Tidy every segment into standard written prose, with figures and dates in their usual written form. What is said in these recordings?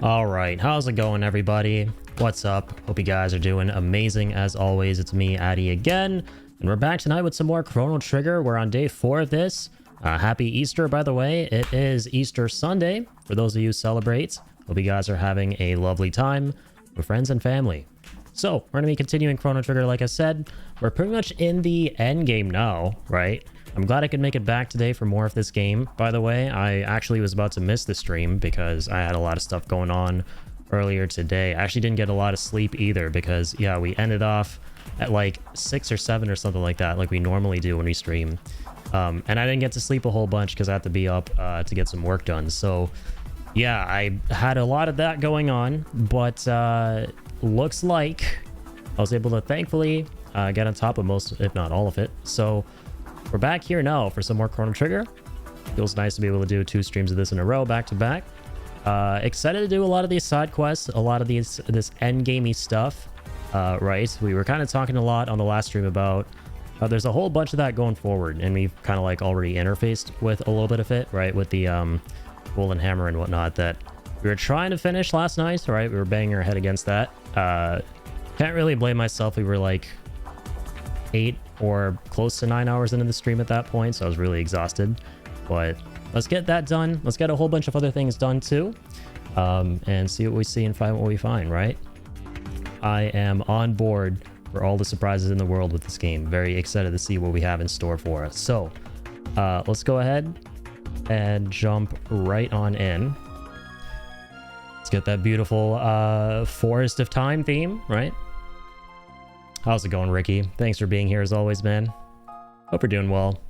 All right, how's it going, everybody? What's up? Hope you guys are doing amazing as always. It's me, Addy, again, and we're back tonight with some more Chrono Trigger. We're on day 4 of this. Happy Easter, by the way. It is Easter Sunday for those of you who celebrate. Hope you guys are having a lovely time with friends and family. So we're going to be continuing Chrono Trigger, like I said. We're pretty much in the end game now, right? I'm glad I could make it back today for more of this game. By the way, I actually was about to miss the stream because I had a lot of stuff going on earlier today. I actually didn't get a lot of sleep either because, yeah, we ended off at like 6 or 7 or something like that, like we normally do when we stream. And I didn't get to sleep a whole bunch because I had to be up to get some work done. So, yeah, I had a lot of that going on, but looks like I was able to thankfully get on top of most, if not all of it. So we're back here now for some more Chrono Trigger. Feels nice to be able to do 2 streams of this in a row, back to back. Excited to do a lot of these side quests, a lot of this end gamey stuff. Right, we were kind of talking a lot on the last stream about there's a whole bunch of that going forward, and we've kind of like already interfaced with a little bit of it, right, with the golden hammer and whatnot that we were trying to finish last night. Right, we were banging our head against that. Can't really blame myself. We were like 8 or close to 9 hours into the stream at that point, so I was really exhausted. But let's get that done. Let's get a whole bunch of other things done too, and see what we see and find what we find, right? I am on board for all the surprises in the world with this game. Very excited to see what we have in store for us. So let's go ahead and jump right on in. Let's get that beautiful Forest of Time theme, right? How's it going, Ricky? Thanks for being here as always, man. Hope you're doing well.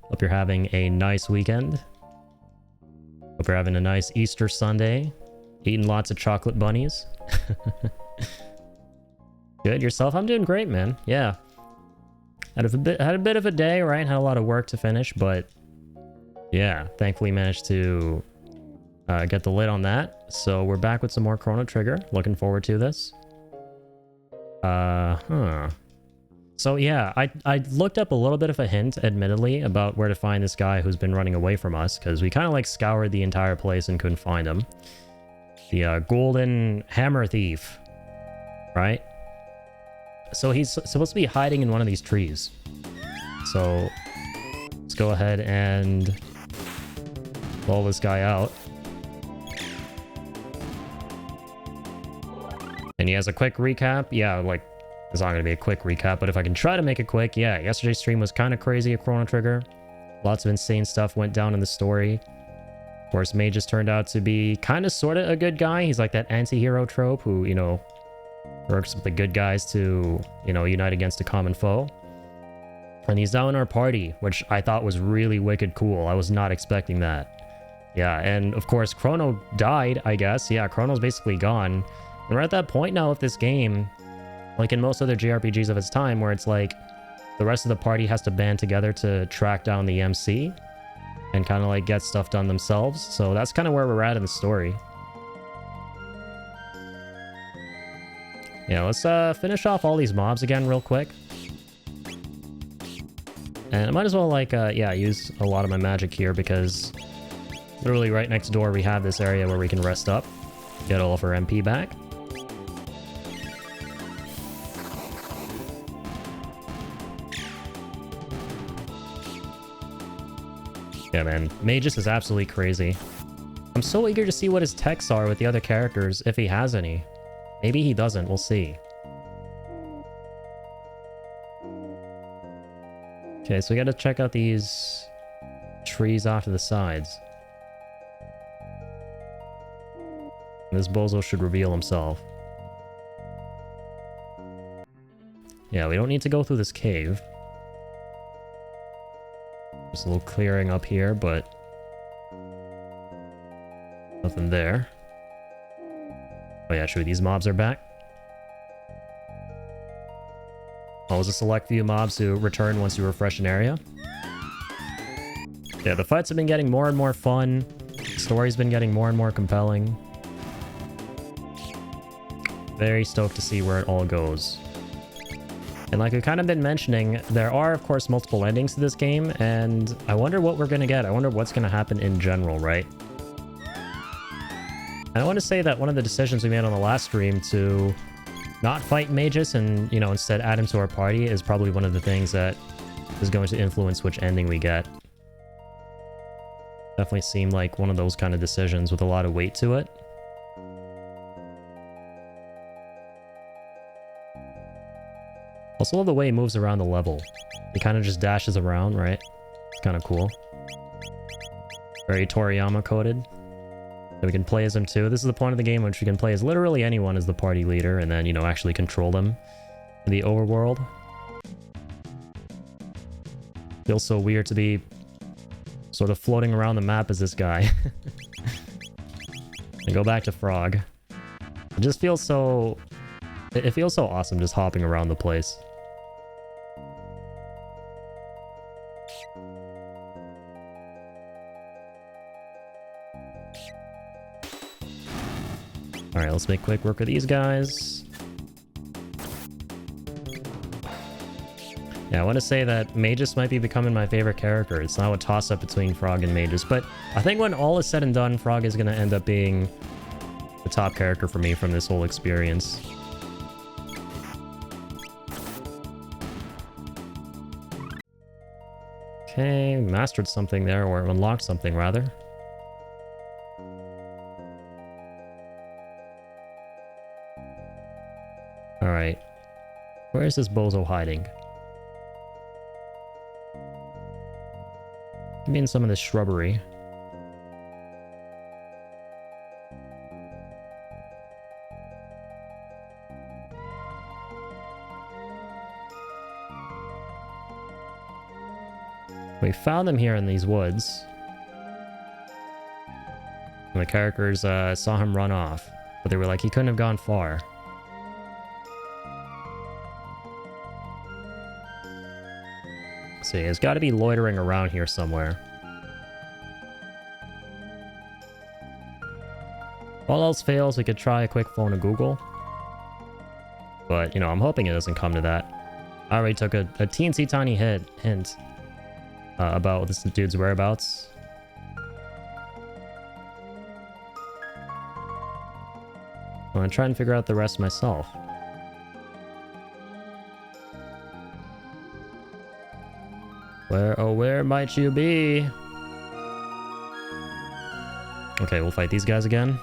Hope you're having a nice weekend. Hope you're having a nice Easter Sunday. Eating lots of chocolate bunnies. Good, yourself? I'm doing great, man. Yeah. Had a bit of a day, right? Had a lot of work to finish, but yeah, thankfully managed to get the lid on that. So we're back with some more Chrono Trigger. Looking forward to this. So yeah, I looked up a little bit of a hint, admittedly, about where to find this guy who's been running away from us, because we kind of like scoured the entire place and couldn't find him. The golden hammer thief, right? So he's supposed to be hiding in one of these trees. So let's go ahead and blow this guy out. And he has a quick recap. Yeah, like, it's not going to be a quick recap, but if I can try to make it quick, yeah, yesterday's stream was kind of crazy at Chrono Trigger. Lots of insane stuff went down in the story. Of course, May just turned out to be kind of sort of a good guy. He's like that anti-hero trope who, you know, works with the good guys to, you know, unite against a common foe. And he's now in our party, which I thought was really wicked cool. I was not expecting that. Yeah, and of course, Chrono died, I guess. Yeah, Chrono's basically gone. And we're at that point now with this game, like in most other JRPGs of its time, where it's like the rest of the party has to band together to track down the MC and kind of like get stuff done themselves. So that's kind of where we're at in the story. Yeah, let's finish off all these mobs again real quick. And I might as well like, yeah, use a lot of my magic here because literally right next door we have this area where we can rest up, get all of our MP back. Yeah, man, Magus is absolutely crazy. I'm so eager to see what his texts are with the other characters, if he has any. Maybe he doesn't, we'll see. Okay, so we gotta check out these trees off to the sides. This bozo should reveal himself. Yeah, we don't need to go through this cave. There's a little clearing up here, but nothing there. Oh yeah, true, these mobs are back. Oh, it's a select few mobs who return once you refresh an area. Yeah, the fights have been getting more and more fun. The story's been getting more and more compelling. Very stoked to see where it all goes. And like we've kind of been mentioning, there are, of course, multiple endings to this game, and I wonder what we're going to get. I wonder what's going to happen in general, right? I want to say that one of the decisions we made on the last stream to not fight Magus and, you know, instead add him to our party is probably one of the things that is going to influence which ending we get. Definitely seemed like one of those kind of decisions with a lot of weight to it. Also love the way he moves around the level. He kind of just dashes around, right? It's kind of cool. Very Toriyama coded. And we can play as him too. This is the point of the game in which we can play as literally anyone as the party leader and then, you know, actually control them in the overworld. Feels so weird to be sort of floating around the map as this guy. And go back to Frog. It just feels so... It feels so awesome just hopping around the place. Alright, let's make quick work of these guys. Yeah, I want to say that Magus might be becoming my favorite character. It's now a toss-up between Frog and Magus, but I think when all is said and done, Frog is going to end up being the top character for me from this whole experience. Okay, mastered something there, or unlocked something rather. Alright. Where is this bozo hiding? Maybe in some of this shrubbery. We found him here in these woods. And the characters saw him run off, but they were like, he couldn't have gone far. See, he's got to be loitering around here somewhere. If all else fails, we could try a quick phone to Google. But, you know, I'm hoping it doesn't come to that. I already took a teensy tiny hint about this dude's whereabouts. I'm gonna try and figure out the rest myself. Where, oh, where might you be? Okay, we'll fight these guys again.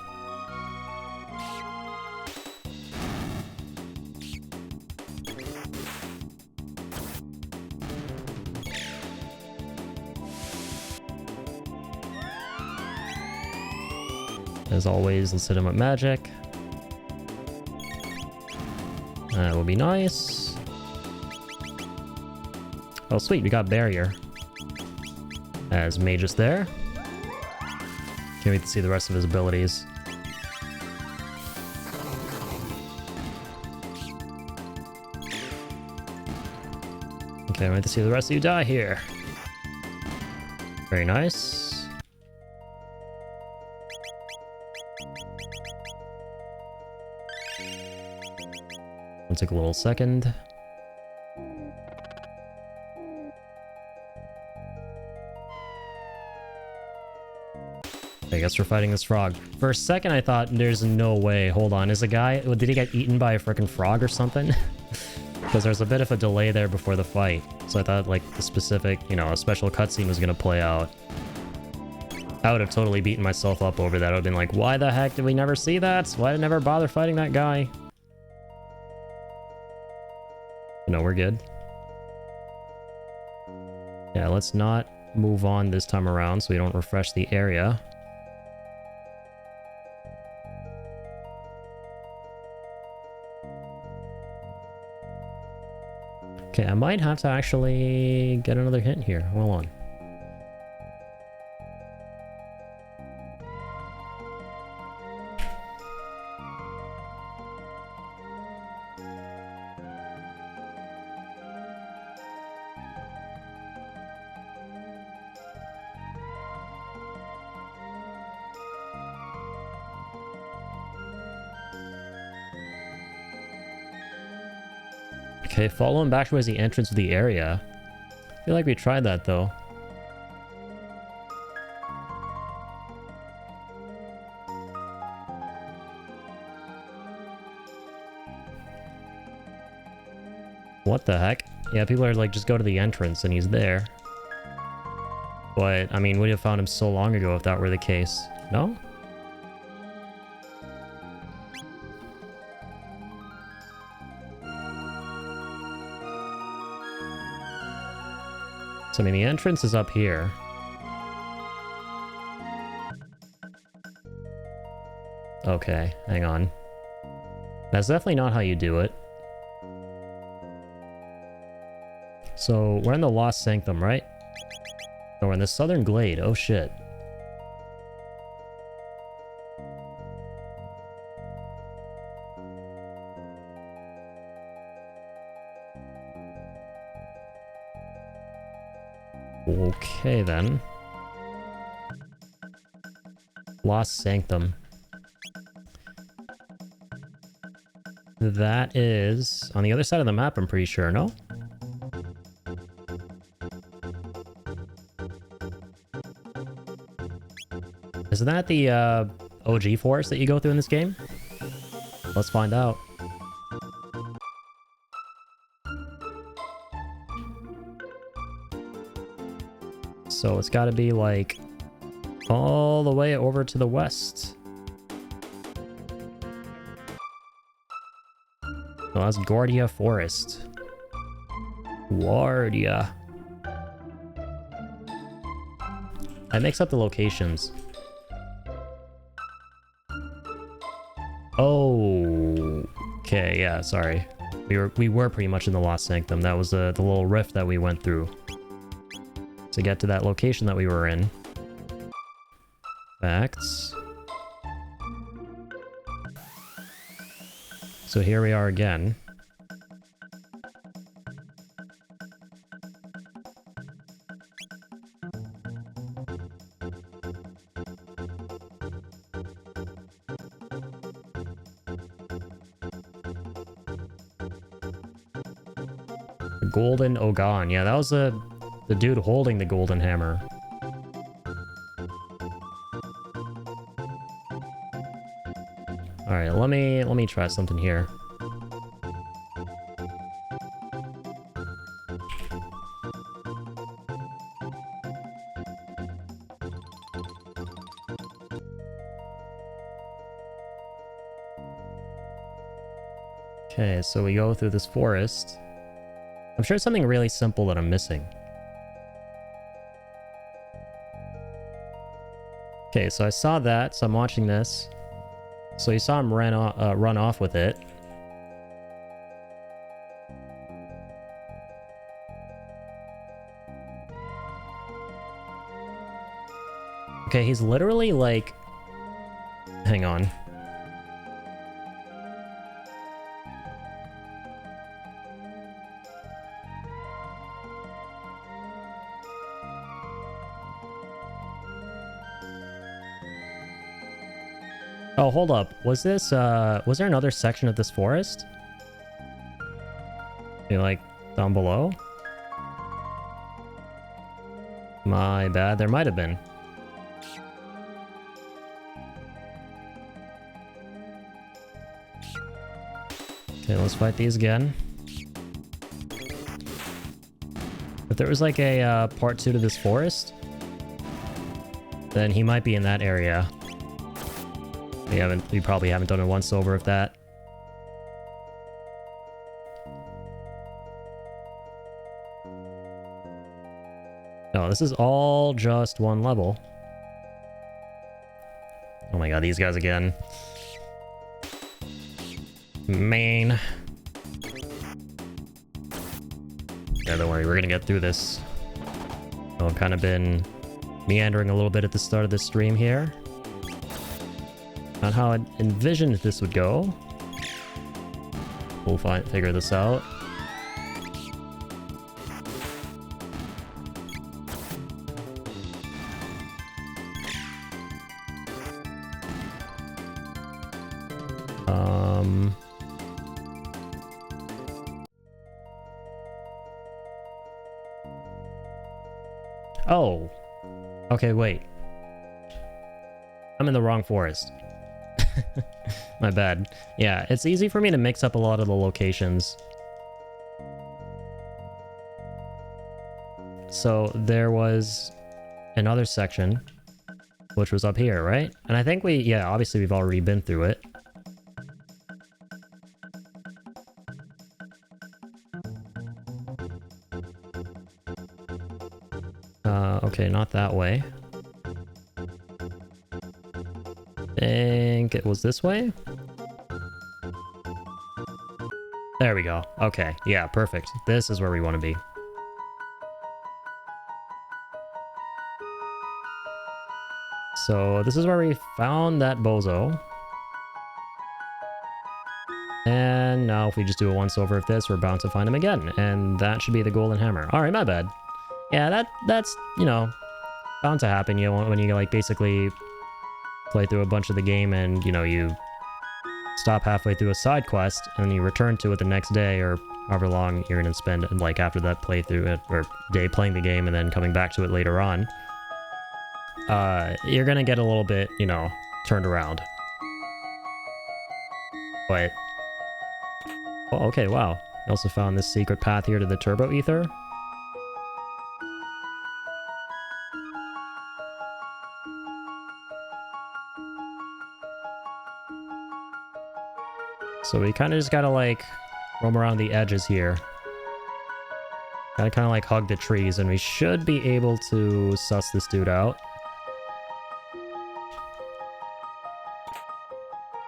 As always, let's hit him with magic. That would be nice. Oh, sweet, we got barrier. As Magus there. Can't wait to see the rest of his abilities. Okay, wait to see the rest of you die here. Very nice. It'll take a little second. I guess we're fighting this frog. For a second, I thought, there's no way. Hold on, is the guy... Did he get eaten by a freaking frog or something? Because there's a bit of a delay there before the fight. So I thought, like, the specific, you know, a special cutscene was going to play out. I would have totally beaten myself up over that. I would have been like, why the heck did we never see that? Why did I never bother fighting that guy? No, we're good. Yeah, let's not move on this time around so we don't refresh the area. Okay, I might have to actually get another hint here. Hold on. Okay, follow him back towards the entrance of the area. I feel like we tried that, though. What the heck? Yeah, people are like, just go to the entrance and he's there. But, I mean, we'd have found him so long ago if that were the case. No? So, I mean, the entrance is up here. Okay, hang on. That's definitely not how you do it. So, we're in the Lost Sanctum, right? Oh, we're in the Southern Glade. Oh, shit. Okay, then. Lost Sanctum. That is on the other side of the map, I'm pretty sure, no? Isn't that the OG forest that you go through in this game? Let's find out. So it's got to be like all the way over to the west. Oh, that's Guardia Forest. Guardia. That makes up the locations. Oh, okay, yeah, sorry. We were pretty much in the Lost Sanctum. That was the little rift that we went through to get to that location that we were in. Facts. So here we are again. Golden Ogan. Yeah, that was the dude holding the golden hammer. All right, let me try something here. Okay, so we go through this forest. I'm sure it's something really simple that I'm missing. Okay, so I saw that, so I'm watching this. So you saw him run off with it. Okay, he's literally like... Hang on. Oh, hold up. Was there another section of this forest? Maybe like down below? My bad, there might have been. Okay, let's fight these again. If there was like a part 2 to this forest, then he might be in that area. We probably haven't done it once over, if that. No, this is all just one level. Oh my god, these guys again. Man. Yeah, don't worry, we're gonna get through this. I've kind of been meandering a little bit at the start of this stream here. Not how I envisioned this would go. We'll figure this out. Oh. Okay, wait. I'm in the wrong forest. My bad. Yeah, it's easy for me to mix up a lot of the locations. so there was another section, which was up here, right? And I think yeah, obviously we've already been through it. Okay, not that way. I think it was this way? There we go. Okay, yeah, perfect. This is where we want to be. So this is where we found that bozo. And now if we just do a once over of this, we're bound to find him again. And that should be the golden hammer. Alright, my bad. Yeah, that's, you know, bound to happen, you know, when you, like, basically play through a bunch of the game and, you know, you stop halfway through a side quest and you return to it the next day or however long you're going to spend, like, after that playthrough or day playing the game and then coming back to it later on. You're going to get a little bit, you know, turned around. But... oh, okay, wow. I also found this secret path here to the turbo ether. So we kind of just gotta, like, roam around the edges here. Gotta kind of, like, hug the trees, and we should be able to suss this dude out.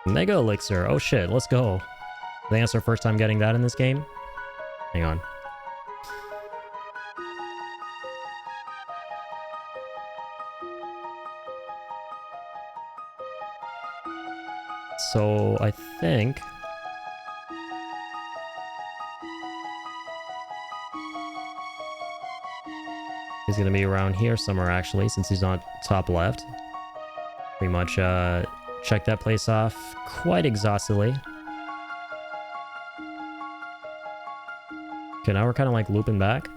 Mega Elixir. Oh shit, let's go. I think that's our first time getting that in this game. Hang on. So, I think... he's gonna be around here somewhere, actually, since he's not top left. Pretty much, check that place off quite exhaustively. Okay, now we're kind of, like, looping back.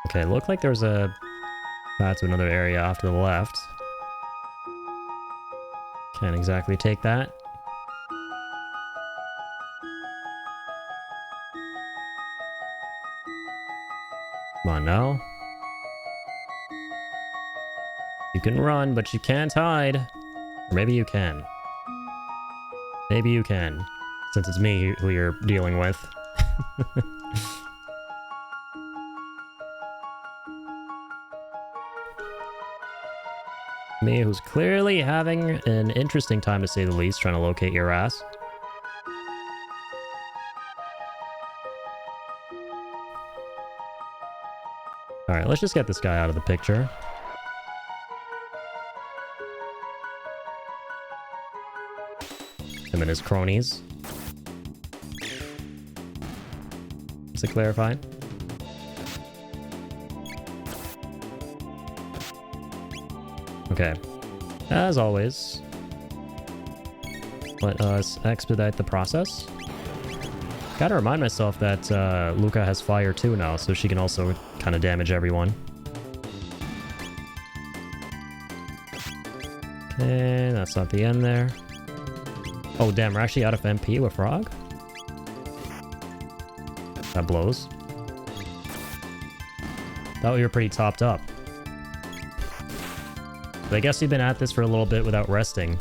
Okay, looked like there's a path to another area off to the left. Can't exactly take that. Come on now. You can run, but you can't hide. Or maybe you can. Maybe you can. Since it's me who you're dealing with. Me, who's clearly having an interesting time, to say the least, trying to locate your ass. Alright, let's just get this guy out of the picture. Him and his cronies. Is it clarified? Okay. As always, let us expedite the process. Gotta remind myself that Luca has fire too now, so she can also kind of damage everyone. Okay, that's not the end there. Oh damn, we're actually out of MP with Frog? That blows. Thought we were pretty topped up. But I guess we've been at this for a little bit without resting.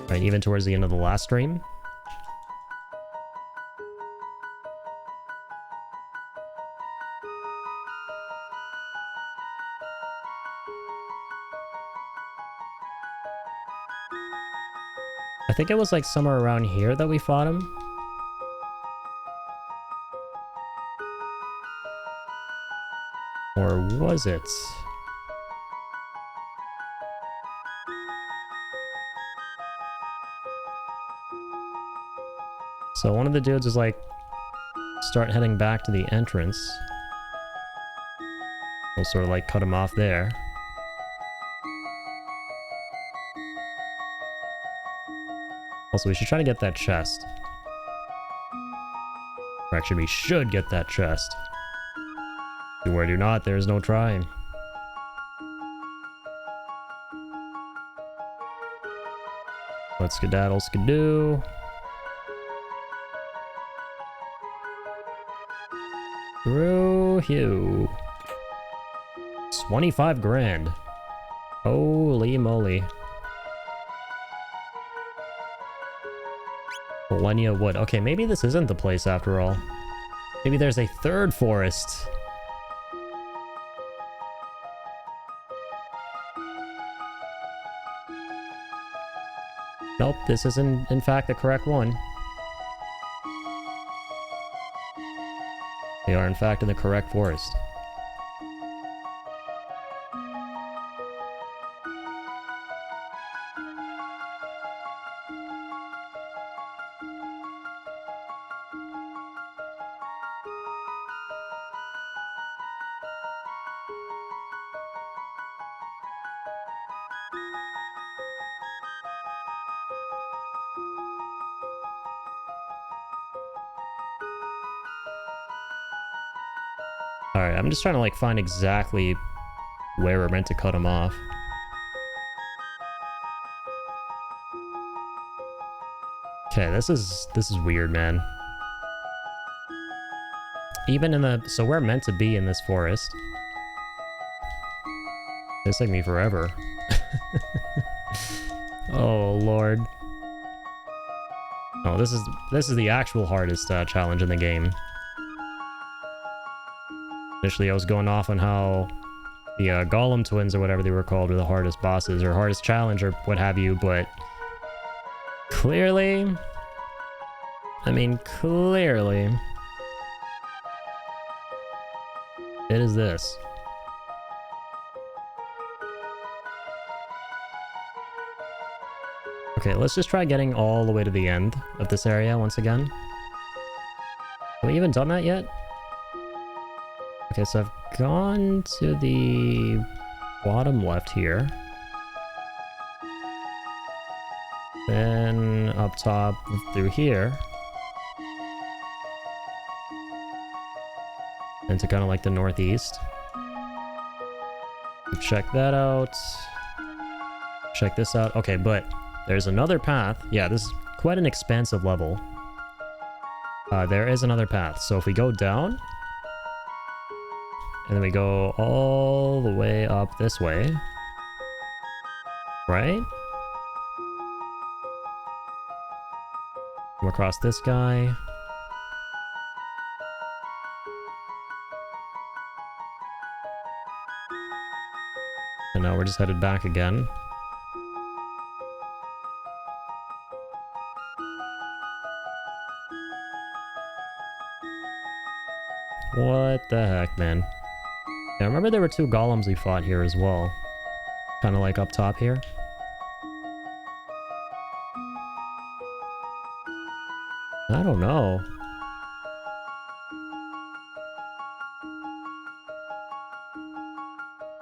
Right, even towards the end of the last stream. I think it was like somewhere around here that we fought him. Or was it? So one of the dudes is like, start heading back to the entrance. We'll sort of like cut him off there. Also, we should try to get that chest. Or actually, we should get that chest. Do or do not, there is no trying. Let's skedaddle, skidoo. Through Hugh. 25 grand. Holy moly. Millennia Wood. Okay, maybe this isn't the place after all. Maybe there's a third forest. Nope, this isn't in fact the correct one. We are in fact in the correct forest. Alright, I'm just trying to like find exactly where we're meant to cut him off. Okay, this is weird, man. Even in the... So we're meant to be in this forest. This took me forever. Oh, Lord. Oh, this is the actual hardest challenge in the game. Initially, I was going off on how the Golem twins, or whatever they were called, were the hardest bosses, or hardest challenge, or what have you, but... Clearly... I mean, clearly... It is this. Okay, let's just try getting all the way to the end of this area once again. Have we even done that yet? Okay, so I've gone to the bottom left here. Then up top through here. Into kind of like the northeast. Check that out. Check this out. Okay, but there's another path. Yeah, this is quite an expansive level. There is another path. So if we go down, and then we go all the way up this way, right? Come across this guy. And now we're just headed back again. What the heck, man? Yeah, I remember there were two golems we fought here as well. Kind of like up top here. I don't know.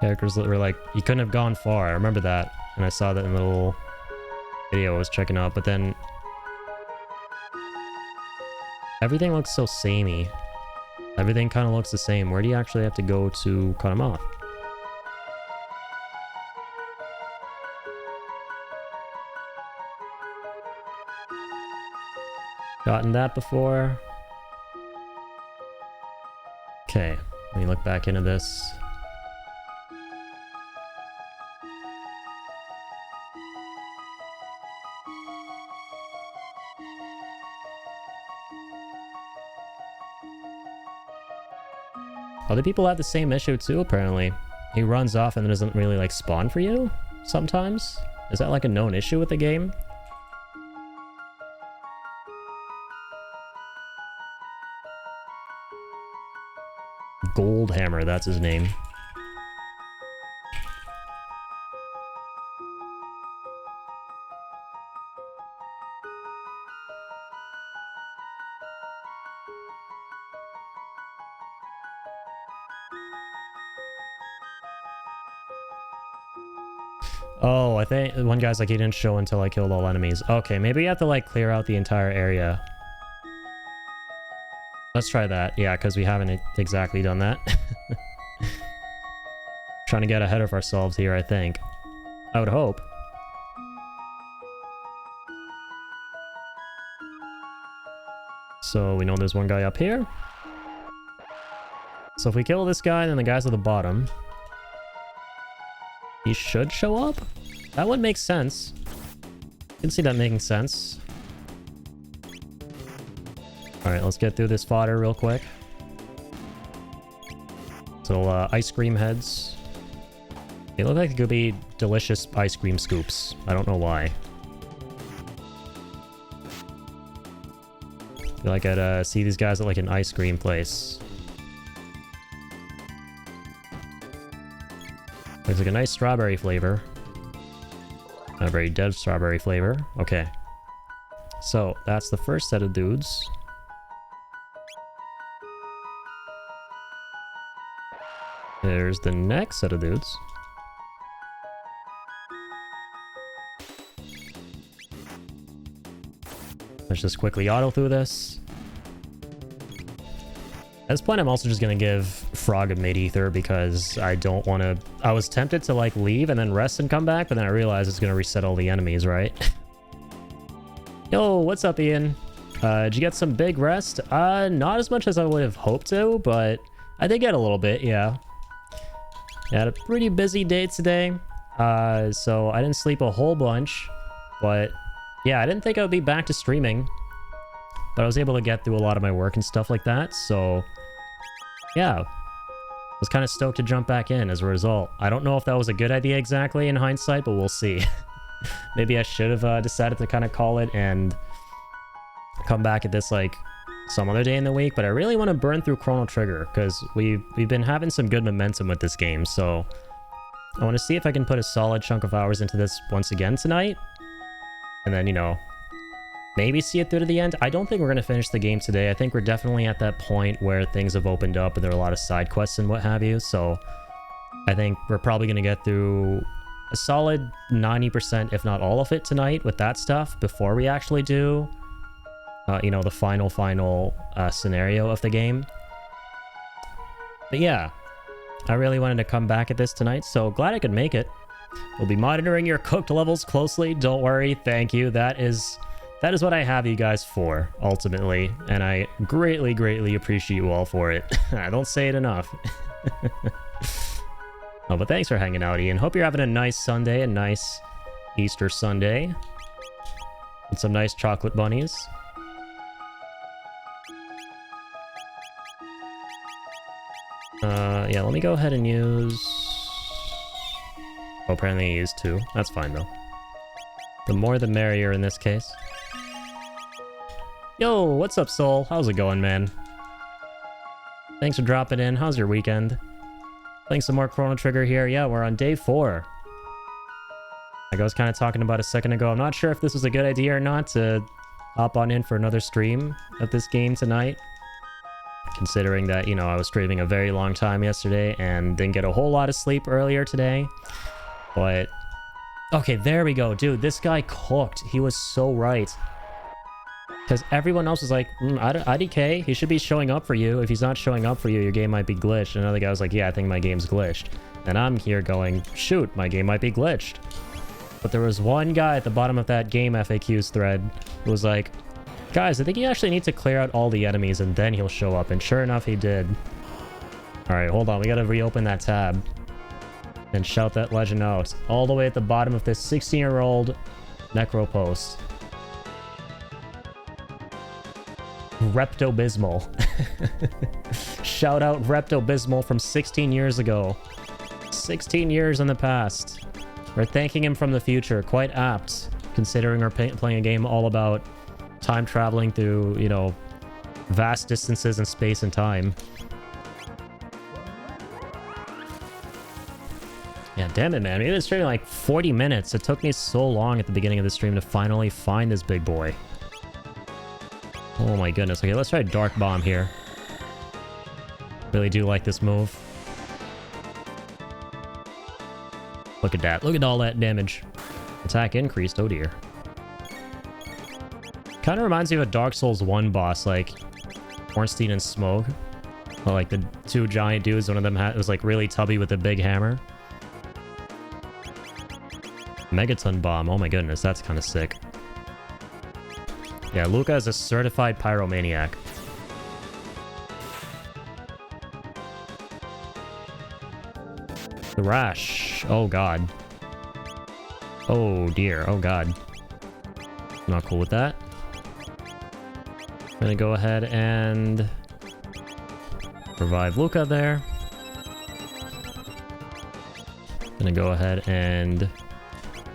Characters that were like, you couldn't have gone far. I remember that. And I saw that in the little video I was checking out. But then... everything looks so samey. Everything kind of looks the same. Where do you actually have to go to cut them off? Gotten that before. Okay, let me look back into this. Other people have the same issue too, apparently. He runs off and doesn't really like spawn for you sometimes. Is that like a known issue with the game? Goldhammer, that's his name. Oh, I think one guy's like, he didn't show until I killed all enemies. Okay, maybe you have to like clear out the entire area. Let's try that. Yeah, because we haven't exactly done that. Trying to get ahead of ourselves here, I think. I would hope. So we know there's one guy up here. So if we kill this guy, then the guys at the bottom, he should show up? That would make sense. I can see that making sense. Alright, let's get through this fodder real quick. So, ice cream heads. They look like they could be delicious ice cream scoops. I don't know why. I feel like I'd see these guys at like an ice cream place. Looks like a nice strawberry flavor. A very dead strawberry flavor. Okay. So, that's the first set of dudes. There's the next set of dudes. Let's just quickly auto through this. At this point, I'm also just gonna give Frog a mid-ether because I don't want to... I was tempted to, like, leave and then rest and come back, but then I realized it's gonna reset all the enemies, right? Yo, what's up, Ian? Did you get some big rest? Not as much as I would have hoped to, but I did get a little bit, yeah. I had a pretty busy day today, so I didn't sleep a whole bunch, but yeah, I didn't think I would be back to streaming, but I was able to get through a lot of my work and stuff like that, so yeah, I was kind of stoked to jump back in as a result. I don't know if that was a good idea exactly in hindsight, but we'll see. Maybe I should have decided to kind of call it and come back at this like some other day in the week, but I really want to burn through Chrono Trigger because we've been having some good momentum with this game, so I want to see if I can put a solid chunk of hours into this once again tonight, and then, you know, maybe see it through to the end. I don't think we're going to finish the game today. I think we're definitely at that point where things have opened up and there are a lot of side quests and what have you, so I think we're probably going to get through a solid 90%, if not all of it tonight with that stuff before we actually do you know, the final scenario of the game. But yeah, I really wanted to come back at this tonight, so glad I could make it. We'll be monitoring your cooked levels closely. Don't worry, thank you. That is what I have you guys for, ultimately, and I greatly, greatly appreciate you all for it. I don't say it enough. Oh, but thanks for hanging out, Ian. Hope you're having a nice Sunday, a nice Easter Sunday, with some nice chocolate bunnies. Yeah, let me go ahead and use... Oh, apparently I used 2. That's fine, though. The more the merrier in this case. Yo, what's up, Soul? How's it going, man? Thanks for dropping in. How's your weekend? Playing some more Chrono Trigger here. Yeah, we're on day 4. Like I was kind of talking about a second ago, I'm not sure if this was a good idea or not to hop on in for another stream of this game tonight. Considering that, you know, I was streaming a very long time yesterday and didn't get a whole lot of sleep earlier today. But, okay, there we go. Dude, this guy cooked. He was so right. Because everyone else was like, IDK, he should be showing up for you. If he's not showing up for you, your game might be glitched. And another guy was like, yeah, I think my game's glitched. And I'm here going, shoot, my game might be glitched. But there was one guy at the bottom of that game FAQs thread who was like, guys, I think you actually need to clear out all the enemies and then he'll show up. And sure enough, he did. Alright, hold on. We gotta reopen that tab. And shout that legend out. All the way at the bottom of this 16-year-old Necro post. Reptobismal. Shout out Reptobismal from 16 years ago. 16 years in the past. We're thanking him from the future. Quite apt, considering we're playing a game all about time traveling through, you know, vast distances in space and time. Yeah, damn it, man. We've been streaming like 40 minutes. It took me so long at the beginning of the stream to finally find this big boy. Oh my goodness. Okay, let's try Dark Bomb here. Really do like this move. Look at that. Look at all that damage. Attack increased. Oh dear. Kind of reminds me of a Dark Souls 1 boss. Like, Ornstein and Smoke. Oh, like the two giant dudes. One of them was like really tubby with a big hammer. Megaton Bomb. Oh my goodness, that's kind of sick. Yeah, Luca is a certified pyromaniac. The Rash. Oh god. Oh dear. Oh god. Not cool with that. I'm gonna go ahead and revive Luca there. Gonna go ahead and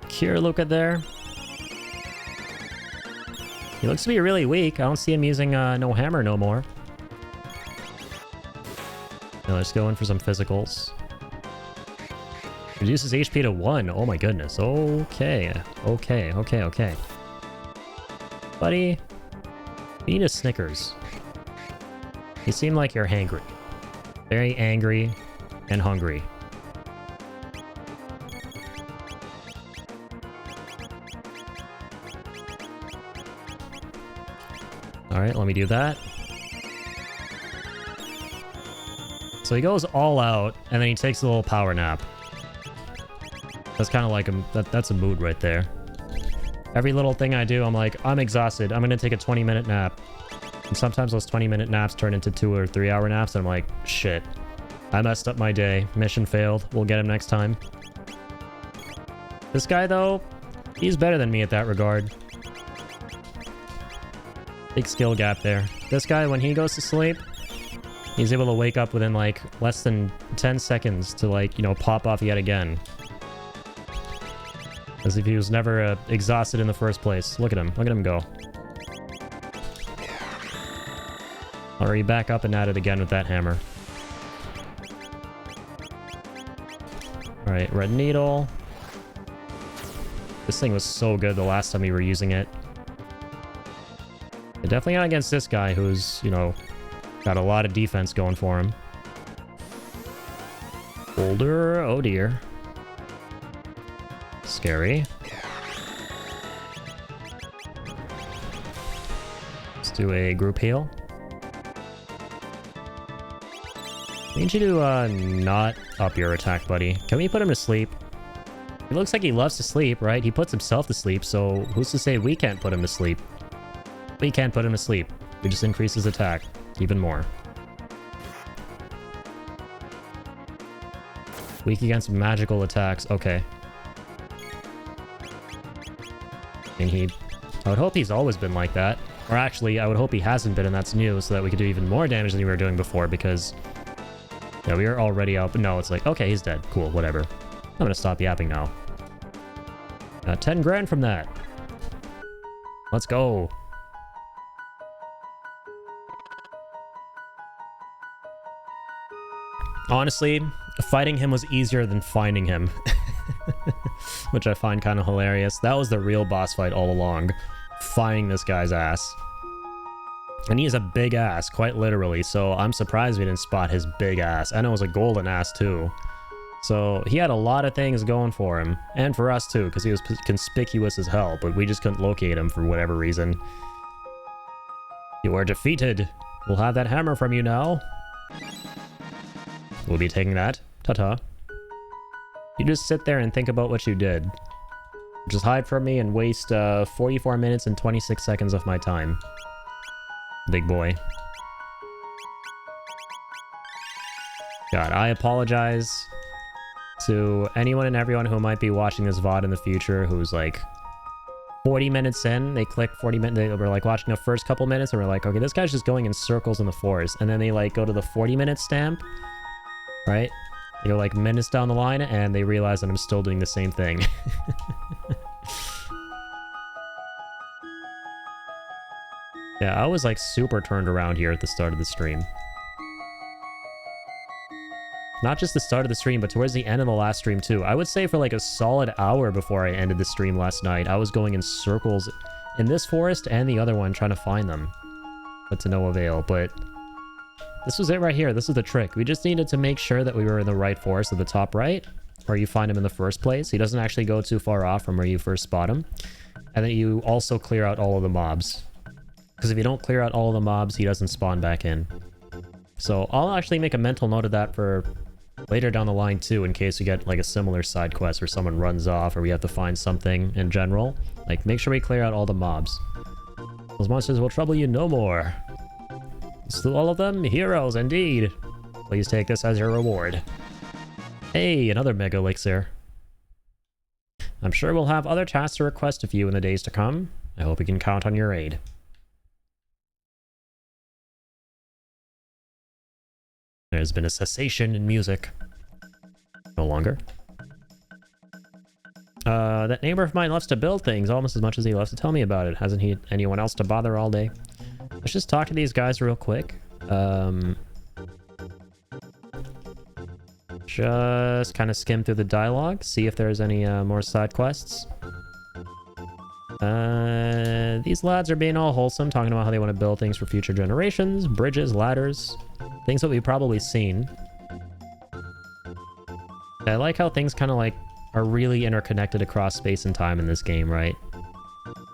cure Luca there. He looks to be really weak. I don't see him using no hammer no more. Now let's go in for some physicals. Reduces HP to 1. Oh my goodness. Okay. Okay. Buddy, you need a Snickers. You seem like you're hangry. Very angry and hungry. Alright, let me do that. So he goes all out, and then he takes a little power nap. That's kind of like that's a mood right there. Every little thing I do, I'm like, I'm exhausted. I'm going to take a 20-minute nap. And sometimes those 20-minute naps turn into 2 or 3 hour naps, and I'm like, shit. I messed up my day. Mission failed. We'll get him next time. This guy, though, he's better than me at that regard. Big skill gap there. This guy, when he goes to sleep, he's able to wake up within, like, less than 10 seconds to, like, you know, pop off yet again. As if he was never exhausted in the first place. Look at him. Look at him go. Already back up and at it again with that hammer. Alright, Red Needle. This thing was so good the last time we were using it. But definitely not against this guy who's, you know, got a lot of defense going for him. Boulder, oh dear. Scary. Let's do a group heal. I need you to not up your attack, buddy. Can we put him to sleep? It looks like he loves to sleep, right? He puts himself to sleep, so who's to say we can't put him to sleep? We can't put him to sleep. We just increase his attack even more. Weak against magical attacks. Okay. And I would hope he's always been like that. Or actually, I would hope he hasn't been, and that's new, so that we could do even more damage than we were doing before, because... yeah, we are already out, but no, it's like, okay, he's dead. Cool, whatever. I'm gonna stop yapping now. Got 10 grand from that. Let's go. Honestly, fighting him was easier than finding him. Which I find kind of hilarious. That was the real boss fight all along. Finding this guy's ass. And he has a big ass, quite literally, so I'm surprised we didn't spot his big ass. And it was a golden ass, too. So he had a lot of things going for him. And for us, too, because he was conspicuous as hell, but we just couldn't locate him for whatever reason. You are defeated. We'll have that hammer from you now. We'll be taking that. Ta-ta. You just sit there and think about what you did. Just hide from me and waste 44 minutes and 26 seconds of my time. Big boy. God, I apologize to anyone and everyone who might be watching this VOD in the future who's like 40 minutes in, they click 40 minutes, they were like watching the first couple minutes and we're like, okay, this guy's just going in circles in the forest. And then they like go to the 40-minute stamp, right? They go like minutes down the line and they realize that I'm still doing the same thing. Yeah, I was like super turned around here at the start of the stream. Not just the start of the stream, but towards the end of the last stream too. I would say for like a solid hour before I ended the stream last night, I was going in circles in this forest and the other one trying to find them. But to no avail. But this was it right here. This is the trick. We just needed to make sure that we were in the right forest at the top right, where you find him in the first place. He doesn't actually go too far off from where you first spot him. And then you also clear out all of the mobs. Because if you don't clear out all the mobs, he doesn't spawn back in. So I'll actually make a mental note of that for later down the line too, in case we get like a similar side quest where someone runs off or we have to find something in general. Like, make sure we clear out all the mobs. Those monsters will trouble you no more. Slew all of them? Heroes, indeed. Please take this as your reward. Hey, another Mega Elixir. I'm sure we'll have other tasks to request of you in the days to come. I hope we can count on your aid. There's been a cessation in music. No longer. That neighbor of mine loves to build things almost as much as he loves to tell me about it. Hasn't he anyone else to bother all day? Let's just talk to these guys real quick. Just kind of skim through the dialogue, see if there's any more side quests. These lads are being all wholesome, talking about how they want to build things for future generations, bridges, ladders, things that we've probably seen. I like how things kind of like are really interconnected across space and time in this game, right?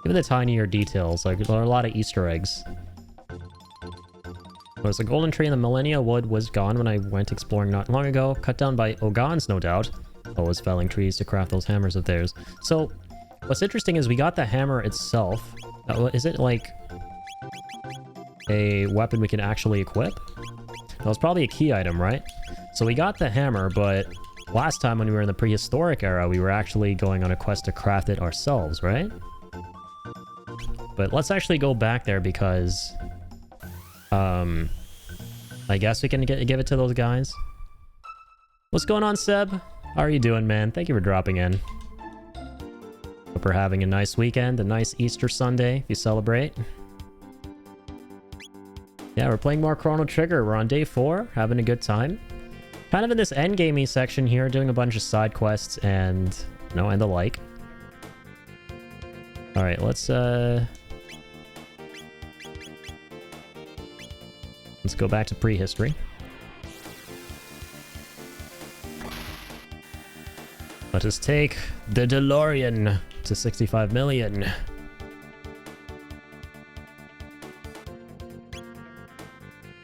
Even the tinier details, like there are a lot of Easter eggs. There's a golden tree in the Millennia Wood was gone when I went exploring not long ago, cut down by Ogons, no doubt. Always felling trees to craft those hammers of theirs. So, what's interesting is we got the hammer itself. Is it like a weapon we can actually equip? That was probably a key item, right? So we got the hammer, but last time when we were in the prehistoric era, we were actually going on a quest to craft it ourselves, right? But let's actually go back there because I guess we can give it to those guys. What's going on, Seb? How are you doing, man? Thank you for dropping in. Hope we're having a nice weekend, a nice Easter Sunday if you celebrate. Yeah, we're playing more Chrono Trigger. We're on day 4, having a good time. Kind of in this endgamey section here, doing a bunch of side quests and, and the like. All right, let's go back to prehistory. Let us take the DeLorean to 65 million.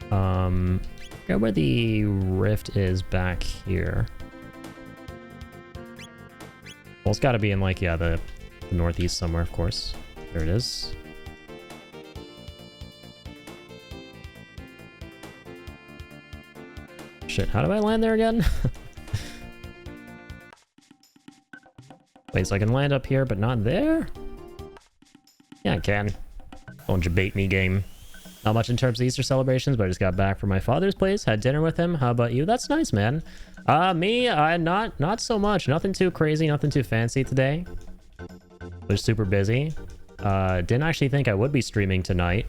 I forget where the rift is back here. Well, it's got to be in like, yeah, the northeast somewhere, of course. There it is. Shit, how do I land there again? Wait, so I can land up here, but not there? Yeah, I can. Don't you bait me, game. Not much in terms of Easter celebrations, but I just got back from my father's place, had dinner with him. How about you? That's nice, man. Me, not so much. Nothing too crazy, nothing too fancy today. Was super busy. Didn't actually think I would be streaming tonight.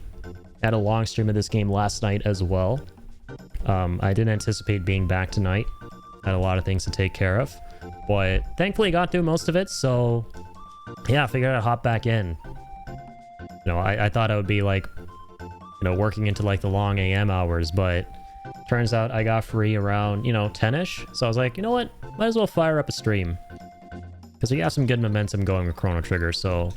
Had a long stream of this game last night as well. I didn't anticipate being back tonight. Had a lot of things to take care of. But thankfully got through most of it, so yeah, I figured I'd hop back in. I thought I would be like, working into like the long AM hours, but turns out I got free around, 10-ish. So I was like, you know what? Might as well fire up a stream. Because we got some good momentum going with Chrono Trigger, so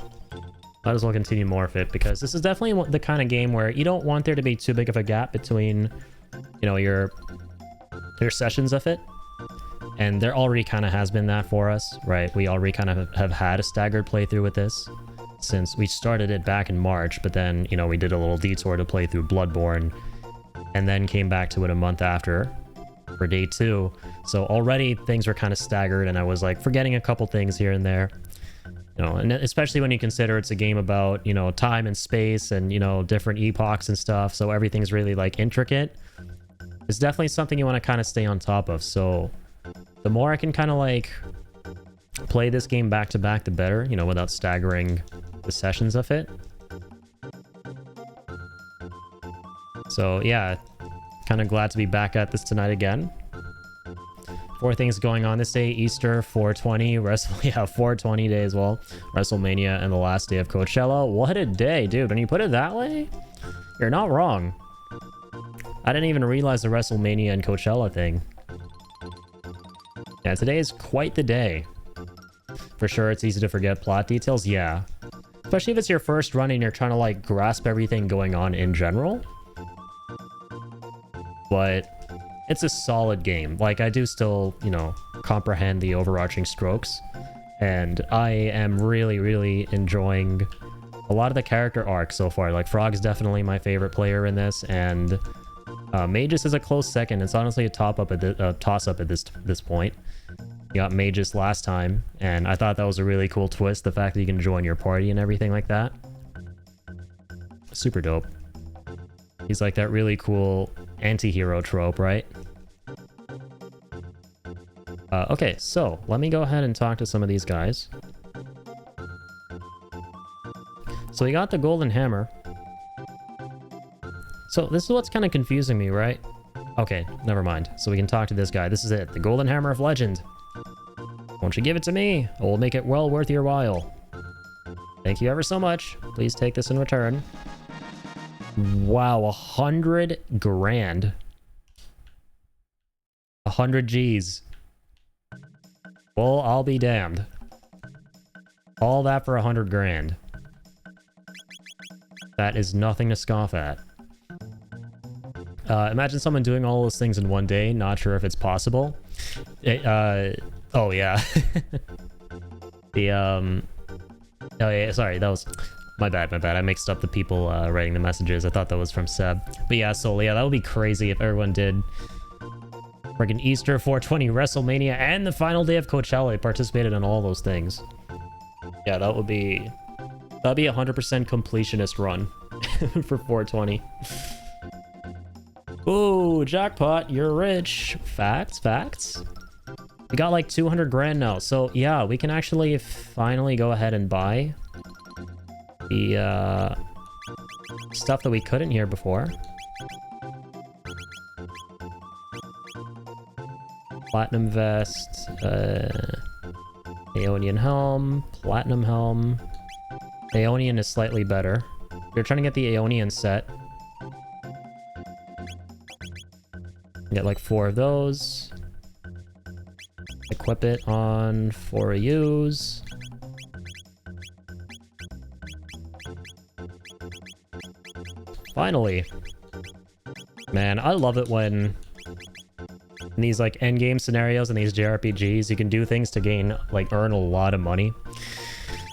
might as well continue more of it, because this is definitely the kind of game where you don't want there to be too big of a gap between, your sessions of it. And there already kind of has been that for us, right? We already kind of have had a staggered playthrough with this since we started it back in March, but then, we did a little detour to play through Bloodborne and then came back to it a month after for day 2. So already things were kind of staggered and I was like forgetting a couple things here and there, and especially when you consider it's a game about, time and space and, different epochs and stuff. So everything's really like intricate. It's definitely something you want to kind of stay on top of. So the more I can kind of like play this game back to back, the better, without staggering the sessions of it. So yeah, kind of glad to be back at this tonight again. 4 things going on this day: Easter, 420, 420 day as well, WrestleMania, and the last day of Coachella. What a day, dude. When you put it that way, you're not wrong. I didn't even realize the WrestleMania and Coachella thing. Yeah, today is quite the day. For sure, it's easy to forget plot details. Yeah. Especially if it's your first run and you're trying to like grasp everything going on in general. But it's a solid game. Like, I do still, you know, comprehend the overarching strokes. And I am really, really enjoying a lot of the character arcs so far. Like, Frog's definitely my favorite player in this, and Magus is a close second. It's honestly a toss-up at this point. You got Magus last time, and I thought that was a really cool twist, the fact that you can join your party and everything like that. Super dope. He's like that really cool anti-hero trope, right? Okay, so let me go ahead and talk to some of these guys. So we got the golden hammer. So this is what's kind of confusing me, right? Okay, never mind. So we can talk to this guy. This is it, the golden hammer of legend. Won't you give it to me? I will make it well worth your while. Thank you ever so much. Please take this in return. Wow, 100 grand. 100 G's. Well, I'll be damned. All that for 100 grand. That is nothing to scoff at. Imagine someone doing all those things in one day. Not sure if it's possible. Oh yeah. Oh yeah, sorry, that was... My bad. I mixed up the people writing the messages. I thought that was from Seb. But yeah, so yeah, that would be crazy if everyone did freaking Easter, 420, WrestleMania, and the final day of Coachella. They participated in all those things. Yeah, that'd be a 100% completionist run for 420. Ooh, jackpot, you're rich. Facts. We got like 200 grand now. So yeah, we can actually finally go ahead and buy the stuff that we couldn't here before. Platinum vest, Aeonian helm, platinum helm. Aeonian is slightly better. You're trying to get the Aeonian set. Get like 4 of those. Equip it on 4 AUs. Finally. Man, I love it when in these like endgame scenarios in these JRPGs, you can do things to earn a lot of money.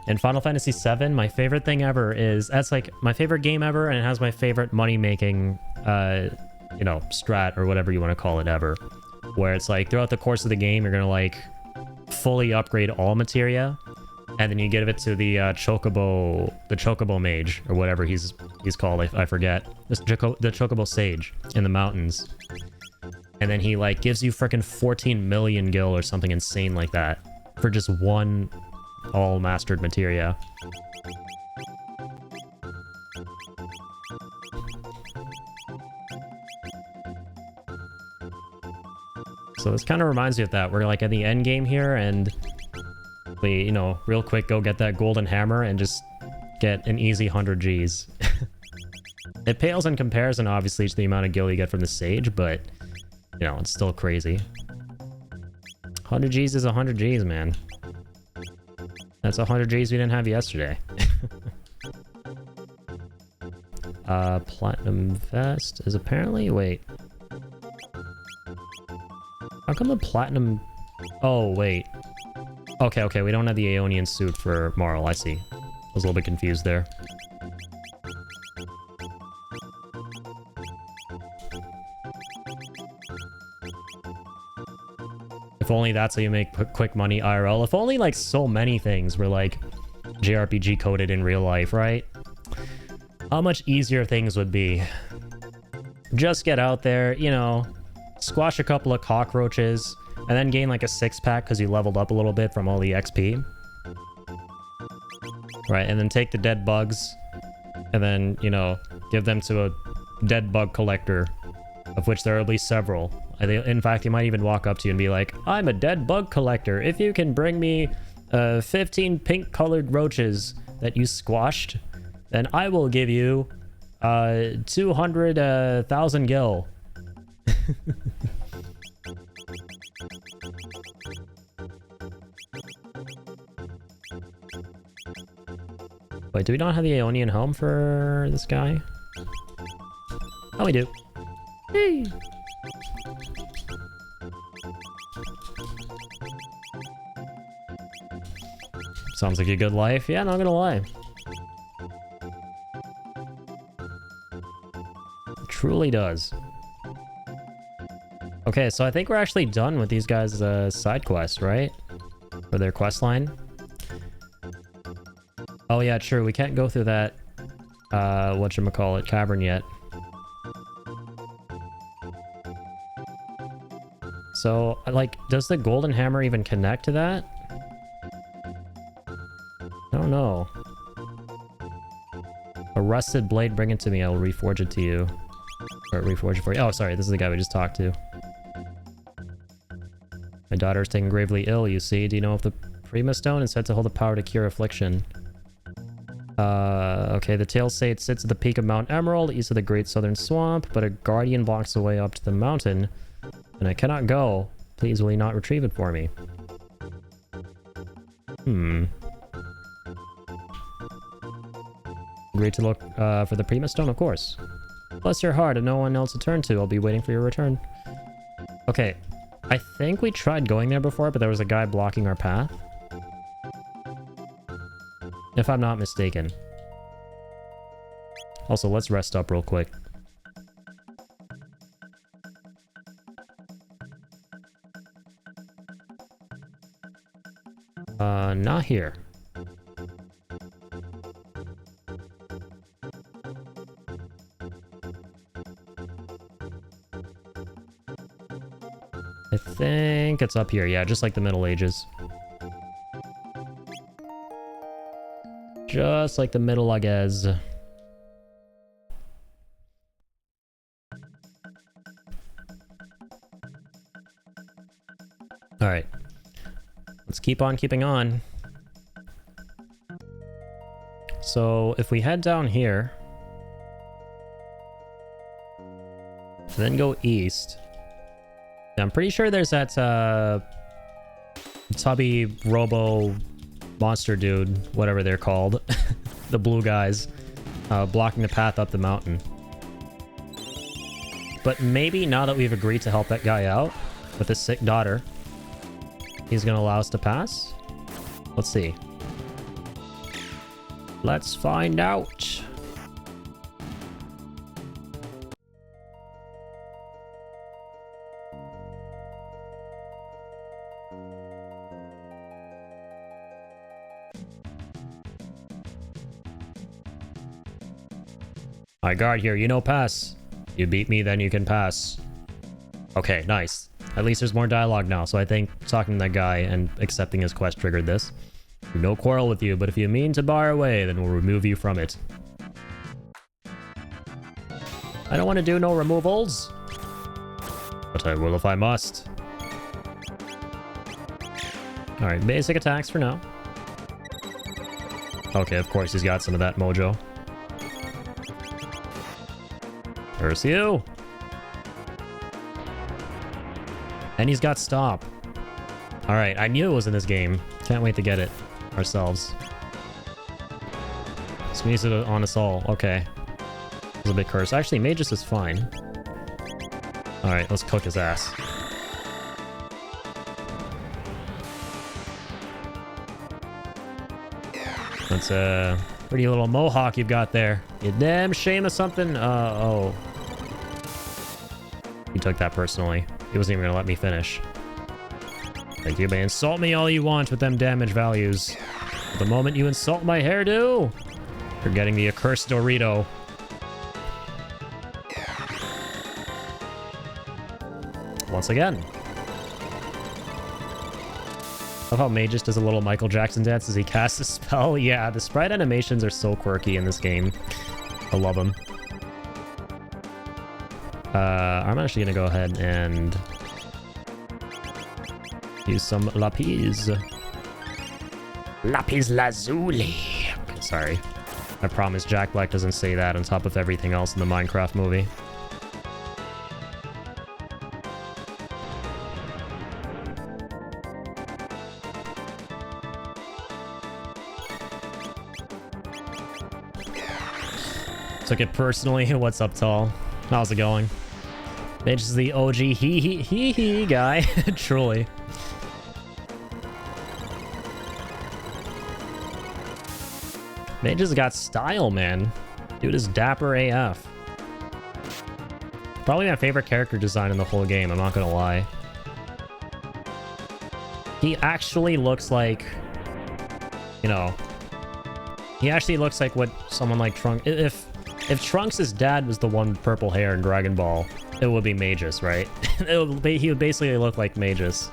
In Final Fantasy VII, my favorite thing ever is, that's like my favorite game ever, and it has my favorite money-making, you know, strat or whatever you want to call it ever. Where it's like throughout the course of the game, you're gonna like fully upgrade all materia, and then you give it to the chocobo mage or whatever he's called. I forget. The chocobo sage in the mountains, and then he like gives you freaking 14 million gil or something insane like that for just one all mastered materia. So this kind of reminds me of that. We're like at the end game here, and we, you know, real quick go get that golden hammer and just get an easy 100 G's. It pales in comparison, obviously, to the amount of gil you get from the sage, but, you know, it's still crazy. 100 G's is 100 G's, man. That's 100 G's we didn't have yesterday. Platinum vest is apparently... Wait. How come the platinum... Oh, wait. Okay, we don't have the Aeonian suit for Marl, I see. I was a little bit confused there. If only that's how you make quick money IRL. If only like so many things were like JRPG coded in real life, right? How much easier things would be. Just get out there, you know, squash a couple of cockroaches, and then gain like a 6-pack because you leveled up a little bit from all the XP. Right, and then take the dead bugs, and then, you know, give them to a dead bug collector, of which there are at least several. In fact, he might even walk up to you and be like, I'm a dead bug collector. If you can bring me 15 pink-colored roaches that you squashed, then I will give you 200,000 gil. Wait, do we not have the Aeonian Helm for this guy? Oh, we do. Hey! Sounds like a good life. Yeah, not gonna lie. It truly does. Okay, so I think we're actually done with these guys' side quests, right? For their quest line. Oh yeah, true. We can't go through that, whatchamacallit, cavern yet. So, like, does the golden hammer even connect to that? I don't know. A rusted blade, bring it to me. I'll reforge it to you. Or reforge it for you. Oh, sorry. This is the guy we just talked to. My daughter is taken gravely ill, you see. Do you know if the Prima Stone is said to hold the power to cure affliction? Okay, the tales say it sits at the peak of Mount Emerald, east of the Great Southern Swamp, but a guardian blocks the way up to the mountain, and I cannot go. Please, will you not retrieve it for me? Agree to look for the Prima Stone? Of course. Bless your heart, and no one else to turn to. I'll be waiting for your return. Okay, I think we tried going there before, but there was a guy blocking our path. If I'm not mistaken. Also, let's rest up real quick. Not here. I think it's up here. Yeah, just like the Middle Ages. Just like the Middle Ages. Alright. Let's keep on keeping on. So, if we head down here, then go east, I'm pretty sure there's that tubby robo monster dude, whatever they're called, the blue guys, blocking the path up the mountain. But maybe now that we've agreed to help that guy out with his sick daughter, he's gonna allow us to pass? Let's see. Let's find out. My guard here, you know pass. You beat me, then you can pass. Okay, nice. At least there's more dialogue now, so I think talking to that guy and accepting his quest triggered this. No quarrel with you, but if you mean to bar away, then we'll remove you from it. I don't want to do no removals. But I will if I must. Alright, basic attacks for now. Okay, of course he's got some of that mojo. Curse you! And he's got stop. Alright, I knew it was in this game. Can't wait to get it ourselves. Squeeze it on us all. Okay. It was a bit cursed. Actually, Magus is fine. Alright, let's cook his ass. That's a pretty little mohawk you've got there. You damn shame of something. Oh. He took that personally. He wasn't even gonna let me finish. Like, you may insult me all you want with them damage values. But the moment you insult my hairdo, you're getting the accursed Dorito. Once again. Love how Magus does a little Michael Jackson dance as he casts a spell. Yeah, the sprite animations are so quirky in this game. I love them. I'm actually gonna go ahead and use some lapis. Lapis lazuli. Sorry. I promise Jack Black doesn't say that on top of everything else in the Minecraft movie. Took it personally. What's up, Tall? How's it going? Mage is the OG he guy. Truly. Mage has got style, man. Dude is dapper AF. Probably my favorite character design in the whole game, I'm not gonna lie. He actually looks like, you know, he actually looks like what someone like Trunks... If Trunks' dad was the one with purple hair in Dragon Ball, it would be Magus, right? He would basically look like Magus.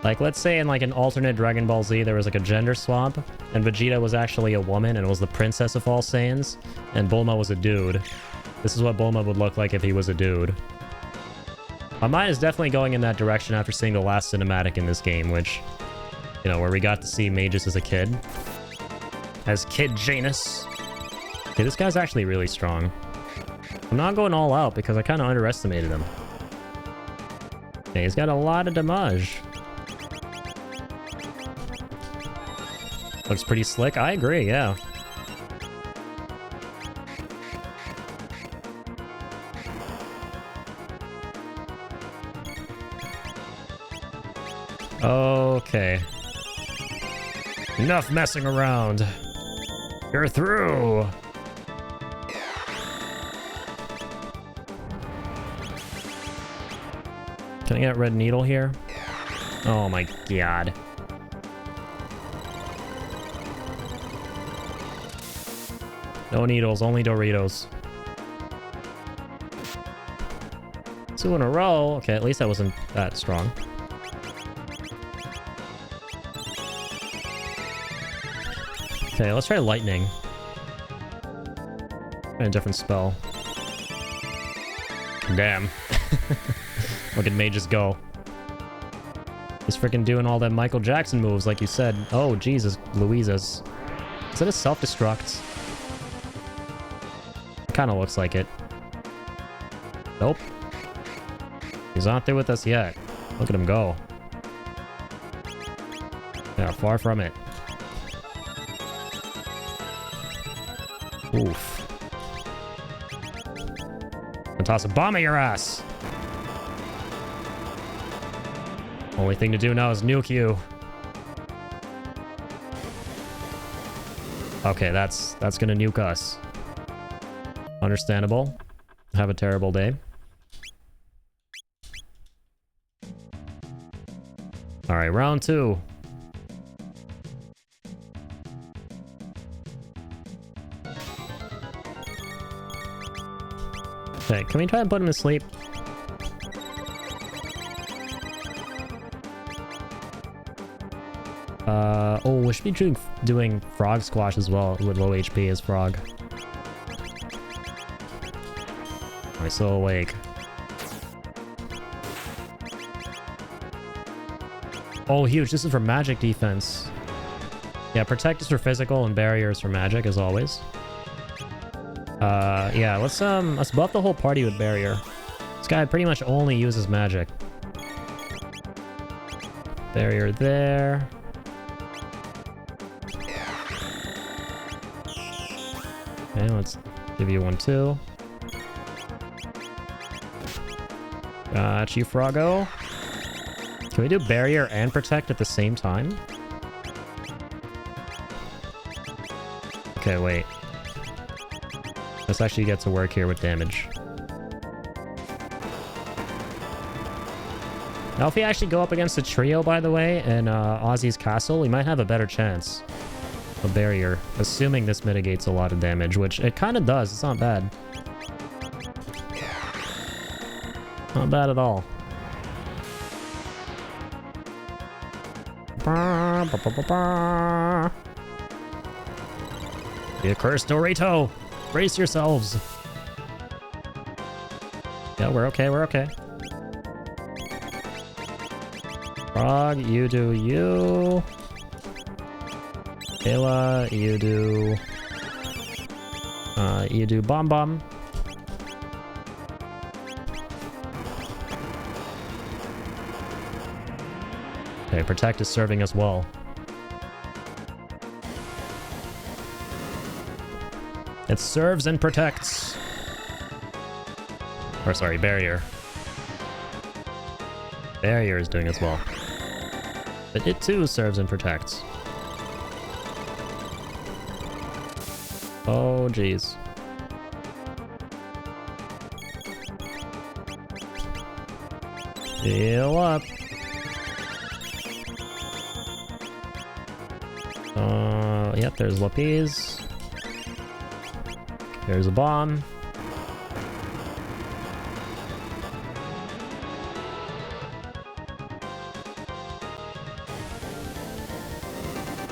Like, let's say in like an alternate Dragon Ball Z, there was like a gender swap, and Vegeta was actually a woman and was the princess of all Saiyans, and Bulma was a dude. This is what Bulma would look like if he was a dude. My mind is definitely going in that direction after seeing the last cinematic in this game, which, you know, where we got to see Magus as a kid. As Kid Janus. Okay, this guy's actually really strong. I'm not going all out because I kind of underestimated him. Okay, he's got a lot of damage. Looks pretty slick. I agree, yeah. Okay. Enough messing around. You're through. Can I get Red Needle here? Oh my god. No needles, only Doritos. 2 in a row. Okay, at least that wasn't that strong. Okay, let's try lightning. Try a different spell. Damn. Look at mages go. He's freaking doing all that Michael Jackson moves like you said. Oh, Jesus, Louises. Is that a self-destruct? Kind of looks like it. Nope. He's not there with us yet. Look at him go. Yeah, far from it. Oof. I'll toss a bomb at your ass. Only thing to do now is nuke you. Okay, that's gonna nuke us. Understandable. Have a terrible day. Alright, round 2. Okay, can we try and put him to sleep? Oh, we should be doing Frog Squash as well with low HP as Frog. I'm still awake. Oh, huge. This is for magic defense. Yeah, protect is for physical and barrier is for magic, as always. Yeah, let's buff the whole party with barrier. This guy pretty much only uses magic. Barrier there. Okay, let's give you one too. Got you, Froggo. Can we do barrier and protect at the same time? Okay, wait. Let's actually get to work here with damage. Now, if we actually go up against a trio, by the way, in Ozzy's castle, we might have a better chance. A barrier, assuming this mitigates a lot of damage, which it kind of does. It's not bad. Not bad at all. The accursed Dorito! Brace yourselves! Yeah, we're okay, we're okay. Frog, you do you. Kayla, you do Bomb Bomb. Okay, protect is serving us well. It serves and protects. Or sorry, barrier. Barrier is doing as well. But it too serves and protects. Oh, jeez. Heal up. Yep, there's Lapis. There's a bomb.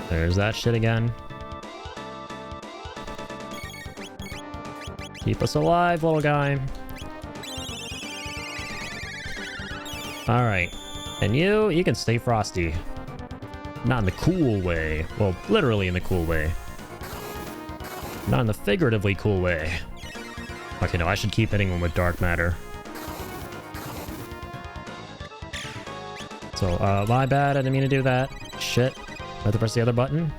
There's that shit again. Keep us alive, little guy. Alright. And you can stay frosty. Not in the cool way. Well, literally in the cool way. Not in the figuratively cool way. Okay, no, I should keep hitting him with dark matter. So, my bad, I didn't mean to do that. Shit. I have to press the other button.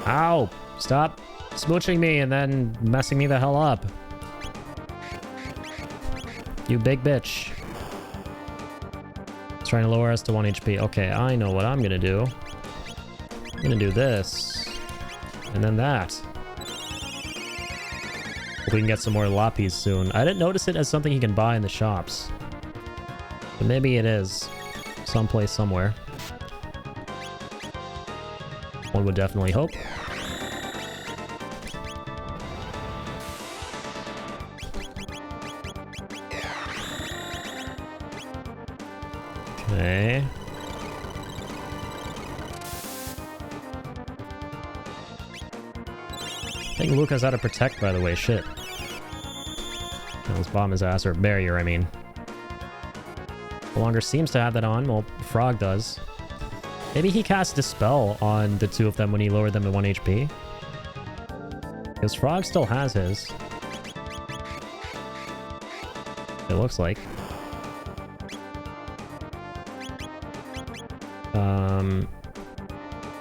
Ow! Stop smooching me and then messing me the hell up. You big bitch. It's trying to lower us to 1 HP. Okay, I know what I'm gonna do. I'm gonna do this. And then that. Hope we can get some more Lapis soon. I didn't notice it as something you can buy in the shops. But maybe it is. Someplace, somewhere. One would definitely hope. Okay. I think Luke has how to protect, by the way. Shit. No, let's bomb his ass, or barrier, I mean. No longer seems to have that on. Well, Frog does. Maybe he cast Dispel on the two of them when he lowered them to 1 HP. Because Frog still has his. It looks like.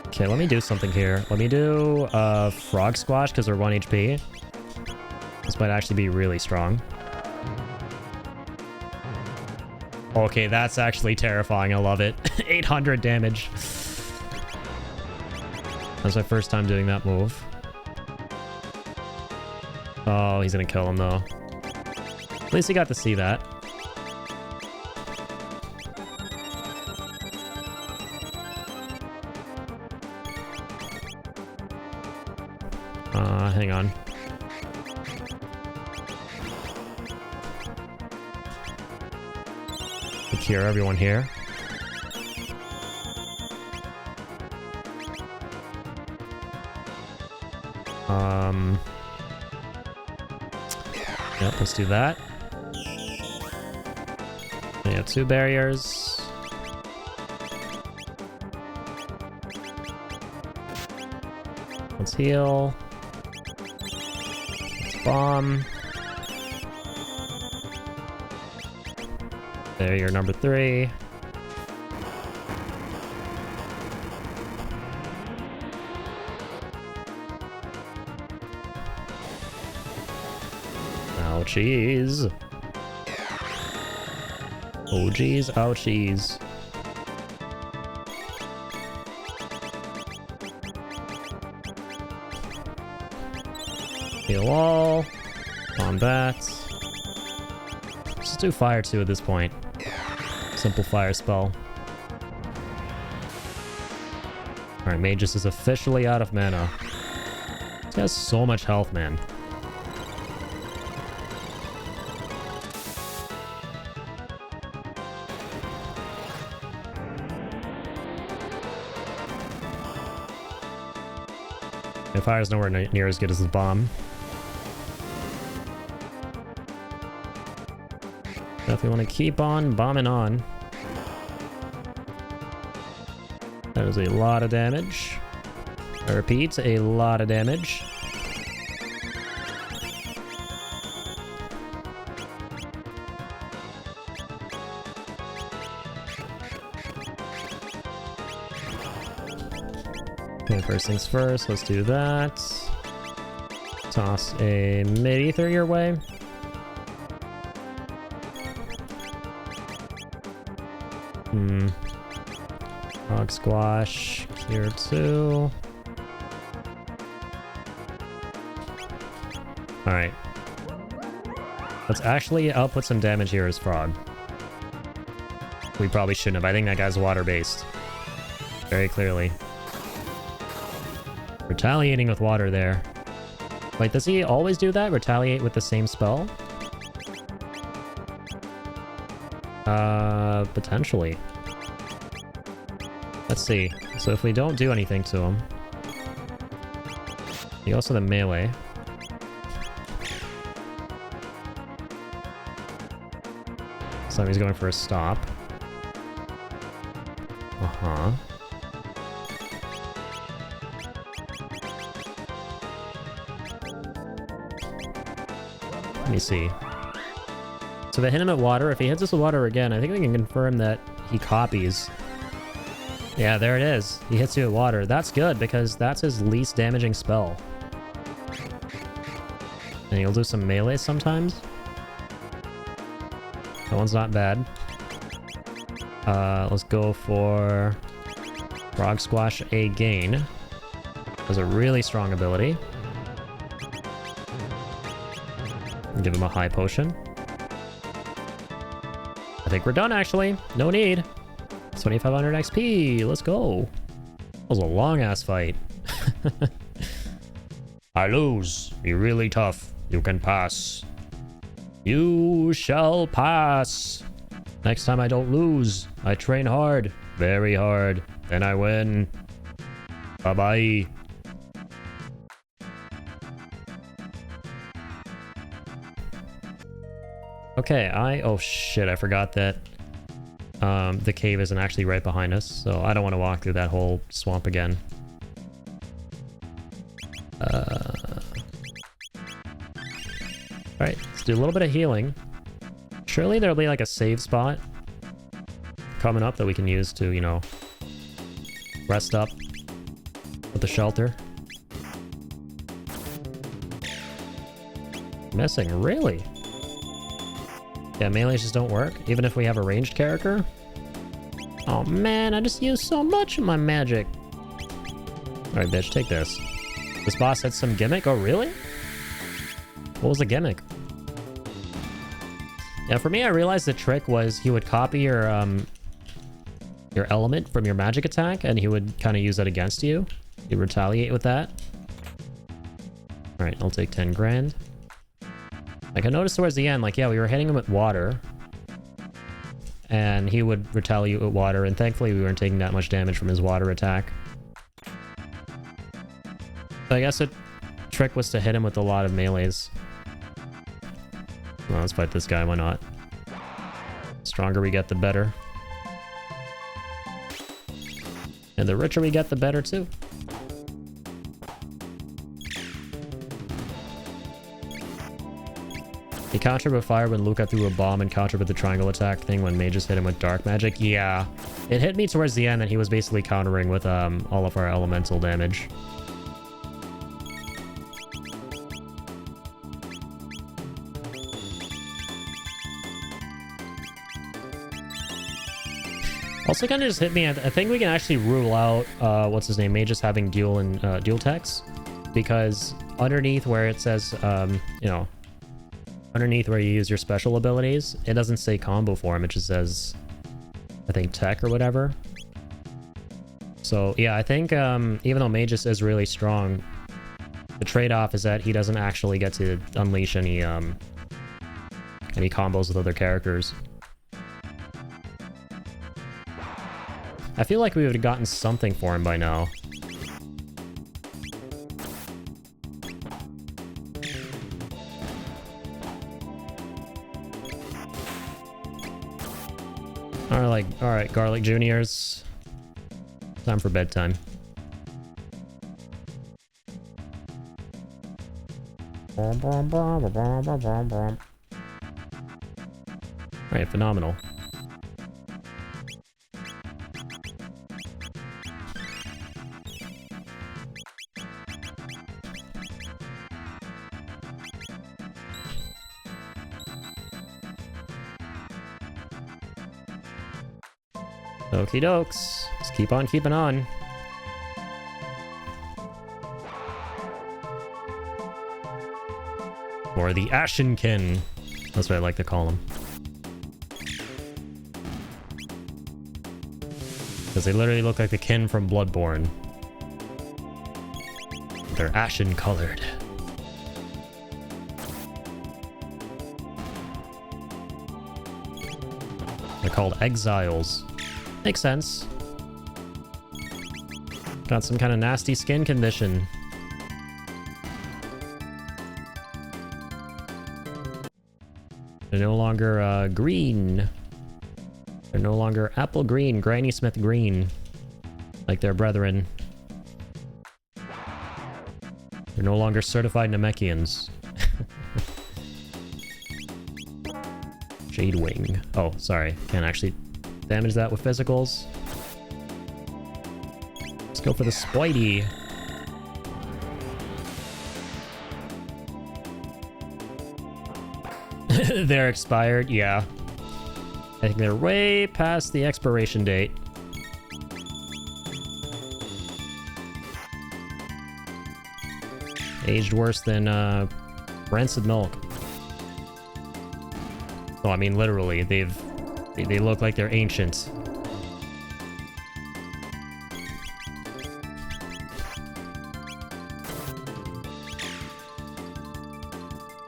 Okay, let me do something here. Let me do Frog Squash because they're 1 HP. This might actually be really strong. Okay, that's actually terrifying. I love it. 800 damage. That's my first time doing that move. Oh, he's gonna kill him though. At least he got to see that. Hang on. Cure everyone here. Yep, let's do that. We have 2 barriers. Let's heal. Let's bomb. Barrier number 3. Ouchies. Oh geez, ouchies. Heal all. Combat. Let's do fire 2 at this point. Simple fire spell. Alright, Magus is officially out of mana. He has so much health, man. And fire's nowhere near as good as his bomb. Definitely want to keep on bombing on. That is a lot of damage. I repeat, a lot of damage. Okay, first things first, let's do that. Toss a mid-ether your way. Frog Squash, Cure 2. Alright. Let's actually output some damage here as Frog. We probably shouldn't have. I think that guy's water-based. Very clearly. Retaliating with water there. Wait, does he always do that? Retaliate with the same spell? Potentially. Let's see. So if we don't do anything to him... He also the melee. So he's going for a stop. Uh-huh. Let me see. So if I hit him at water, if he hits us with water again, I think we can confirm that he copies. Yeah, there it is. He hits you with water. That's good, because that's his least damaging spell. And he'll do some melee sometimes. That one's not bad. Let's go for Frog Squash again. Has a really strong ability. Give him a high potion. I think we're done, actually. No need. 2500 XP. Let's go. That was a long-ass fight. I lose. You're really tough. You can pass. You shall pass. Next time I don't lose. I train hard. Very hard. Then I win. Bye-bye. Okay, oh shit, I forgot that the cave isn't actually right behind us, so I don't want to walk through that whole swamp again. Alright, let's do a little bit of healing. Surely there'll be like a save spot coming up that we can use to, you know, rest up with the shelter. Missing, really? Yeah, melees just don't work, even if we have a ranged character. Oh man, I just used so much of my magic. Alright, bitch, take this. This boss had some gimmick? Oh, really? What was the gimmick? Yeah, for me, I realized the trick was he would copy your element from your magic attack, and he would kind of use that against you. He'd retaliate with that. Alright, I'll take 10 grand. Like, I noticed towards the end, like, yeah, we were hitting him with water. And he would retaliate with water, and thankfully we weren't taking that much damage from his water attack. So I guess the trick was to hit him with a lot of melees. Well, let's fight this guy, why not? The stronger we get, the better. And the richer we get, the better, too. He countered with fire when Luca threw a bomb and countered with the triangle attack thing when mages hit him with dark magic. Yeah, it hit me towards the end that he was basically countering with all of our elemental damage. Also kind of just hit me, I think we can actually rule out, what's his name, mages having dual techs. Because underneath where it says, you know, underneath where you use your special abilities, it doesn't say combo form, it just says, I think, tech or whatever. So, yeah, I think even though Magus is really strong, the trade-off is that he doesn't actually get to unleash any combos with other characters. I feel like we would have gotten something for him by now. Alright, Garlic Juniors. Time for bedtime. Alright, phenomenal. Okie dokes. Just keep on keeping on. Or the Ashenkin. That's what I like to call them. Because they literally look like the kin from Bloodborne. They're ashen colored. They're called exiles. Makes sense. Got some kind of nasty skin condition. They're no longer green. They're no longer apple green, Granny Smith green, like their brethren. They're no longer certified Namekians. Jadewing. Oh, sorry. Can't actually damage that with physicals. Let's go for the Spoity. They're expired, yeah. I think they're way past the expiration date. Aged worse than rancid milk. Oh, I mean, literally, they look like they're ancient.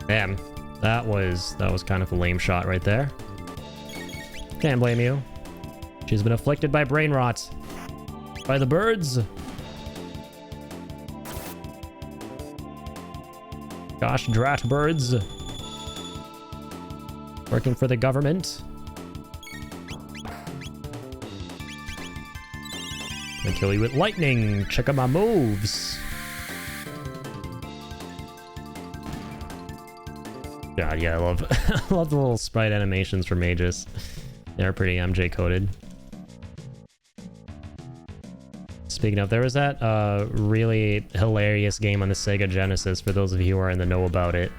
Damn, that was kind of a lame shot right there. Can't blame you. She's been afflicted by brain rot. By the birds. Gosh, drat birds. Working for the government. I kill you with lightning. Check out my moves. God, yeah, I love I love the little sprite animations for mages. They're pretty MJ coded. Speaking of, there was that really hilarious game on the Sega Genesis, for those of you who are in the know about it.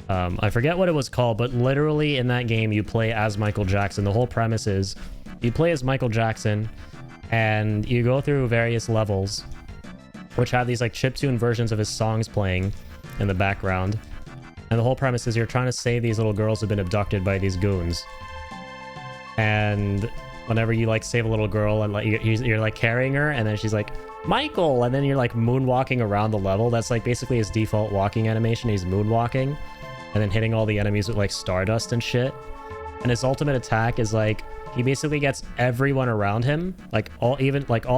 I forget what it was called, but literally in that game you play as Michael Jackson. The whole premise is you play as Michael Jackson and you go through various levels which have these like chiptune versions of his songs playing in the background. And the whole premise is you're trying to save these little girls who've been abducted by these goons. And whenever you like save a little girl and like you're like carrying her, and then she's like, Michael, and then you're like moonwalking around the level. That's like basically his default walking animation. He's moonwalking and then hitting all the enemies with like stardust and shit. And his ultimate attack is like he basically gets everyone around him, like all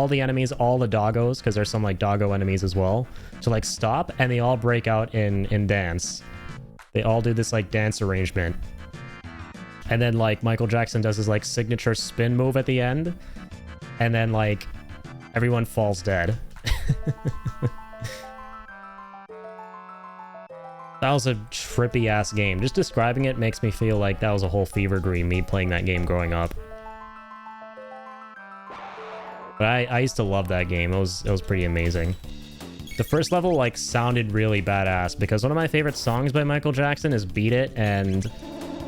the enemies, all the doggos, because there's some like doggo enemies as well, to like stop, and they all break out in dance. They all do this like dance arrangement. And then like Michael Jackson does his like signature spin move at the end, and then like everyone falls dead. That was a trippy ass game. Just describing it makes me feel like that was a whole fever dream, me playing that game growing up. But I used to love that game. It was pretty amazing. The first level like sounded really badass because one of my favorite songs by Michael Jackson is Beat It, and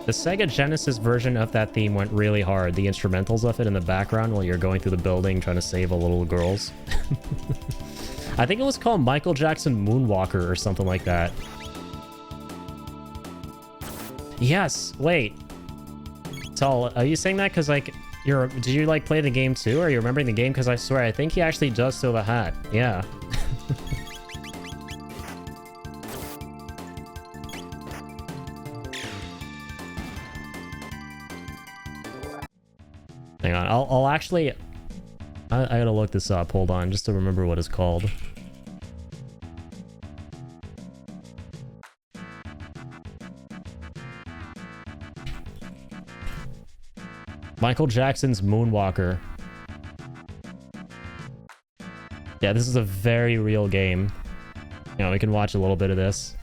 the Sega Genesis version of that theme went really hard. The instrumentals of it in the background while you're going through the building trying to save a little girls. I think it was called Michael Jackson Moonwalker or something like that. Yes, wait. Tall, are you saying that because like did you like play the game too? Or are you remembering the game? Because I swear, I think he actually does steal the hat. Yeah. Hang on, I'll actually... I gotta look this up, hold on, just to remember what it's called. Michael Jackson's Moonwalker. Yeah, this is a very real game. You know, we can watch a little bit of this.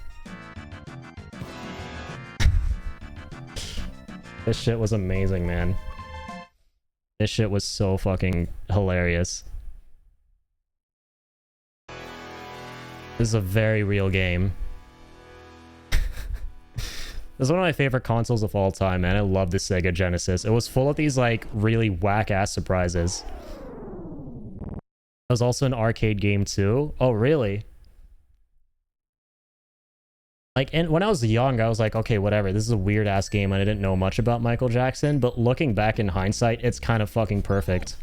This shit was amazing, man. This shit was so fucking hilarious. This is a very real game. This is one of my favorite consoles of all time, man. I love the Sega Genesis. It was full of these, like, really whack-ass surprises. It was also an arcade game, too. Oh, really? Like, and when I was young, I was like, okay, whatever. This is a weird-ass game, and I didn't know much about Michael Jackson. But looking back in hindsight, it's kind of fucking perfect.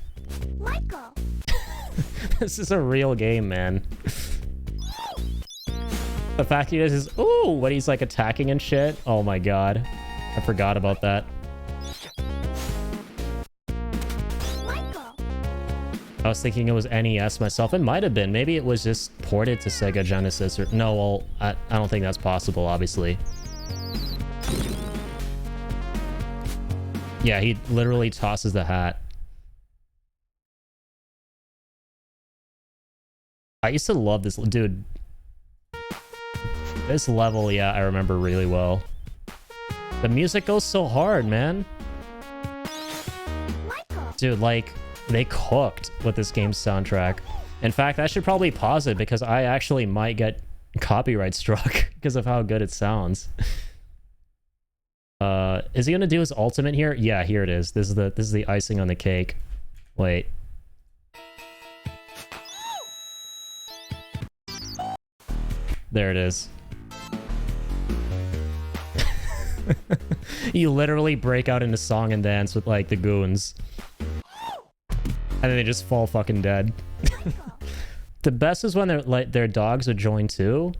Michael! This is a real game, man. The fact he does is, ooh, when he's like attacking and shit. Oh my god. I forgot about that. I was thinking it was NES myself. It might have been. Maybe it was just ported to Sega Genesis or... No, well, I don't think that's possible, obviously. Yeah, he literally tosses the hat. I used to love this... Dude... This level, yeah, I remember really well. The music goes so hard, man. Dude, like, they cooked with this game's soundtrack. In fact, I should probably pause it because I actually might get copyright struck because of how good it sounds. Is he gonna do his ultimate here? Yeah, here it is. This is the icing on the cake. Wait. There it is. You literally break out into song and dance with like the goons. And then they just fall fucking dead. The best is when they're like their dogs would join too.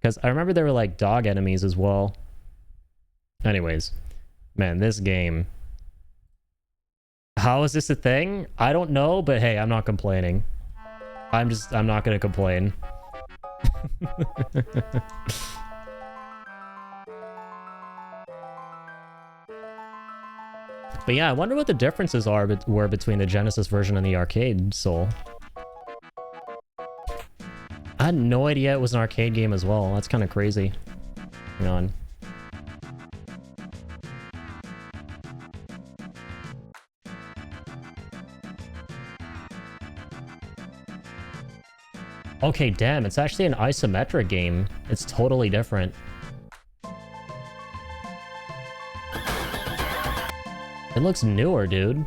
Because I remember there were like dog enemies as well. Anyways. Man, this game. How is this a thing? I don't know, but hey, I'm not complaining. I'm not gonna complain. But yeah, I wonder what the differences were between the Genesis version and the arcade Soul. I had no idea it was an arcade game as well. That's kind of crazy. Hang on. Okay, damn, it's actually an isometric game. It's totally different. It looks newer, dude.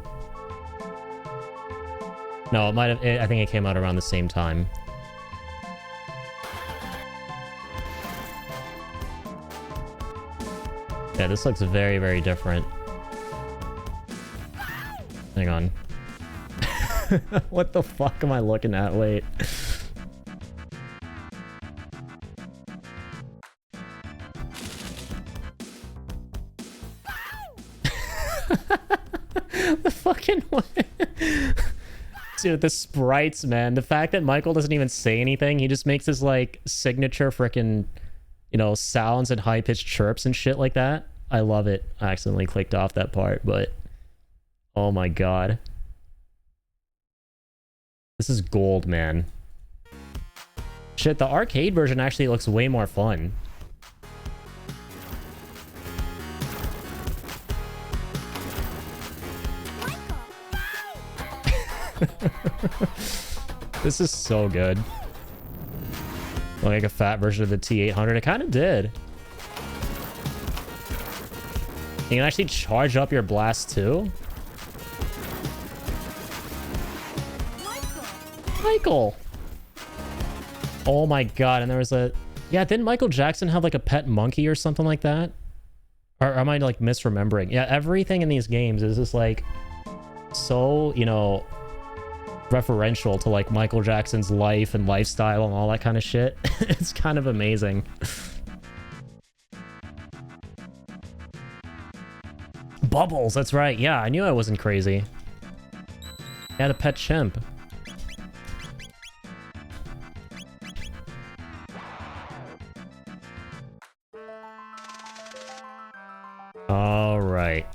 No, it might have... I think it came out around the same time. Yeah, this looks very, very different. Hang on. What the fuck am I looking at? Wait. The fucking dude, the sprites, man. The fact that Michael doesn't even say anything, he just makes his like signature freaking, you know, sounds and high-pitched chirps and shit like that. I love it. I accidentally clicked off that part, but oh my god. This is gold, man. Shit, the arcade version actually looks way more fun. This is so good. Like a fat version of the T800. It kind of did. You can actually charge up your blast too. Michael! Oh my god, and there was a... Yeah, didn't Michael Jackson have like a pet monkey or something like that? Or am I like misremembering? Yeah, everything in these games is just like... So, you know... referential to like Michael Jackson's life and lifestyle and all that kind of shit. It's kind of amazing. Bubbles, that's right. Yeah, I knew I wasn't crazy. He had a pet chimp. All right.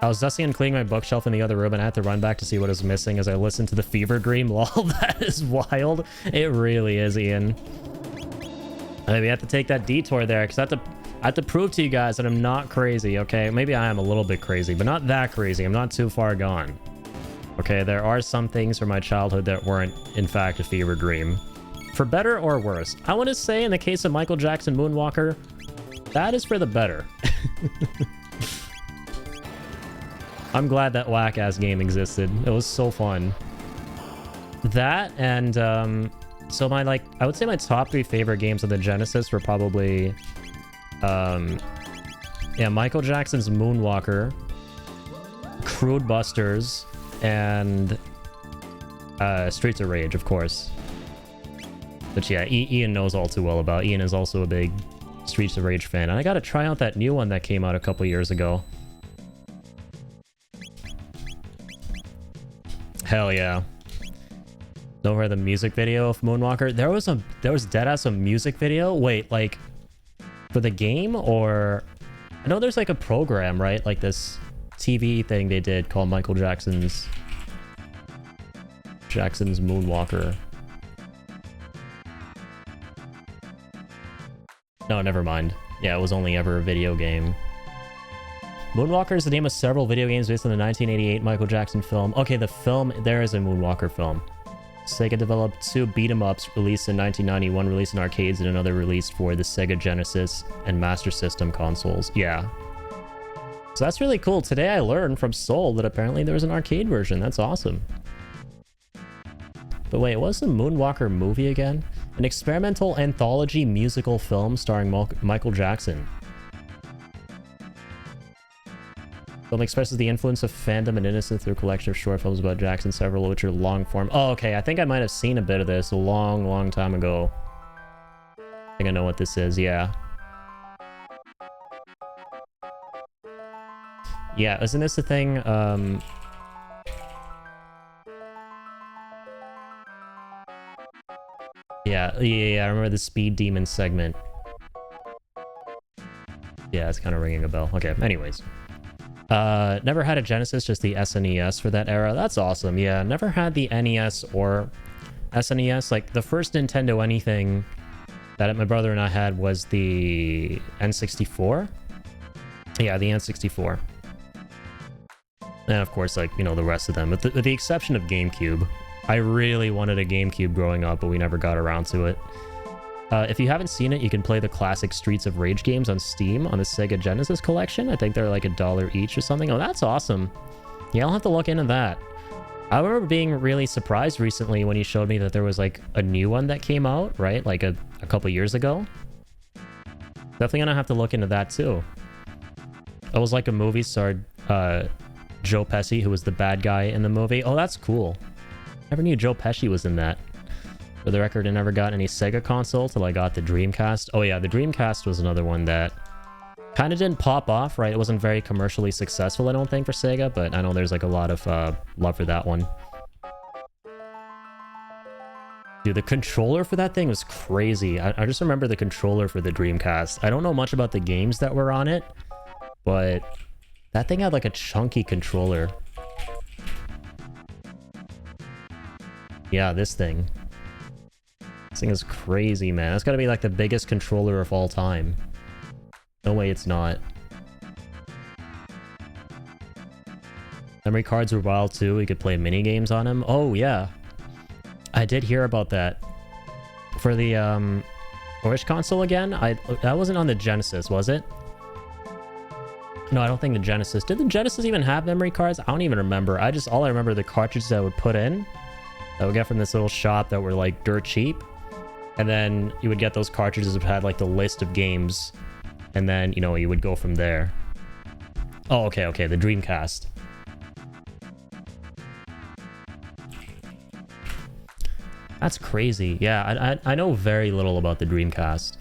I was dusting and cleaning my bookshelf in the other room and I had to run back to see what was missing as I listened to the Fever Dream. Lol, that is wild. It really is, Ian. Maybe I have to take that detour there because I have to prove to you guys that I'm not crazy, okay? Maybe I am a little bit crazy, but not that crazy. I'm not too far gone. Okay, there are some things from my childhood that weren't, in fact, a fever dream. For better or worse. I want to say in the case of Michael Jackson Moonwalker, That is for the better. I'm glad that whack-ass game existed. It was so fun. That and, so my, like, I would say my top 3 favorite games of the Genesis were probably, yeah, Michael Jackson's Moonwalker, Crude Busters, and Streets of Rage, of course. Which, yeah, Ian knows all too well about. Ian is also a big Streets of Rage fan. And I gotta try out that new one that came out a couple years ago. Hell yeah. Over the music video of Moonwalker. There was deadass a music video. Wait, like for the game, or I know there's like a program, right? Like this TV thing they did called Michael Jackson's Moonwalker. No, never mind. Yeah, it was only ever a video game. Moonwalker is the name of several video games based on the 1988 Michael Jackson film. Okay, the film, there is a Moonwalker film. Sega developed 2 beat-em-ups released in 1990, one released in arcades and another released for the Sega Genesis and Master System consoles. Yeah. So that's really cool. Today I learned from Soul that apparently there was an arcade version. That's awesome. But wait, what's the Moonwalker movie again? An experimental anthology musical film starring Michael Jackson. The film expresses the influence of fandom and innocence through a collection of short films about Jackson, several of which are long form. Oh, okay. I think I might have seen a bit of this a long, long time ago. I think I know what this is. Yeah. Yeah, isn't this the thing? Yeah, I remember the Speed Demon segment. Yeah, it's kind of ringing a bell. Okay, anyways. Never had a Genesis, just the SNES for that era. That's awesome. Yeah, never had the NES or SNES. Like, the first Nintendo anything that my brother and I had was the N64. Yeah, the N64. And of course, like, you know, the rest of them. With the exception of GameCube. I really wanted a GameCube growing up, but we never got around to it. If you haven't seen it, you can play the classic Streets of Rage games on Steam on the Sega Genesis collection. I think they're like $1 each or something. Oh, that's awesome. Yeah, I'll have to look into that. I remember being really surprised recently when you showed me that there was like a new one that came out, right? Like a couple years ago. Definitely gonna have to look into that too. It was like a movie starred Joe Pesci, who was the bad guy in the movie. Oh, that's cool. Never knew Joe Pesci was in that. For the record, I never got any Sega console till I got the Dreamcast. Oh yeah, the Dreamcast was another one that kind of didn't pop off, right? It wasn't very commercially successful, I don't think, for Sega, but I know there's like a lot of love for that one. Dude, the controller for that thing was crazy. I just remember the controller for the Dreamcast. I don't know much about the games that were on it, but that thing had like a chunky controller. Yeah, this thing. This thing is crazy, man. That's gotta be like the biggest controller of all time. No way it's not. Memory cards were wild too. You could play mini games on them. Oh yeah, I did hear about that. For the which console again? That wasn't on the Genesis, was it? No, I don't think the Genesis. Did the Genesis even have memory cards? I don't even remember. All I remember the cartridges I would put in that I would get from this little shop that were like dirt cheap. And then you would get those cartridges that had like the list of games. And then, you know, you would go from there. Oh, okay, the Dreamcast. That's crazy. Yeah, I know very little about the Dreamcast.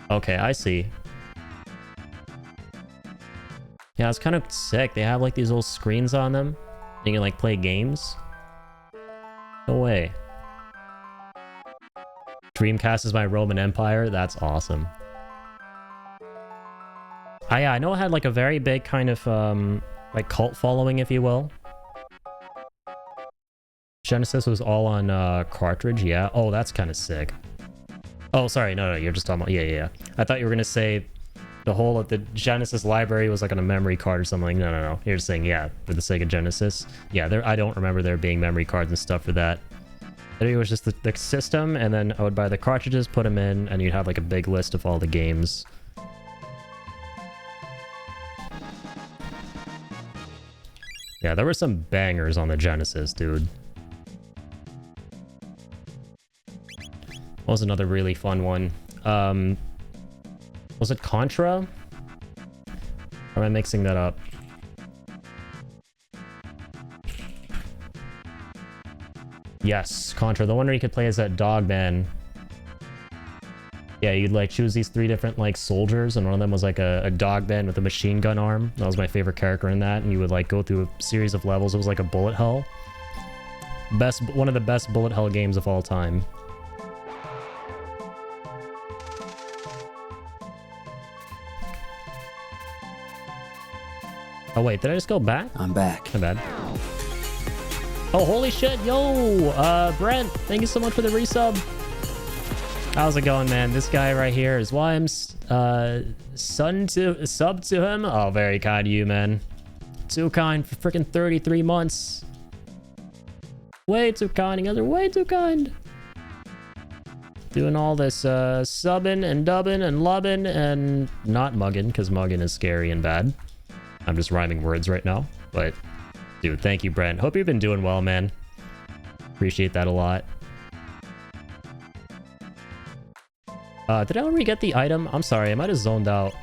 Okay, I see. Yeah, it's kind of sick. They have like these little screens on them. You can like play games. No way. Dreamcast is my Roman Empire. That's awesome. Yeah, I know it had like a very big kind of like cult following, if you will. Genesis was all on cartridge, yeah. Oh, that's kind of sick. Oh, sorry, no, you're just talking about, yeah. I thought you were gonna say the whole of the Genesis library was like on a memory card or something. No. You're just saying, yeah, for the Sega Genesis. Yeah, I don't remember there being memory cards and stuff for that. It was just the system, and then I would buy the cartridges, put them in, and you'd have like a big list of all the games. Yeah, there were some bangers on the Genesis, dude. What was another really fun one? Was it Contra? Or am I mixing that up? Yes, Contra. The one where you could play as that dog man. Yeah, you'd like choose these 3 different like soldiers, and one of them was like a dog man with a machine gun arm. That was my favorite character in that, and you would like go through a series of levels. It was like a bullet hell. One of the best bullet hell games of all time. Oh wait, did I just go back? I'm back. My bad. Oh, holy shit. Yo, Brent, thank you so much for the resub. How's it going, man? This guy right here is why I'm sub to him. Oh, very kind of you, man. Too kind for freaking 33 months. Way too kind. You guys are way too kind. Doing all this subbing and dubbing and lubbing and not mugging, because mugging is scary and bad. I'm just rhyming words right now, but dude, thank you, Brent. Hope you've been doing well, man. Appreciate that a lot. Did I already get the item? I'm sorry, I might have zoned out.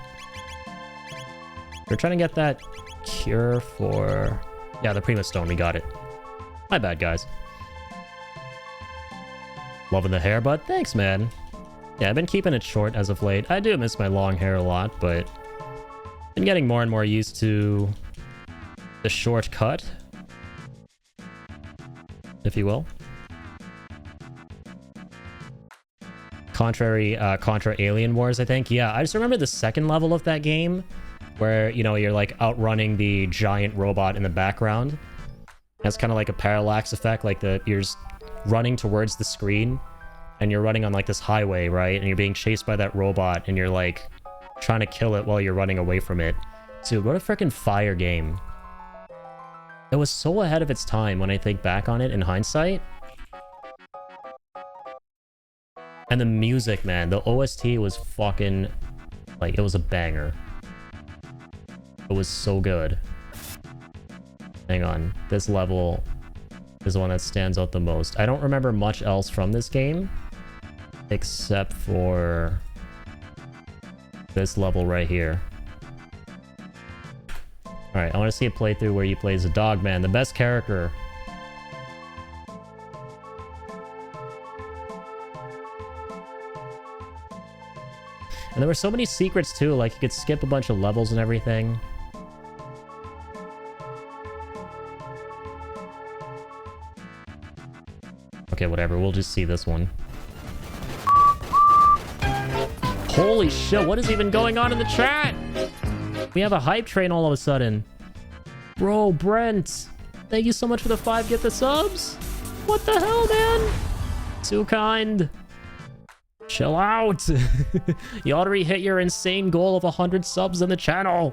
We're trying to get that cure for... Yeah, the Prima Stone, we got it. My bad, guys. Loving the hair, bud. Thanks, man. Yeah, I've been keeping it short as of late. I do miss my long hair a lot, but... been getting more and more used to the shortcut, if you will. Contra Alien Wars, I think. Yeah, I just remember the second level of that game where, you know, you're like outrunning the giant robot in the background. That's kind of like a parallax effect, like you're just running towards the screen and you're running on like this highway, right? And you're being chased by that robot and you're like trying to kill it while you're running away from it. Dude, what a freaking fire game. It was so ahead of its time when I think back on it in hindsight. And the music, man, the OST was fucking, like, it was a banger. It was so good. Hang on, this level is the one that stands out the most. I don't remember much else from this game, except for this level right here. Alright, I want to see a playthrough where you play as a dog man, the best character. And there were so many secrets too, like you could skip a bunch of levels and everything. Okay, whatever, we'll just see this one. Holy shit, what is even going on in the chat? We have a hype train all of a sudden. Bro, Brent, thank you so much for the 5 get the subs. What the hell, man? Too kind. Chill out. You already hit your insane goal of 100 subs in the channel.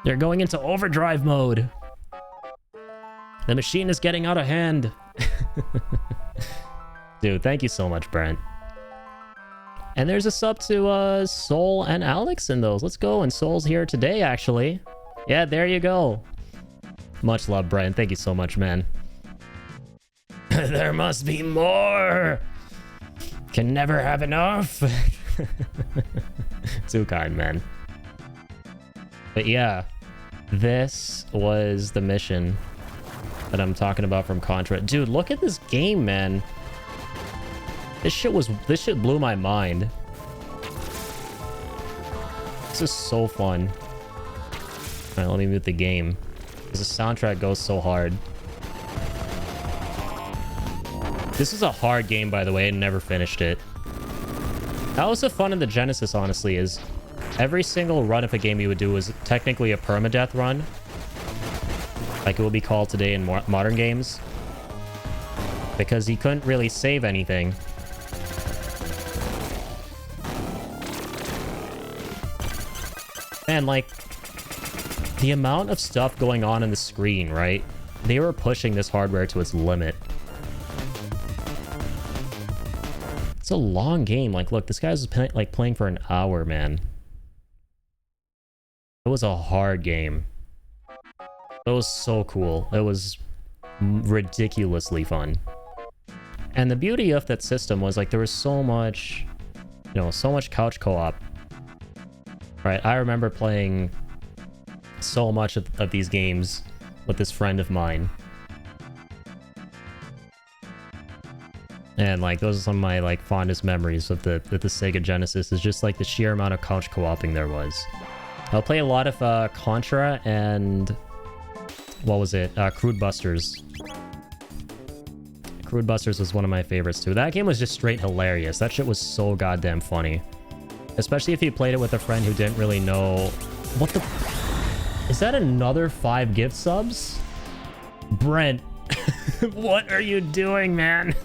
They're going into overdrive mode. The machine is getting out of hand. Dude, thank you so much, Brent. And there's a sub to Soul and Alex in those. Let's go. And Soul's here today, actually. Yeah, there you go. Much love, Brent. Thank you so much, man. There must be more. Can never have enough. Too kind, man. But yeah, this was the mission that I'm talking about from Contra. Dude, look at this game, man. This shit blew my mind. This is so fun. Alright, let me mute the game. Because the soundtrack goes so hard. This is a hard game, by the way, and never finished it. That was the fun of the Genesis, honestly, is every single run of a game you would do was technically a permadeath run. Like it would be called today in modern games. Because you couldn't really save anything. Man, like, the amount of stuff going on in the screen, right? They were pushing this hardware to its limit. It's a long game. Like, look, this guy's like playing for an hour, man. It was a hard game. It was so cool. It was ridiculously fun. And the beauty of that system was like there was so much, you know, so much couch co-op. Right? I remember playing so much of these games with this friend of mine. And like those are some of my like fondest memories of the Sega Genesis, is just like the sheer amount of couch co-oping there was. I'll play a lot of Contra and what was it? Crude Busters. Crude Busters was one of my favorites too. That game was just straight hilarious. That shit was so goddamn funny. Especially if you played it with a friend who didn't really know... What the... Is that another 5 gift subs? Brent. What are you doing, man?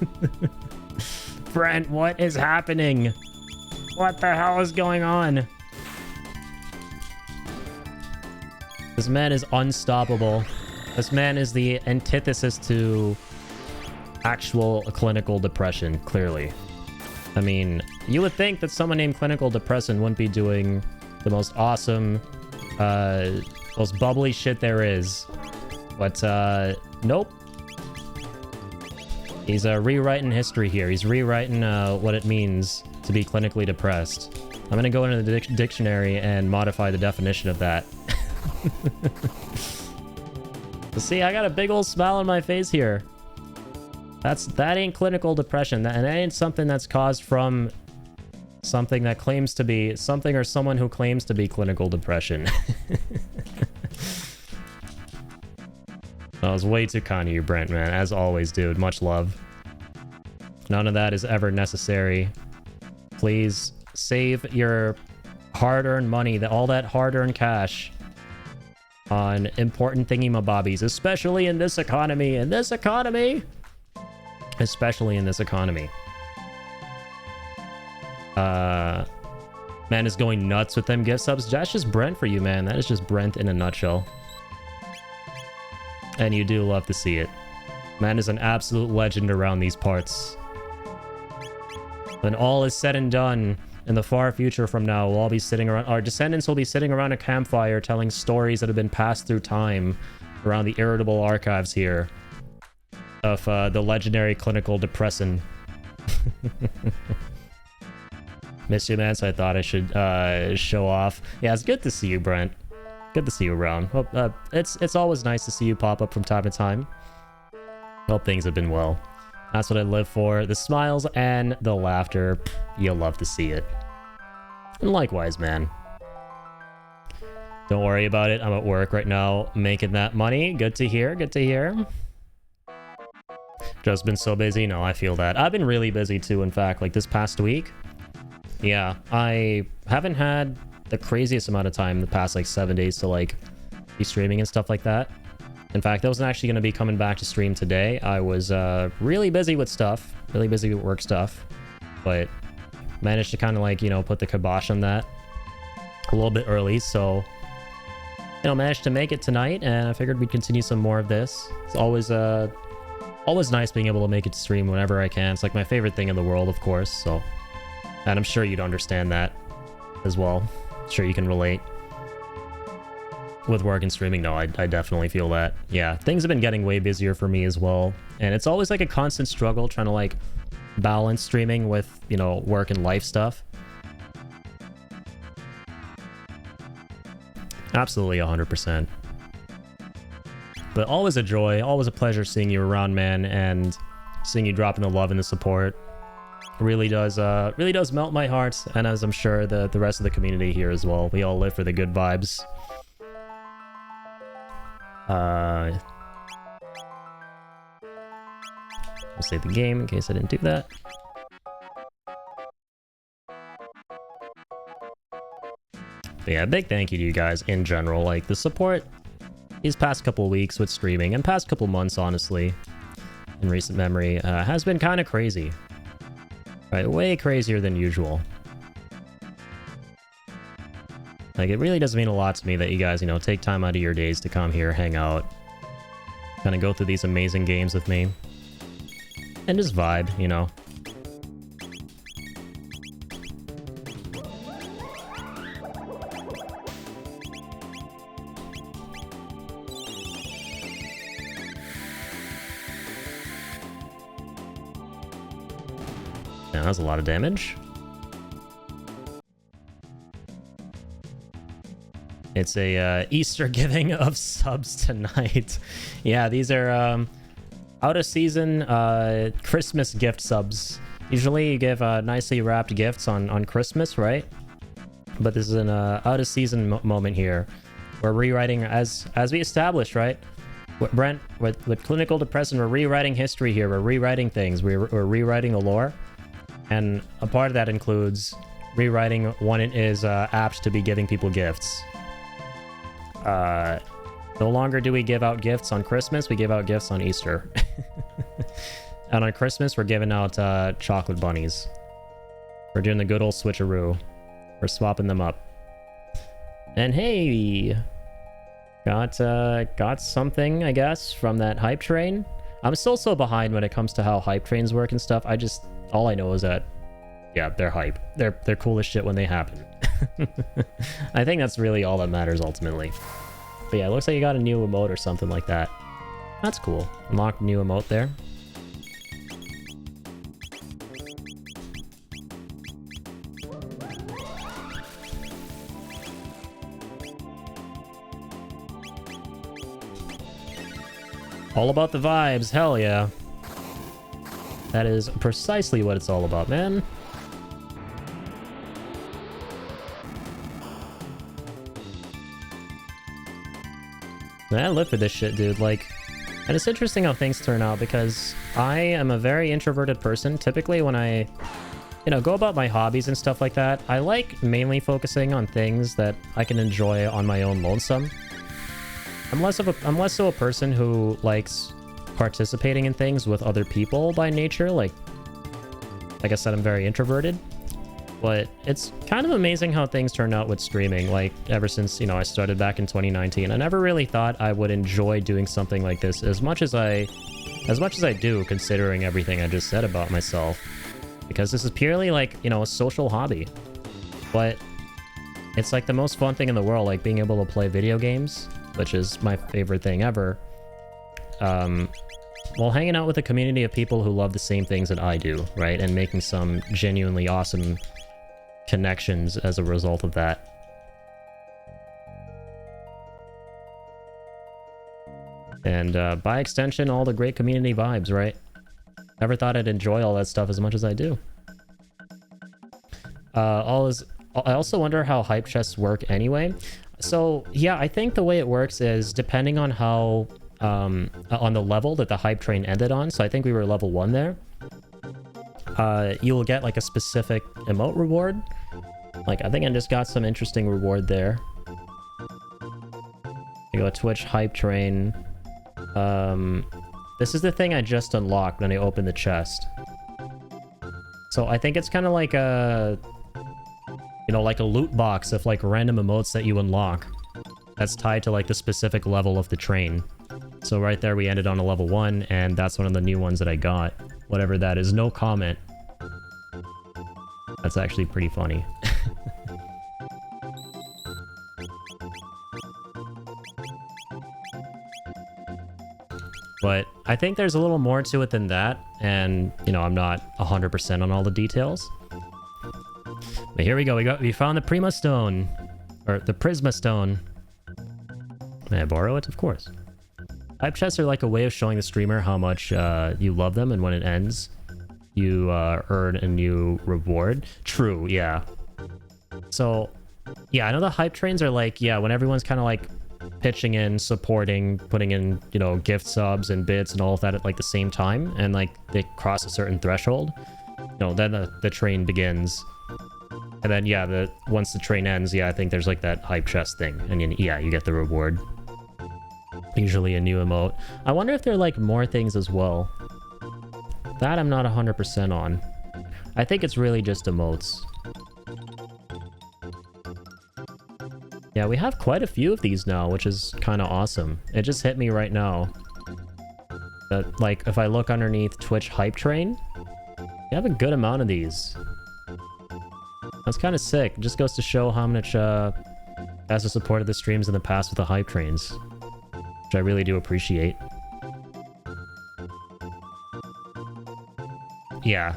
Brent, what is happening? What the hell is going on? This man is unstoppable. This man is the antithesis to actual clinical depression, clearly. I mean, you would think that someone named Clinical Depression wouldn't be doing the most awesome, most bubbly shit there is. But, nope. He's rewriting history here. He's rewriting what it means to be clinically depressed. I'm gonna go into the dictionary and modify the definition of that. See, I got a big old smile on my face here. That ain't clinical depression. That ain't something that's caused from something that claims to be something or someone who claims to be clinical depression. That was way too kind of you, Brent, man. As always, dude. Much love. None of that is ever necessary. Please save your hard-earned money, all that hard-earned cash, on important thingy-mabobbies, especially in this economy. In this economy! Especially in this economy. Man is going nuts with them gift subs. That's just Brent for you, man. That is just Brent in a nutshell. And you do love to see it. Man is an absolute legend around these parts. When all is said and done, in the far future from now, we'll all be sitting around... Our descendants will be sitting around a campfire telling stories that have been passed through time around the irritable archives here of the legendary clinical depression. Miss you, man, so I thought I should show off. Yeah, it's good to see you, Brent. Good to see you around. Hope, it's always nice to see you pop up from time to time. Hope things have been well. That's what I live for. The smiles and the laughter. You'll love to see it. And likewise, man. Don't worry about it. I'm at work right now making that money. Good to hear. Good to hear. Just been so busy. No, I feel that. I've been really busy too, in fact. Like this past week. Yeah, I haven't had the craziest amount of time the past like 7 days to like be streaming and stuff like that. In fact, I wasn't actually going to be coming back to stream today. I was really busy with stuff, really busy with work stuff, but managed to kind of like, you know, put the kibosh on that a little bit early. So, you know, managed to make it tonight, and I figured we'd continue some more of this. It's always nice being able to make it to stream whenever I can. It's like my favorite thing in the world, of course. So, and I'm sure you'd understand that as well. Sure you can relate. With work and streaming, no, I definitely feel that. Yeah, things have been getting way busier for me as well. And it's always like a constant struggle trying to like balance streaming with, you know, work and life stuff. Absolutely 100%. But always a joy, always a pleasure seeing you around, man, and seeing you dropping the love and the support. Really does melt my heart, and as I'm sure the rest of the community here as well. We all live for the good vibes. I'll save the game in case I didn't do that. But yeah, big thank you to you guys in general. Like, the support these past couple of weeks with streaming, and past couple months, honestly, in recent memory, has been kind of crazy. Right, way crazier than usual. Like, it really does mean a lot to me that you guys, you know, take time out of your days to come here, hang out, kind of go through these amazing games with me, and just vibe, you know. Yeah, that's a lot of damage. It's a Easter giving of subs tonight. Yeah, these are out of season Christmas gift subs. Usually you give nicely wrapped gifts on Christmas, right? But this is an out of season moment here. We're rewriting, as we established, right? Brent, with clinical depression, we're rewriting history here. We're rewriting things. We're rewriting the lore. And a part of that includes rewriting when it is apt to be giving people gifts. No longer do we give out gifts on Christmas, we give out gifts on Easter. And on Christmas, we're giving out chocolate bunnies. We're doing the good old switcheroo. We're swapping them up. And hey, got something, I guess, from that hype train. I'm still so behind when it comes to how hype trains work and stuff. All I know is that, yeah, they're hype. They're cool as shit when they happen. I think that's really all that matters ultimately. But yeah, it looks like you got a new emote or something like that. That's cool. Unlocked new emote there. All about the vibes, hell yeah. That is precisely what it's all about, man. I live for this shit, dude. Like, and it's interesting how things turn out because I am a very introverted person. Typically when I, go about my hobbies and stuff like that, I like mainly focusing on things that I can enjoy on my own lonesome. I'm less so a person who likes participating in things with other people by nature. Like I said, I'm very introverted. But it's kind of amazing how things turn out with streaming. Like, ever since, I started back in 2019, I never really thought I would enjoy doing something like this as much as I do, considering everything I just said about myself. Because this is purely like, a social hobby. But it's like the most fun thing in the world, like being able to play video games, which is my favorite thing ever. While hanging out with a community of people who love the same things that I do, right? And making some genuinely awesome connections as a result of that. And by extension, all the great community vibes, right? Never thought I'd enjoy all that stuff as much as I do. I also wonder how hype chests work anyway. So yeah, I think the way it works is depending on how on the level that the hype train ended on. So I think we were level 1 there. You will get like a specific emote reward. Like, I think I just got some interesting reward there. You go Twitch hype train. This is the thing I just unlocked when I opened the chest. So I think it's kind of like a, like a loot box of like random emotes that you unlock. That's tied to like the specific level of the train. So right there we ended on a level 1, and that's one of the new ones that I got. Whatever that is, no comment. That's actually pretty funny. But I think there's a little more to it than that, and, I'm not 100% on all the details. But here we go, we found the Prima Stone. Or the Prisma Stone. May I borrow it? Of course. Hype chests are like a way of showing the streamer how much you love them, and when it ends, you earn a new reward. True, yeah. So, yeah, I know the hype trains are like, yeah, when everyone's kind of like pitching in, supporting, putting in, gift subs and bits and all of that at like the same time, and like they cross a certain threshold, then the train begins. And then, yeah, once the train ends, yeah, I think there's like that hype chest thing, and you get the reward. Usually a new emote. I wonder if there are like more things as well. That I'm not 100% on. I think it's really just emotes. Yeah, we have quite a few of these now, which is kind of awesome. It just hit me right now that, like, if I look underneath Twitch hype train, we have a good amount of these. That's kind of sick. It just goes to show how much guys have supported the streams in the past with the hype trains, which I really do appreciate. Yeah.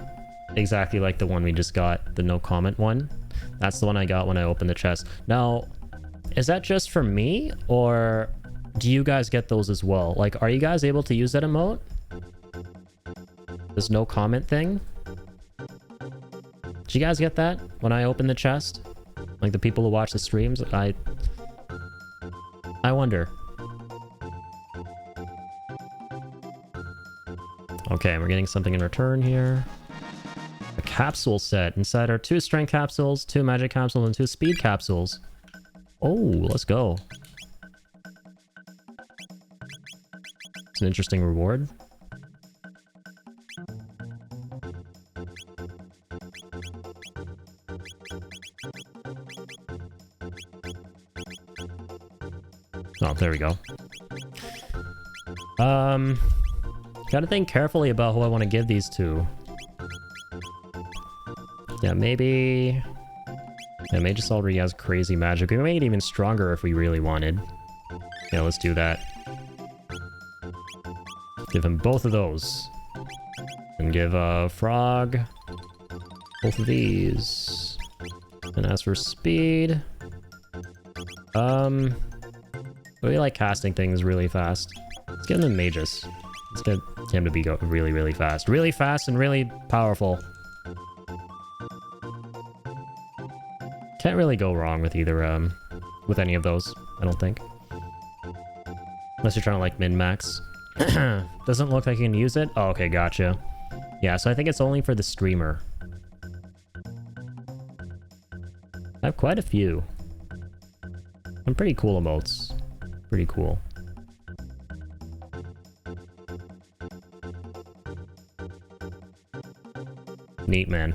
exactly like the one we just got, the no comment one. That's the one I got when I opened the chest. Now, is that just for me, or do you guys get those as well? Like, are you guys able to use that emote? This no comment thing? Did you guys get that when I opened the chest? Like the people who watch the streams? I wonder. Okay, we're getting something in return here. A capsule set. Inside are 2 strength capsules, 2 magic capsules, and 2 speed capsules. Oh, let's go. It's an interesting reward. Oh, there we go. Gotta think carefully about who I want to give these to. Yeah, maybe... Yeah, Magus already has crazy magic. We can make it even stronger if we really wanted. Yeah, let's do that. Give him both of those. And give Frog both of these. And as for speed... we like casting things really fast. Let's give him the Magus. Let's get him to be really, really fast. Really fast and really powerful. Can't really go wrong with either, with any of those, I don't think. Unless you're trying to, like, min-max. Doesn't look like you can use it? Oh, okay, gotcha. Yeah, so I think it's only for the streamer. I have quite a few. Some pretty cool emotes. Pretty cool. Neat, man.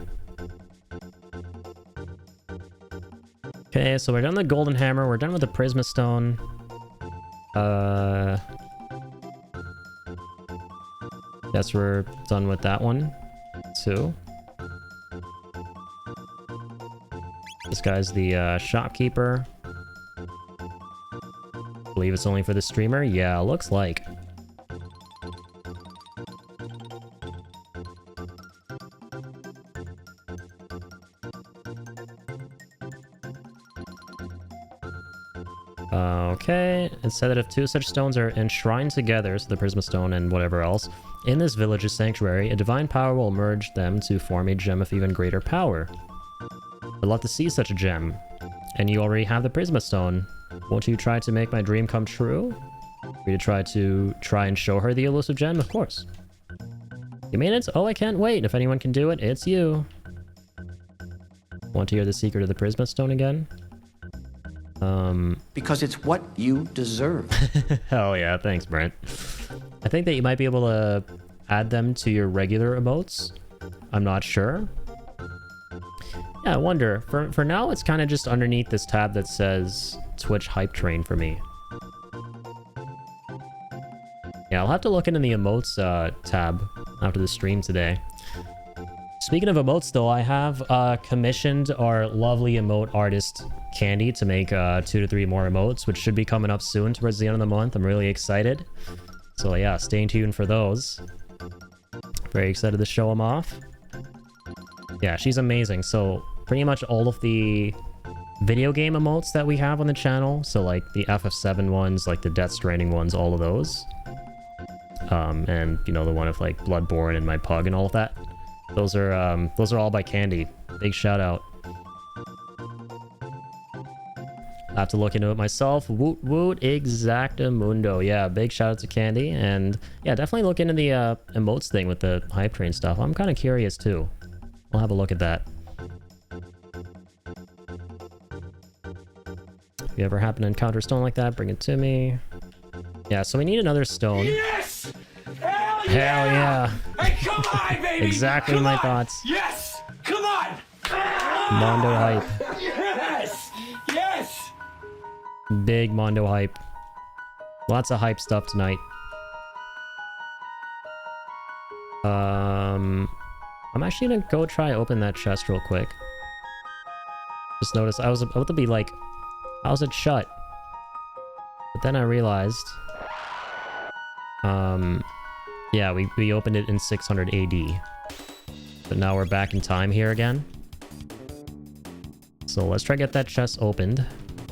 Okay, so we're done with the golden hammer. We're done with the prisma stone. Guess we're done with that one too. This guy's the shopkeeper. Believe it's only for the streamer. Yeah, looks like. Okay, it said that if 2 such stones are enshrined together, so the Prisma Stone and whatever else, in this village's sanctuary, a divine power will merge them to form a gem of even greater power. I'd love to see such a gem. And you already have the Prisma Stone. Won't you try to make my dream come true? Free to try and show her the elusive gem? Of course. You mean it? Oh, I can't wait. If anyone can do it, it's you. Want to hear the secret of the Prisma Stone again? Because it's what you deserve. Hell yeah, thanks, Brent. I think that you might be able to add them to your regular emotes. I'm not sure. Yeah, I wonder. For now, it's kind of just underneath this tab that says Twitch Hype Train for me. Yeah, I'll have to look into the emotes tab after the stream today. Speaking of emotes, though, I have commissioned our lovely emote artist, Candy, to make 2 to 3 more emotes, which should be coming up soon towards the end of the month. I'm really excited. So yeah, stay tuned for those. Very excited to show them off. Yeah, she's amazing. So pretty much all of the video game emotes that we have on the channel, so like the FF7 ones, like the Death Stranding ones, all of those. And, you know, the one of like Bloodborne and my pug and all of that. Those are all by Candy. Big shout out. I have to look into it myself. Woot woot exactamundo. Yeah, big shout out to Candy. And yeah, definitely look into the emotes thing with the hype train stuff. I'm kind of curious too. I'll have a look at that. If you ever happen to encounter a stone like that, bring it to me. Yeah, so we need another stone. Yes! Hell yeah! Hell yeah! Hey, come on, baby! Exactly Come my on! thoughts. Yes! Come on! Mondo hype. Yes! Yes! Big Mondo hype. Lots of hype stuff tonight. I'm actually gonna go try open that chest real quick. Just noticed I was about to be like, how's it shut? But then I realized, yeah, we opened it in 600 AD. But now we're back in time here again. So let's try to get that chest opened.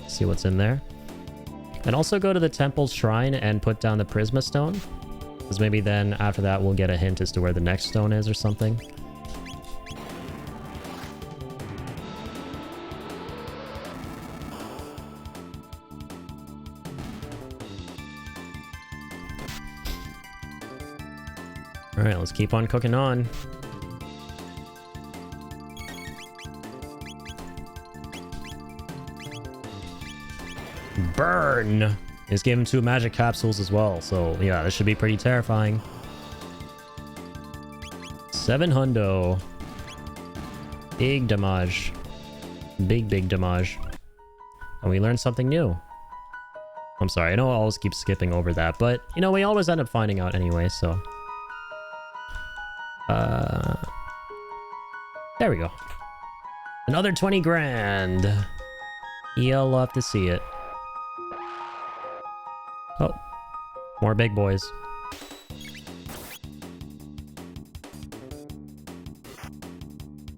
See what's in there. And also go to the temple's shrine and put down the Prisma Stone. Because maybe then after that we'll get a hint as to where the next stone is or something. Alright, let's keep on cooking on. Burn! It's given 2 magic capsules as well, so yeah, this should be pretty terrifying. 7 hundo. Big damage. Big damage. And we learned something new. I'm sorry, I know I always keep skipping over that, but, you know, we always end up finding out anyway, so... there we go. Another 20 grand. You'll love to see it. Oh, more big boys.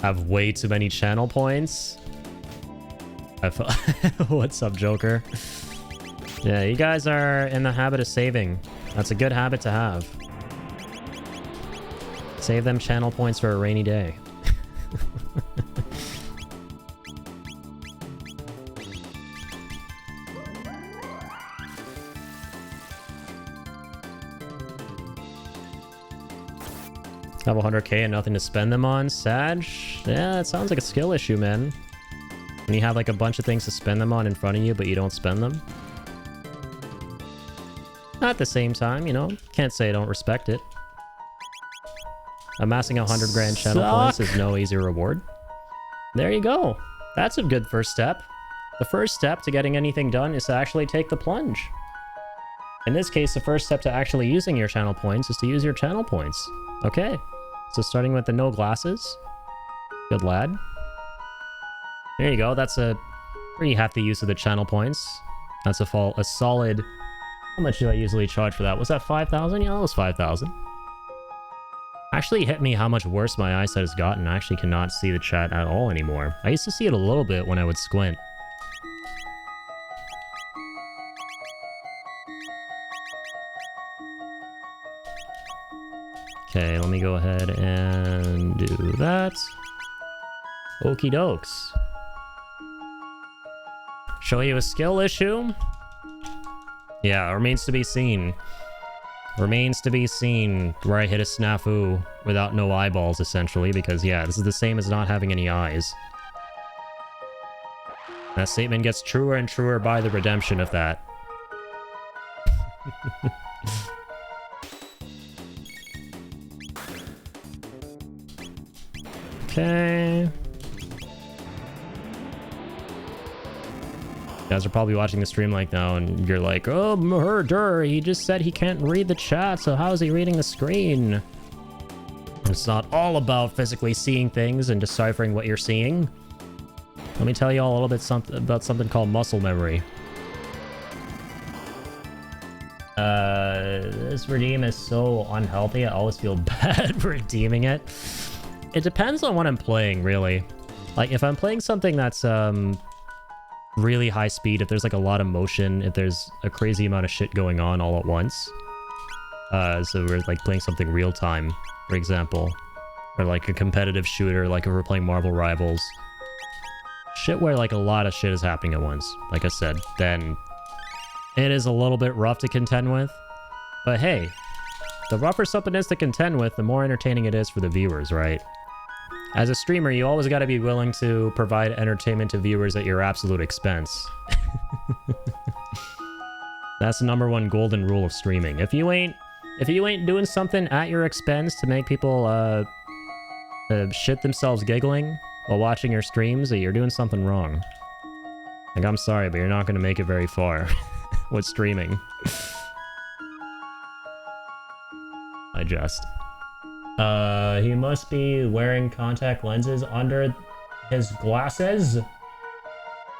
Have way too many channel points. What's up, Joker? Yeah, you guys are in the habit of saving. That's a good habit to have. Save them channel points for a rainy day. Have 100k and nothing to spend them on. Sag? Yeah, that sounds like a skill issue, man. When you have like a bunch of things to spend them on in front of you, but you don't spend them. At the same time, you know, can't say I don't respect it. Amassing 100 grand channel points is no easy reward. There you go. That's a good first step. The first step to getting anything done is to actually take the plunge. In this case, the first step to actually using your channel points is to use your channel points. Okay. So starting with the no glasses. Good lad. There you go. That's a pretty hefty use of the channel points. That's a solid... How much do I usually charge for that? Was that 5,000? Yeah, that was 5,000. Actually hit me how much worse my eyesight has gotten. I actually cannot see the chat at all anymore. I used to see it a little bit when I would squint. Okay, let me go ahead and do that. Okie dokes. Show you a skill issue? Yeah, remains to be seen. Remains to be seen where I hit a snafu without no eyeballs, essentially, because, yeah, this is the same as not having any eyes. That statement gets truer and truer by the redemption of that. Okay. You guys are probably watching the stream like now and you're like, oh, murder, he just said he can't read the chat, so how is he reading the screen? It's not all about physically seeing things and deciphering what you're seeing. Let me tell you all a little bit about something called muscle memory. This redeem is so unhealthy, I always feel bad redeeming it. It depends on what I'm playing, really. Like, if I'm playing something that's, really high speed, if there's like a lot of motion, if there's a crazy amount of shit going on all at once. So we're like playing something real time, for example. Or like a competitive shooter, like if we're playing Marvel Rivals. Shit where like a lot of shit is happening at once, like I said, then it is a little bit rough to contend with. But hey, the rougher something is to contend with, the more entertaining it is for the viewers, right? As a streamer, you always got to be willing to provide entertainment to viewers at your absolute expense. That's the #1 golden rule of streaming. If you ain't doing something at your expense to make people shit themselves giggling while watching your streams, you're doing something wrong. Like, I'm sorry, but you're not going to make it very far with streaming. I just... he must be wearing contact lenses under his glasses. I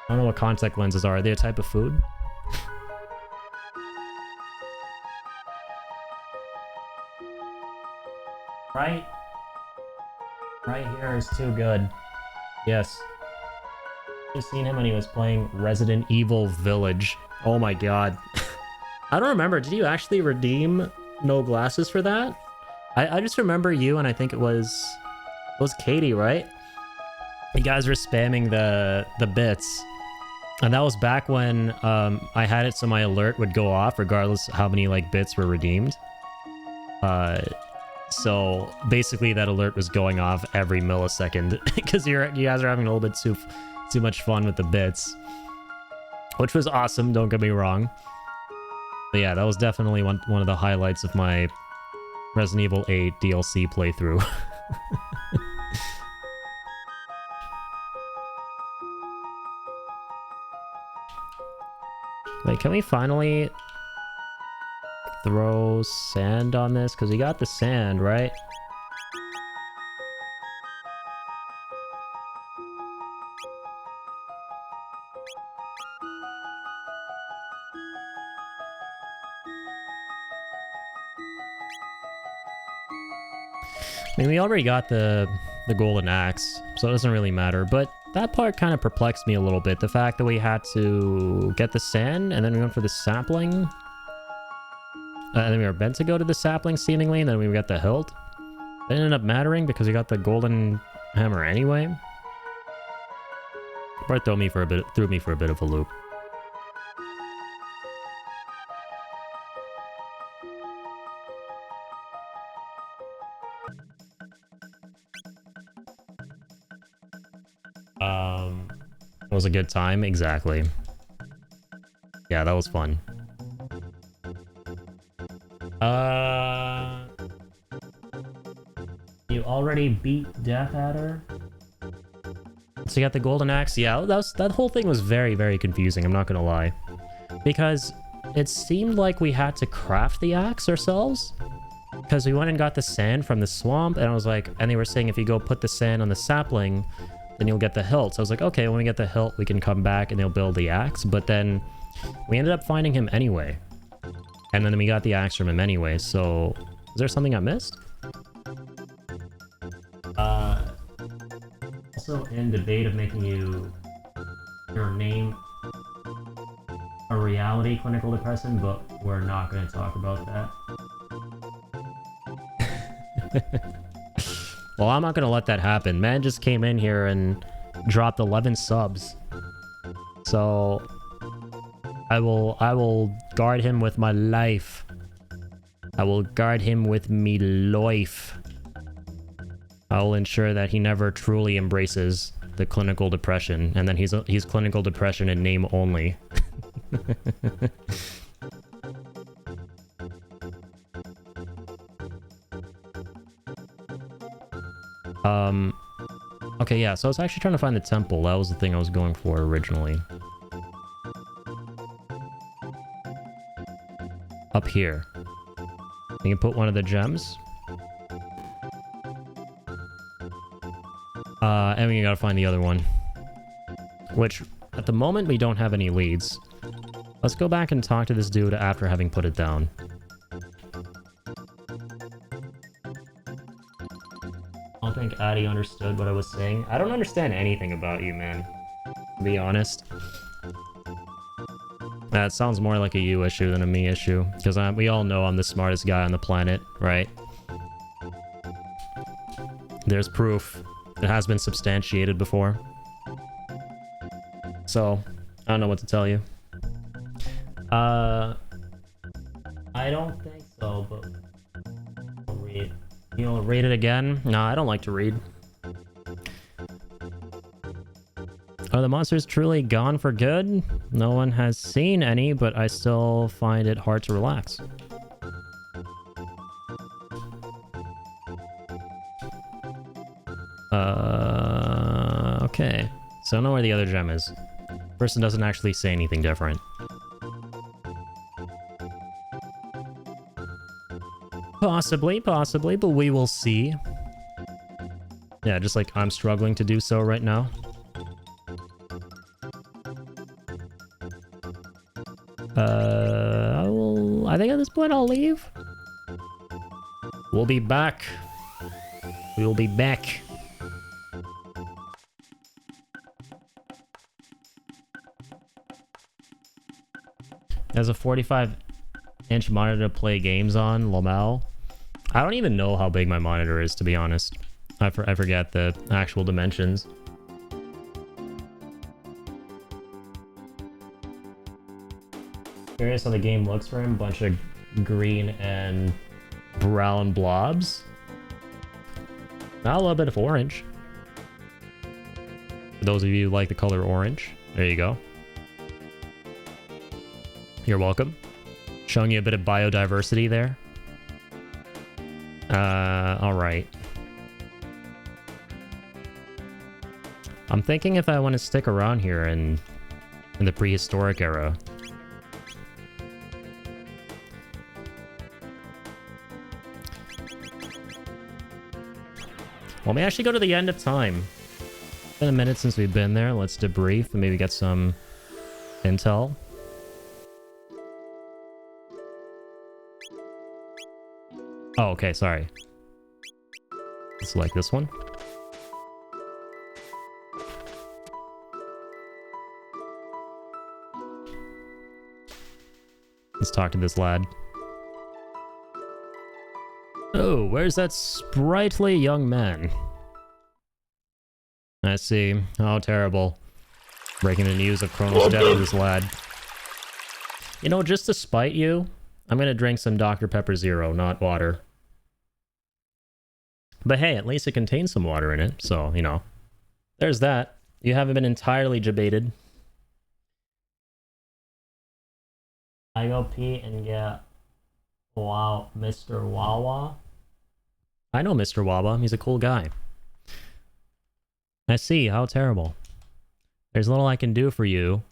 don't know what contact lenses are. Are they a type of food? Right? Right here is too good. Yes. Just seen him when he was playing Resident Evil Village. Oh my god. I don't remember. Did you actually redeem no glasses for that? I just remember you, and I think it was Katie, right? You guys were spamming the bits. And that was back when I had it so my alert would go off regardless how many like bits were redeemed. So basically that alert was going off every millisecond because you guys are having a little bit too much fun with the bits, which was awesome. Don't get me wrong. But yeah, that was definitely one of the highlights of my Resident Evil 8 DLC playthrough. Wait, can we finally throw sand on this? Because we got the sand, right? I mean, we already got the golden axe, so it doesn't really matter, but that part kind of perplexed me a little bit. The fact that we had to get the sand, and then we went for the sapling. And then we were meant to go to the sapling, seemingly, and then we got the hilt. It ended up mattering because we got the golden hammer anyway. Part threw me for a bit of a loop. It was a good time, exactly. Yeah, that was fun. You already beat Death Adder? So you got the golden axe? Yeah, that whole thing was very, very confusing, I'm not gonna lie. Because it seemed like we had to craft the axe ourselves. Because we went and got the sand from the swamp, and I was like, and they were saying if you go put the sand on the sapling, then you'll get the hilt. So I was like, okay, when we get the hilt, we can come back and they'll build the axe. But then we ended up finding him anyway. And then we got the axe from him anyway. So is there something I missed? Also in debate of making your name a reality clinical depressant, but we're not going to talk about that. Well, I'm not going to let that happen. Man just came in here and dropped 11 subs. So I will guard him with my life. I will guard him with me life. I will ensure that he never truly embraces the clinical depression, and then he's clinical depression in name only. Okay, yeah, so I was actually trying to find the temple. That was the thing I was going for originally. Up here. You can put one of the gems. And we gotta find the other one. Which, at the moment, we don't have any leads. Let's go back and talk to this dude after having put it down. I don't think Addy understood what I was saying. I don't understand anything about you, man. To be honest. That sounds more like a you issue than a me issue. Because we all know I'm the smartest guy on the planet, right? There's proof. It has been substantiated before. So, I don't know what to tell you. I don't think so, but I'll read. You'll read it again? No, I don't like to read. Are the monsters truly gone for good? No one has seen any, but I still find it hard to relax. Okay. So I know where the other gem is. Person doesn't actually say anything different. Possibly, but we will see. Yeah, just like I'm struggling to do so right now. I think at this point I'll leave. We'll be back. We will be back. Has a 45-inch monitor to play games on, Lamel. I don't even know how big my monitor is, to be honest. I forget the actual dimensions. Curious how the game looks for him. Bunch of green and brown blobs. Now a little bit of orange. For those of you who like the color orange, there you go. You're welcome. Showing you a bit of biodiversity there. Alright. I'm thinking if I want to stick around here in the prehistoric era. Well, may actually go to the end of time. It's been a minute since we've been there. Let's debrief and maybe get some intel. Oh, okay, sorry. Let's select this one. Let's talk to this lad. Oh, where's that sprightly young man? I see. How terrible. Breaking the news of Chrono's death to this lad. You know, just to spite you, I'm gonna drink some Dr. Pepper Zero, not water. But hey, at least it contains some water in it, so, you know. There's that. You haven't been entirely debated. I go pee and get... Wow, Mr. Wawa? I know Mr. Wawa. He's a cool guy. I see. How terrible. There's little I can do for you,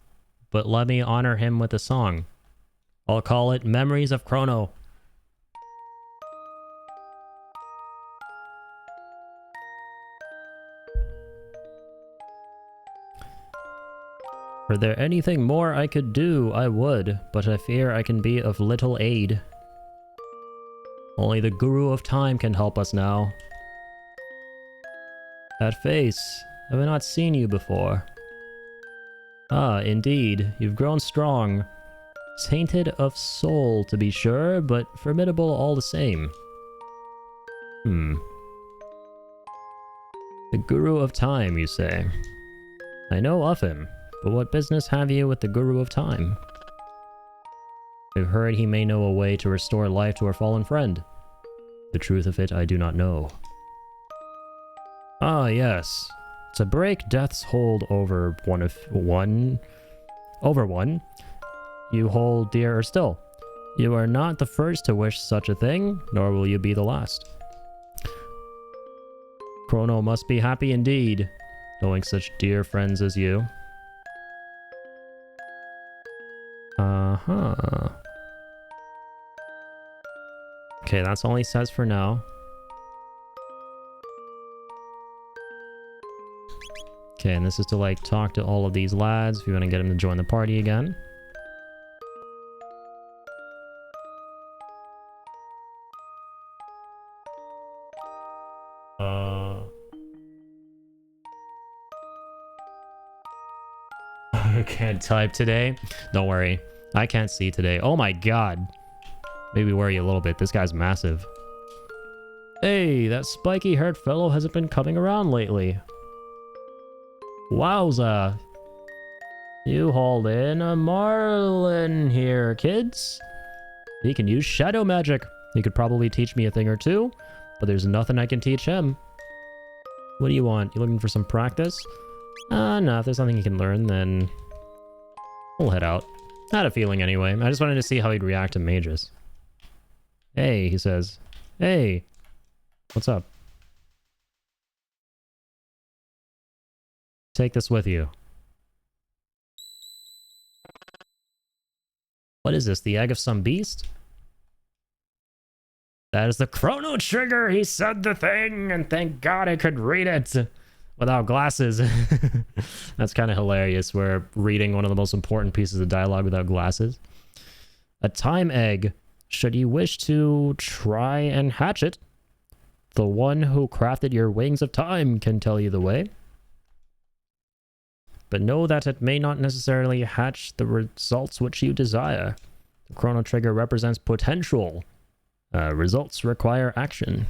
but let me honor him with a song. I'll call it Memories of Chrono. Were there anything more I could do, I would, but I fear I can be of little aid. Only the Guru of Time can help us now. That face, have I not seen you before? Ah, indeed, you've grown strong. Tainted of soul, to be sure, but formidable all the same. The Guru of Time, you say? I know of him. But what business have you with the Guru of Time? I've heard he may know a way to restore life to our fallen friend. The truth of it I do not know. Ah, yes. To break death's hold over one, you hold dearer still. You are not the first to wish such a thing, nor will you be the last. Chrono must be happy indeed, knowing such dear friends as you. Uh-huh. Okay, that's all he says for now. Okay, and this is to, like, talk to all of these lads if you want to get him to join the party again. I can't type today. Don't worry. I can't see today. Oh my god. Maybe worry a little bit. This guy's massive. Hey, that spiky-haired fellow hasn't been coming around lately. Wowza. You hauled in a marlin here, kids. He can use shadow magic. He could probably teach me a thing or two, but there's nothing I can teach him. What do you want? You looking for some practice? No, if there's something you can learn, then we'll head out. I had a feeling anyway. I just wanted to see how he'd react to mages. Hey, he says. Hey. What's up? Take this with you. What is this? The egg of some beast? That is the Chrono Trigger! He said the thing, and thank God I could read it without glasses. That's kind of hilarious. We're reading one of the most important pieces of dialogue without glasses. A time egg. Should you wish to try and hatch it, the one who crafted your wings of time can tell you the way. But know that it may not necessarily hatch the results which you desire. The Chrono Trigger represents potential. Results require action.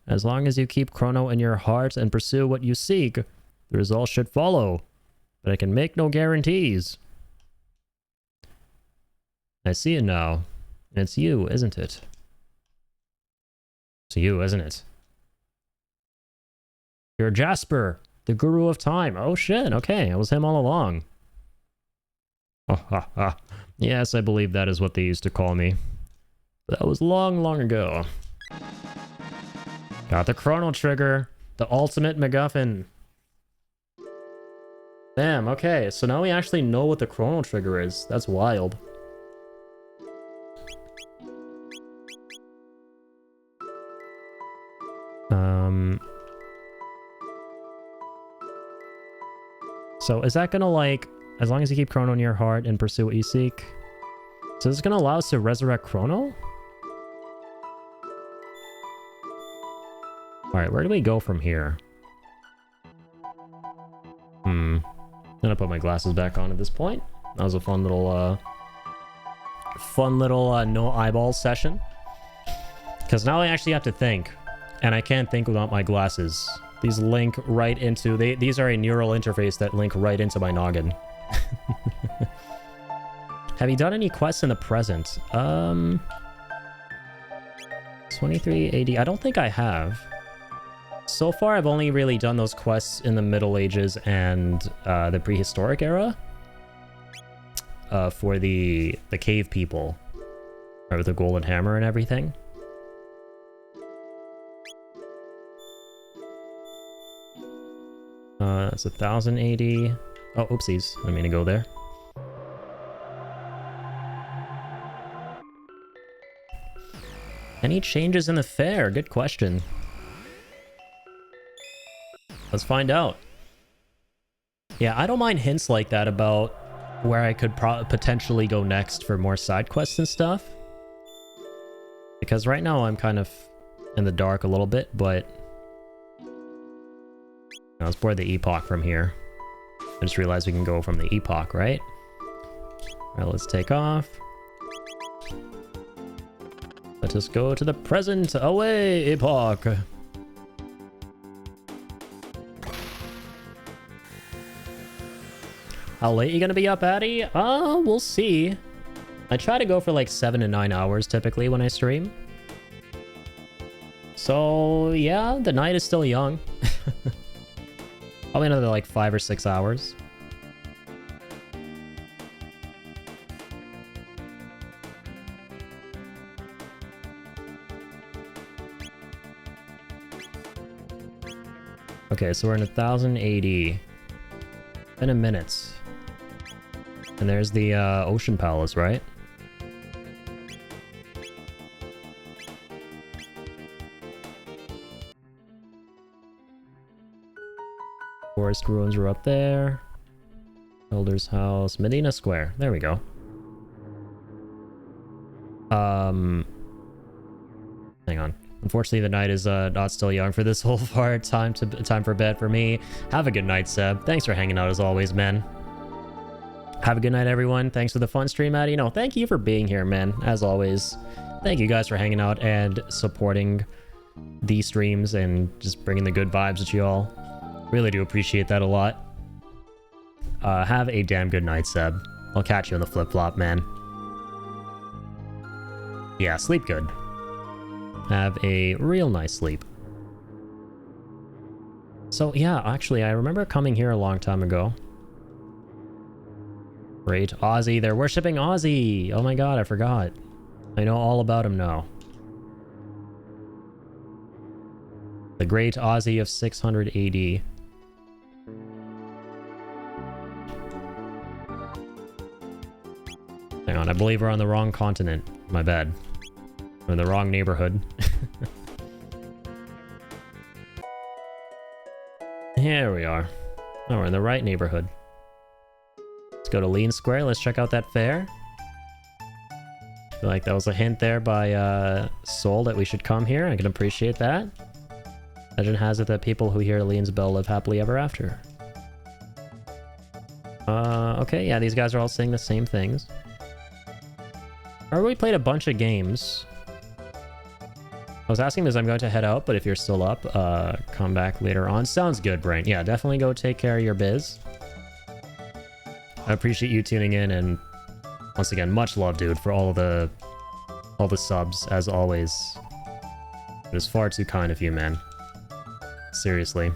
As long as you keep Chrono in your heart and pursue what you seek, the results should follow. But I can make no guarantees. I see it now. It's you, isn't it? It's you, isn't it? You're Jasper, the Guru of Time. Oh shit, okay, it was him all along. Oh, ha, ha. Yes, I believe that is what they used to call me. That was long, long ago. Got the Chrono Trigger, the ultimate MacGuffin. Damn, okay, so now we actually know what the Chrono Trigger is. That's wild. So is that gonna, like, as long as you keep Chrono in your heart and pursue what you seek? So is this gonna allow us to resurrect Chrono? Alright, where do we go from here? I'm gonna put my glasses back on at this point. That was a fun little no eyeballs session. Because now I actually have to think. And I can't think without my glasses. These link right into... These are a neural interface that link right into my noggin. Have you done any quests in the present? 2380... I don't think I have. So far, I've only really done those quests in the Middle Ages and the prehistoric era. For the cave people. Right, with the golden hammer and everything. That's 1080. Oh, oopsies. I didn't mean to go there. Any changes in the fare? Good question. Let's find out. Yeah, I don't mind hints like that about where I could potentially go next for more side quests and stuff. Because right now I'm kind of in the dark a little bit, but... Let's board the epoch from here. I just realized we can go from the epoch, right? Alright, let's take off. Let us go to the present. Away, epoch! How late you gonna be up, Addy? We'll see. I try to go for like 7 to 9 hours typically when I stream. So, yeah, the night is still young. Probably another like 5 or 6 hours. Okay, so we're in 1080. Been a minute. And there's the Ocean Palace, right? Forest ruins are up there. Elder's house. Medina Square. There we go. Hang on. Unfortunately, the night is not still young for this whole far. Time for bed for me. Have a good night, Seb. Thanks for hanging out as always, man. Have a good night, everyone. Thanks for the fun stream, Maddie. No, thank you for being here, man. As always. Thank you guys for hanging out and supporting these streams and just bringing the good vibes at you all. Really do appreciate that a lot. Have a damn good night, Seb. I'll catch you on the flip-flop, man. Yeah, sleep good. Have a real nice sleep. So, yeah, actually, I remember coming here a long time ago. Great Ozzy. They're worshipping Ozzy. Oh my god, I forgot. I know all about him now. The great Ozzy of 600 AD. Hang on, I believe we're on the wrong continent. My bad. We're in the wrong neighborhood. Here we are. Oh, we're in the right neighborhood. Let's go to Lean Square. Let's check out that fair. I feel like that was a hint there by Soul that we should come here. I can appreciate that. Legend has it that people who hear Lean's bell live happily ever after. Okay, yeah, these guys are all saying the same things. Or we played a bunch of games. I was asking because I'm going to head out, but if you're still up, come back later on. Sounds good, Brain. Yeah, definitely go take care of your biz. I appreciate you tuning in, and once again, much love, dude, for all the subs, as always. It was far too kind of you, man. Seriously.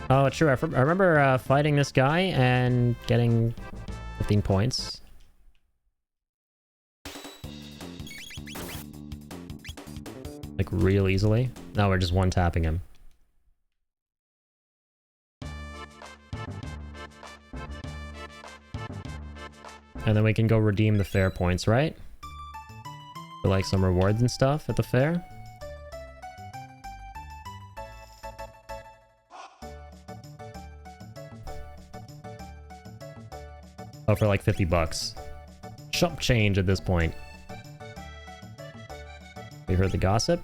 Oh, true. I remember fighting this guy and getting 15 points. Like, real easily. Now we're just one-tapping him. And then we can go redeem the fair points, right? For like some rewards and stuff at the fair. Oh, for like 50 bucks. Chump change at this point. We heard the gossip.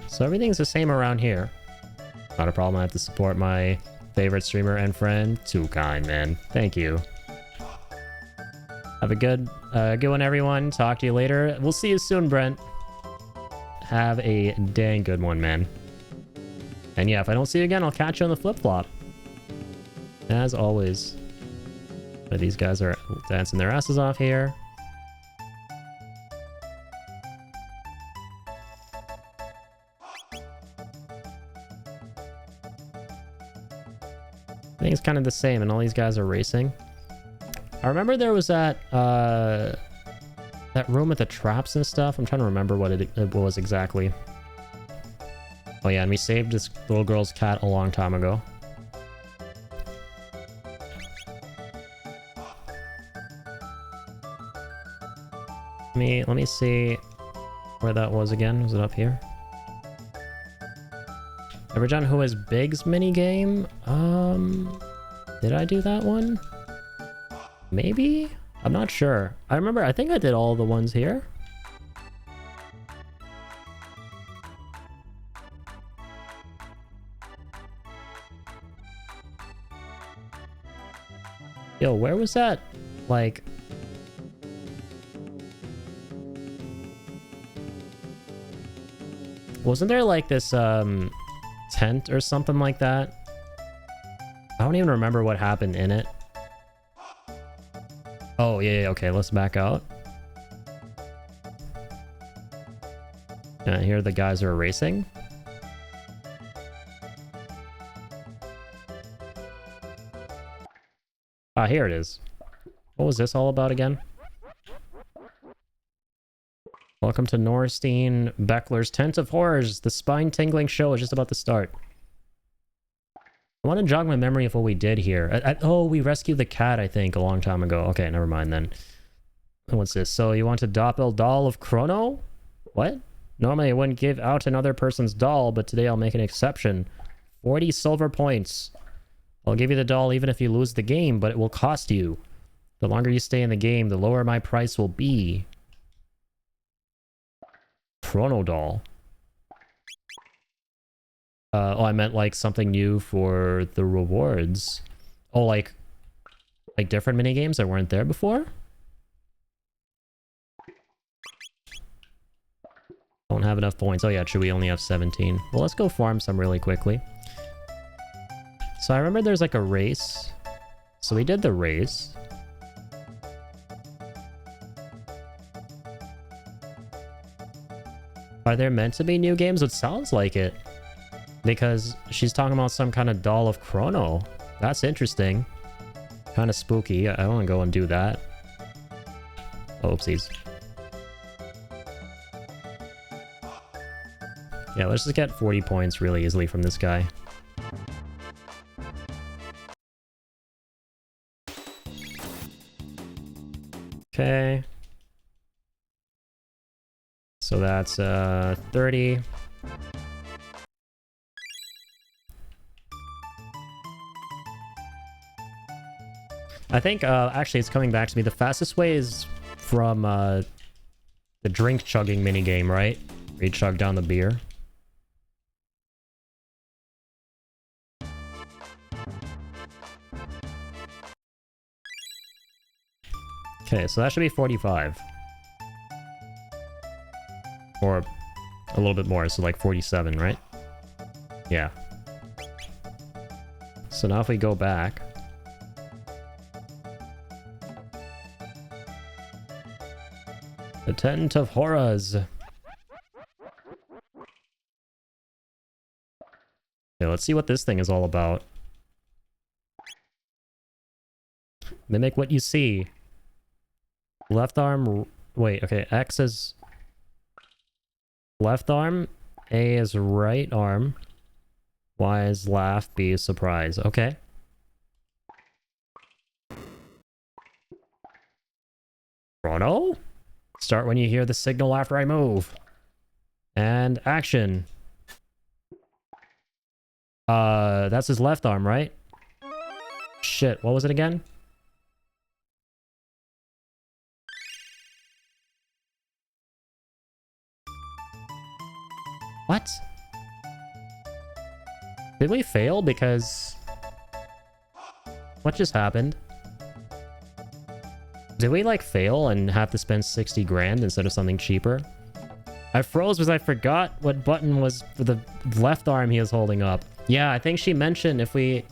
So everything's the same around here. Not a problem. I have to support my favorite streamer and friend. Too kind, man. Thank you. Have a good one, everyone. Talk to you later. We'll see you soon, Brent. Have a dang good one, man. And yeah, if I don't see you again, I'll catch you on the flip-flop. As always. But these guys are dancing their asses off here. I think it's kind of the same, and all these guys are racing. I remember there was that room with the traps and stuff. I'm trying to remember what it was exactly. Oh yeah, and we saved this little girl's cat a long time ago. Let me see where that was again. Was it up here? Ever done Who Is Big's minigame? Did I do that one? Maybe? I'm not sure. I think I did all the ones here. Yo, where was that? Like... Wasn't there like this, tent or something like that? I don't even remember what happened in it. Oh, yeah, okay, let's back out. Here the guys are racing. Ah, here it is. What was this all about again? Welcome to Norstein Beckler's Tent of Horrors. The spine-tingling show is just about to start. I want to jog my memory of what we did here. Oh, we rescued the cat, I think, a long time ago. Okay, never mind then. What's this? So you want a doppel doll of Chrono? What? Normally I wouldn't give out another person's doll, but today I'll make an exception. 40 silver points. I'll give you the doll even if you lose the game, but it will cost you. The longer you stay in the game, the lower my price will be. Chrono doll. Oh, I meant like something new for the rewards. Oh, like different minigames that weren't there before? Don't have enough points. Oh yeah, true, we only have 17. Well, let's go farm some really quickly. So I remember there's like a race. So we did the race. Are there meant to be new games? It sounds like it. Because she's talking about some kind of doll of Chrono. That's interesting. Kind of spooky. I want to go and do that. Oopsies. Yeah, let's just get 40 points really easily from this guy. Okay. So that's 30. I think actually it's coming back to me. The fastest way is from the drink chugging minigame, right? Where you chug down the beer. Okay, so that should be 45. Or a little bit more, so like 47, right? Yeah. So now if we go back... The Tent of Horrors. Okay, let's see what this thing is all about. Mimic what you see. Left arm... Wait, okay, X is... Left arm, A is right arm, Y is laugh, B is surprise. Okay. Chrono? Start when you hear the signal after I move. And action. That's his left arm, right? Shit, what was it again? What? Did we fail because... What just happened? Did we like fail and have to spend 60 grand instead of something cheaper? I froze because I forgot what button was for the left arm he was holding up. Yeah, I think she mentioned if we...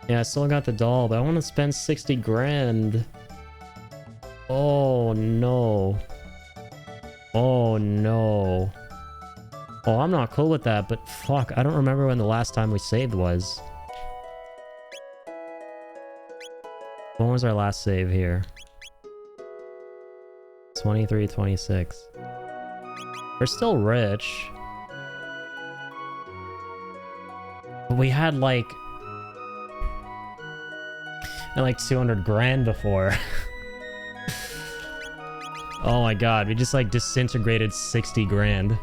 Yeah, I still got the doll, but I want to spend 60 grand. Oh no. Oh no. Oh, I'm not cool with that, but fuck, I don't remember when the last time we saved was. When was our last save here? 23, 26. We're still rich. But we had like 200 grand before. Oh my god, we just like disintegrated 60 grand.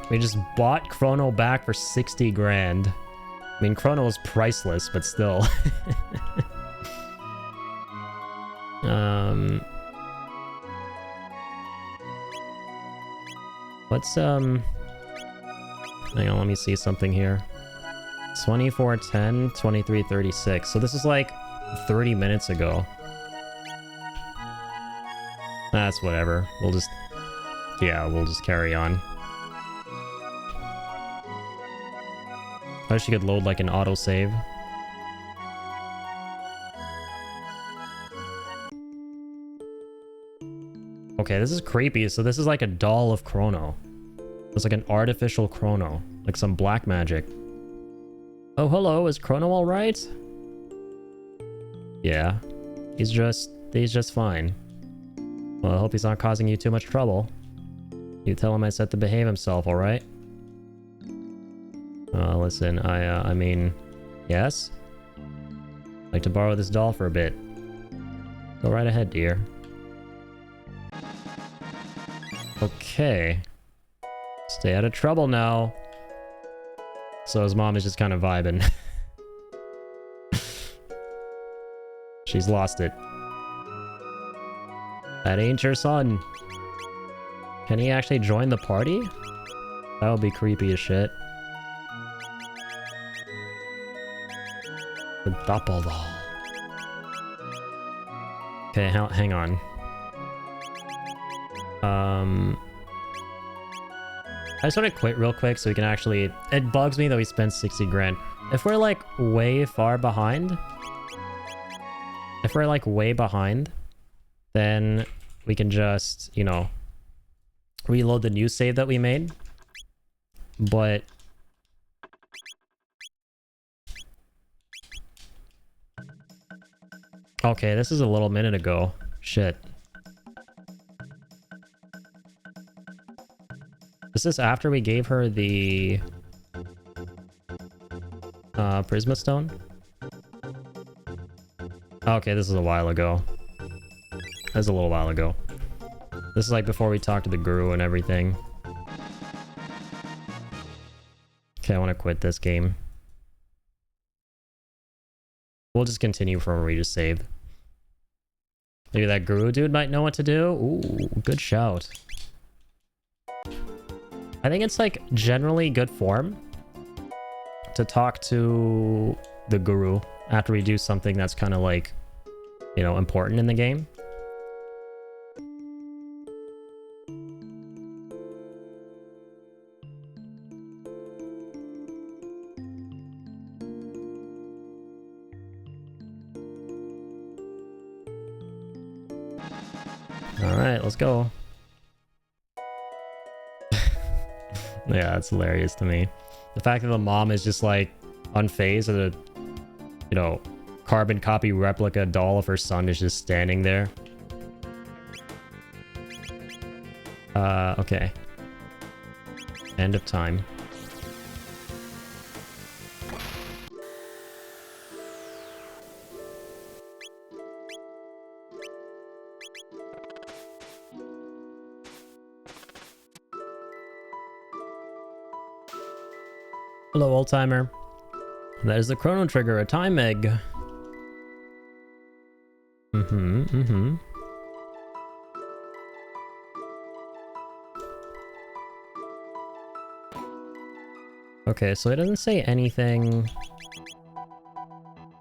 We just bought Chrono back for 60 grand. I mean, Chrono is priceless, but still. Let's, hang on, let me see something here. 24:10, 23:36. So this is like 30 minutes ago. That's whatever. We'll just, yeah, we'll just carry on. I wish you could load like an autosave. Okay, this is creepy. So this is like a doll of Chrono. It's like an artificial Chrono. Like some black magic. Oh, hello. Is Chrono alright? Yeah. He's just fine. Well, I hope he's not causing you too much trouble. You tell him I said to behave himself, alright? Listen, I mean... Yes? I'd like to borrow this doll for a bit. Go right ahead, dear. Okay. Stay out of trouble now. So his mom is just kind of vibing. She's lost it. That ain't your son. Can he actually join the party? That would be creepy as shit. The doppeldoll. Okay, hang on. I just want to quit real quick so we can actually... It bugs me that we spent 60 grand. If we're like way far behind... If we're like way behind, then we can just, you know, reload the new save that we made. But... Okay, this is a little minute ago. Shit. Is this after we gave her the... Prisma Stone? Okay, this is a while ago. That's a little while ago. This is like before we talked to the guru and everything. Okay, I want to quit this game. We'll just continue from where we just saved. Maybe that guru dude might know what to do? Ooh, good shout. I think it's like generally good form to talk to the guru after we do something that's kind of like you know, important in the game. All right, let's go. Yeah, that's hilarious to me. The fact that the mom is just like unfazed and a, you know, carbon copy replica doll of her son is just standing there. Okay. End of time. Hello, old timer. That is the Chrono Trigger, a time egg. Okay, so it doesn't say anything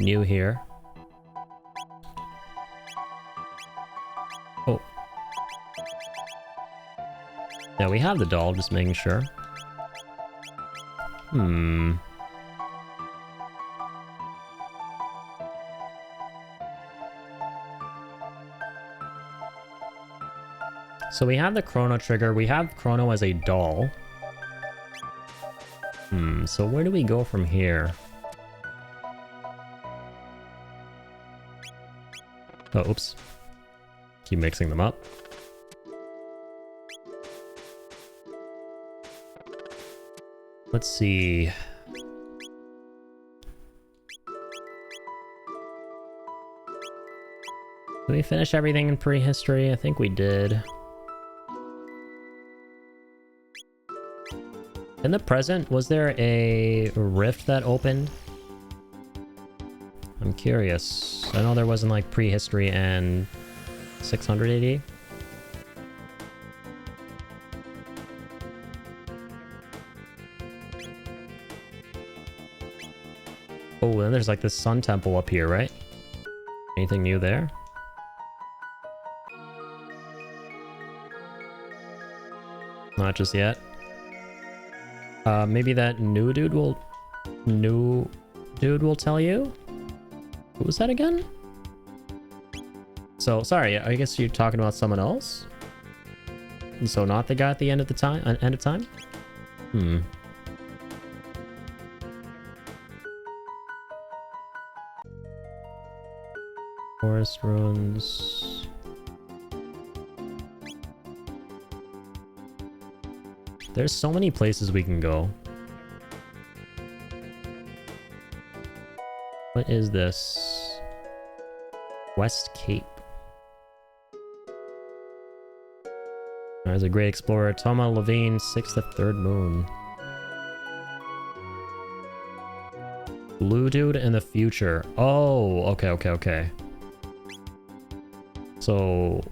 new here. Oh. Yeah, we have the doll, just making sure. So we have the Chrono Trigger, we have Chrono as a doll. So where do we go from here? Oh, oops. Keep mixing them up. Let's see. Did we finish everything in prehistory? I think we did. In the present, was there a rift that opened? I'm curious. I know there wasn't like prehistory and 600 AD. Oh, then there's like this sun temple up here, right? Anything new there? Not just yet. Maybe that new dude will tell you? Who was that again? So, sorry, I guess you're talking about someone else? So not the guy at the end of the time? End of time? Forest ruins. There's so many places we can go. What is this? West Cape. There's a great explorer. Toma Levine, 6th of 3rd moon. Blue dude in the future. Oh, okay. So...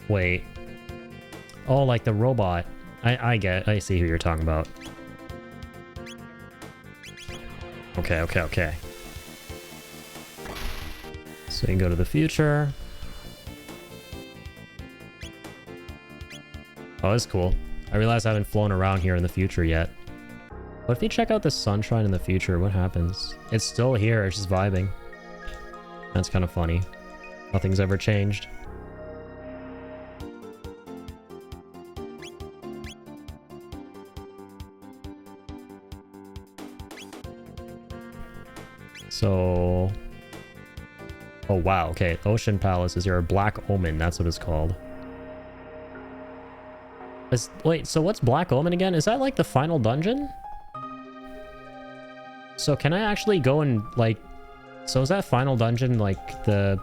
Wait. Oh, like the robot. I see who you're talking about. Okay. So you can go to the future. Oh, that's cool. I realize I haven't flown around here in the future yet. What if you check out the sunshine in the future? What happens? It's still here, it's just vibing. That's kind of funny. Nothing's ever changed. So... Oh wow, okay. Ocean Palace is your Black Omen, that's what it's called. Wait, so what's Black Omen again? Is that like the final dungeon? So can I actually go and like... So is that final dungeon like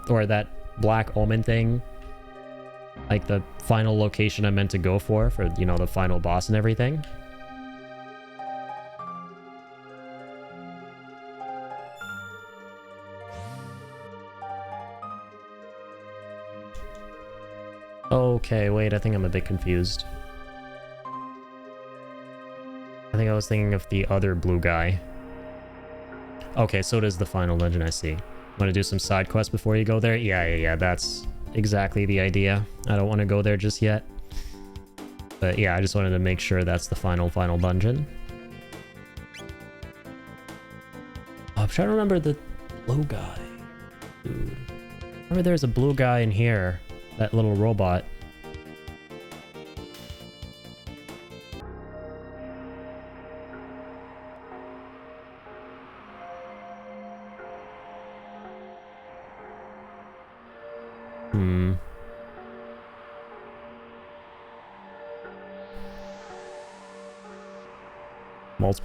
or that Black Omen thing? Like the final location I'm meant to go for, you know, the final boss and everything? Okay, wait, I think I'm a bit confused. I think I was thinking of the other blue guy. Okay, so it is the final dungeon, I see. Want to do some side quests before you go there? Yeah. That's exactly the idea. I don't want to go there just yet. But yeah, I just wanted to make sure that's the final dungeon. Oh, I'm trying to remember the blue guy. Dude. Remember there's a blue guy in here. That little robot.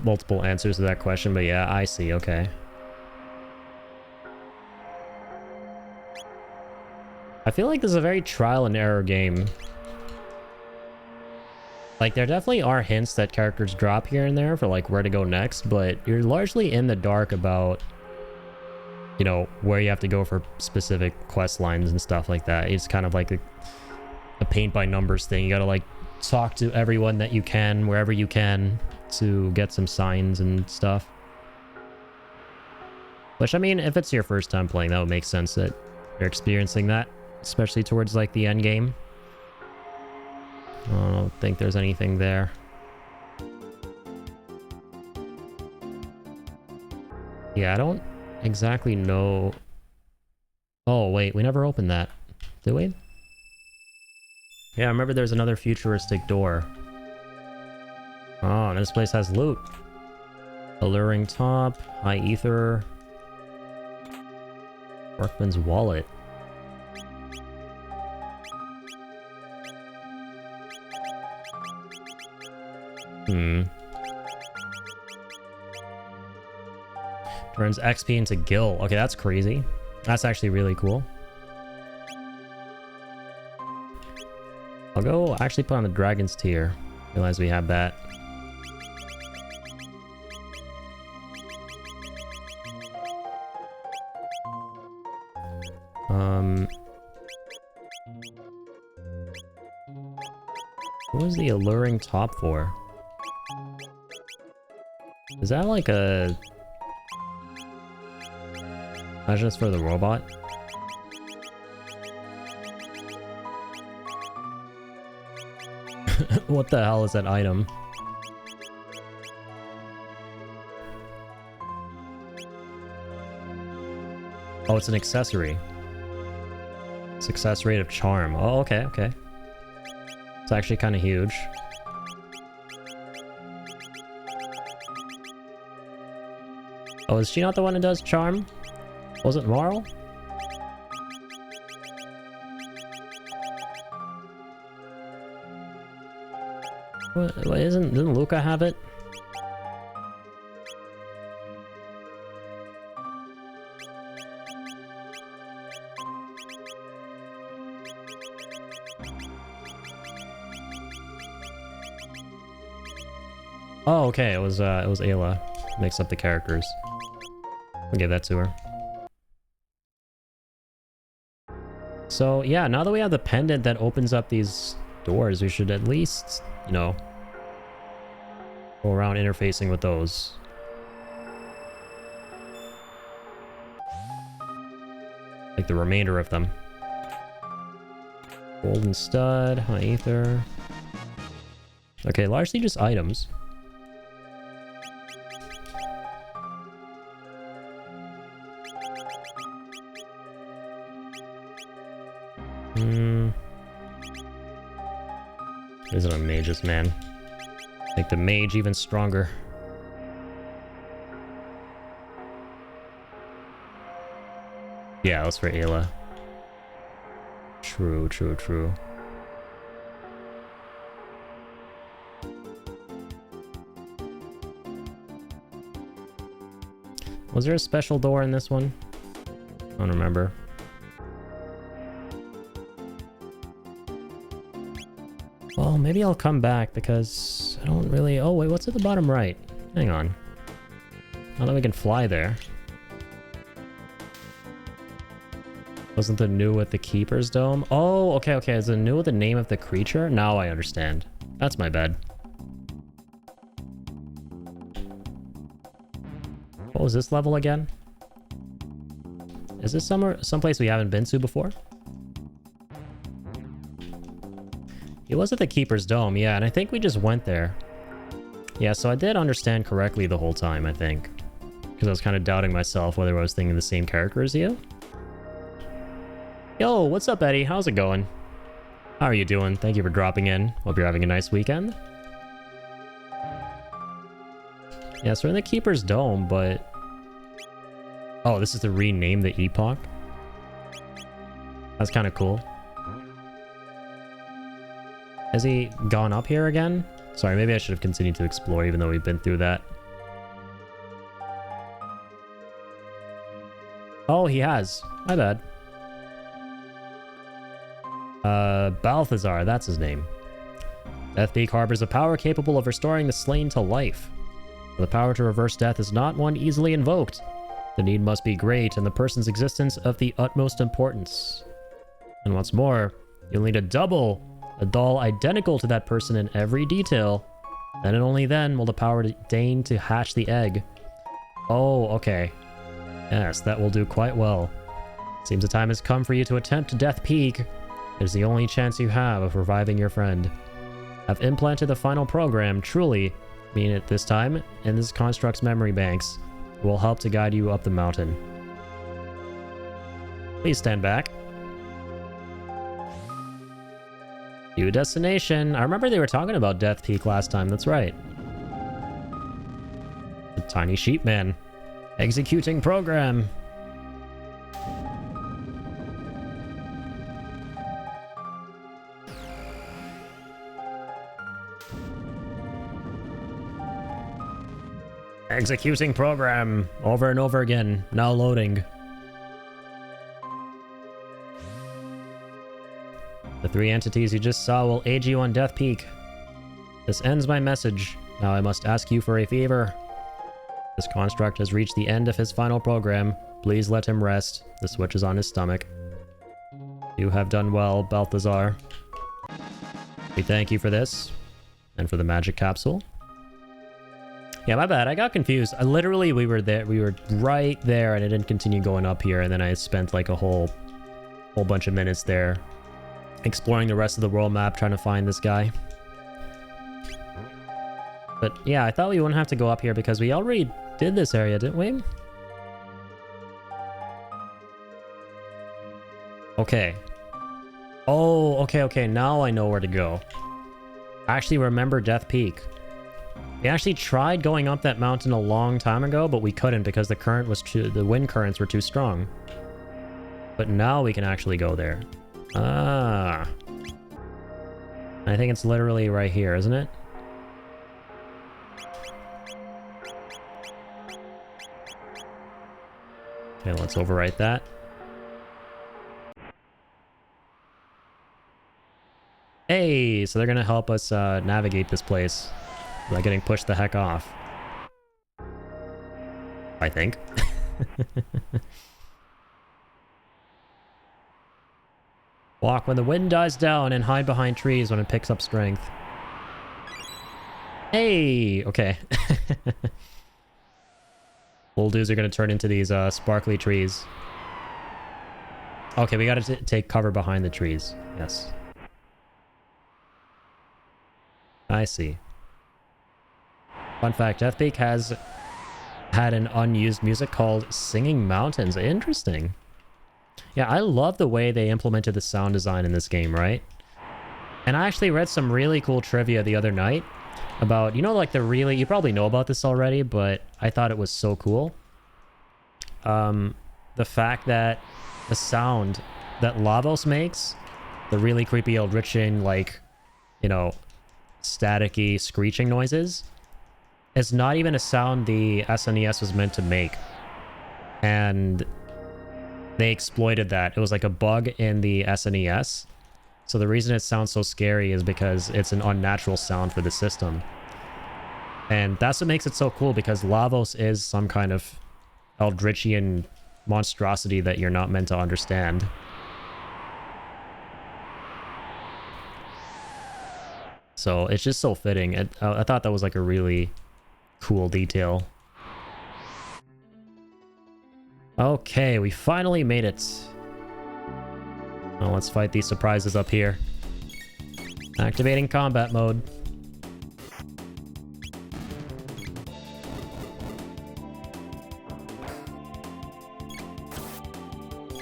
Multiple answers to that question, but yeah, I see, okay. I feel like this is a very trial and error game. Like, there definitely are hints that characters drop here and there for, like, where to go next, but you're largely in the dark about, you know, where you have to go for specific quest lines and stuff like that. It's kind of like a paint by numbers thing. You gotta, like, talk to everyone that you can, wherever you can, to get some signs and stuff. Which, I mean, if it's your first time playing, that would make sense that you're experiencing that, especially towards, like, the end game. I don't think there's anything there. Yeah, I don't exactly know. Oh, wait, we never opened that. Did we? Yeah, I remember there's another futuristic door. Oh, and this place has loot. Alluring top, high ether. Workman's wallet. Turns XP into gil. Okay, that's crazy. That's actually really cool. I'll go actually put on the dragon's tier. Realize we have that. What was the alluring top for? Is that like a... Imagine it's for the robot? What the hell is that item? Oh, it's an accessory. Success rate of charm. Oh, okay. It's actually kind of huge. Oh, is she not the one that does charm? Was it Marl? What didn't Luca have it? Oh, okay, it was Ayla. Mix up the characters. I'll give that to her. So, yeah, now that we have the pendant that opens up these doors, we should at least, you know, go around interfacing with those. Like the remainder of them. Golden stud, high ether. Okay, largely just items. Isn't a mage's man? Make the mage even stronger. Yeah, that's for Ayla. True. Was there a special door in this one? I don't remember. Well, maybe I'll come back because I don't really... Oh, wait, what's at the bottom right? Hang on. Now that we can fly there. Wasn't the new with the Keeper's Dome? Oh, okay. Is it new with the name of the creature? Now I understand. That's my bad. What was this level again? Is this somewhere, someplace we haven't been to before? It was at the Keeper's Dome, yeah, and I think we just went there. Yeah, so I did understand correctly the whole time, I think. Because I was kind of doubting myself whether I was thinking the same character as you. Yo, what's up, Eddie? How's it going? How are you doing? Thank you for dropping in. Hope you're having a nice weekend. Yeah, so we're in the Keeper's Dome, but... Oh, this is to rename the epoch? That's kind of cool. Has he gone up here again? Sorry, maybe I should have continued to explore even though we've been through that. Oh, he has. My bad. Balthazar, that's his name. Death Peak harbors a power capable of restoring the slain to life. The power to reverse death is not one easily invoked. The need must be great, and the person's existence of the utmost importance. And what's more, you'll need a doll identical to that person in every detail. Then and only then will the power deign to hatch the egg. Oh, okay. Yes, that will do quite well. Seems the time has come for you to attempt Death Peak. It is the only chance you have of reviving your friend. I've implanted the final program, truly, mean it this time, in this construct's memory banks. It will help to guide you up the mountain. Please stand back. New destination. I remember they were talking about Death Peak last time, that's right. The tiny sheep man. Executing program. Executing program. Over and over again. Now loading. The 3 entities you just saw will aid you on Death Peak. This ends my message. Now I must ask you for a favor. This construct has reached the end of his final program. Please let him rest. The switch is on his stomach. You have done well, Balthazar. We thank you for this. And for the magic capsule. Yeah, my bad. I got confused. We were there. We were right there, and I didn't continue going up here. And then I spent like a whole bunch of minutes there, exploring the rest of the world map, trying to find this guy. But yeah, I thought we wouldn't have to go up here because we already did this area, didn't we? Okay. Oh, okay. Now I know where to go. I actually remember Death Peak. We actually tried going up that mountain a long time ago, but we couldn't because the wind currents were too strong. But now we can actually go there. Ah. I think it's literally right here, isn't it? Okay, let's overwrite that. Hey, so they're gonna help us navigate this place without getting pushed the heck off. I think. Walk when the wind dies down and hide behind trees when it picks up strength. Hey! Okay. Little dudes are going to turn into these sparkly trees. Okay, we got to take cover behind the trees. Yes. I see. Fun fact, Death Peak has had an unused music called Singing Mountains. Interesting. Yeah, I love the way they implemented the sound design in this game, right? And I actually read some really cool trivia the other night about, you know, like you probably know about this already, but I thought it was so cool. The fact that the sound that Lavos makes, the really creepy Eldritchian, like, you know, staticky, screeching noises, is not even a sound the SNES was meant to make. And they exploited that. It was like a bug in the SNES. So the reason it sounds so scary is because it's an unnatural sound for the system. And that's what makes it so cool, because Lavos is some kind of Eldritchian monstrosity that you're not meant to understand. So it's just so fitting. I thought that was like a really cool detail. Okay, we finally made it. Well, let's fight these surprises up here. Activating combat mode.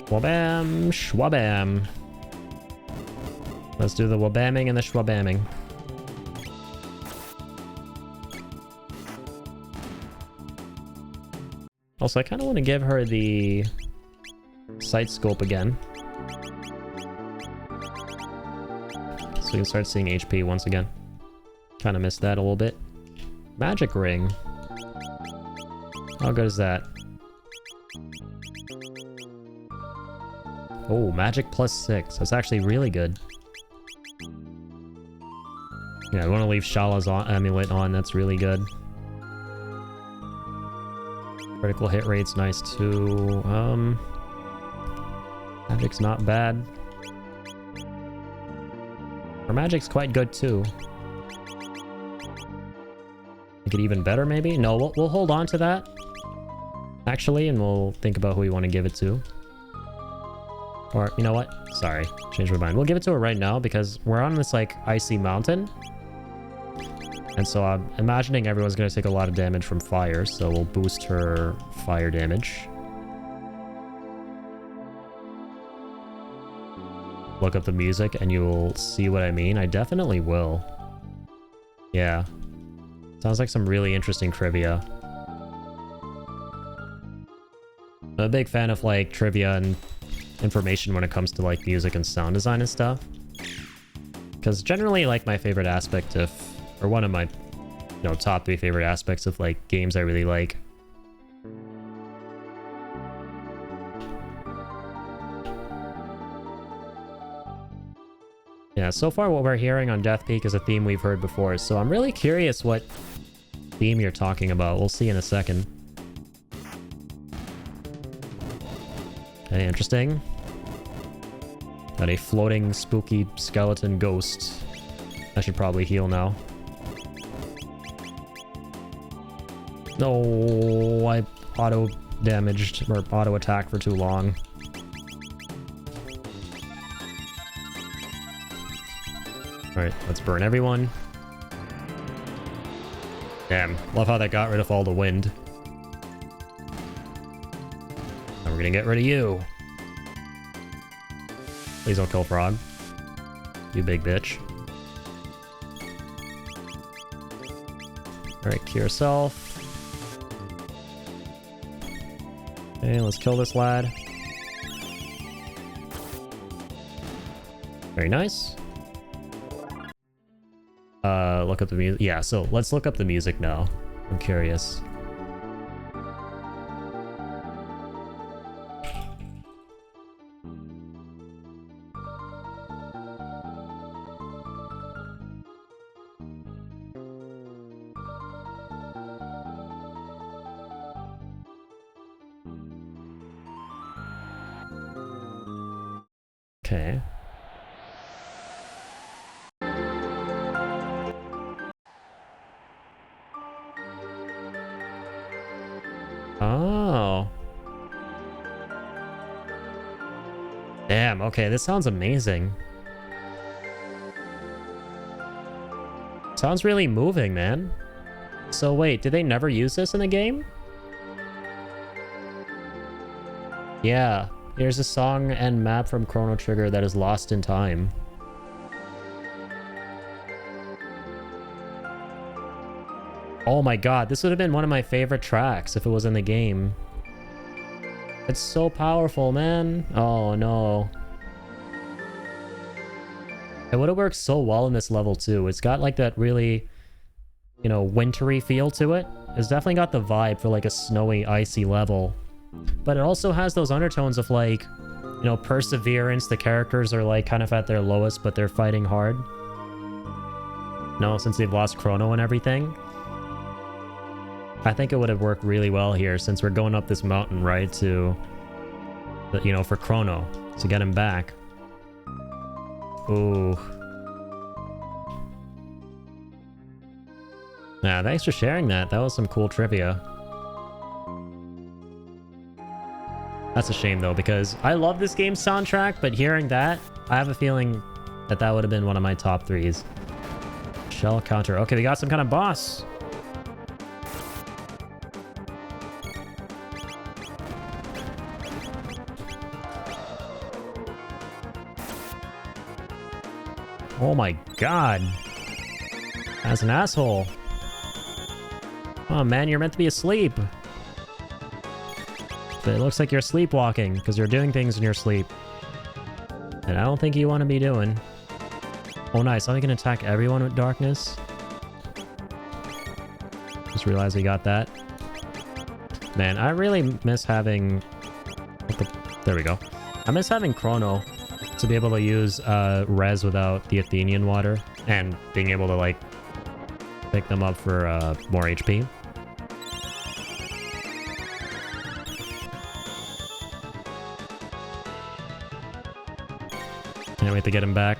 Wabam, schwabam. Let's do the wabamming and the schwabamming. Also, I kind of want to give her the sight scope again. So we can start seeing HP once again. Kind of missed that a little bit. Magic ring. How good is that? Oh, magic +6. That's actually really good. Yeah, I want to leave Shala's amulet on. That's really good. Critical hit rate's nice too. Magic's not bad. Her magic's quite good too. Make it even better maybe? No, we'll hold on to that. Actually, and we'll think about who we want to give it to. Or, you know what? Sorry, changed my mind. We'll give it to her right now because we're on this, like, icy mountain. And so I'm imagining everyone's going to take a lot of damage from fire, so we'll boost her fire damage. Look up the music and you'll see what I mean. I definitely will. Yeah. Sounds like some really interesting trivia. I'm a big fan of, like, trivia and information when it comes to, like, music and sound design and stuff. Because generally, like, my favorite aspect of, or one of my, you know, top 3 favorite aspects of, like, games I really like. Yeah, so far what we're hearing on Death Peak is a theme we've heard before, so I'm really curious what theme you're talking about. We'll see in a second. Okay, interesting. Got a floating, spooky skeleton ghost. I should probably heal now. No, I auto-damaged, or auto-attacked for too long. Alright, let's burn everyone. Damn, love how that got rid of all the wind. And we're gonna get rid of you. Please don't kill Frog. You big bitch. Alright, cure yourself. Okay, let's kill this lad. Very nice. Look up the music. Yeah, so let's look up the music now. I'm curious. Okay. Oh. Damn, okay, this sounds amazing. Sounds really moving, man. So wait, did they never use this in the game? Yeah, here's a song and map from Chrono Trigger that is lost in time. Oh my god, this would have been one of my favorite tracks if it was in the game. It's so powerful, man. Oh no. It would have worked so well in this level too. It's got like that really, you know, wintry feel to it. It's definitely got the vibe for like a snowy, icy level. But it also has those undertones of like, you know, perseverance. The characters are like kind of at their lowest, but they're fighting hard. No, since they've lost Chrono and everything. I think it would have worked really well here since we're going up this mountain, right, to, you know, for Chrono, to get him back. Ooh. Yeah, thanks for sharing that. That was some cool trivia. That's a shame though, because I love this game's soundtrack, but hearing that, I have a feeling that that would have been one of my top 3s. Shell counter. Okay, we got some kind of boss. Oh my god. That's an asshole. Oh man, you're meant to be asleep. But it looks like you're sleepwalking because you're doing things in your sleep. And I don't think you want to be doing. Oh nice, I can attack everyone with darkness. Just realized we got that. Man, I really miss having... There we go. I miss having Chrono to be able to use res without the Athenian water and being able to like pick them up for more HP. Can't wait to get him back.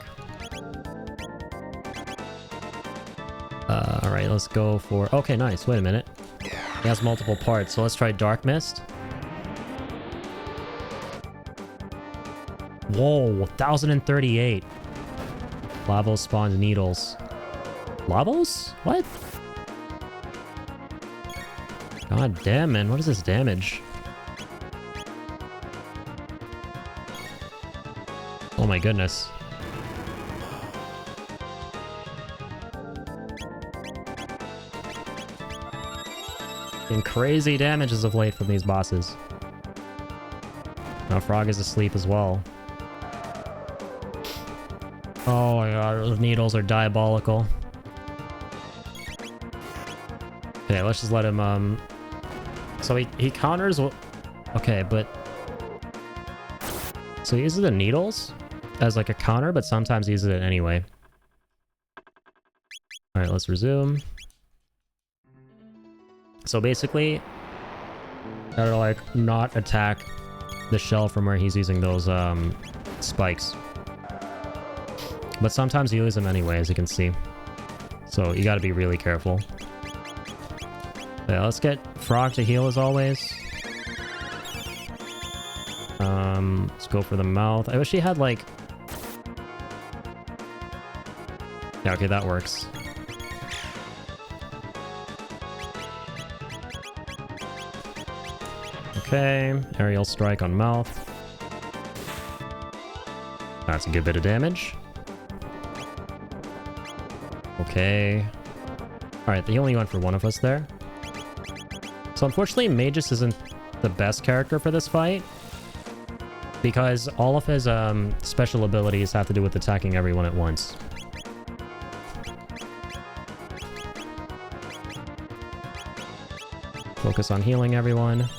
Alright, let's go for... Okay, nice. Wait a minute. He has multiple parts, so let's try Dark Mist. Whoa, 1038. Lavos spawns needles. Lavos? What? God damn, man. What is this damage? Oh my goodness. Getting crazy damages of late from these bosses. Now Frog is asleep as well. Oh my god, those needles are diabolical. Okay, let's just let him, So he counters... Okay, but... So he uses the needles as like a counter, but sometimes he uses it anyway. Alright, let's resume. So basically, gotta like not attack the shell from where he's using those spikes. But sometimes you use them anyway, as you can see. So you gotta be really careful. Yeah, let's get Frog to heal as always. Let's go for the mouth. I wish he had like... Yeah, okay, that works. Okay, aerial strike on mouth. That's a good bit of damage. Okay. Alright, he only went for one of us there. So unfortunately, Magus isn't the best character for this fight, because all of his special abilities have to do with attacking everyone at once. Focus on healing everyone.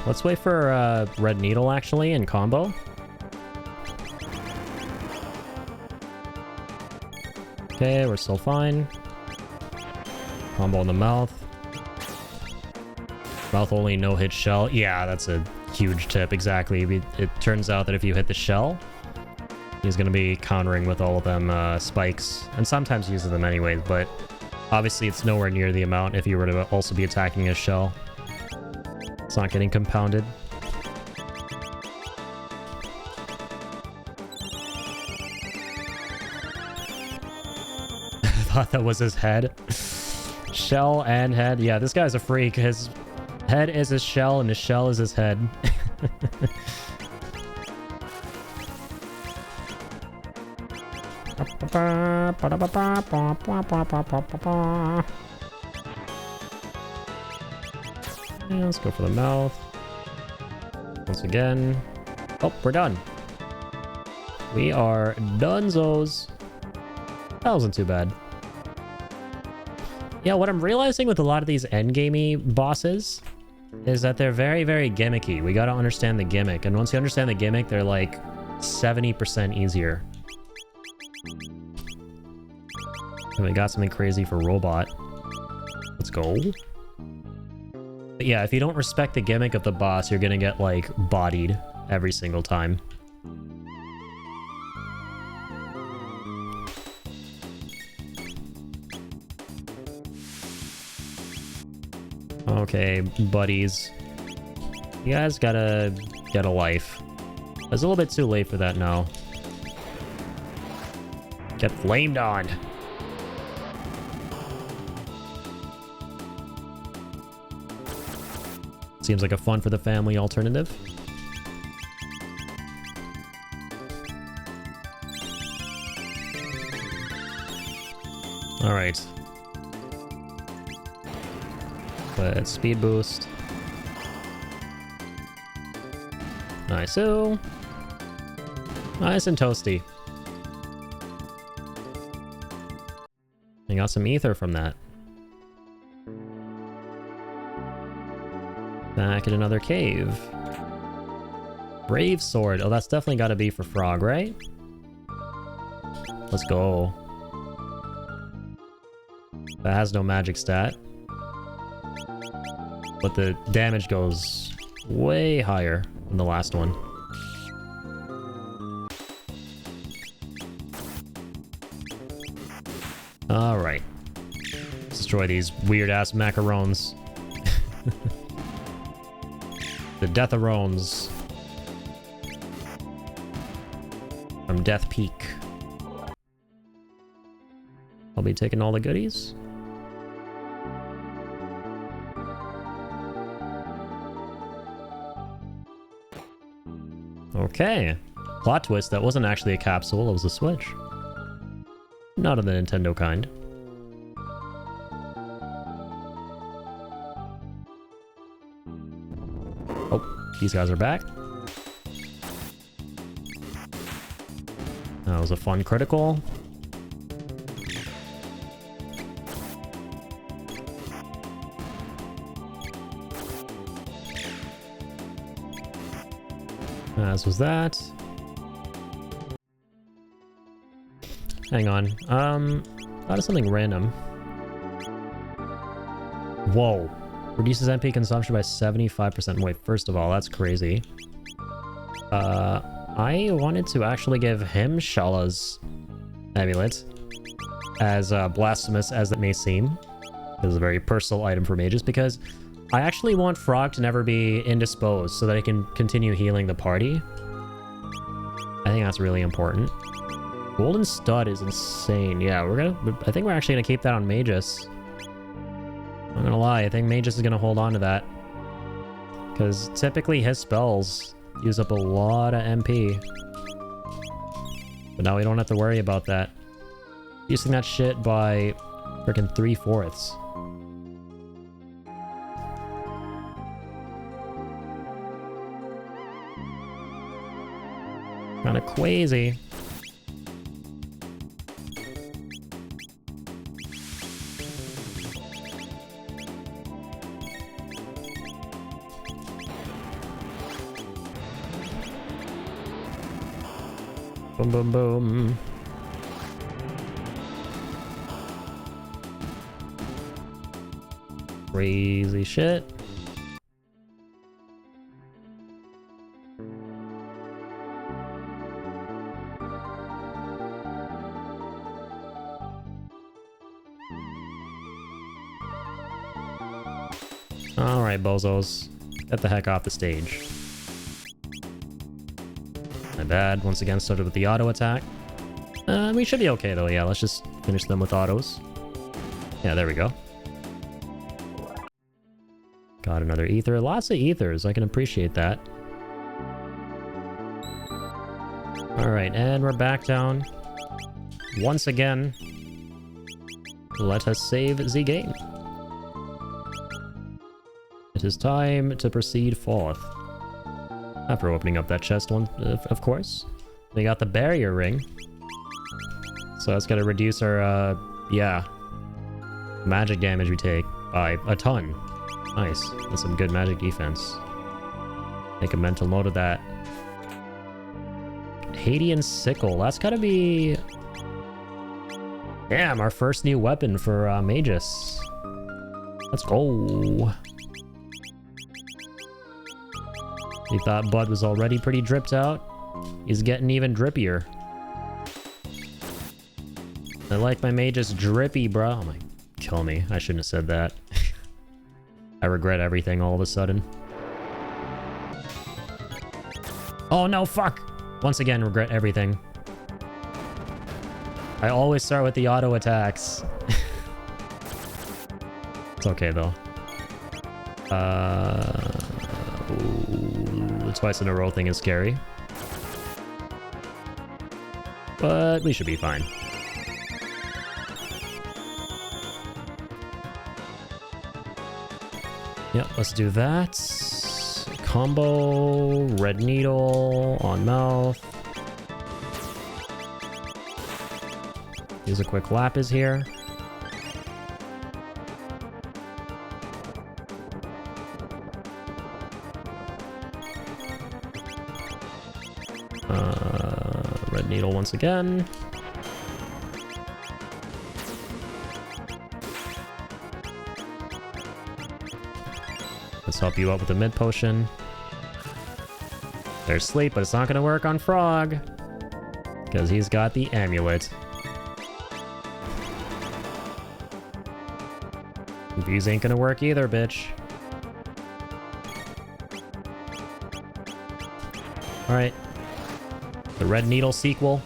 Let's wait for Red Needle, actually, in combo. Okay, we're still fine. Combo in the mouth. Mouth only, no hit shell. Yeah, that's a huge tip, exactly. It turns out that if you hit the shell, he's going to be countering with all of them spikes, and sometimes uses them anyways, but obviously it's nowhere near the amount if you were to also be attacking his shell. It's not getting compounded. I thought that was his head. Shell and head. Yeah, this guy's a freak. His head is his shell and his shell is his head. Yeah, let's go for the mouth. Once again. Oh, we're done. We are donezos. That wasn't too bad. Yeah, what I'm realizing with a lot of these endgamey bosses is that they're very, very gimmicky. We gotta understand the gimmick. And once you understand the gimmick, they're like 70% easier. And we got something crazy for Robot. Let's go. But yeah, if you don't respect the gimmick of the boss, you're gonna get, like, bodied every single time. Okay, buddies. You guys gotta get a life. It's a little bit too late for that now. Get flamed on. Seems like a fun for the family alternative. All right. Let's speed boost. Nice-o. Nice and toasty. I got some ether from that. Back in another cave. Brave sword. Oh, that's definitely got to be for Frog, right? Let's go. That has no magic stat. But the damage goes way higher than the last one. Alright. Destroy these weird-ass macarons. The Deatharons. From Death Peak. I'll be taking all the goodies. Okay. Plot twist, that wasn't actually a capsule, it was a switch. Not of the Nintendo kind. Oh, these guys are back. That was a fun critical. As was that. Hang on. Thought of something random. Whoa. Reduces MP consumption by 75%. Wait, first of all, that's crazy. I wanted to actually give him Shala's amulet. As blasphemous as it may seem. It's a very personal item for mages because I actually want Frog to never be indisposed so that I can continue healing the party. I think that's really important. Golden Stud is insane. Yeah, I think we're actually gonna keep that on Magus. I'm not gonna lie, I think Magus is gonna hold on to that. Because typically his spells use up a lot of MP. But now we don't have to worry about that. Using that shit by freaking 3/4. Kinda crazy. Boom, boom, boom. Crazy shit. Alright, bozos. Get the heck off the stage. My bad. Once again, started with the auto attack. We should be okay, though. Yeah, let's just finish them with autos. Yeah, there we go. Got another ether. Lots of ethers. I can appreciate that. Alright, and we're back down. Once again, let us save the game. It is time to proceed forth. After opening up that chest one, of course. We got the barrier ring. So that's gonna reduce our, yeah, magic damage we take by a ton. Nice. That's some good magic defense. Make a mental note of that. Hadean Sickle. That's gotta be... Damn, our first new weapon for Magus. Let's go. We thought Bud was already pretty dripped out. He's getting even drippier. I like my Magus drippy, bro. Oh my, kill me. I shouldn't have said that. I regret everything all of a sudden. Oh no, fuck! Once again, regret everything. I always start with the auto attacks. It's okay though. Ooh, the twice in a row thing is scary. But we should be fine. Yep, let's do that. Combo, red needle, on mouth. Use a quick Lapis here. Red needle once again. Let's help you out with the mid potion. There's sleep, but it's not going to work on Frog. Because he's got the amulet. These ain't going to work either, bitch. Alright. The Red Needle sequel.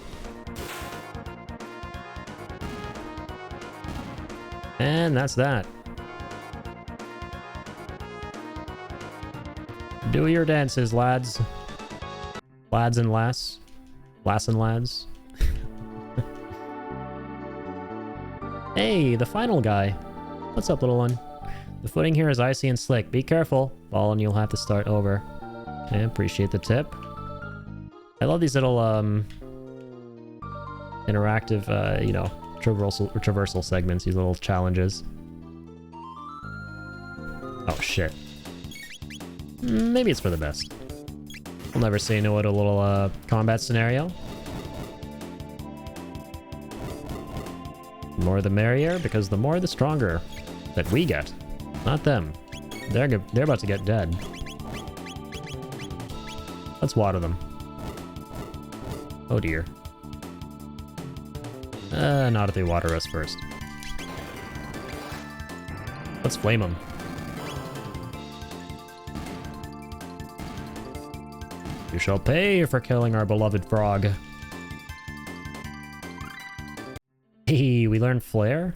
And that's that. Do your dances, lads. Lads and lass. Lass and lads. Hey, the final guy. What's up, little one? The footing here is icy and slick. Be careful. Fall and you'll have to start over. Okay, appreciate the tip. I love these little, interactive, you know, traversal segments, these little challenges. Oh, shit. Maybe it's for the best. I'll never say no to a little, combat scenario. The more the merrier, because the more the stronger that we get. Not them. They're about to get dead. Let's water them. Oh dear. Not if they water us first. Let's flame them. You shall pay for killing our beloved frog. Hey, we learned Flare?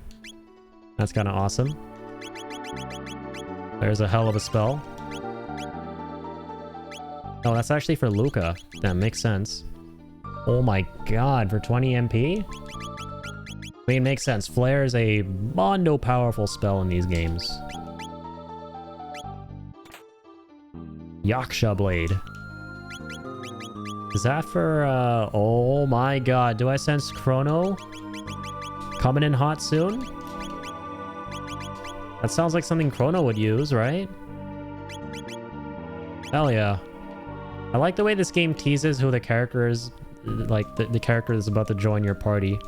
That's kind of awesome. There's a hell of a spell. Oh, that's actually for Luca. That makes sense. Oh my god, for 20 MP? I mean, it makes sense. Flare is a mondo powerful spell in these games. Yaksha Blade. Is that for, oh my god, do I sense Chrono coming in hot soon? That sounds like something Chrono would use, right? Hell yeah. I like the way this game teases who the character is, like, the character is about to join your party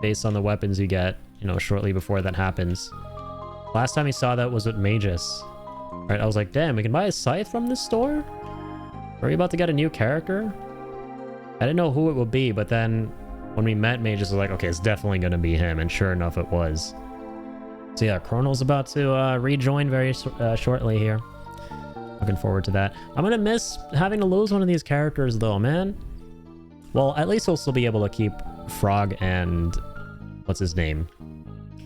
based on the weapons you get, you know, shortly before that happens. Last time we saw that was with Magus. Right, I was like, damn, we can buy a scythe from this store? Are we about to get a new character? I didn't know who it would be, but then when we met Magus, I was like, okay, it's definitely going to be him, and sure enough, it was. So yeah, Chrono's about to rejoin very shortly here. Looking forward to that. I'm going to miss having to lose one of these characters, though, man. Well, at least we'll still be able to keep Frog and... what's his name?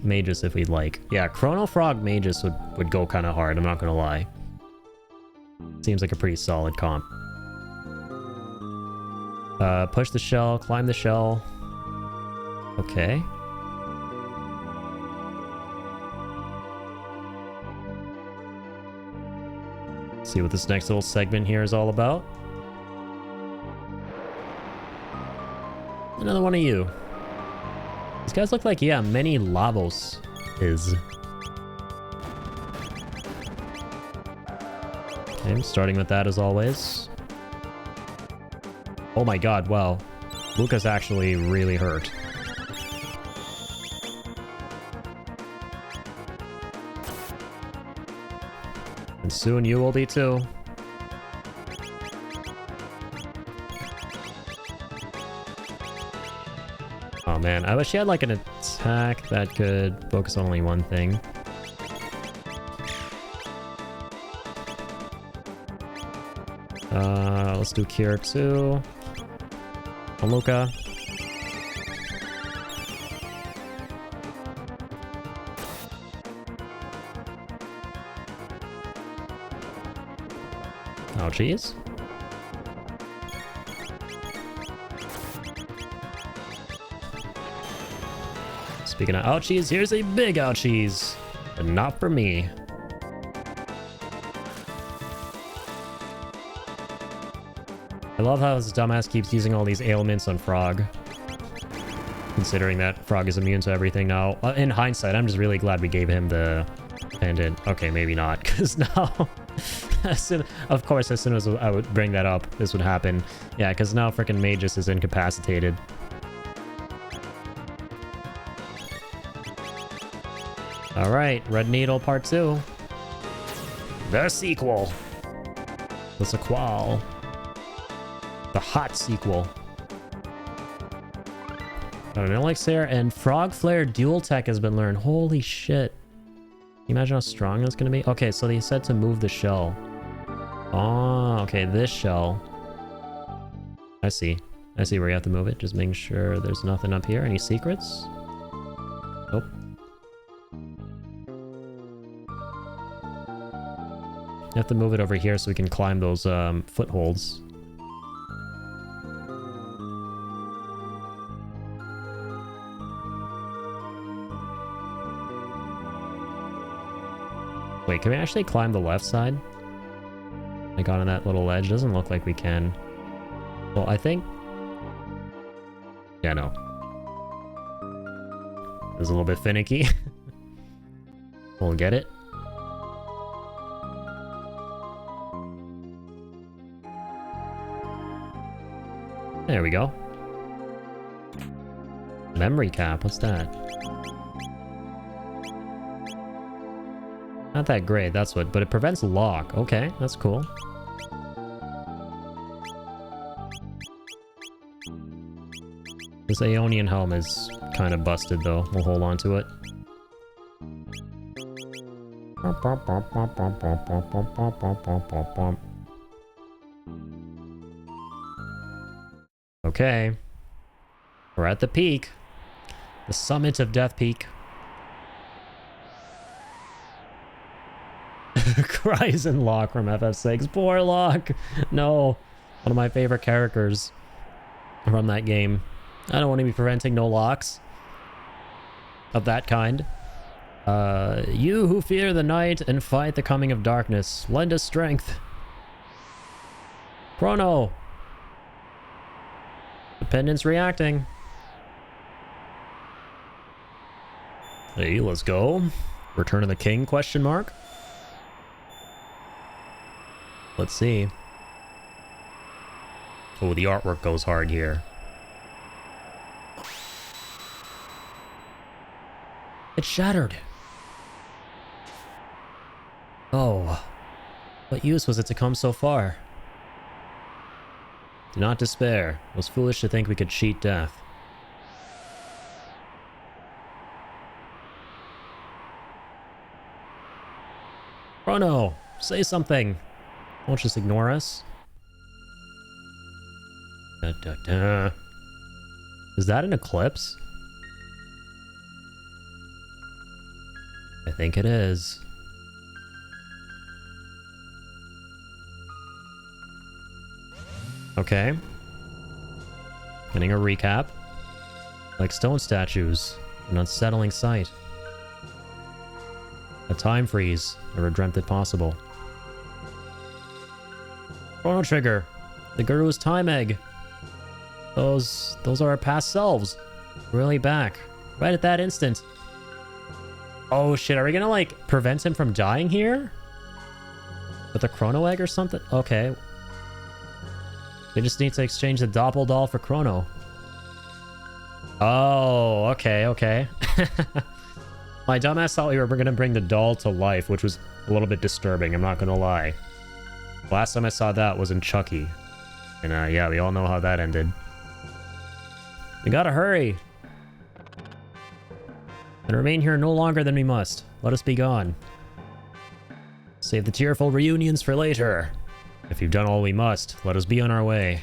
Magus, if we'd like. Yeah, Chrono, Frog, Magus would go kind of hard, I'm not going to lie. Seems like a pretty solid comp. Push the shell, climb the shell. Okay. See what this next little segment here is all about. Another one of you. These guys look like, yeah, many Lavos is. Okay, I'm starting with that as always. Oh my god, wow. Luca's actually really hurt. And soon you will be too. Oh man, I wish he had like an attack that could focus on only one thing. Let's do Cure 2. Maluka. Oh, jeez. Speaking of ouchies, here's a big ouchies, but not for me. I love how this dumbass keeps using all these ailments on Frog. Considering that Frog is immune to everything now. In hindsight, I'm just really glad we gave him the pendant. Okay, maybe not, because now... of course, as soon as I would bring that up, this would happen. Yeah, because now frickin' Magus is incapacitated. Alright, Red Needle Part 2. The sequel. The sequel. The hot sequel. An elixir and Frog Flare dual tech has been learned. Holy shit. Can you imagine how strong that's going to be? Okay, so they said to move the shell. Oh, okay, this shell. I see. I see where you have to move it. Just making sure there's nothing up here. Any secrets? Nope. You have to move it over here so we can climb those footholds. Wait, can we actually climb the left side? Like on that little ledge? Doesn't look like we can. Well, I think... Yeah, no. It's a little bit finicky. We'll get it. There we go. Memory cap, what's that? Not that great, that's what, but it prevents lock. Okay, that's cool. This Aeonian helm is kind of busted though. We'll hold on to it. Okay. We're at the peak. The summit of Death Peak. Cries and Locke from FF6. Poor Locke. No. One of my favorite characters from that game. I don't want to be preventing no locks of that kind. You who fear the night and fight the coming of darkness, lend us strength. Chrono. Dependence reacting. Hey, let's go. Return of the King, question mark. Let's see. Oh, the artwork goes hard here. It shattered. Oh. What use was it to come so far? Do not despair. It was foolish to think we could cheat death. Chrono, say something. Don't just ignore us. Da, da, da. Is that an eclipse? I think it is. Okay. Getting a recap. Like stone statues, an unsettling sight. A time freeze, never dreamt it possible. Chrono Trigger, the Guru's time egg. Those are our past selves. Really back. Right at that instant. Oh shit, are we gonna like prevent him from dying here? With a Chrono egg or something? Okay. We just need to exchange the Doppel doll for Chrono. Oh, okay, okay. My dumbass thought we were gonna bring the doll to life, which was a little bit disturbing, I'm not gonna lie. Last time I saw that was in Chucky. And yeah, we all know how that ended. We gotta hurry. And remain here no longer than we must. Let us be gone. Save the tearful reunions for later. If you've done all we must, let us be on our way.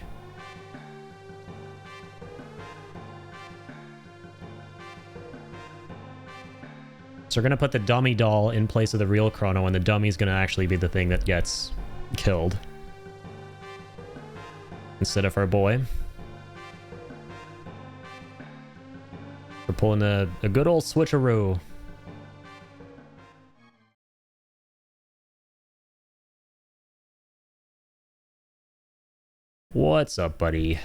So we're gonna put the dummy doll in place of the real Chrono, and the dummy's gonna actually be the thing that gets killed. Instead of our boy. We're pulling a good old switcheroo. What's up, buddy?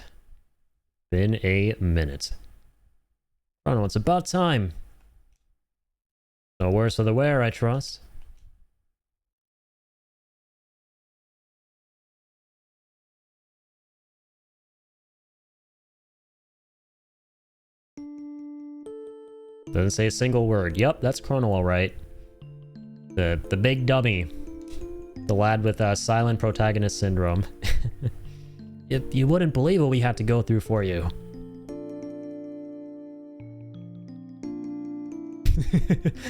Been a minute. Chrono, it's about time. No worse for the wear, I trust. Doesn't say a single word. Yep, that's Chrono, all right. The big dummy. The lad with silent protagonist syndrome. You wouldn't believe what we had to go through for you.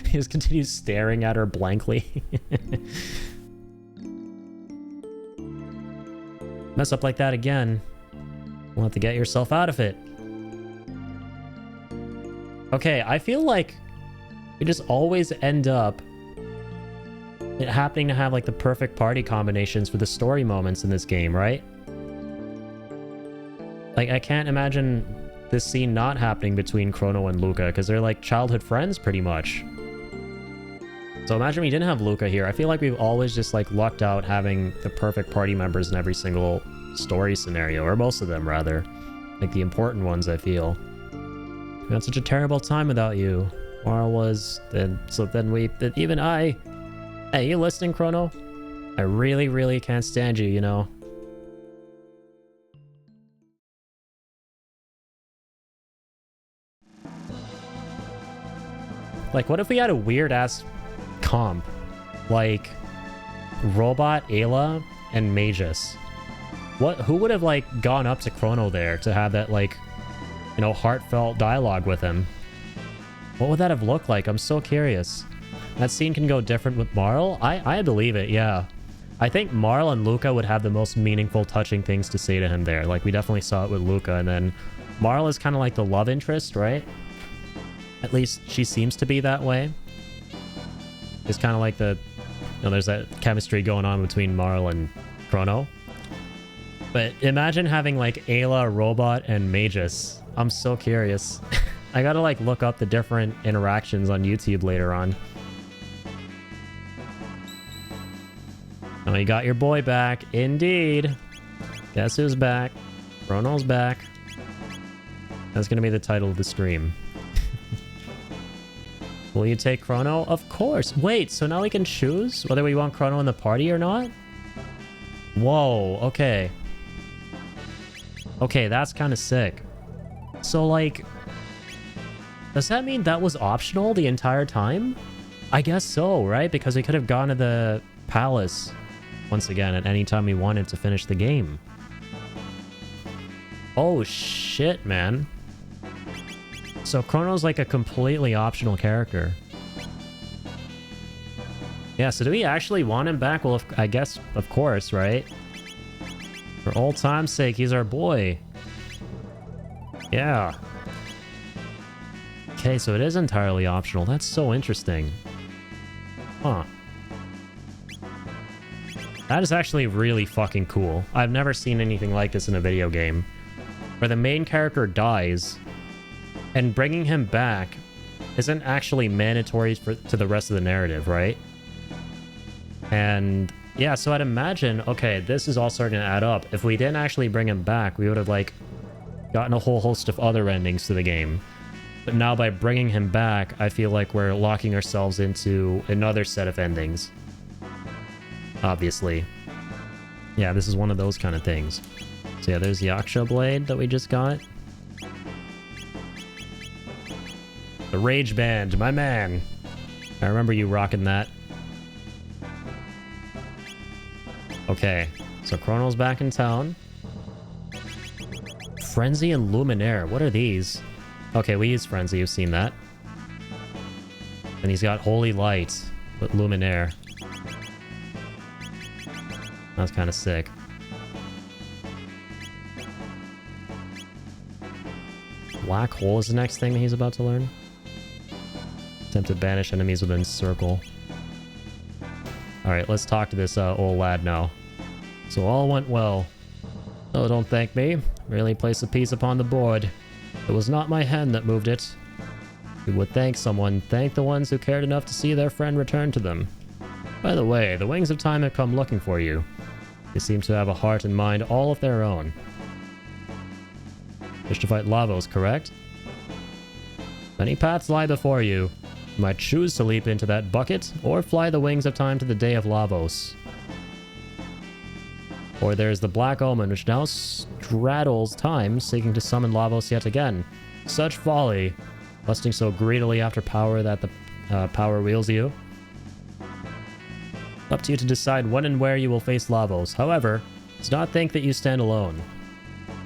He just continues staring at her blankly. Mess up like that again, you'll have to get yourself out of it. Okay, I feel like we just always end up it happening to have like the perfect party combinations for the story moments in this game, right? Like, I can't imagine this scene not happening between Chrono and Luca, because they're like childhood friends pretty much. So imagine we didn't have Luca here. I feel like we've always just like lucked out having the perfect party members in every single story scenario, or most of them rather. Like the important ones, I feel. We had such a terrible time without you. Marl was, even I... Hey, you listening, Chrono? I really, really can't stand you, you know? Like, what if we had a weird-ass comp? Like, Robot, Ayla, and Magus. Who would have, like, gone up to Chrono there to have that, like, you know, heartfelt dialogue with him? What would that have looked like? I'm so curious. That scene can go different with Marl? I believe it, yeah. I think Marl and Luca would have the most meaningful, touching things to say to him there. Like, we definitely saw it with Luca, and then Marl is kind of like the love interest, right? At least she seems to be that way. It's kind of like the... You know, there's that chemistry going on between Marl and Chrono. But imagine having, like, Ayla, Robot, and Magus. I'm so curious. I gotta, like, look up the different interactions on YouTube later on. Oh, you got your boy back. Indeed. Guess who's back? Chrono's back. That's gonna be the title of the stream. Will you take Chrono? Of course. Wait, so now we can choose whether we want Chrono in the party or not? Whoa, okay. Okay, that's kind of sick. So, like... Does that mean that was optional the entire time? I guess so, right? Because we could have gone to the palace once again at any time we wanted to finish the game. Oh, shit, man. So Chrono's like a completely optional character. Yeah, so do we actually want him back? Well, I guess, of course, right? For old time's sake, he's our boy. Yeah. Okay, so it is entirely optional. That's so interesting. Huh. That is actually really fucking cool. I've never seen anything like this in a video game. Where the main character dies, and bringing him back isn't actually mandatory to the rest of the narrative, right? And yeah, so I'd imagine, okay, this is all starting to add up. If we didn't actually bring him back, we would have, like, gotten a whole host of other endings to the game. But now by bringing him back, I feel like we're locking ourselves into another set of endings. Obviously. Yeah, this is one of those kind of things. So yeah, there's the Yaksha Blade that we just got. The Rage Band, my man. I remember you rocking that. Okay, so Chrono's back in town. Frenzy and Luminaire, what are these? Okay, we use Frenzy, you've seen that. And he's got Holy Light with Luminaire. That's kind of sick. Black hole is the next thing he's about to learn. Attempt to banish enemies within circle. Alright, let's talk to this old lad now. So all went well. Oh, don't thank me. Merely place a piece upon the board. It was not my hand that moved it. If you would thank someone, thank the ones who cared enough to see their friend return to them. By the way, the Wings of Time have come looking for you. They seem to have a heart and mind all of their own. Wish to fight Lavos, correct? Many paths lie before you. You might choose to leap into that bucket, or fly the Wings of Time to the day of Lavos. Or there's the Black Omen, which now straddles time, seeking to summon Lavos yet again. Such folly, lusting so greedily after power that the power wields you. Up to you to decide when and where you will face Lavos. However, do not think that you stand alone.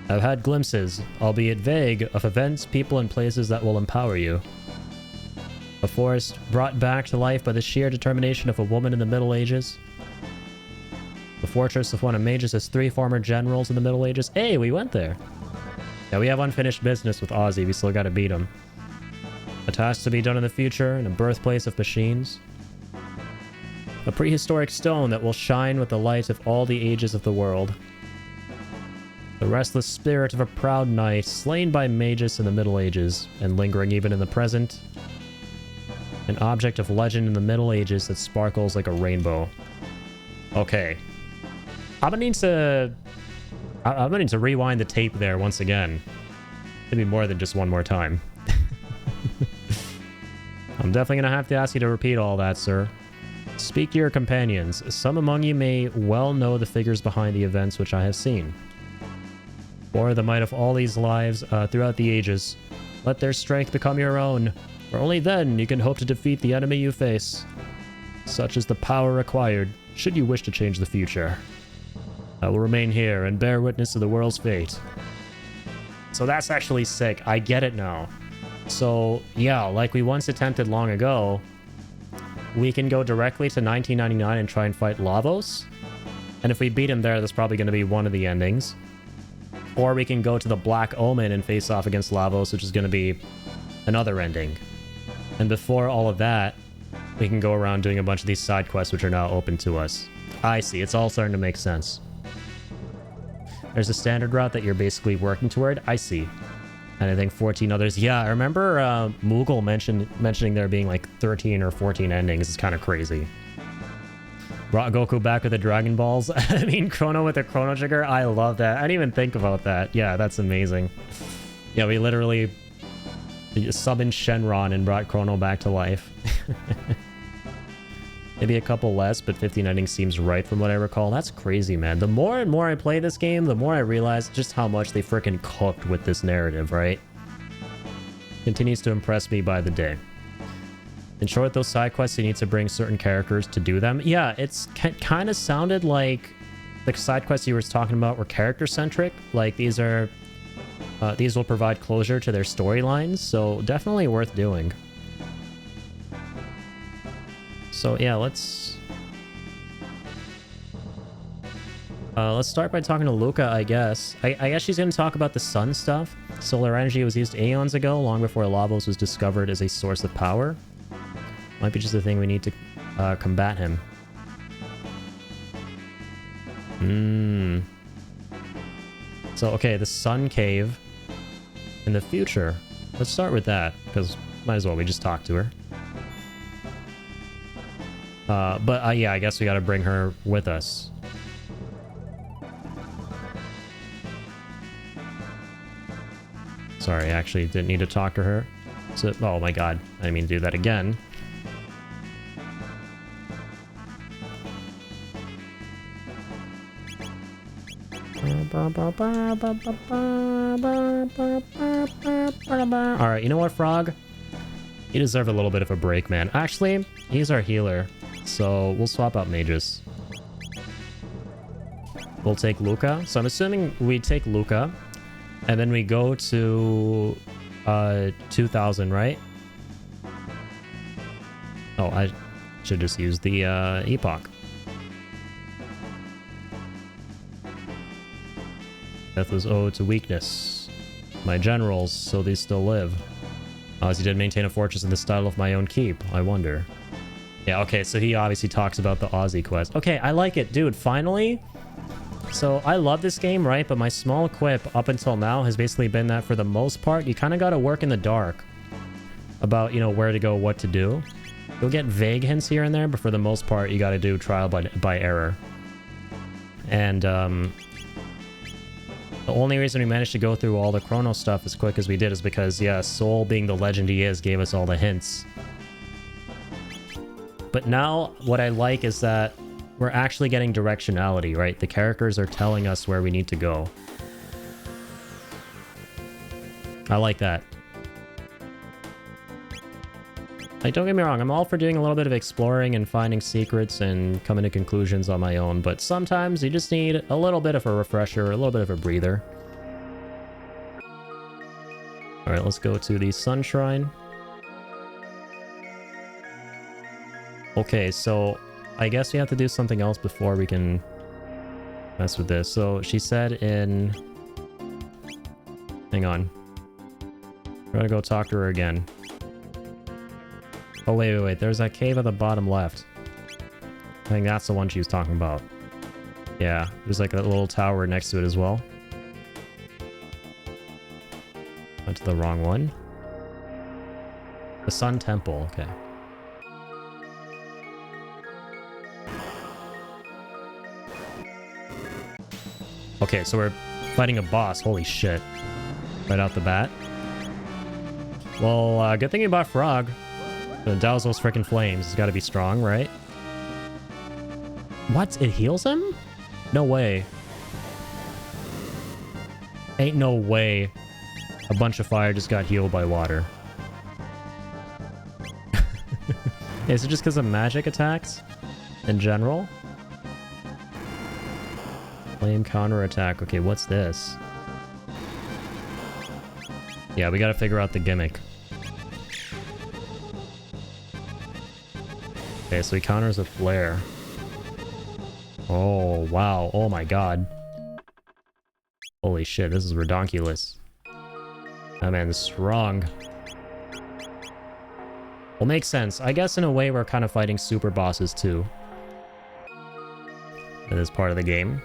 I've had glimpses, albeit vague, of events, people, and places that will empower you. A forest brought back to life by the sheer determination of a woman in the Middle Ages. The fortress of one of Magus' 3 former generals in the Middle Ages. Hey, we went there. Yeah, we have unfinished business with Ozzy. We still gotta beat him. A task to be done in the future, in a birthplace of machines. A prehistoric stone that will shine with the light of all the ages of the world. The restless spirit of a proud knight, slain by Magus in the Middle Ages, and lingering even in the present. An object of legend in the Middle Ages that sparkles like a rainbow. Okay. I'm gonna need to rewind the tape there once again. Maybe more than just one more time. I'm definitely gonna have to ask you to repeat all that, sir. Speak to your companions. Some among you may well know the figures behind the events which I have seen. Or the might of all these lives throughout the ages. Let their strength become your own, for only then you can hope to defeat the enemy you face. Such is the power required, should you wish to change the future. I will remain here and bear witness to the world's fate. So that's actually sick. I get it now. So, yeah, like we once attempted long ago, we can go directly to 1999 and try and fight Lavos. And if we beat him there, that's probably going to be one of the endings. Or we can go to the Black Omen and face off against Lavos, which is going to be another ending. And before all of that, we can go around doing a bunch of these side quests, which are now open to us. I see. It's all starting to make sense. There's a standard route that you're basically working toward. I see. And I think 14 others. Yeah, I remember Moogle mentioning there being like 13 or 14 endings. It's kind of crazy. Brought Goku back with the Dragon Balls. I mean, Chrono with the Chrono Trigger. I love that. I didn't even think about that. Yeah, that's amazing. Yeah, we literally summoned Shenron and brought Chrono back to life. Maybe a couple less, but 15 endings seems right from what I recall. That's crazy, man. The more and more I play this game, the more I realize just how much they freaking cooked with this narrative, right? Continues to impress me by the day. In short, those side quests, you need to bring certain characters to do them. Yeah, it's kind of sounded like the side quests you were talking about were character-centric. Like, these will provide closure to their storylines, so definitely worth doing. So yeah, let's start by talking to Luca, I guess. I guess she's going to talk about the sun stuff. Solar energy was used aeons ago, long before Lavos was discovered as a source of power. Might be just the thing we need to combat him. So, okay, the sun cave in the future. Let's start with that, because might as well, we just talked to her. But yeah, I guess we gotta bring her with us. Sorry, I actually didn't need to talk to her. So, oh my god, I didn't mean to do that again. Alright, you know what, Frog? You deserve a little bit of a break, man. Actually, he's our healer. So we'll swap out Magus. We'll take Luca. So I'm assuming we take Luca. And then we go to 2000, right? Oh, I should just use the Epoch. Death was owed to weakness. my generals, so they still live. As he did maintain a fortress in the style of my own keep. I wonder. Yeah, okay, so he obviously talks about the Aussie quest. Okay, I like it, dude, finally. So I love this game, right? But my small quip up until now has basically been that for the most part, you kind of got to work in the dark about, you know, where to go, what to do. You'll get vague hints here and there, but for the most part, you got to do trial by error. And the only reason we managed to go through all the Chrono stuff as quick as we did is because, yeah, Soul, being the legend he is, gave us all the hints. But now, what I like is that we're actually getting directionality, right? The characters are telling us where we need to go. I like that. Like, don't get me wrong, I'm all for doing a little bit of exploring and finding secrets and coming to conclusions on my own, but sometimes you just need a little bit of a refresher, a little bit of a breather. Alright, let's go to the Sun Shrine. Okay, so I guess we have to do something else before we can mess with this. So she said in... Hang on. We're gonna go talk to her again. Oh, wait. There's that cave at the bottom left. I think that's the one she was talking about. Yeah, there's like a little tower next to it as well. Went to the wrong one. The Sun Temple, okay. Okay, so we're fighting a boss. Holy shit. Right out the bat. Well, good thing you bought Frog. The douse those freaking flames. It's gotta be strong, right? What? It heals him? No way. Ain't no way. A bunch of fire just got healed by water. Is it just because of magic attacks? In general? Flame counter attack. Okay, what's this? Yeah, we gotta figure out the gimmick. Okay, so he counters a flare. Oh, wow. Oh my god. Holy shit, this is redonkulous. That man's strong. Well, makes sense. I guess in a way we're kind of fighting super bosses too. In this part of the game.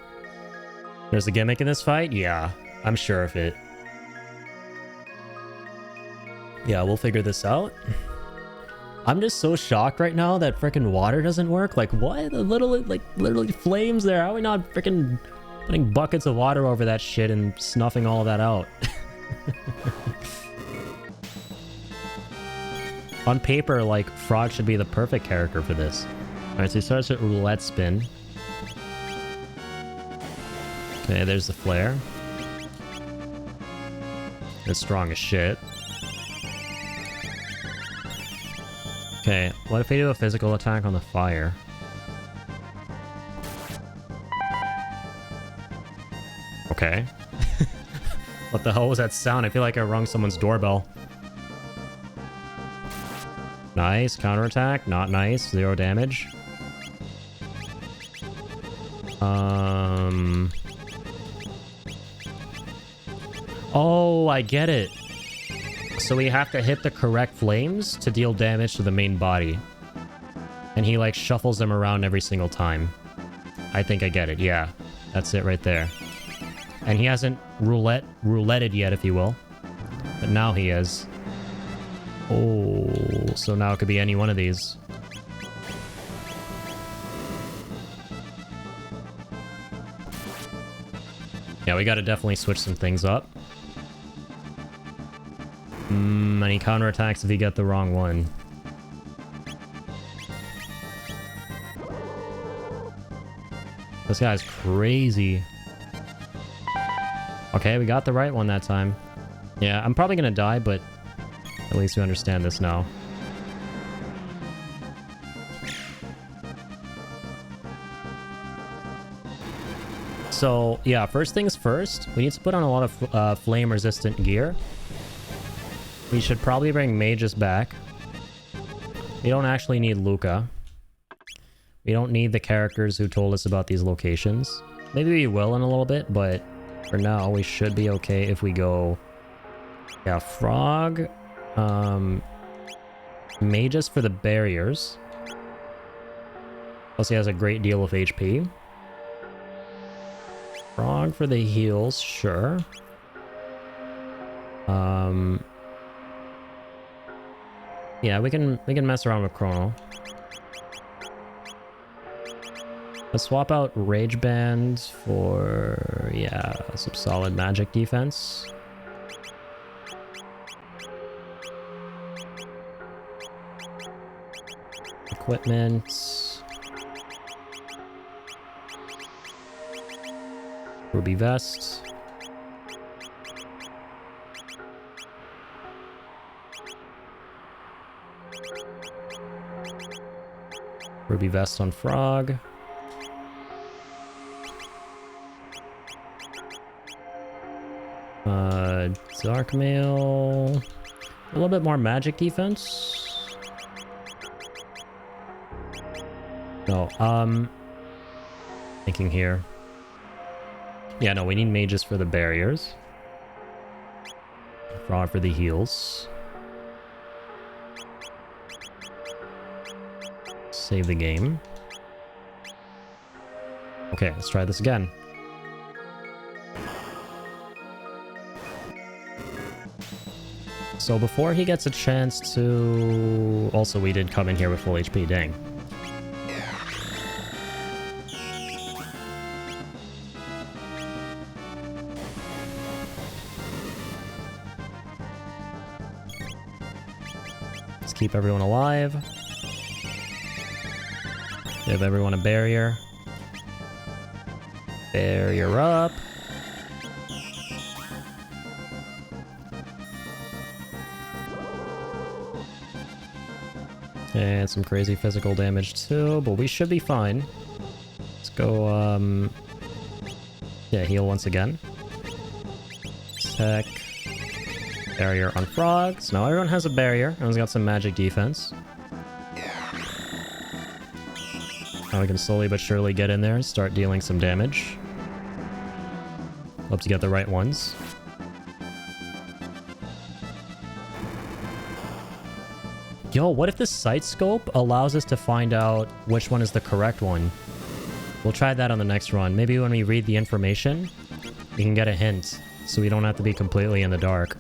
There's a gimmick in this fight? Yeah, I'm sure of it. Yeah, we'll figure this out. I'm just so shocked right now that frickin' water doesn't work. Like, what? The little, like, literally flames there. How are we not frickin' putting buckets of water over that shit and snuffing all of that out? On paper, like, Frog should be the perfect character for this. Alright, so he starts with roulette spin. Okay, there's the flare. It's strong as shit. Okay, what if we do a physical attack on the fire? Okay. What the hell was that sound? I feel like I rung someone's doorbell. Nice, counterattack. Not nice. 0 damage. Oh, I get it. So we have to hit the correct flames to deal damage to the main body. And he, like, shuffles them around every single time. I think I get it, yeah. That's it right there. And he hasn't rouletted yet, if you will. But now he is. Oh, so now it could be any one of these. Yeah, we gotta definitely switch some things up. And he counterattacks if he got the wrong one. This guy's crazy. Okay, we got the right one that time. Yeah, I'm probably gonna die, but at least we understand this now. So, yeah, first things first, we need to put on a lot of flame-resistant gear. We should probably bring mages back. We don't actually need Luca. We don't need the characters who told us about these locations. Maybe we will in a little bit, but for now, we should be okay if we go Yeah, frog. Magus for the barriers. Plus he has a great deal of HP. Frog for the heals, sure. Yeah, we can mess around with Chrono. Let's swap out Rage Band for, yeah, some solid magic defense. Equipment. Ruby Vest. Ruby Vest on Frog. Dark Mail. A little bit more magic defense. No, thinking here. Yeah, no, we need mages for the barriers. Frog for the heals. Save the game. Okay, let's try this again. So before he gets a chance to... Also, we did come in here with full HP, dang. Let's keep everyone alive. Give everyone a barrier. Barrier up. And some crazy physical damage too, but we should be fine. Let's go, yeah, heal once again. Tech. Barrier on frogs. Now everyone has a barrier. Everyone's got some magic defense. Now we can slowly but surely get in there and start dealing some damage. Hope to get the right ones. Yo, what if the sight scope allows us to find out which one is the correct one? We'll try that on the next run. Maybe when we read the information, we can get a hint, so we don't have to be completely in the dark.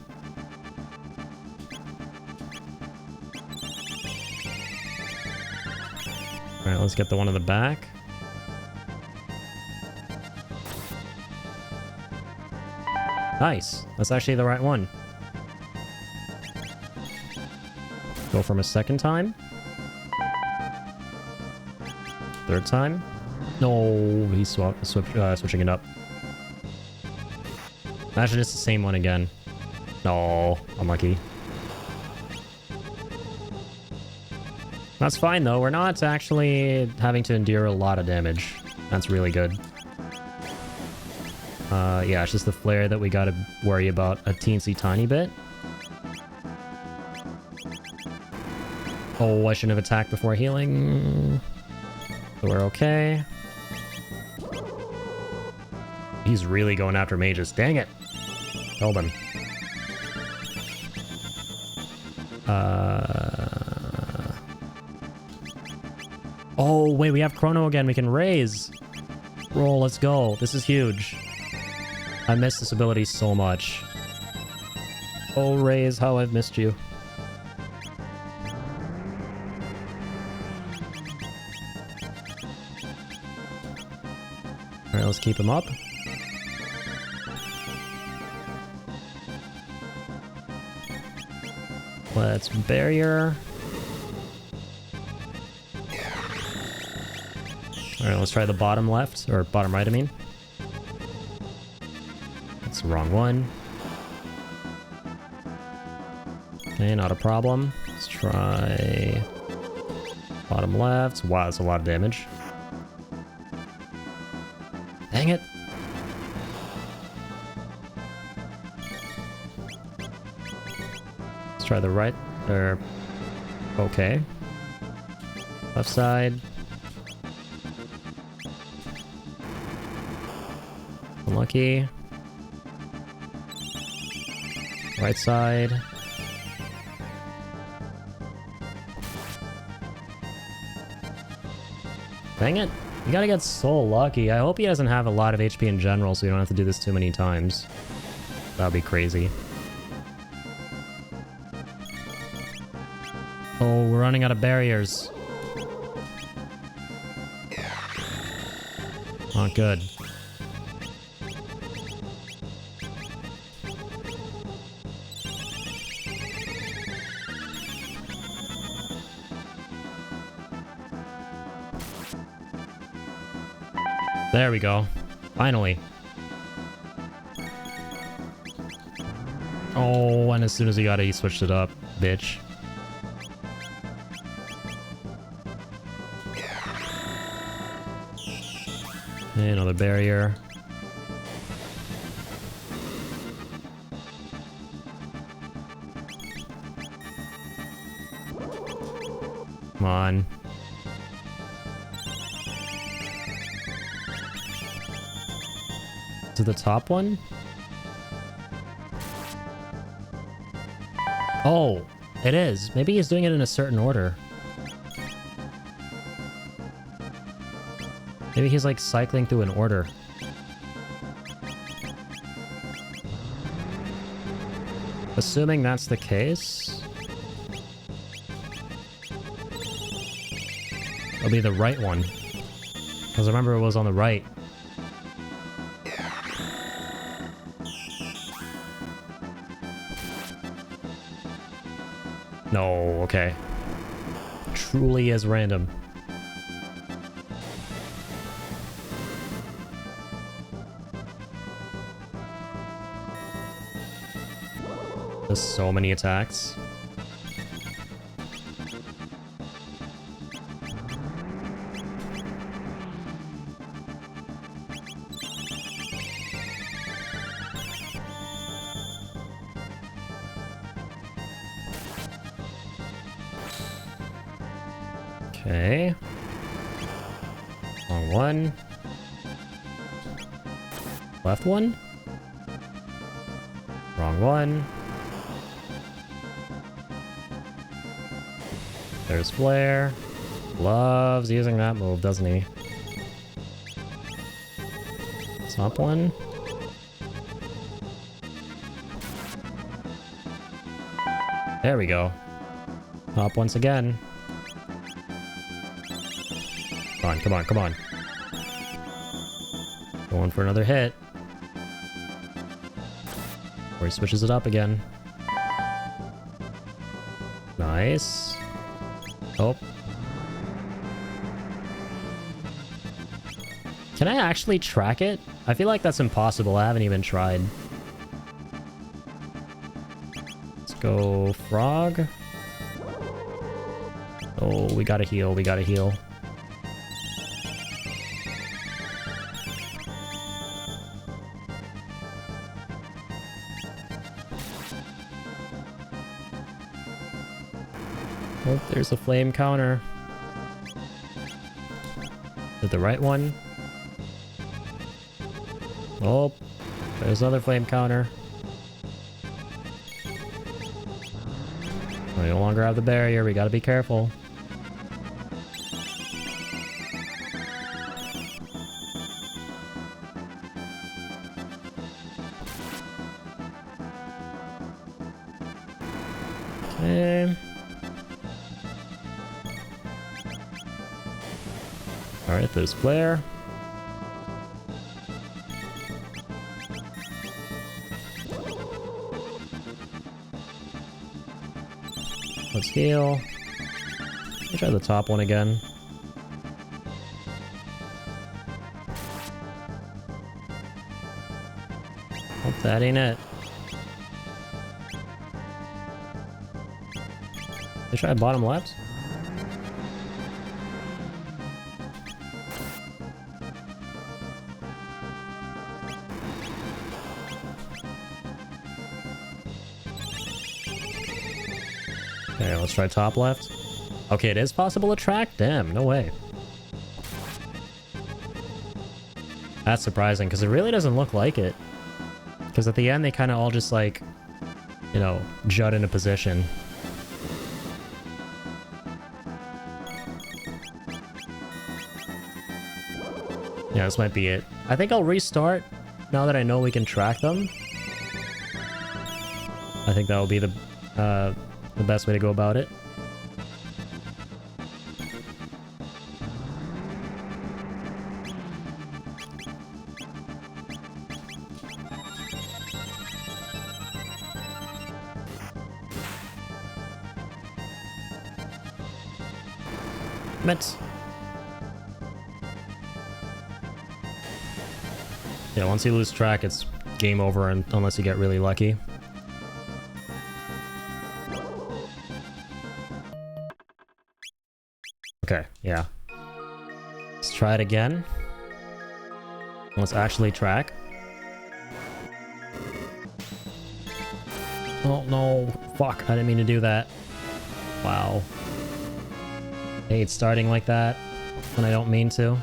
Alright, let's get the one in the back. Nice. That's actually the right one. Go from a second time. Third time. No, he's switching it up. Actually, it's the same one again. No, unlucky. That's fine though. We're not actually having to endure a lot of damage. That's really good. Yeah, it's just the flare that we gotta worry about a teensy tiny bit. Oh, I shouldn't have attacked before healing. So we're okay. He's really going after mages. Dang it. Killed him. Oh, wait, we have Chrono again. We can raise. Roll, let's go. This is huge. I miss this ability so much. Oh, raise, how I've missed you. Alright, let's keep him up. Let's barrier. Alright, let's try the bottom left, or bottom right, I mean. That's the wrong one. Okay, not a problem. Let's try bottom left. Wow, that's a lot of damage. Dang it. Let's try the right, or... Okay. Left side. Unlucky. Right side. Dang it. You gotta get so lucky. I hope he doesn't have a lot of HP in general, so you don't have to do this too many times. That would be crazy. Oh, we're running out of barriers. Not good. There we go. Finally. Oh, and as soon as he got it, he switched it up. Bitch. Okay, another barrier. Come on. To the top one? Oh, it is. Maybe he's doing it in a certain order. Maybe he's like cycling through an order. Assuming that's the case, it'll be the right one. Because remember it was on the right. No, okay. Truly is random. There's so many attacks. Okay. Wrong one. Left one. Wrong one. There's Flare. Loves using that move, doesn't he? Top one. There we go. Top once again. Come on, come on, come on. Going for another hit. Or he switches it up again. Nice. Oh. Can I actually track it? I feel like that's impossible. I haven't even tried. Let's go frog. Oh, we gotta heal. We gotta heal. Oh, there's a flame counter. Is it the right one? Oh, there's another flame counter. We no longer have the barrier. We gotta be careful. Okay. Alright, there's Flare. Let's heal. Let's try the top one again. Hope that ain't it. Let's try bottom left. Okay, let's try top left. Okay, it is possible to track? Damn, no way. That's surprising, because it really doesn't look like it. Because at the end, they kind of all just, like, you know, jut into position. Yeah, this might be it. I think I'll restart now that I know we can track them. I think that will be the best way to go about it. Yeah, once you lose track, it's game over unless you get really lucky. Okay, yeah. Let's try it again. Let's actually track. Oh no, fuck, I didn't mean to do that. Wow. I hate starting like that when I don't mean to.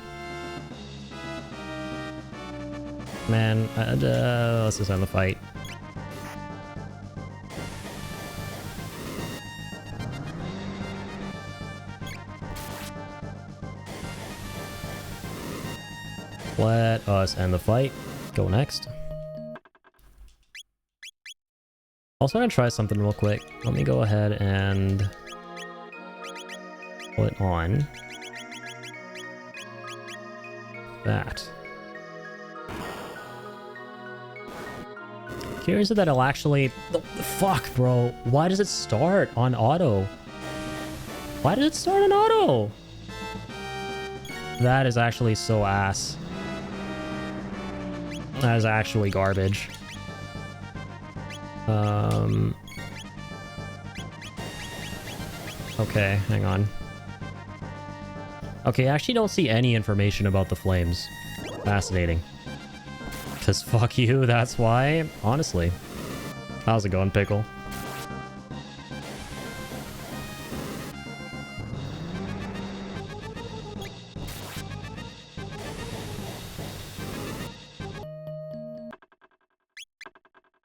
Man, let's just end the fight. Let us end the fight. Go next. Also, I'm gonna try something real quick. Let me go ahead and put on that. Curious that it'll actually... Fuck, bro. Why does it start on auto? Why did it start on auto? That is actually so ass. That is actually garbage. Okay, hang on. Okay, I actually don't see any information about the flames. Fascinating. Because fuck you, that's why. Honestly. How's it going, Pickle?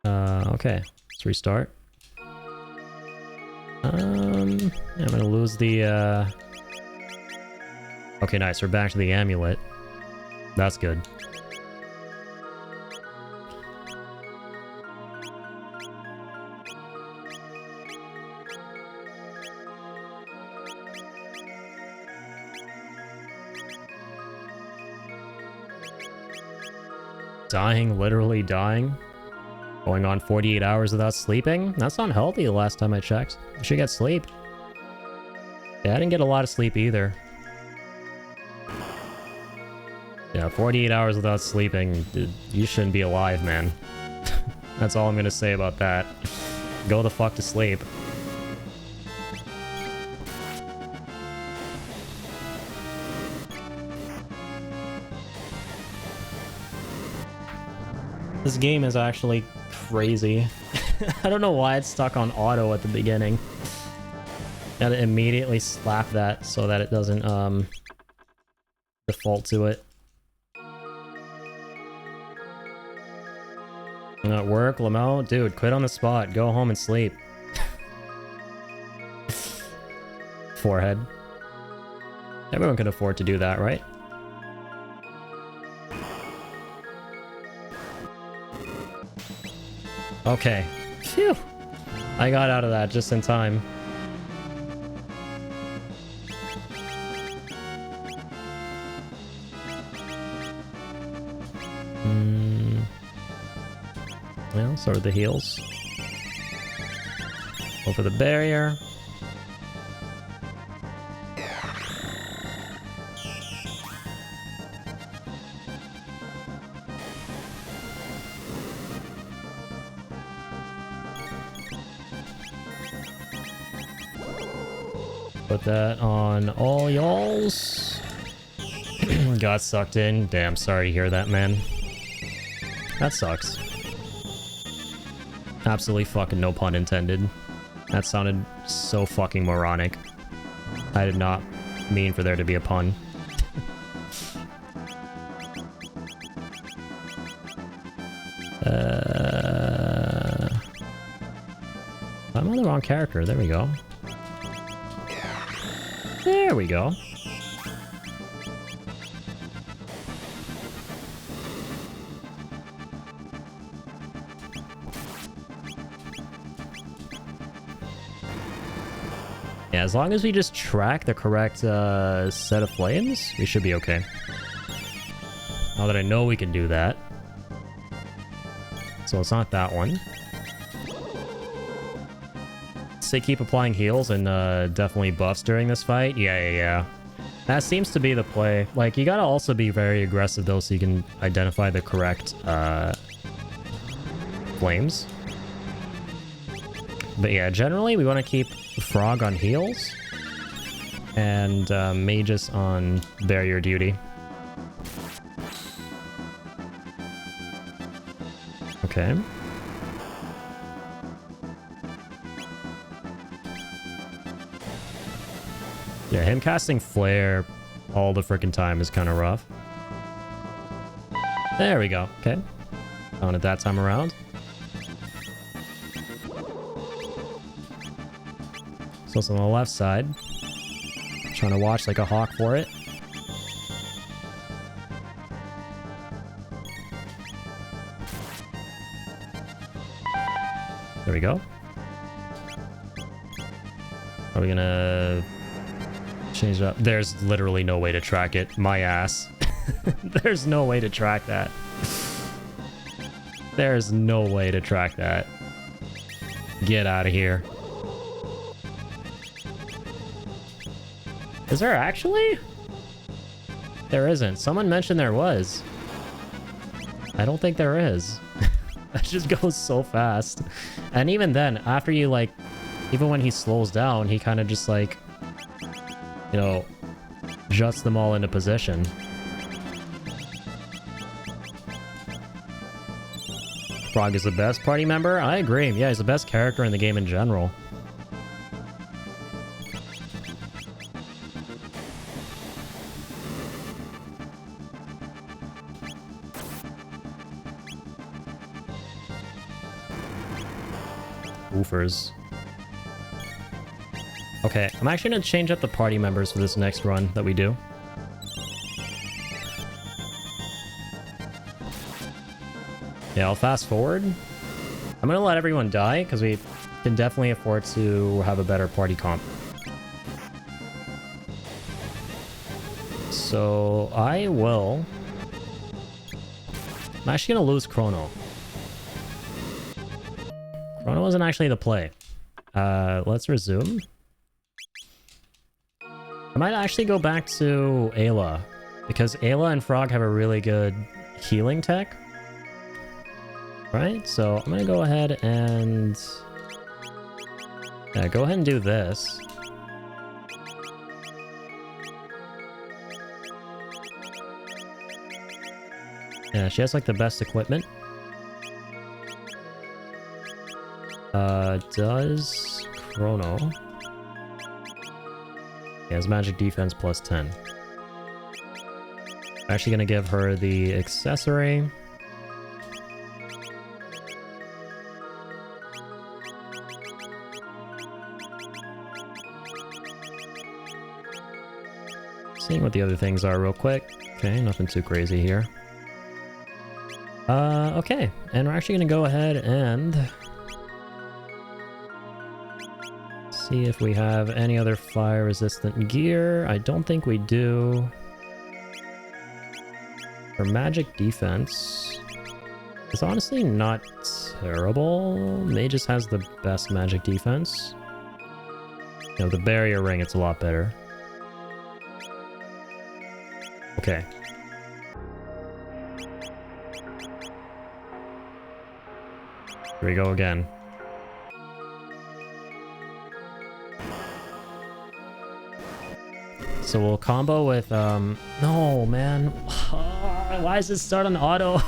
Okay. Let's restart. I'm gonna lose the, Okay, nice. We're back to the amulet. That's good. Dying, literally dying. Going on 48 hours without sleeping? That's not healthy the last time I checked. You should get sleep. Yeah, I didn't get a lot of sleep either. Yeah, 48 hours without sleeping, dude, you shouldn't be alive, man. That's all I'm gonna say about that. Go the fuck to sleep. This game is actually crazy. I don't know why it's stuck on auto at the beginning. Gotta immediately slap that so that it doesn't default to it. Not work, Lamo? Dude, quit on the spot. Go home and sleep. Forehead. Everyone can afford to do that, right? Okay. Phew. I got out of that just in time. Well, so are the heals. Go for the barrier. Put that on all y'alls. Got sucked in. Damn, sorry to hear that, man. That sucks. Absolutely fucking no pun intended. That sounded so fucking moronic. I did not mean for there to be a pun. wrong character. There we go. There we go. Yeah, as long as we just track the correct set of flames, we should be okay. Now that I know we can do that. So it's not that one. Say keep applying heals and definitely buffs during this fight. Yeah. That seems to be the play. Like, you gotta also be very aggressive though so you can identify the correct flames. But yeah, generally we want to keep Frog on heals and Magus on barrier duty. Okay. Yeah, him casting Flare all the freaking time is kind of rough. There we go. Okay. Found it that time around. So it's on the left side. Trying to watch like a hawk for it. There we go. Are we gonna change it up? There's literally no way to track it. My ass. There's no way to track that. There's no way to track that. Get out of here. Is there actually? There isn't. Someone mentioned there was. I don't think there is. That just goes so fast. And even then, after you like, even when he slows down, he kind of just like, you know, juts them all into position. Frog is the best party member? I agree. Yeah, he's the best character in the game in general. Woofers. Okay, I'm actually going to change up the party members for this next run that we do. Yeah, I'll fast forward. I'm going to let everyone die because we can definitely afford to have a better party comp. So I will... I'm actually going to lose Chrono. Chrono wasn't actually the play. Let's resume. I might actually go back to Ayla, because Ayla and Frog have a really good healing tech. Right? So I'm gonna go ahead and... yeah, go ahead and do this. Yeah, she has like the best equipment. Does Chrono... yeah, his magic defense plus 10. I'm actually gonna give her the accessory. Seeing what the other things are real quick. Okay, nothing too crazy here. Okay, and we're actually gonna go ahead and see if we have any other fire resistant gear. I don't think we do. For magic defense, it's honestly not terrible. Magus has the best magic defense. You know, the barrier ring, it's a lot better. Okay. Here we go again. So we'll combo with, no, man. Why does it start on auto?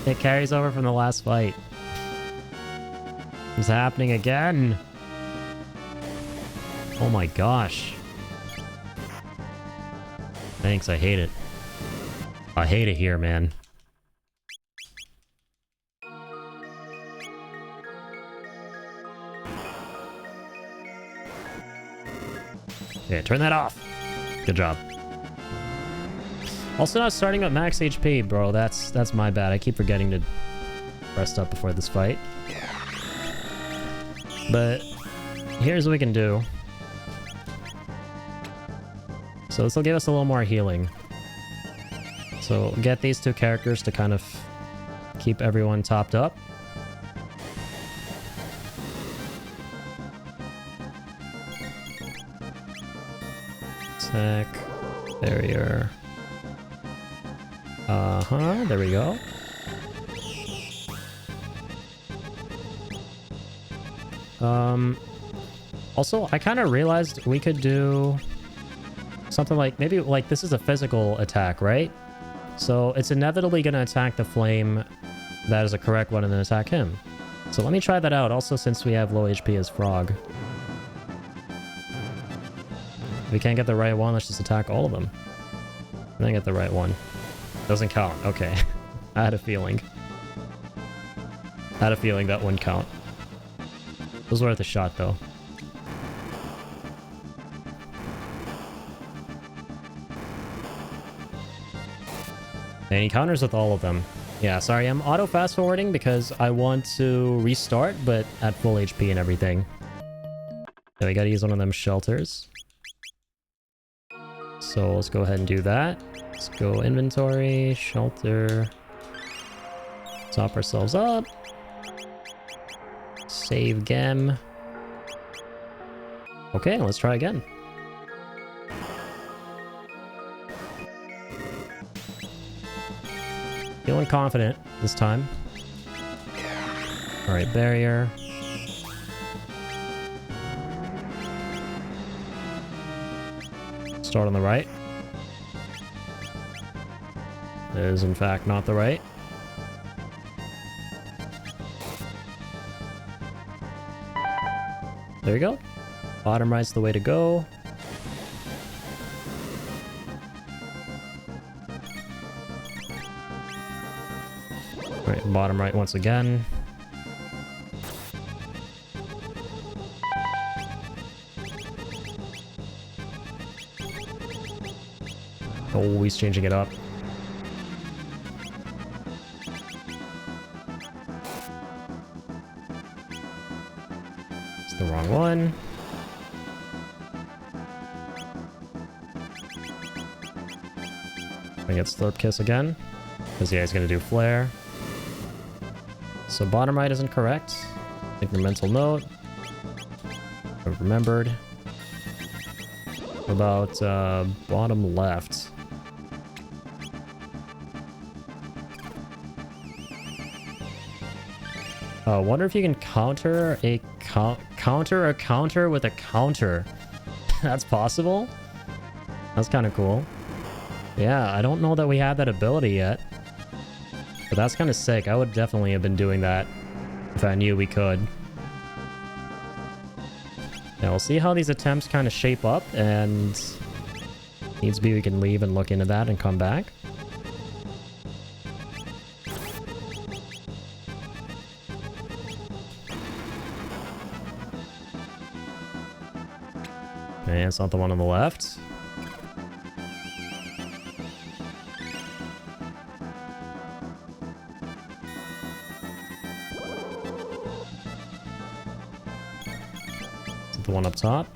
It carries over from the last fight. It's happening again. Oh my gosh. Thanks, I hate it. I hate it here, man. Yeah, turn that off. Good job. Also not starting at max HP, bro. That's my bad. I keep forgetting to rest up before this fight. But here's what we can do. So this will give us a little more healing. So get these two characters to kind of keep everyone topped up. Attack, barrier. There we go. Also, I kind of realized we could do something like, maybe like this is a physical attack, right? So it's inevitably going to attack the flame that is a correct one and then attack him. So let me try that out. Also, since we have low HP as Frog. If we can't get the right one, let's just attack all of them. And then get the right one. Doesn't count. Okay. I had a feeling. I had a feeling that wouldn't count. It was worth a shot, though. And he counters with all of them. Yeah, sorry, I'm auto fast forwarding because I want to restart, but at full HP and everything. So we gotta use one of them shelters. So let's go ahead and do that. Let's go inventory, shelter. Top ourselves up. Save gem. Okay, let's try again. Feeling confident this time. Alright, barrier. Start on the right. It is in fact not the right. There you go. Bottom right's the way to go. Alright, bottom right once again. Oh, he's changing it up. It's the wrong one. I get Slurp Kiss again. Because yeah, he's gonna do Flare. So bottom right isn't correct. Take your mental note. I've remembered. About bottom left. I wonder if you can counter a counter with a counter. That's possible? That's kind of cool. Yeah, I don't know that we have that ability yet. But that's kind of sick. I would definitely have been doing that if I knew we could. Now we'll see how these attempts kind of shape up, and needs to be we can leave and look into that and come back. Okay, it's not the one on the left. The one up top.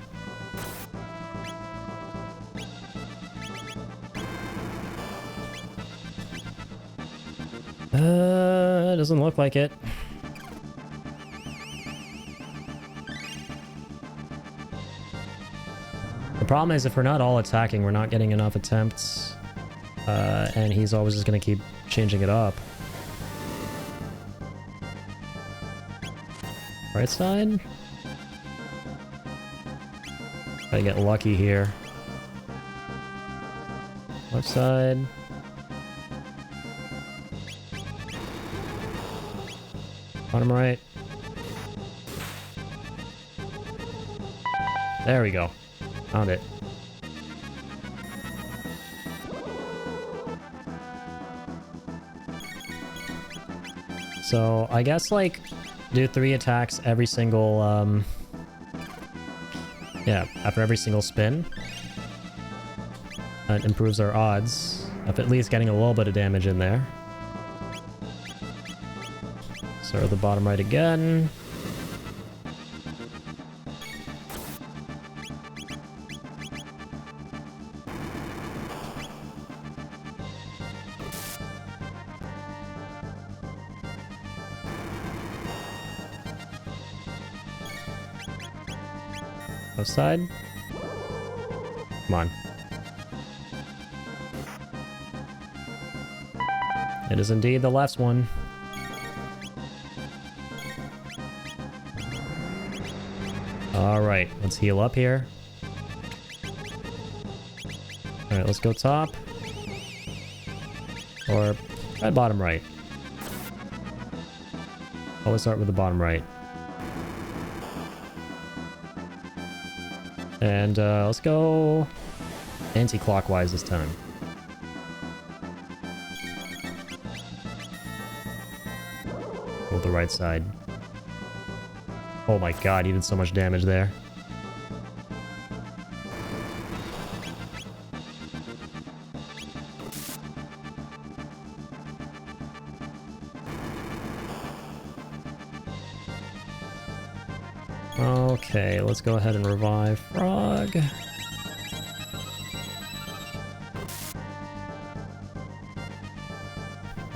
Doesn't look like it. The problem is if we're not all attacking, we're not getting enough attempts. And he's always just gonna keep changing it up. Right side? Gotta get lucky here. Left side. Bottom right. There we go. Found it. So I guess like do 3 attacks every single Yeah, after every single spin. That improves our odds of at least getting a little bit of damage in there. Start at the bottom right again. Left side. Come on. It is indeed the left one. Alright, let's heal up here. Alright, let's go top. Or try bottom right. Always start with the bottom right. And let's go anti-clockwise this time. Hold the right side. Oh my god, he did so much damage there. Okay, let's go ahead and revive Frog.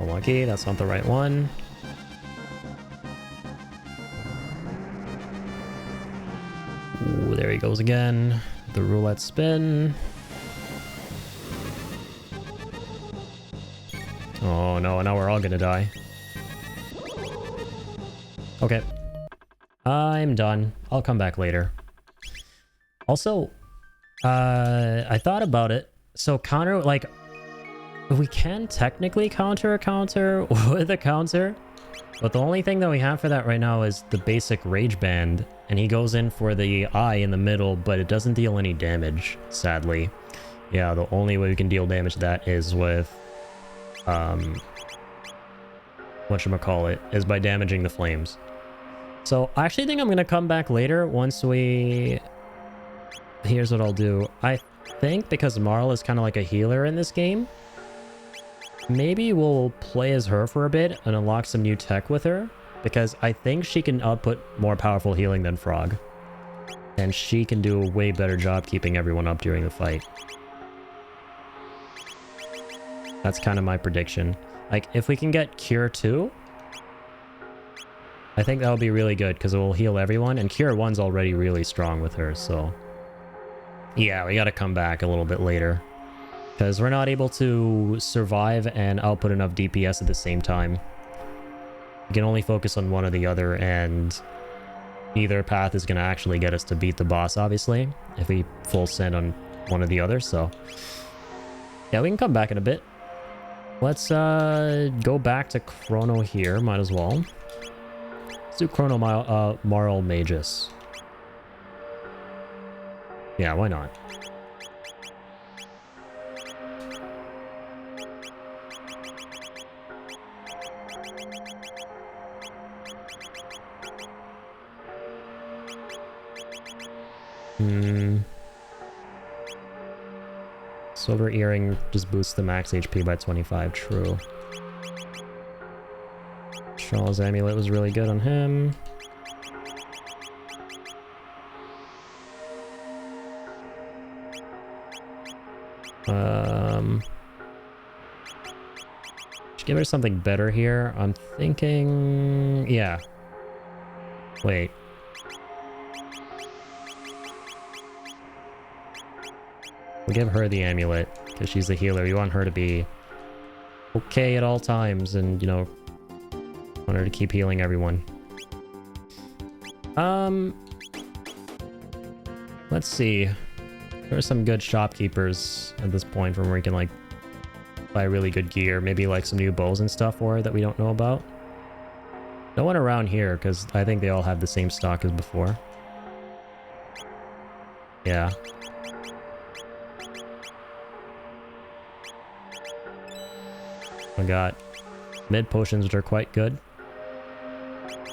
Unlucky, that's not the right one. Ooh, there he goes again. The roulette spin. Oh no, now we're all gonna die. Okay. I'm done. I'll come back later. Also, I thought about it. So counter, like, we can technically counter a counter with a counter, but the only thing that we have for that right now is the basic rage band, and he goes in for the eye in the middle, but it doesn't deal any damage, sadly. Yeah, the only way we can deal damage to that is with, whatchamacallit, is by damaging the flames. So I actually think I'm gonna come back later once we... Here's what I'll do. I think because Marl is kind of like a healer in this game, maybe we'll play as her for a bit and unlock some new tech with her, because I think she can output more powerful healing than Frog. And she can do a way better job keeping everyone up during the fight. That's kind of my prediction. Like, if we can get Cure 2, I think that would be really good, because it will heal everyone, and Cure 1's already really strong with her, so... Yeah, we gotta come back a little bit later. Because we're not able to survive and output enough DPS at the same time. We can only focus on one or the other, and neither path is gonna actually get us to beat the boss, obviously, if we full send on one or the other, so... Yeah, we can come back in a bit. Let's go back to Chrono here, might as well. Let's do Chrono Marl Magus. Yeah, why not? Silver Earring just boosts the max HP by 25, true. Shaw's Amulet was really good on him. Should give her something better here. I'm thinking... Yeah. Wait. We'll give her the amulet, because she's the healer. You want her to be okay at all times, and, you know, want her to keep healing everyone. Let's see. There are some good shopkeepers at this point from where we can, like, buy really good gear. Maybe, like, some new bows and stuff for her that we don't know about. No one around here, because I think they all have the same stock as before. Yeah. I got mid potions, which are quite good.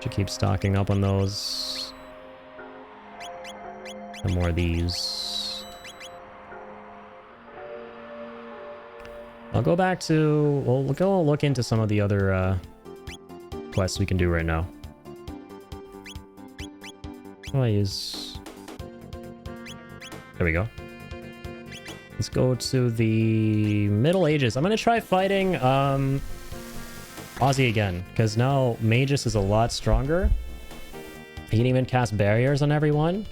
Should keep stocking up on those. Some more of these. I'll go back to... We'll go look into some of the other quests we can do right now. Oh, I use... There we go. Let's go to the Middle Ages. I'm gonna try fighting Ozzy again, because now Magus is a lot stronger. He can even cast barriers on everyone.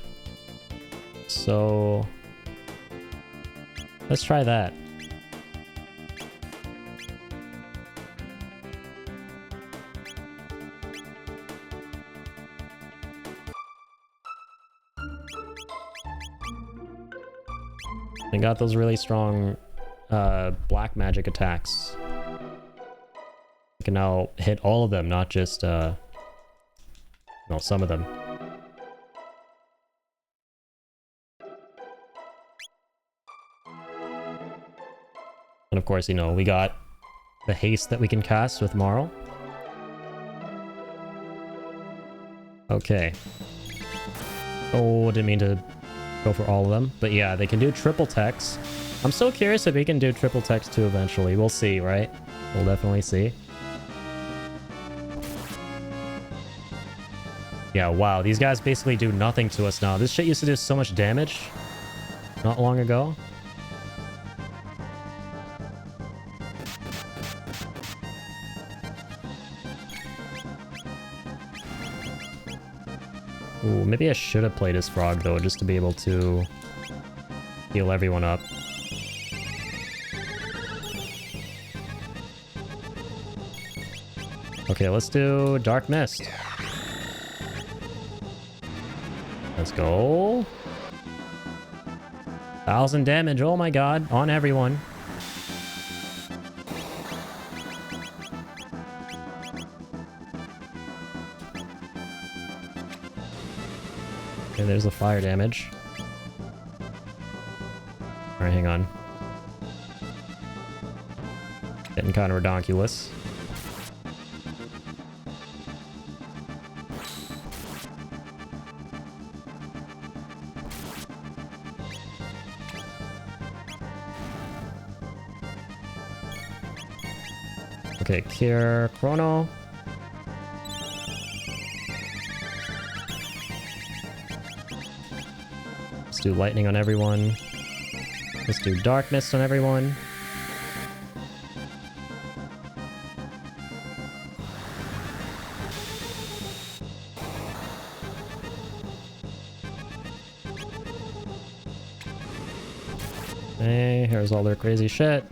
So let's try that. They got those really strong black magic attacks. You can now hit all of them, not just no, some of them. And of course, you know, we got the haste that we can cast with Marl. Okay. Oh, didn't mean to go for all of them. But yeah, they can do triple techs. I'm so curious if we can do triple techs too eventually. We'll see, right? We'll definitely see. Yeah, wow. These guys basically do nothing to us now. This shit used to do so much damage not long ago. Ooh, maybe I should have played as Frog, though, just to be able to heal everyone up. Okay, let's do Dark Mist. Let's go. 1,000 damage, oh my god, on everyone. Okay, there's the fire damage. Alright, hang on. Getting kind of redonkulous. Okay, cure Chrono. Let's do lightning on everyone. Let's do dark mist on everyone. Hey, here's all their crazy shit.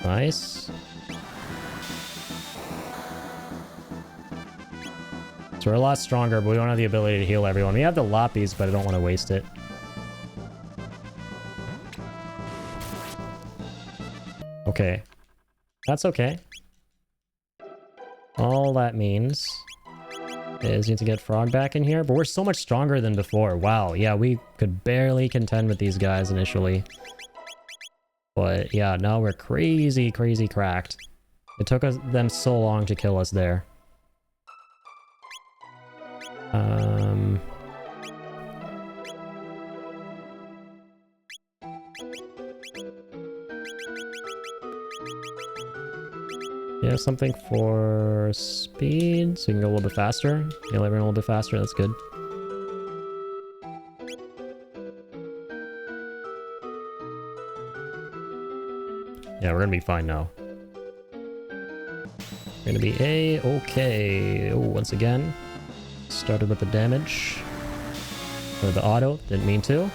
Nice. So we're a lot stronger, but we don't have the ability to heal everyone. We have the Lapis, but I don't want to waste it. Okay. That's okay. All that means is you need to get Frog back in here, but we're so much stronger than before. Wow, yeah, we could barely contend with these guys initially. But yeah, now we're crazy, crazy cracked. It took them so long to kill us there. Yeah, something for speed, so you can go a little bit faster. Heal everyone a little bit faster, that's good. Yeah, we're gonna be fine now. We're gonna be A-okay. Oh, once again, started with the damage. Or the auto, didn't mean to.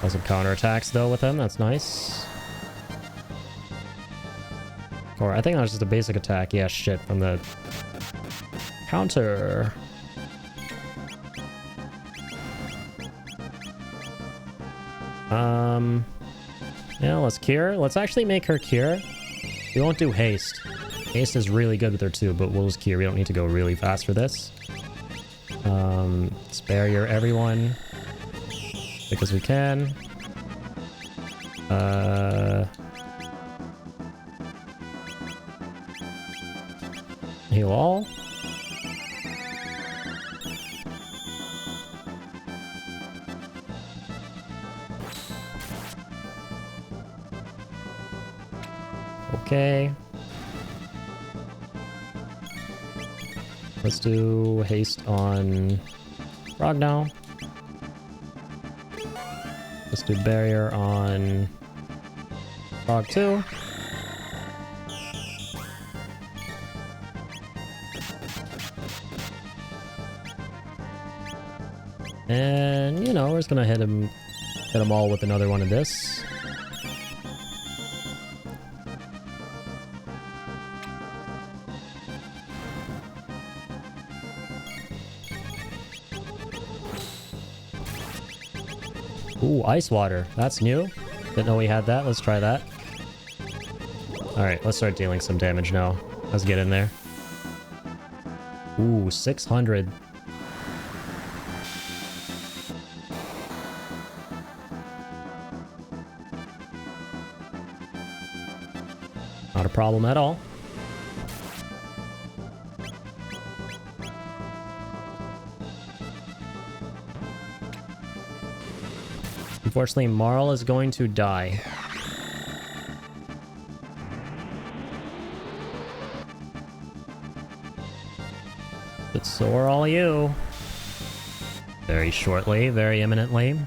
Some counterattacks though with him, that's nice. Or I think that was just a basic attack. Yeah, shit, from the counter. Yeah, let's cure. Let's actually make her cure. We won't do haste. Haste is really good with her too, but we'll just cure. We don't need to go really fast for this. Spare your everyone. Because we can. Heal all. Okay. Let's do haste on Frog now. Let's do barrier on Frog 2. And, you know, we're just gonna hit him all with another one of this. Ooh, ice water. That's new. Didn't know we had that. Let's try that. Alright, let's start dealing some damage now. Let's get in there. Ooh, 600. Not a problem at all. Unfortunately, Marl is going to die. But so are all you. Very shortly, very imminently.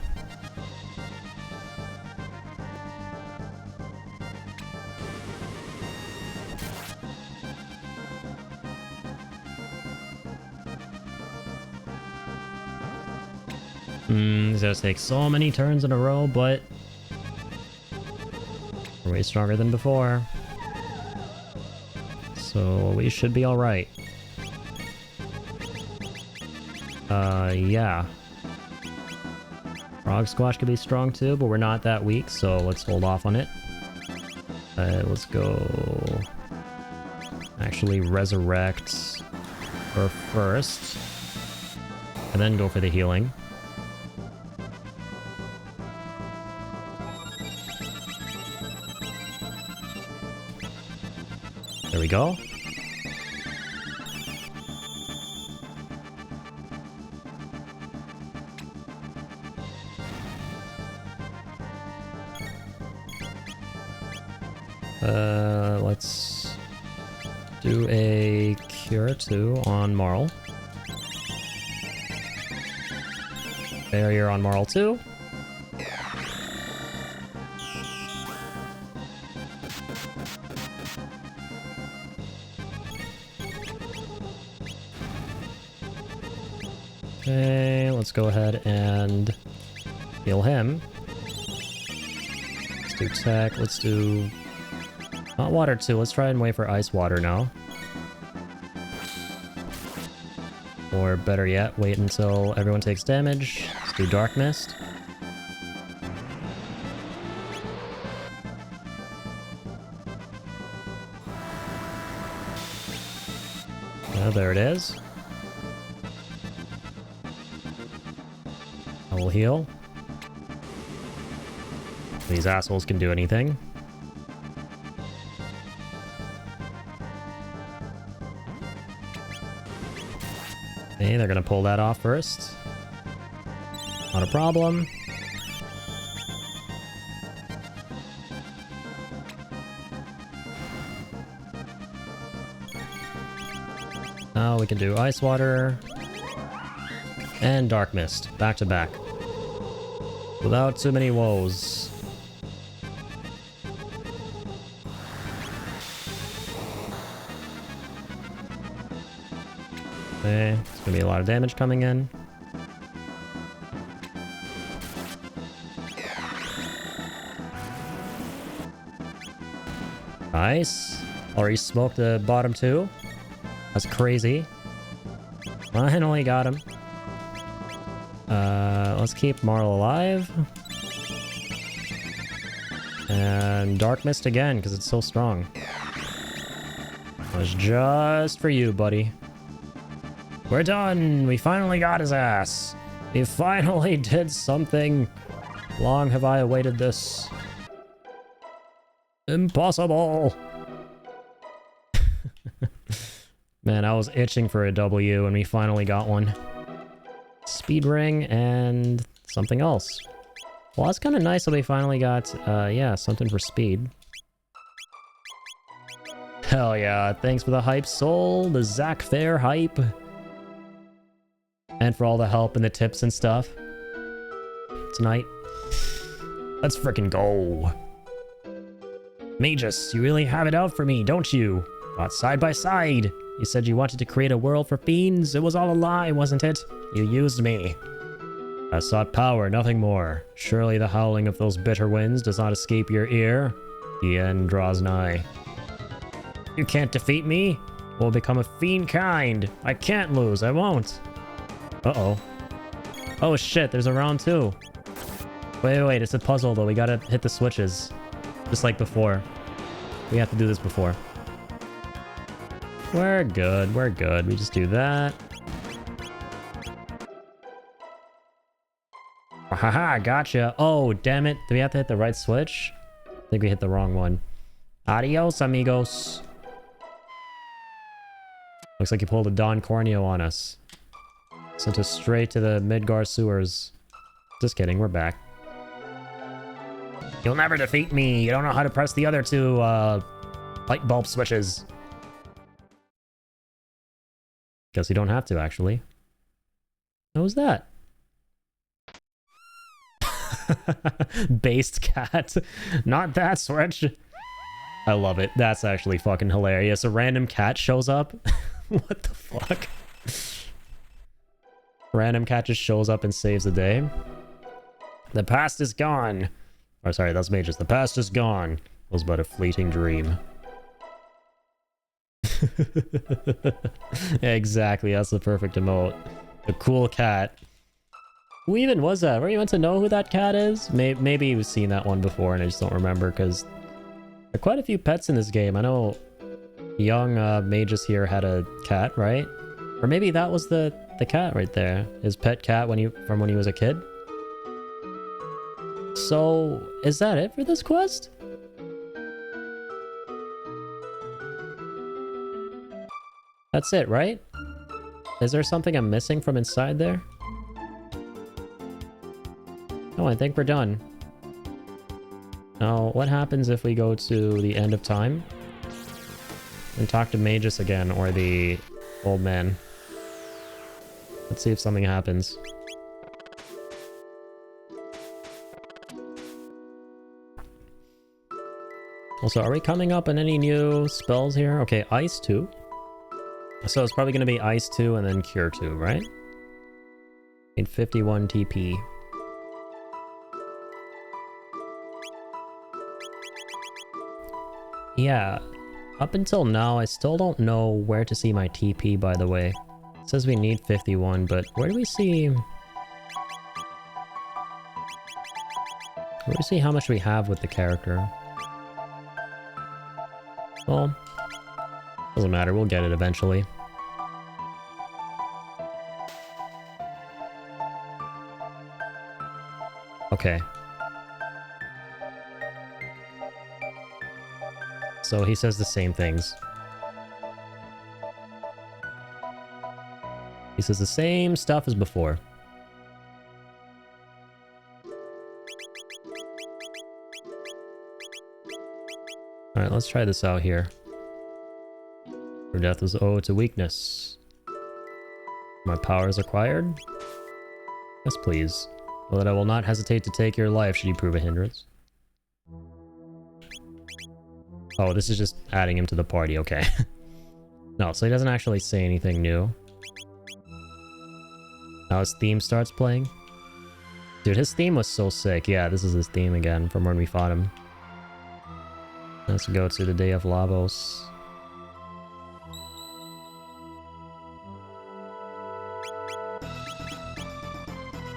He's gonna take so many turns in a row, but we're way stronger than before. So we should be alright. Yeah. Frog Squash could be strong too, but we're not that weak, so let's hold off on it. Let's go... actually resurrect her first. And then go for the healing. There we go. Let's do a Cure 2 on Marl. Barrier on Marl 2. Okay, let's go ahead and heal him. Let's do tech, let's do... not water 2, let's try and wait for ice water now. Or better yet, wait until everyone takes damage. Let's do Dark Mist. Yeah, there it is. I will heal. These assholes can do anything. Okay, they're gonna pull that off first. Not a problem. Now we can do Ice Water and Dark Mist, back to back. Without too many woes. Okay, it's gonna be a lot of damage coming in. Nice. Already smoked the bottom two. That's crazy. Finally got him. Let's keep Marl alive. And Dark Mist again, because it's so strong. That was just for you, buddy. We're done! We finally got his ass! We finally did something! Long have I awaited this. Impossible! Man, I was itching for a W and we finally got one. Speed ring and something else. Well, that's kind of nice that we finally got, yeah, something for speed. Hell yeah, thanks for the hype, Soul, the Zach Fair hype. And for all the help and the tips and stuff. Tonight. Let's frickin' go. Magus, you really have it out for me, don't you? But side by side. You said you wanted to create a world for fiends. It was all a lie, wasn't it? You used me. I sought power, nothing more. Surely the howling of those bitter winds does not escape your ear. The end draws nigh. You can't defeat me. We'll become a fiend kind. I can't lose, I won't. Uh-oh. Oh shit, there's a round 2. Wait, it's a puzzle though. We gotta hit the switches. Just like before. We have to do this before. We're good, we're good. We just do that. Haha, gotcha. Oh, damn it. Do we have to hit the right switch? I think we hit the wrong one. Adios, amigos. Looks like you pulled a Don Corneo on us. Sent us straight to the Midgar sewers. Just kidding, we're back. You'll never defeat me. You don't know how to press the other 2, light bulb switches. Guess you don't have to, actually. What was that? Based cat. Not that switch. I love it. That's actually fucking hilarious. A random cat shows up. What the fuck? Random cat just shows up and saves the day. The past is gone. Or sorry, that's Magus. The past is gone. It was but a fleeting dream. Exactly, that's the perfect emote. A cool cat. Who even was that? Were you meant to know who that cat is? Maybe you've seen that one before and I just don't remember, because there are quite a few pets in this game. I know young Magus here had a cat, right? Or maybe that was the cat right there. His pet cat from when he was a kid. So, is that it for this quest? That's it, right? Is there something I'm missing from inside there? Oh, I think we're done. Now, what happens if we go to the end of time? And talk to Magus again, or the old man. Let's see if something happens. Also, are we coming up on any new spells here? Okay, Ice 2. So it's probably going to be Ice 2 and then Cure 2, right? Need 51 TP. Yeah, up until now, I still don't know where to see my TP, by the way. It says we need 51, but where do we see... Where do we see how much we have with the character? Well, doesn't matter, we'll get it eventually. Okay. So he says the same things. He says the same stuff as before. Alright, let's try this out here. Your death is owed to weakness. My powers acquired? Yes, please. Well, that I will not hesitate to take your life should you prove a hindrance. Oh, this is just adding him to the party, okay. No, so he doesn't actually say anything new. Now his theme starts playing. Dude, his theme was so sick. Yeah, this is his theme again from when we fought him. Let's go to the Day of Lavos.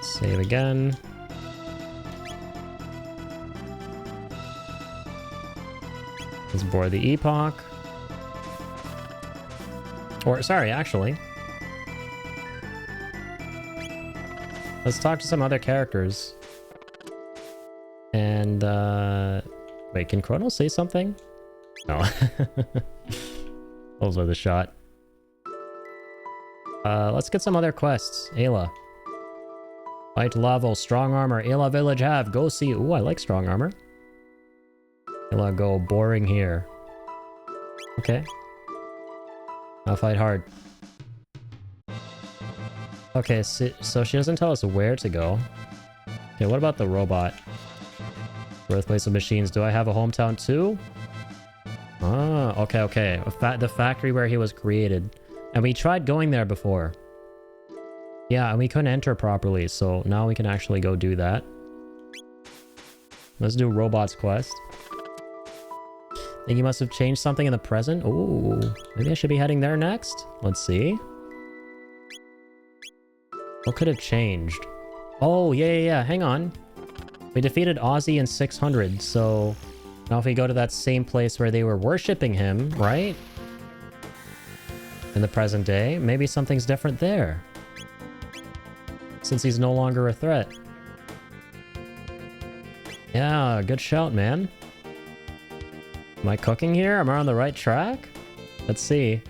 Save again. Let's board the Epoch. Or, sorry, actually. Let's talk to some other characters. And, Wait, can Chrono say something? No. Those were the shot. Let's get some other quests. Ayla. Fight Lavo, strong armor. Ayla village have. Go see. Ooh, I like strong armor. Ayla go. Boring here. Okay. I'll fight hard. Okay, so she doesn't tell us where to go. Okay, what about the robot? Birthplace of machines. Do I have a hometown too? Ah, okay, okay. The factory where he was created. And we tried going there before. Yeah, and we couldn't enter properly, so now we can actually go do that. Let's do Robot's Quest. Think you must have changed something in the present? Ooh, maybe I should be heading there next? Let's see. What could have changed? Oh, yeah. Hang on. We defeated Ozzy in 600, so now if we go to that same place where they were worshipping him, right? In the present day, maybe something's different there. Since he's no longer a threat. Yeah, good shout, man. Am I cooking here? Am I on the right track? Let's see.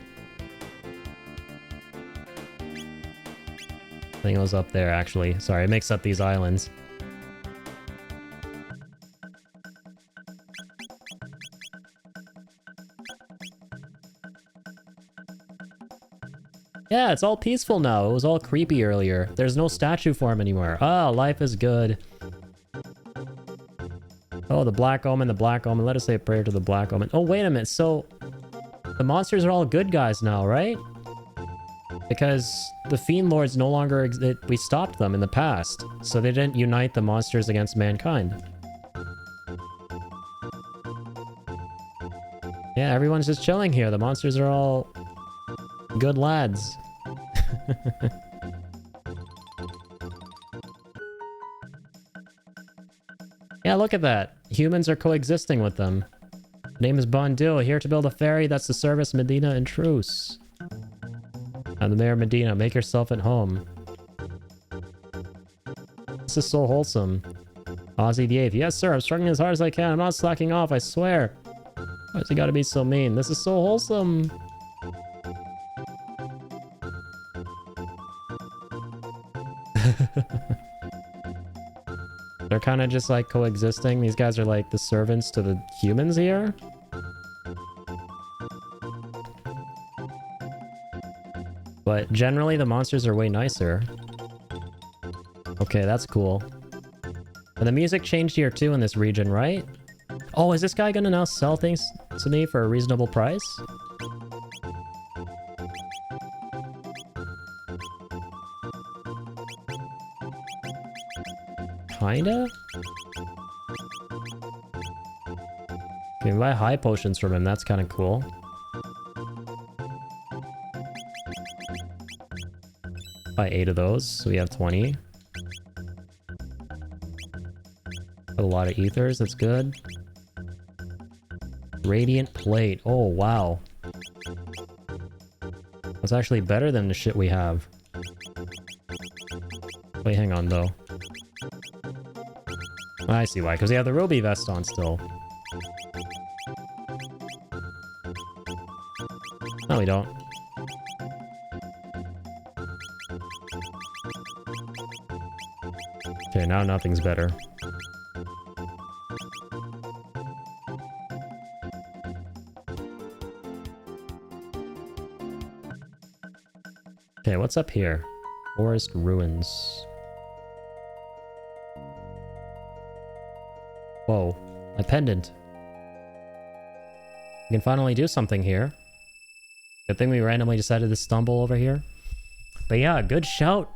I think it was up there, actually. Sorry, I mixed up these islands. Yeah, it's all peaceful now. It was all creepy earlier. There's no statue for him anymore. Ah, life is good. Oh, the Black Omen, the Black Omen. Let us say a prayer to the Black Omen. Oh, wait a minute. So, the monsters are all good guys now, right? Because the Fiend Lords no longer we stopped them in the past. So they didn't unite the monsters against mankind. Yeah, everyone's just chilling here. The monsters are all good lads. Yeah, look at that. Humans are coexisting with them. Name is Bondil, here to build a ferry that's to service Medina and Truce. I'm the Mayor of Medina. Make yourself at home. This is so wholesome. Ozzy the 8th. Yes, sir. I'm struggling as hard as I can. I'm not slacking off, I swear. Why's he gotta be so mean? This is so wholesome. They're kind of just like coexisting. These guys are like the servants to the humans here. But generally the monsters are way nicer. Okay, that's cool. And the music changed here too in this region, right? Oh, is this guy gonna now sell things to me for a reasonable price? Kinda? Okay, we buy high potions from him. That's kind of cool. Buy 8 of those, so we have 20. A lot of ethers, that's good. Radiant plate. Oh, wow. That's actually better than the shit we have. Wait, hang on, though. I see why, because we have the Ruby vest on still. No, we don't. Okay, now nothing's better. Okay, what's up here? Forest ruins. Whoa, a pendant. We can finally do something here. Good thing we randomly decided to stumble over here. But yeah, good shout.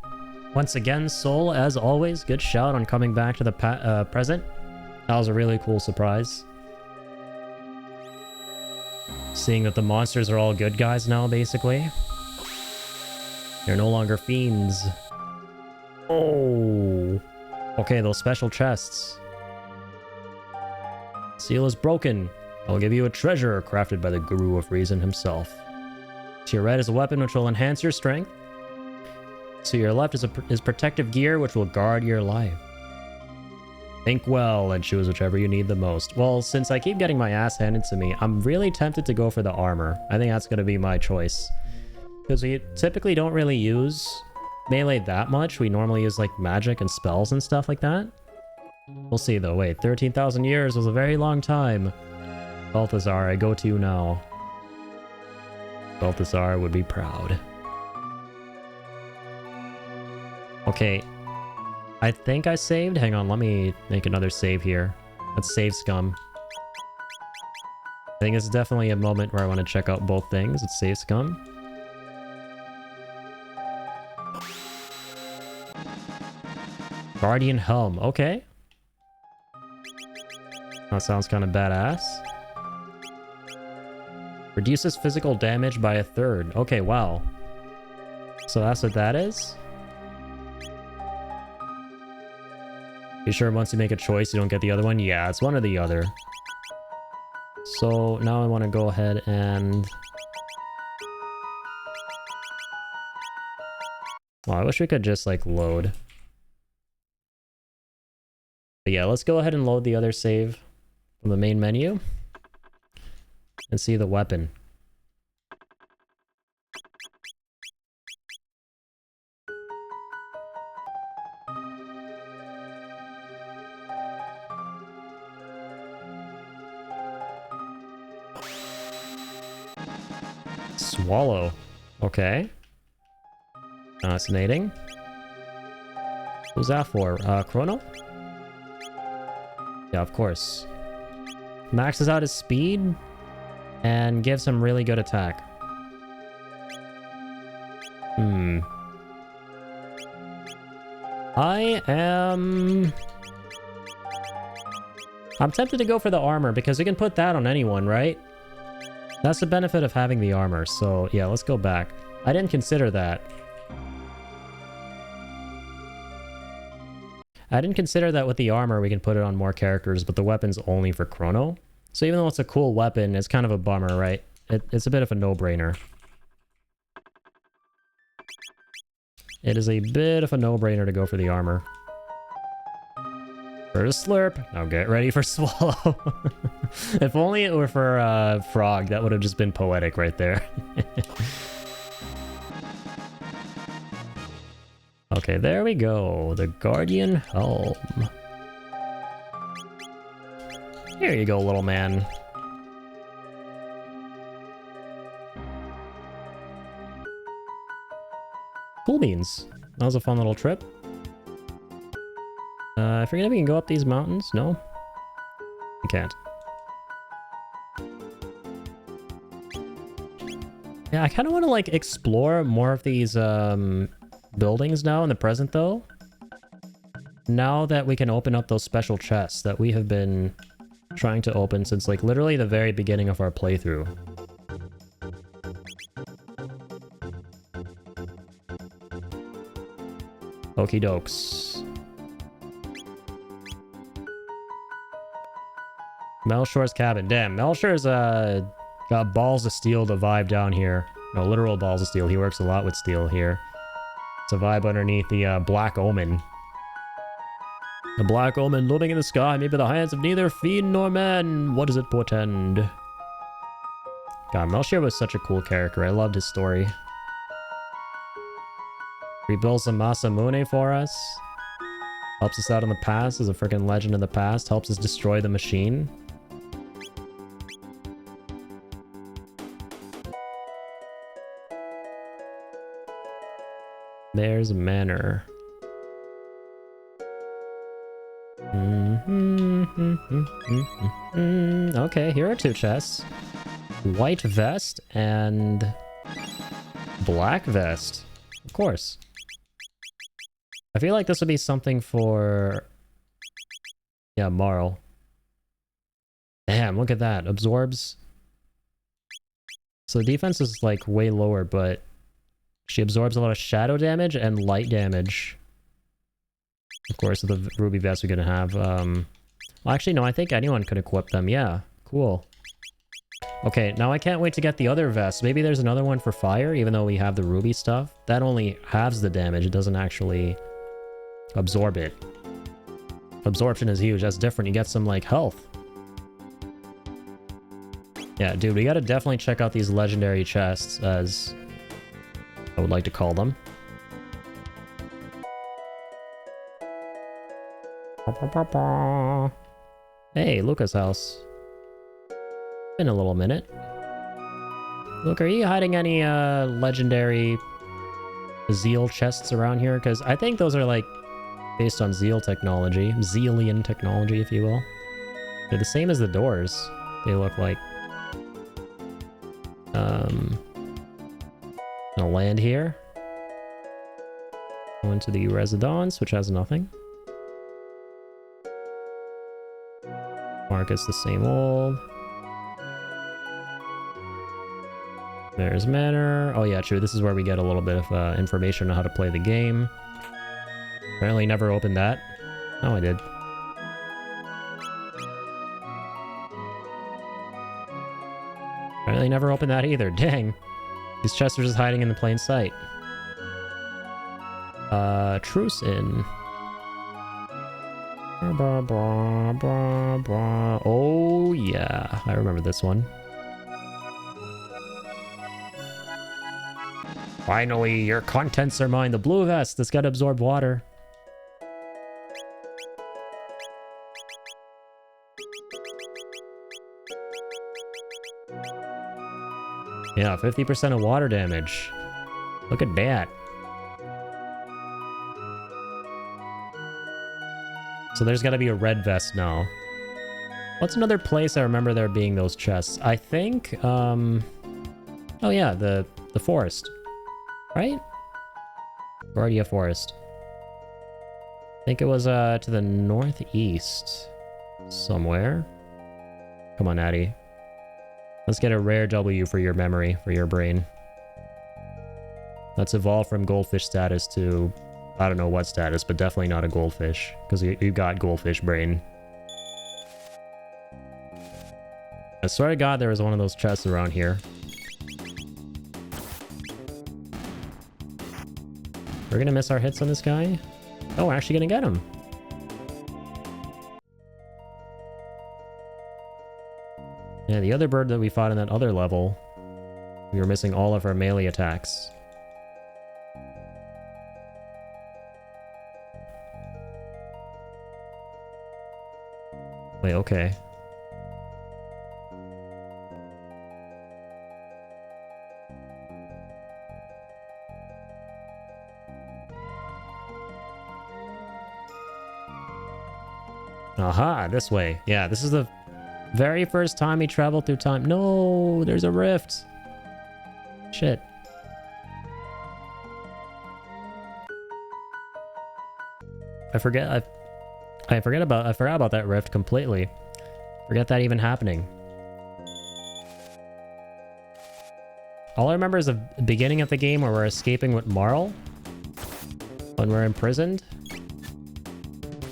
Once again, Soul, as always, good shout on coming back to the present. That was a really cool surprise. Seeing that the monsters are all good guys now, basically. They're no longer fiends. Oh. Okay, those special chests. Seal is broken. I'll give you a treasure crafted by the Guru of Reason himself. To your right is a weapon which will enhance your strength. To your left is protective gear which will guard your life. Think well and choose whichever you need the most. Well, since I keep getting my ass handed to me, I'm really tempted to go for the armor. I think that's going to be my choice. Because we typically don't really use melee that much. We normally use like magic and spells and stuff like that. We'll see though. Wait, 13,000 years was a very long time. Balthazar, I go to you now. Balthazar would be proud. Okay. I think I saved. Hang on, let me make another save here. Let's save scum. I think it's definitely a moment where I want to check out both things. Let's save scum. Guardian helm. Okay. That sounds kind of badass. Reduces physical damage by 1/3. Okay, wow. So that's what that is? You sure once you make a choice you don't get the other one? Yeah, it's one or the other. So now I want to go ahead and... Oh, I wish we could just like load. But yeah, let's go ahead and load the other save from the main menu. And see the weapon. Swallow. Okay. Fascinating. Who's that for? Chrono? Yeah, of course. Maxes out his speed and gives him really good attack. I'm tempted to go for the armor because we can put that on anyone, right? That's the benefit of having the armor. So yeah, let's go back. I didn't consider that. I didn't consider that with the armor we can put it on more characters, but the weapon's only for Chrono. So even though it's a cool weapon, it's kind of a bummer, right? It's a bit of a no-brainer. It is a bit of a no-brainer to go for the armor. First slurp. Now get ready for swallow. If only it were for frog, that would have just been poetic right there. Okay, there we go. The Guardian Helm. Here you go, little man. Cool beans. That was a fun little trip. I forget if we can go up these mountains. No? We can't. Yeah, I kind of want to like explore more of these buildings now in the present though. Now that we can open up those special chests that we have been trying to open since like literally the very beginning of our playthrough. Okie dokes. Melchor's cabin. Damn, Melchor's got balls of steel to vibe down here. No, literal balls of steel. He works a lot with steel here. It's a vibe underneath the Black Omen. The Black Omen looming in the sky, maybe the hands of neither fiend nor man. What does it portend? God, Melchior was such a cool character. I loved his story. Rebuilds the Masamune for us. Helps us out in the past as a freaking legend in the past. Helps us destroy the machine. There's Manor. Okay, here are two chests. White vest and black vest. Of course. I feel like this would be something for... Yeah, Marl. Damn, look at that. Absorbs. So the defense is like way lower, but she absorbs a lot of shadow damage and light damage. Of course, with the ruby vest we're gonna have. Well, actually, no, I think anyone could equip them. Yeah, cool. Okay, now I can't wait to get the other vest. Maybe there's another one for fire, even though we have the ruby stuff. That only halves the damage. It doesn't actually absorb it. Absorption is huge. That's different. You get some, like, health. Yeah, dude, we gotta definitely check out these legendary chests, as I would like to call them. Hey, Luca's house. Been a little minute. Luke, are you hiding any legendary Zeal chests around here? Because I think those are like based on Zeal technology. Zealian technology, if you will. They're the same as the doors, they look like. I'll land here. Go into the residence, which has nothing. Marcus the same old. There's Manor. Oh yeah, true. This is where we get a little bit of information on how to play the game. Apparently never opened that. Oh, I did. Apparently never opened that either. Dang. These chests are just hiding in the plain sight. Truce Inn. Oh yeah, I remember this one. Finally, your contents are mine. The blue vest that's got to absorb water. Yeah, 50% of water damage. Look at that. So there's got to be a red vest now. What's another place I remember there being those chests? I think, oh yeah, the forest. Right? Guardia Forest. I think it was to the northeast somewhere. Come on, Addy. Let's get a rare W for your memory, for your brain. Let's evolve from goldfish status to I don't know what status, but definitely not a goldfish, because you got goldfish brain. I swear to God there was one of those chests around here. We're gonna miss our hits on this guy? Oh, we're actually gonna get him. Yeah, the other bird that we fought in that other level, we were missing all of our melee attacks. Wait, okay. Aha, this way. Yeah, this is the very first time we traveled through time. No, there's a rift. Shit. I forgot about that rift completely. Forget that even happening. All I remember is the beginning of the game where we're escaping with Marl when we're imprisoned.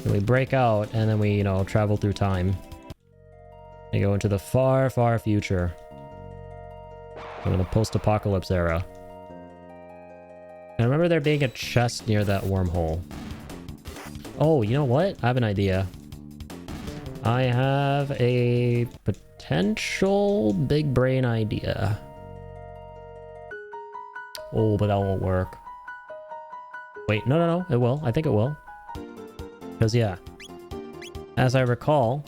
And we break out, and then we, you know, travel through time. And go into the far, far future. In the post-apocalypse era. I remember there being a chest near that wormhole. Oh, you know what? I have an idea. I have a potential big brain idea. Oh, but that won't work. Wait, no, it will. I think it will. Because, yeah, as I recall,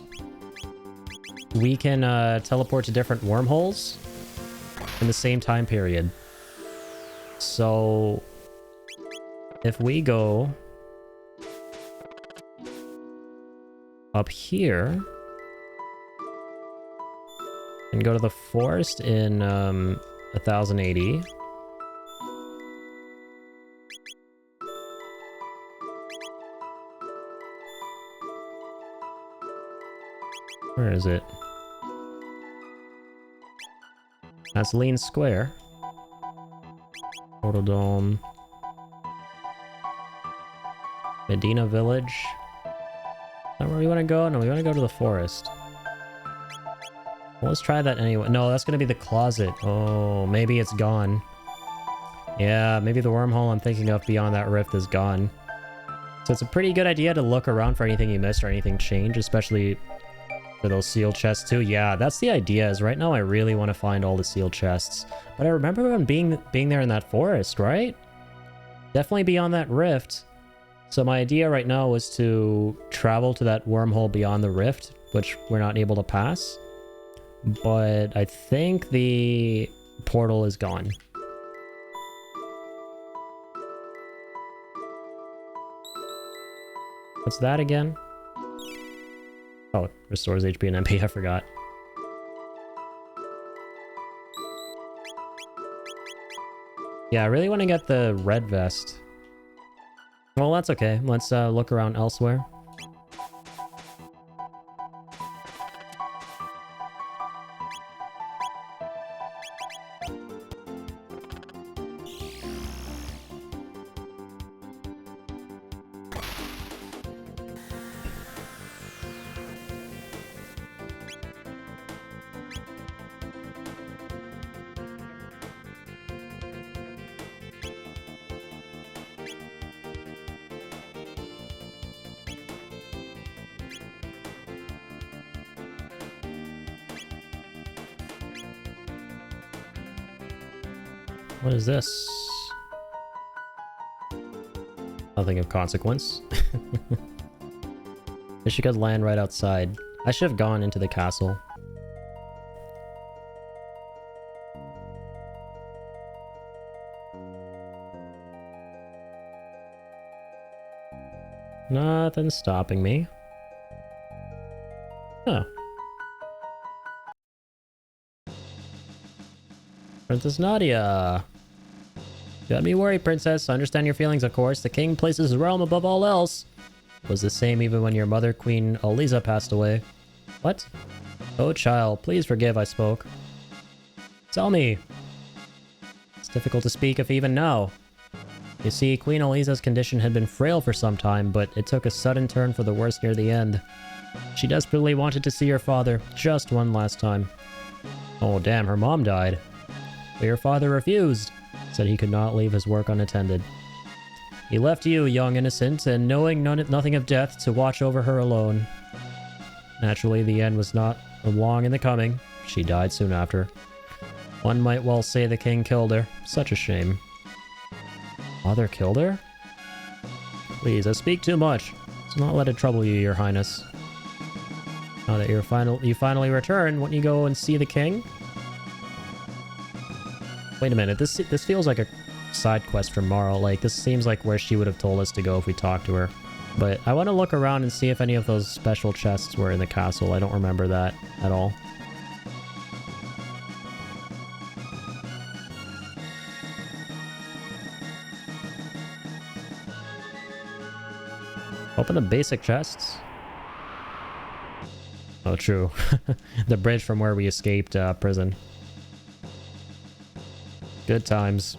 we can teleport to different wormholes in the same time period. So, if we go up here and go to the forest in 1080... Where is it? That's Lean Square. Autodome. Medina Village. Is that where we want to go? No, we want to go to the forest. Well, let's try that anyway. No, that's going to be the closet. Oh, maybe it's gone. Yeah, maybe the wormhole I'm thinking of beyond that rift is gone. So it's a pretty good idea to look around for anything you missed or anything changed, especially for those sealed chests too. Yeah, that's the idea, is right now I really want to find all the sealed chests. But I remember them being there in that forest, right? Definitely beyond that rift. So my idea right now was to travel to that wormhole beyond the rift, which we're not able to pass. But I think the portal is gone. What's that again? Oh, restores HP and MP, I forgot. Yeah, I really want to get the red vest. Well, that's okay. Let's look around elsewhere. What is this? Nothing of consequence. She could land right outside. I should have gone into the castle. Nothing's stopping me. Oh. Princess Nadia. Don't be worried, princess. I understand your feelings, of course. The king places his realm above all else. It was the same even when your mother, Queen Eliza, passed away. What? Oh, child, please forgive, I spoke. Tell me. It's difficult to speak if even now. You see, Queen Eliza's condition had been frail for some time, but it took a sudden turn for the worse near the end. She desperately wanted to see her father, just one last time. Oh, damn, her mom died. But your father refused. Said he could not leave his work unattended. He left you, young innocent, and knowing nothing of death, to watch over her alone. Naturally, the end was not long in the coming. She died soon after. One might well say the king killed her. Such a shame. Father killed her? Please, I speak too much. Do not let it trouble you, your highness. Now that you finally return, won't you go and see the king? Wait a minute, this feels like a side quest from Marl. Like, this seems like where she would have told us to go if we talked to her. But I want to look around and see if any of those special chests were in the castle. I don't remember that at all. Open the basic chests. Oh, true. The bridge from where we escaped prison. Good times.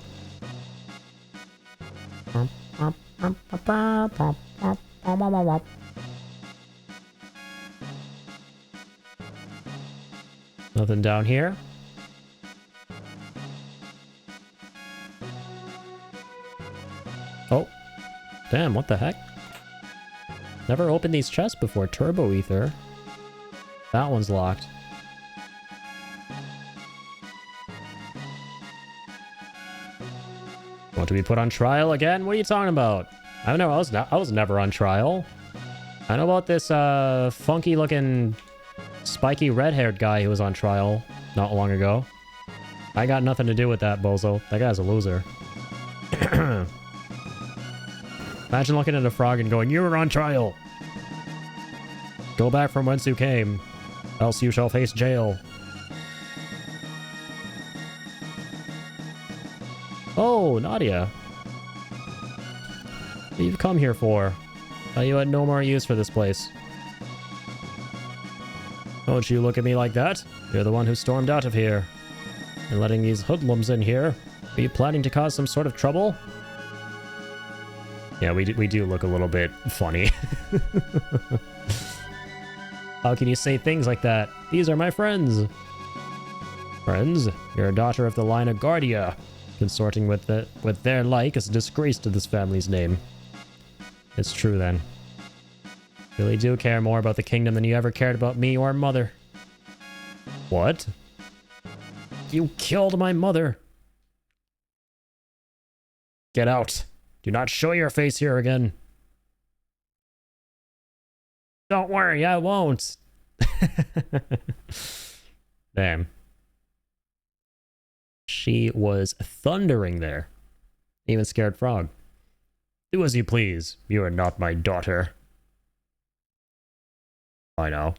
Nothing down here. Oh. Damn, what the heck? Never opened these chests before. Turbo ether. That one's locked. Want to be put on trial again? What are you talking about? I don't know. I was never on trial. I know about this funky looking spiky red-haired guy who was on trial not long ago. I got nothing to do with that, bozo. That guy's a loser. Imagine looking at a frog and going, "You were on trial. Go back from whence you came, else you shall face jail." Oh, Nadia. What have you come here for? You had no more use for this place. Don't you look at me like that. You're the one who stormed out of here. And letting these hoodlums in here. Are you planning to cause some sort of trouble? Yeah, we do look a little bit funny. How can you say things like that? These are my friends. Friends? You're a daughter of the line of Guardia. Consorting with their like is a disgrace to this family's name. It's true then. Really do care more about the kingdom than you ever cared about me or mother. What? You killed my mother. Get out. Do not show your face here again. Don't worry, I won't. Damn. She was thundering there. Even scared Frog. Do as you please. You are not my daughter. I know.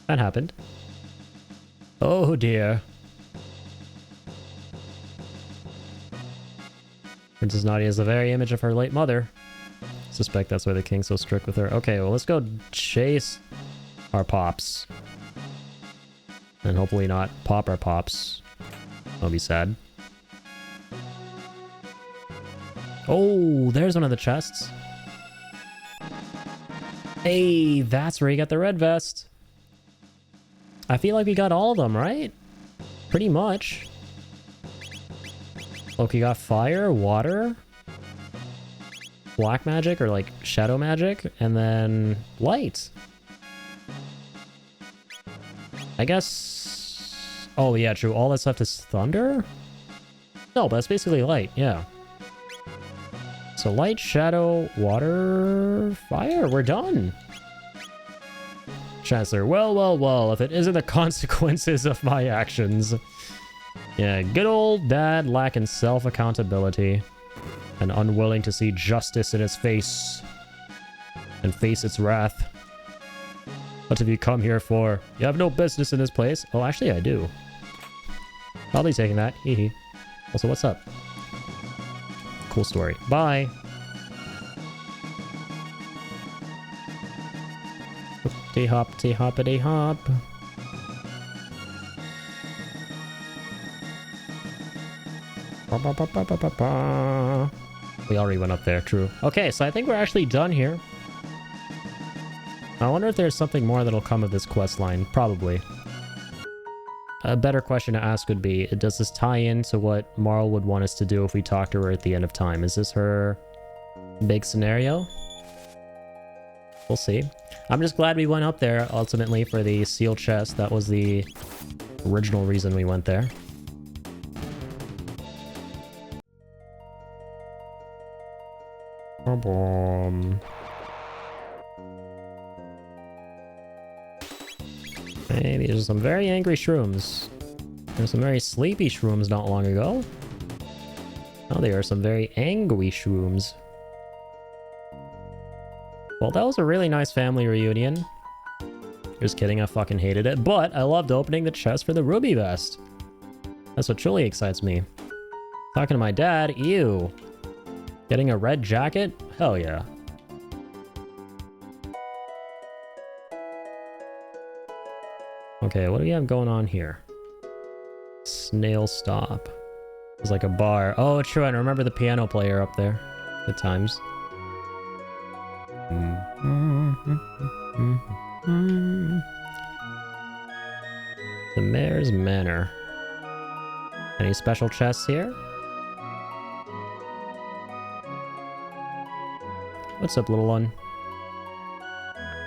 That happened. Oh dear. Princess Nadia is the very image of her late mother. Suspect that's why the king's so strict with her. Okay, well, let's go chase our pops. And hopefully not pop our pops. That'll be sad. Oh, there's one of the chests. Hey, that's where you got the red vest. I feel like we got all of them, right? Pretty much. Look, you got fire, water, black magic, or like shadow magic, and then light. I guess... Oh, yeah, true. All that's left is thunder? No, but that's basically light, yeah. So light, shadow, water, fire. We're done. Chancellor, well, if it isn't the consequences of my actions. Yeah, good old dad lacking self-accountability and unwilling to see justice in his face and face its wrath. What have you come here for? You have no business in this place. Oh, actually, I do. I'll be taking that. Hee hee. Also, what's up? Cool story. Bye. Hoppity hoppity hop. We already went up there, true. Okay, so I think we're actually done here. I wonder if there's something more that'll come of this quest line. Probably. A better question to ask would be, does this tie into what Marl would want us to do if we talk to her at the end of time? Is this her big scenario? We'll see. I'm just glad we went up there, ultimately, for the seal chest. That was the original reason we went there. Boom. Hey, these are some very angry shrooms. There's some very sleepy shrooms not long ago. Now there are some very angry shrooms. Well, that was a really nice family reunion. Just kidding, I fucking hated it. But I loved opening the chest for the ruby vest. That's what truly excites me. Talking to my dad, ew. Getting a red jacket? Hell yeah. Okay, what do we have going on here? Snail stop. It's like a bar. Oh, true, I remember the piano player up there. Good times. The Mayor's Manor. Any special chests here? What's up, little one?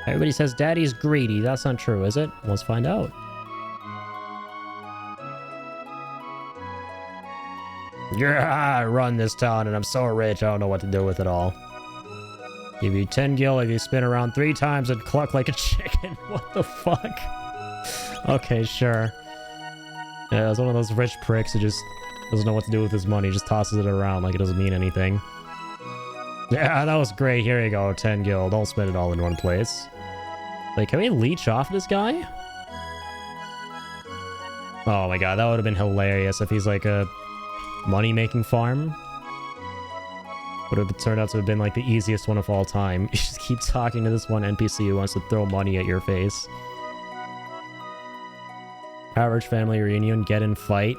Everybody says Daddy's greedy. That's not true, is it? Let's find out. Yeah, I run this town and I'm so rich I don't know what to do with it all. Give you 10 gil if you spin around 3 times and cluck like a chicken. What the fuck? Okay, sure. Yeah, it's one of those rich pricks who just doesn't know what to do with his money. Just tosses it around like it doesn't mean anything. Yeah, that was great. Here you go, 10 gil. Don't spend it all in one place. Wait, can we leech off this guy? Oh my god, that would have been hilarious if he's like a money-making farm. Would have turned out to have been like the easiest one of all time. You just keep talking to this one NPC who wants to throw money at your face. Average family reunion, get in fight.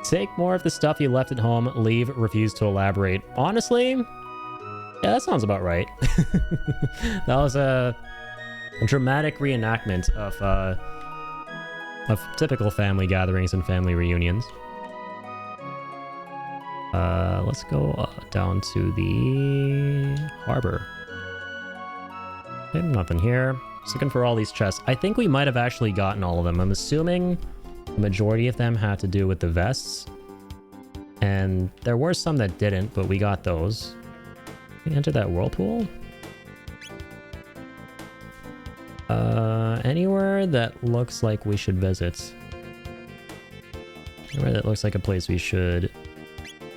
Take more of the stuff you left at home, leave, refuse to elaborate. Honestly, yeah, that sounds about right. That was a dramatic reenactment of typical family gatherings and family reunions. Let's go down to the harbor. Okay, nothing here. Just looking for all these chests. I think we might have actually gotten all of them. I'm assuming the majority of them had to do with the vests. And there were some that didn't, but we got those. Can we enter that whirlpool? Anywhere that looks like we should visit. Anywhere that looks like a place we should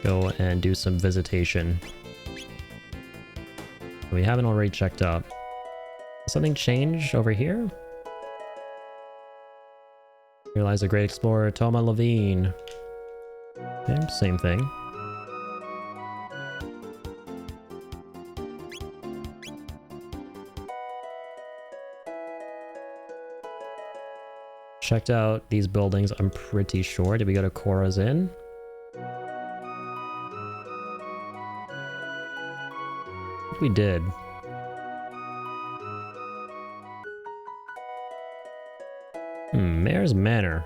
go and do some visitation. We haven't already checked out. Something changed over here? Here lies a great explorer, Toma Levine. Okay, same thing. Checked out these buildings, I'm pretty sure. Did we go to Korra's Inn? We did. Mayor's Manor.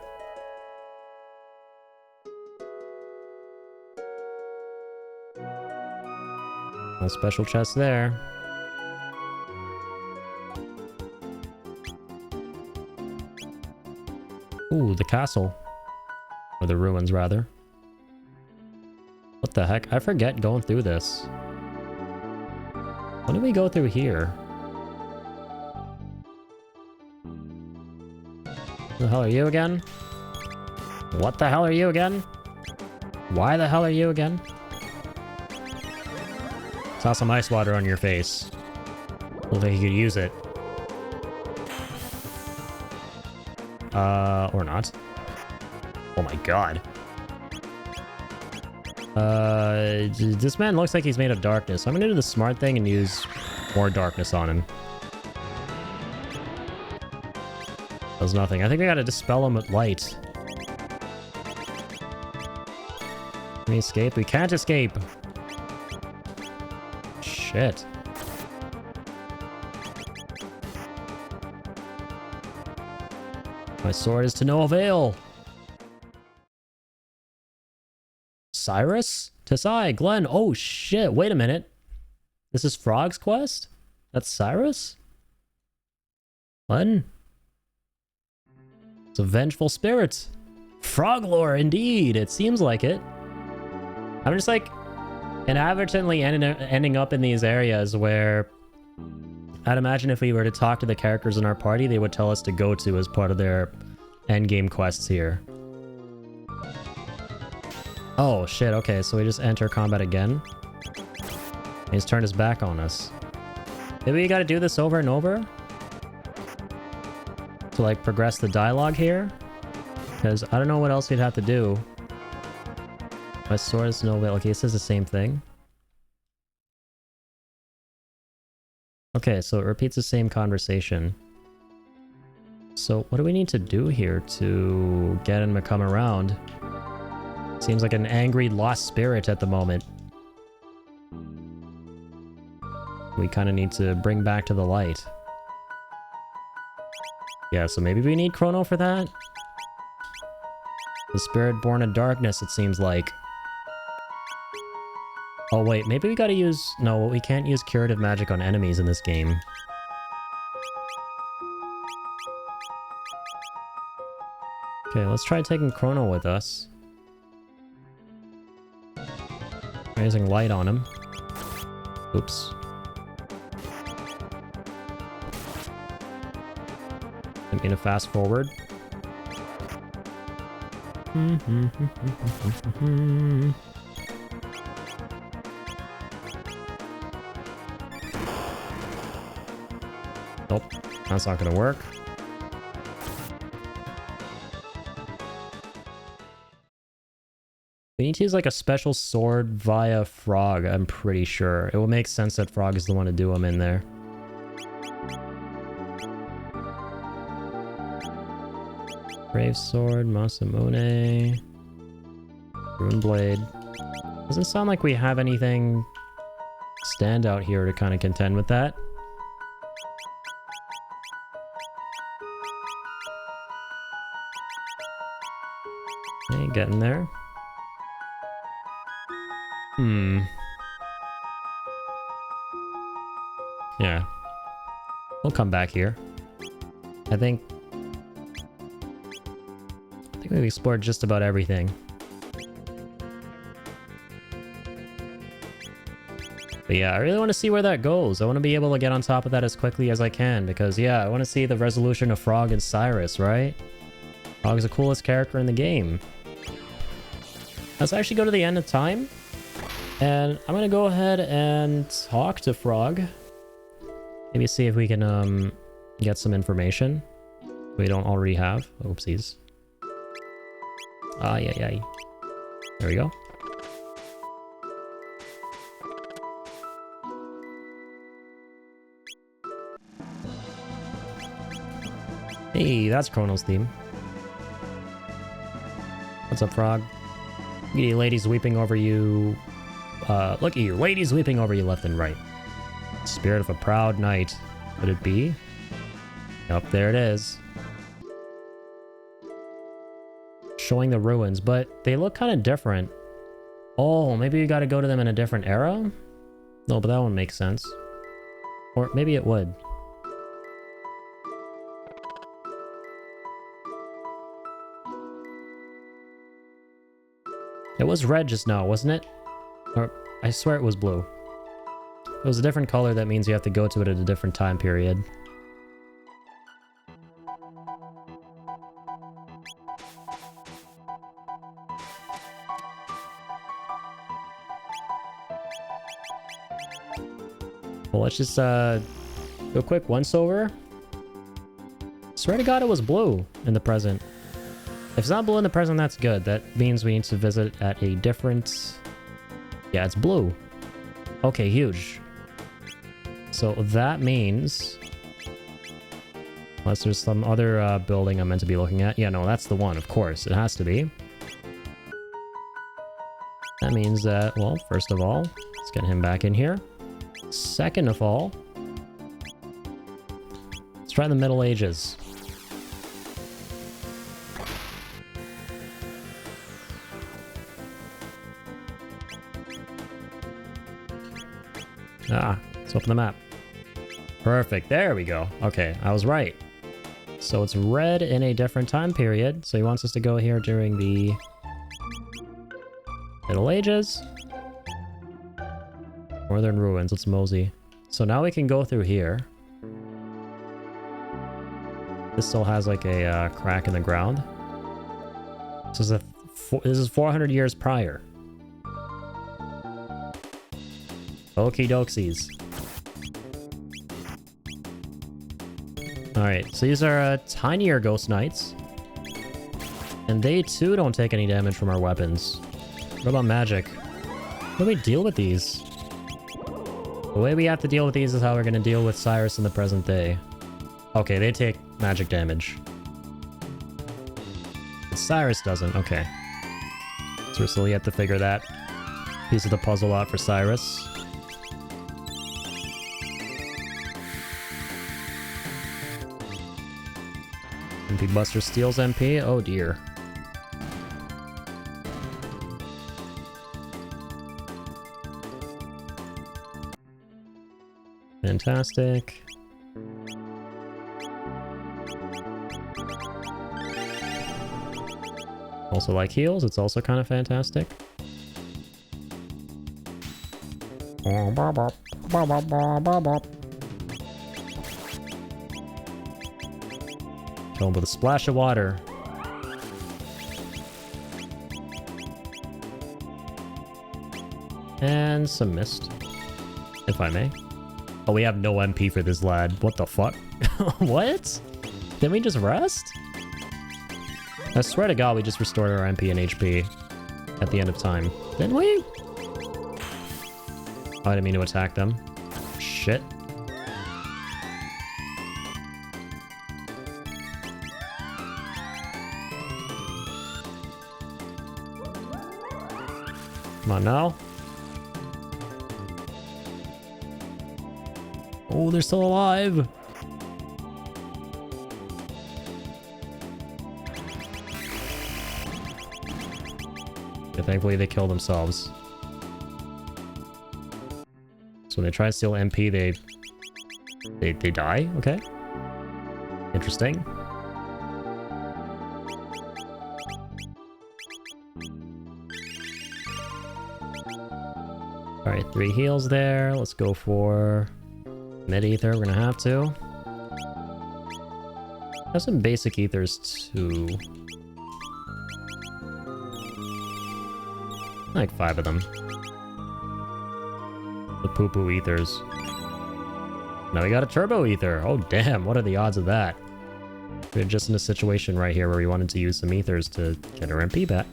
No special chest there. Ooh, the castle. Or the ruins, rather. What the heck? I forget going through this. When did we go through here? Who the hell are you again? What the hell are you again? Why the hell are you again? Saw some ice water on your face. Looked like you could use it. Or not. Oh my god. This man looks like he's made of darkness. So I'm gonna do the smart thing and use more darkness on him. Does nothing. I think we gotta dispel him with light. Can we escape? We can't escape. Shit. My sword is to no avail. Cyrus? Tesai, Glenn. Oh shit, wait a minute. This is Frog's quest? That's Cyrus? Glenn? It's a vengeful spirit. Frog lore, indeed. It seems like it. I'm just like inadvertently ending up in these areas where I'd imagine if we were to talk to the characters in our party, they would tell us to go to as part of their endgame quests here. Oh shit, okay, so we just enter combat again. He's turned his back on us. Maybe we gotta do this over and over? To like progress the dialogue here? Because I don't know what else we'd have to do. My sword is no avail. Okay, it says the same thing. Okay, so it repeats the same conversation. So what do we need to do here to get him to come around? Seems like an angry lost spirit at the moment. We kind of need to bring back to the light. Yeah, so maybe we need Chrono for that? The spirit born of darkness, it seems like. Oh wait, maybe we gotta use... No, we can't use curative magic on enemies in this game. Okay, let's try taking Chrono with us. Raising light on him. Oops. Didn't mean to fast forward. Nope, that's not gonna work. We need to use like a special sword via Frog, I'm pretty sure. It will make sense that Frog is the one to do them in there. Brave Sword, Masamune, Rune Blade. Doesn't sound like we have anything stand out here to kind of contend with that. Okay, getting there. Hmm. Yeah. We'll come back here. I think we've explored just about everything. But yeah, I really want to see where that goes. I want to be able to get on top of that as quickly as I can because, yeah, I want to see the resolution of Frog and Cyrus, right? Frog's the coolest character in the game. Let's actually go to the end of time. And I'm going to go ahead and talk to Frog. Maybe see if we can get some information we don't already have. Oopsies. Yeah. There we go. Hey, that's Chrono's theme. What's up, Frog? Look at you ladies weeping over you. Look at you, ladies weeping over you left and right. Spirit of a proud knight. Could it be? Yep, there it is. Showing the ruins, but they look kind of different. Oh, maybe we gotta go to them in a different era? No, but that wouldn't make sense. Or maybe it would. It was red just now, wasn't it? Or I swear it was blue. If it was a different color, that means you have to go to it at a different time period. Well, let's just do a quick once-over. Swear to God it was blue in the present. If it's not blue in the present, that's good. That means we need to visit at a different... Yeah, it's blue. Okay, huge. So that means... Unless there's some other building I'm meant to be looking at. Yeah, no, that's the one, of course. It has to be. That means that, well, first of all, let's get him back in here. Second of all, let's try the Middle Ages. Let's open the map. Perfect, there we go. Okay, I was right. So it's red in a different time period. So he wants us to go here during the Middle Ages. Northern Ruins, let's mosey. So now we can go through here. This still has like a crack in the ground. This is 400 years prior. Okie doksies. Alright, so these are tinier ghost knights. And they too don't take any damage from our weapons. What about magic? How do we deal with these? The way we have to deal with these is how we're going to deal with Cyrus in the present day. Okay, they take magic damage. But Cyrus doesn't. Okay. So we're still yet to figure that piece of the puzzle out for Cyrus. MP Buster steals MP? Oh dear. Fantastic. Also like heals, it's also kind of fantastic. Kill him with a splash of water. And some mist, if I may. Oh, we have no MP for this lad. What the fuck? What? Didn't we just rest? I swear to God, we just restored our MP and HP at the end of time. Didn't we? Oh, I didn't mean to attack them. Shit. Come on now. Oh, they're still alive. Yeah, thankfully they killed themselves. So when they try to steal MP, they die? Okay. Interesting. Alright, 3 heals there. Let's go for mid-ether. We're gonna have to. Have some basic ethers too. Like 5 of them. The poo-poo ethers. Now we got a turbo ether. Oh damn, what are the odds of that? We're just in a situation right here where we wanted to use some ethers to get our MP back.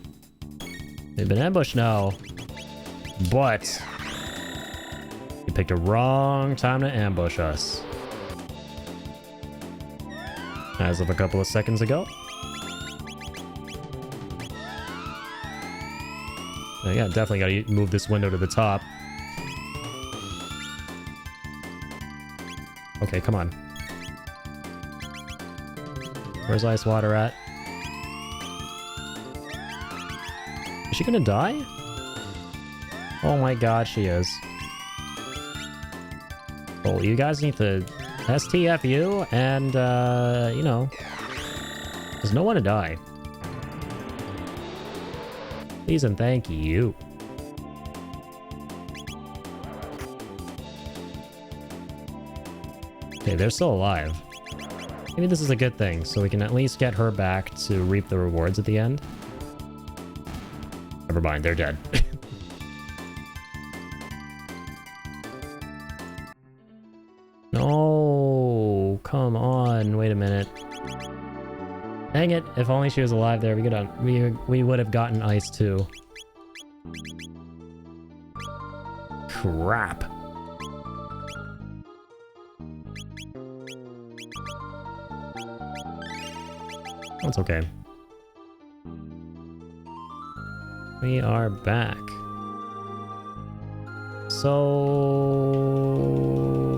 They've been ambushed now. But you picked a wrong time to ambush us. As of a couple of seconds ago. Yeah, definitely gotta move this window to the top. Okay, come on. Where's Ice Water at? Is she gonna die? Oh my god, she is. Well, you guys need to STFU and, you know, there's no one to die. Please and thank you. Okay, they're still alive. Maybe this is a good thing, so we can at least get her back to reap the rewards at the end. Never mind, they're dead. No, come on, wait a minute. Dang it, if only she was alive there, we would have gotten ice too. Crap. That's okay. We are back. So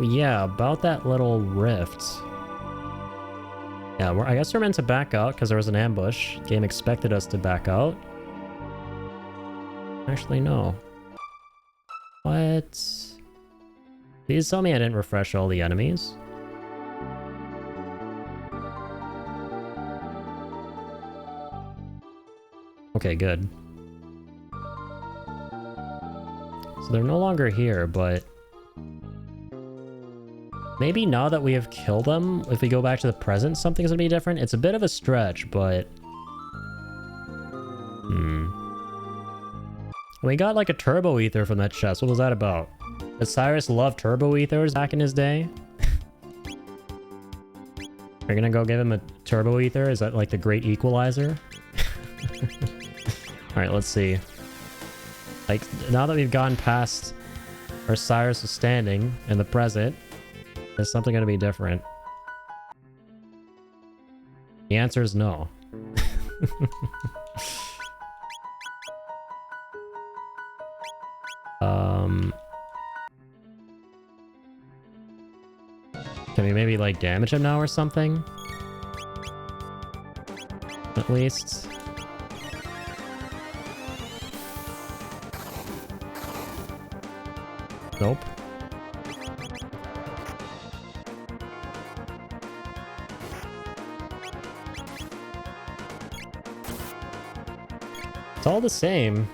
yeah, about that little rift. Yeah, I guess we're meant to back out because there was an ambush. Game expected us to back out. Actually, no. What? Please tell me I didn't refresh all the enemies. Okay, good. So they're no longer here, but maybe now that we have killed them, if we go back to the present, something's gonna be different. It's a bit of a stretch, but we got like a turbo ether from that chest. What was that about? Did Cyrus love turbo ethers back in his day? We're gonna go give him a turbo ether? Is that like the great equalizer? Alright, let's see. Like, now that we've gone past where Cyrus is standing in the present, is something gonna be different? The answer is no. Can we maybe, like, damage him now or something? At least. Nope. It's all the same.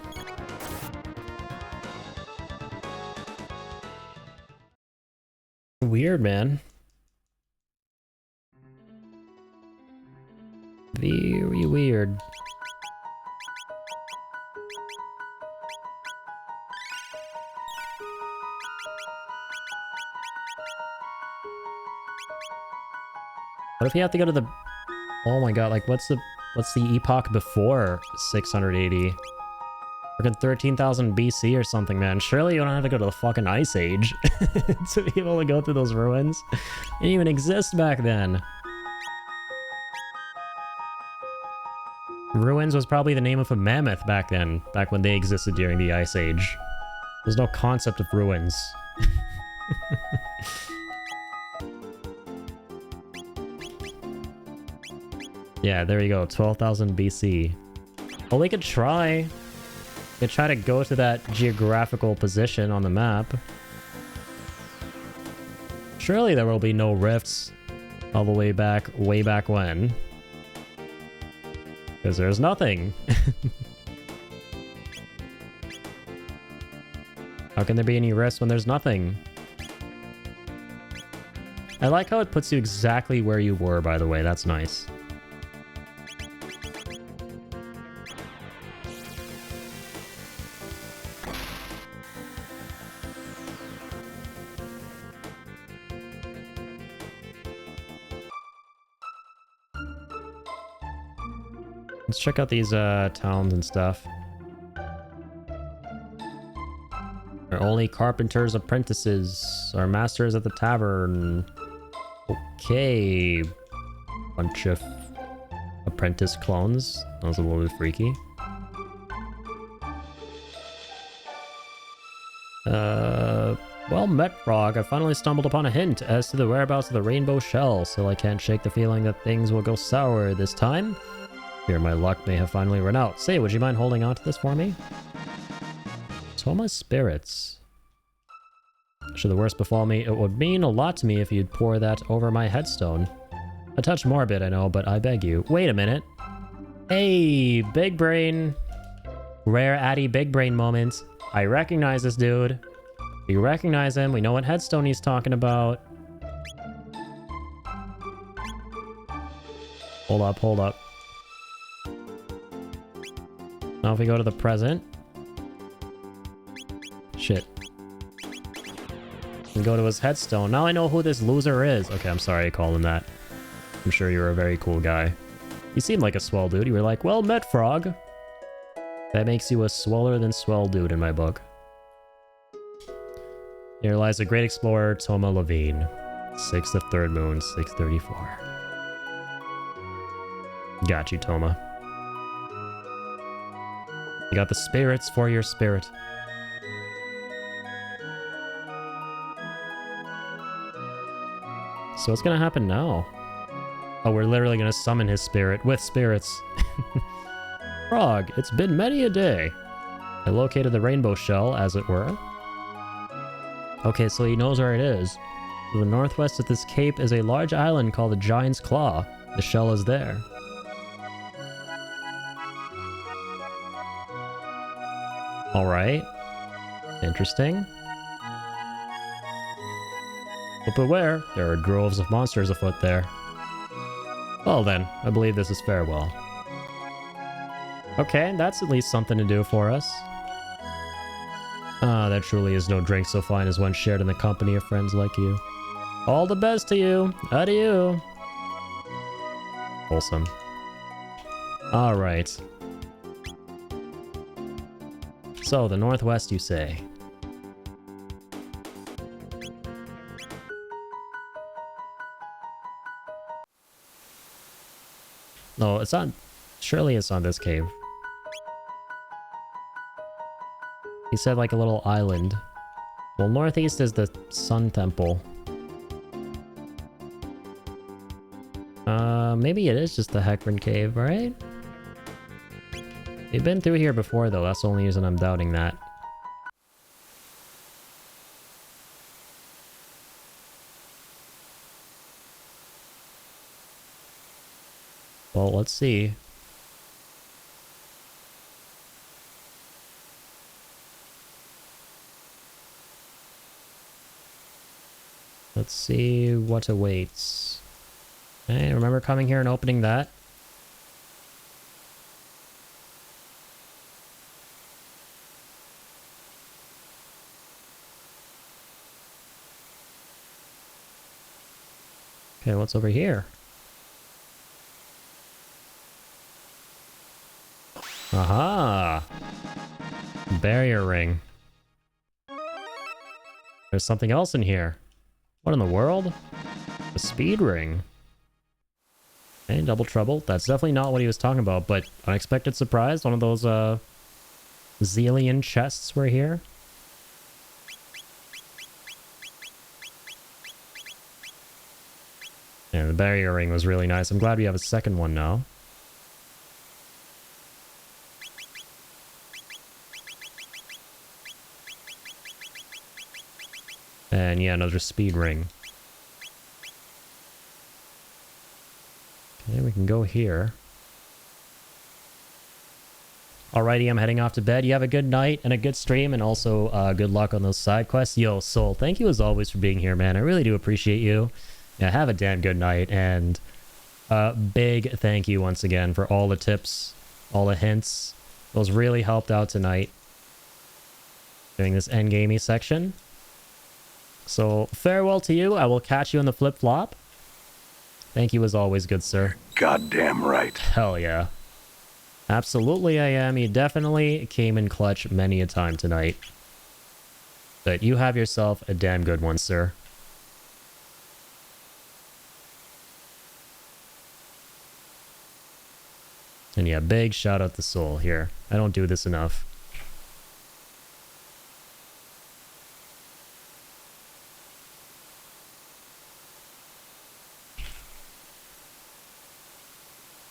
Weird, man. Very weird. What if you have to go to the... Oh my god, like what's the epoch before 680? Freaking 13,000 BC or something, man. Surely you don't have to go to the fucking Ice Age to be able to go through those ruins. It didn't even exist back then. Ruins was probably the name of a mammoth back then, back when they existed during the Ice Age. There's no concept of ruins. Yeah, there you go, 12,000 BC. Well, we could try. We could try to go to that geographical position on the map. Surely there will be no rifts all the way back when. Because there's nothing. How can there be any rifts when there's nothing? I like how it puts you exactly where you were, by the way. That's nice. Let's check out these towns and stuff. Are only carpenters' apprentices are masters at the tavern. Okay. Bunch of apprentice clones. That was a little bit freaky. Well met, Frog. I finally stumbled upon a hint as to the whereabouts of the rainbow shell, so I can't shake the feeling that things will go sour this time. Fear my luck may have finally run out. Say, would you mind holding on to this for me? Toma's spirits. Should the worst befall me, it would mean a lot to me if you'd pour that over my headstone. A touch morbid, I know, but I beg you. Wait a minute. Hey, big brain. Rare Addy big brain moment. I recognize this dude. We recognize him. We know what headstone he's talking about. Hold up, hold up. Now if we go to the present. Shit. And go to his headstone. Now I know who this loser is. Okay, I'm sorry I called him that. I'm sure you're a very cool guy. You seem like a swell dude. You were like, well met, Frog. That makes you a sweller than swell dude in my book. Here lies a great explorer, Toma Levine. 6th of 3rd moon, 634. Got you, Toma. You got the spirits for your spirit. So what's gonna happen now? Oh, we're literally gonna summon his spirit with spirits. Frog, it's been many a day. I located the rainbow shell, as it were. Okay, so he knows where it is. To the northwest of this cape is a large island called the Giant's Claw. The shell is there. Alright. Interesting. But beware, there are droves of monsters afoot there. Well then, I believe this is farewell. Okay, that's at least something to do for us. Ah, there truly is no drink so fine as one shared in the company of friends like you. All the best to you. Adieu. Wholesome. Alright. So, the northwest, you say? No, it's on... Surely it's on this cave. He said like a little island. Well, northeast is the Sun Temple. Maybe it is just the Heckran Cave, right? We've been through here before, though. That's the only reason I'm doubting that. Well, let's see. Let's see what awaits. Okay, remember coming here and opening that? Okay, what's over here? Aha! Barrier ring. There's something else in here. What in the world? A speed ring. Okay, double trouble. That's definitely not what he was talking about, but unexpected surprise. One of those, zillion chests were here. Yeah, the barrier ring was really nice. I'm glad we have a second one now. And yeah, another speed ring. we can go here. Alrighty, I'm heading off to bed. You have a good night and a good stream, and also good luck on those side quests. Yo, Soul, thank you as always for being here, man. I really do appreciate you. Yeah, have a damn good night, and big thank you once again for all the tips, all the hints. Those really helped out tonight doing this endgamey section. So farewell to you. I will catch you in the flip-flop. Thank you as always, good sir. Goddamn right. Hell yeah. Absolutely I am. You definitely came in clutch many a time tonight. But you have yourself a damn good one, sir. And yeah, big shout out to Soul here. I don't do this enough.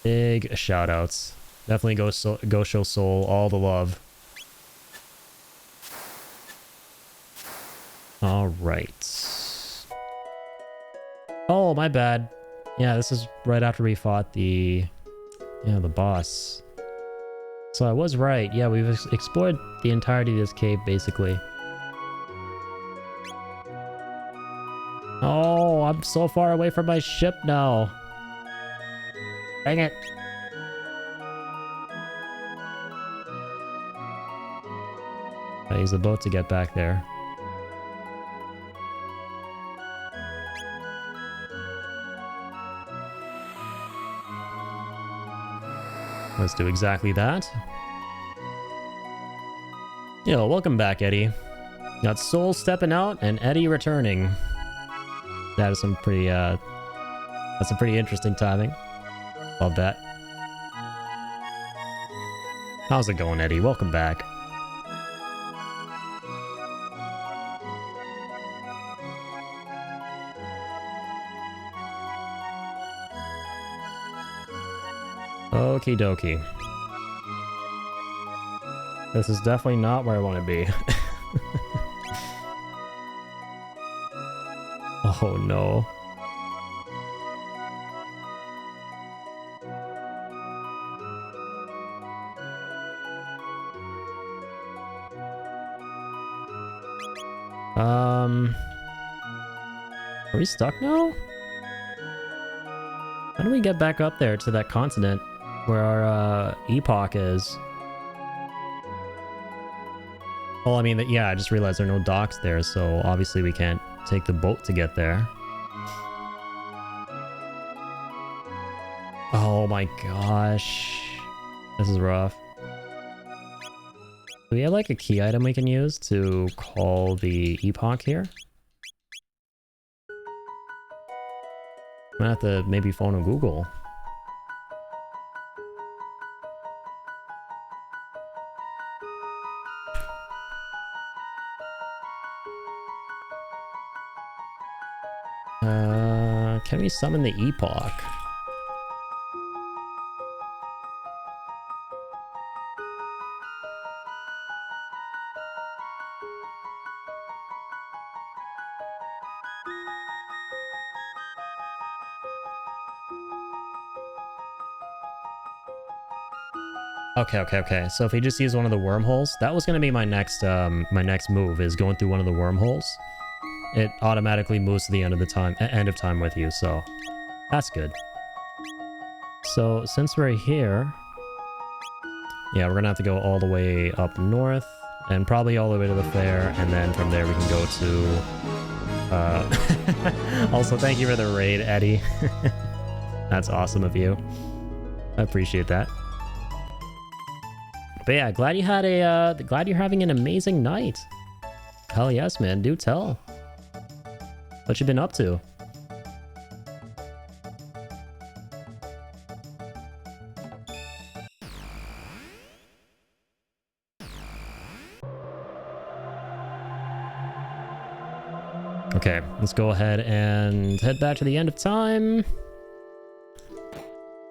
Big shout outs. Definitely go show Soul all the love. All right. Oh, my bad. Yeah, this is right after we fought the boss. So I was right. Yeah, we've explored the entirety of this cave, basically. Oh, I'm so far away from my ship now. Dang it. I use the boat to get back there. Let's do exactly that. Yo, welcome back, Eddie. Got Soul stepping out and Eddie returning. That is some pretty, that's some pretty interesting timing. Love that. How's it going, Eddie? Welcome back. Okie dokie. This is definitely not where I want to be. Oh no. Are we stuck now? How do we get back up there to that continent where our epoch is? Well, I mean, yeah, I just realized there are no docks there, so obviously we can't take the boat to get there. Oh my gosh. This is rough. Do we have like a key item we can use to call the epoch here? I'm gonna have to maybe phone a Google. Can we summon the epoch? Okay. So if we just use one of the wormholes, that was gonna be my next move, is going through one of the wormholes. It automatically moves to the end of time with you, so that's good. So since we're here, yeah, we're gonna have to go all the way up north and probably all the way to the fair, and then from there we can go to also thank you for the raid, Eddie. That's awesome of you. I appreciate that. But yeah, glad you're having an amazing night. Hell yes, man. Do tell. What you been up to? Okay, let's go ahead and head back to the end of time.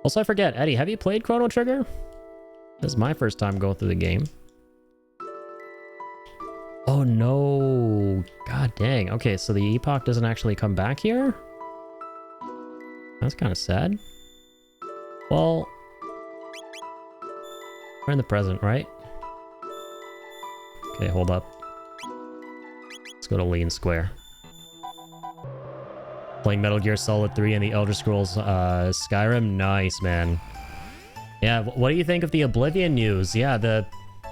Also, I forget, Eddie, have you played Chrono Trigger? This is my first time going through the game. Oh no. God dang. Okay, so the epoch doesn't actually come back here? That's kind of sad. Well, we're in the present, right? Okay, hold up. Let's go to Lean Square. Playing Metal Gear Solid 3 and the Elder Scrolls Skyrim. Nice, man. Yeah, what do you think of the Oblivion news? Yeah, the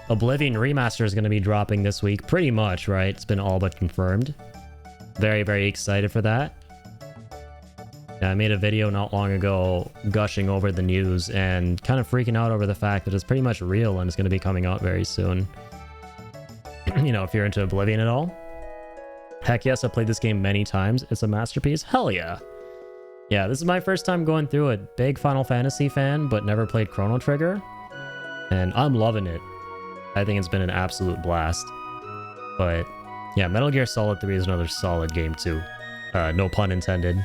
Oblivion remaster is going to be dropping this week. Pretty much, right? It's been all but confirmed. Very, very excited for that. Yeah, I made a video not long ago gushing over the news and kind of freaking out over the fact that it's pretty much real and it's going to be coming out very soon. You know, if you're into Oblivion at all. Heck yes, I've played this game many times. It's a masterpiece. Hell yeah. Yeah, this is my first time going through it. Big Final Fantasy fan, but never played Chrono Trigger. And I'm loving it. I think it's been an absolute blast. But yeah, Metal Gear Solid 3 is another solid game too. No pun intended.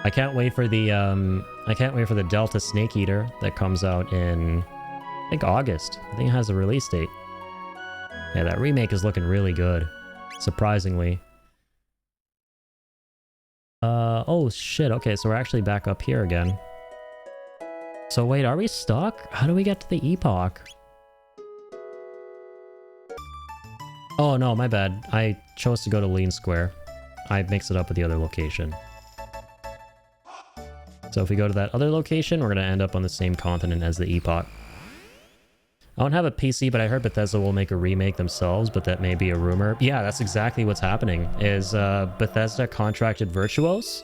I can't wait for the Delta Snake Eater that comes out in, I think, August. I think it has a release date. Yeah, that remake is looking really good. Surprisingly. Oh shit, okay, so we're actually back up here again. So wait, are we stuck? How do we get to the Epoch? Oh no, my bad. I chose to go to Lean Square. I mixed it up with the other location. So if we go to that other location, we're going to end up on the same continent as the Epoch. I don't have a PC, but I heard Bethesda will make a remake themselves, but that may be a rumor. Yeah, that's exactly what's happening, is Bethesda contracted Virtuos,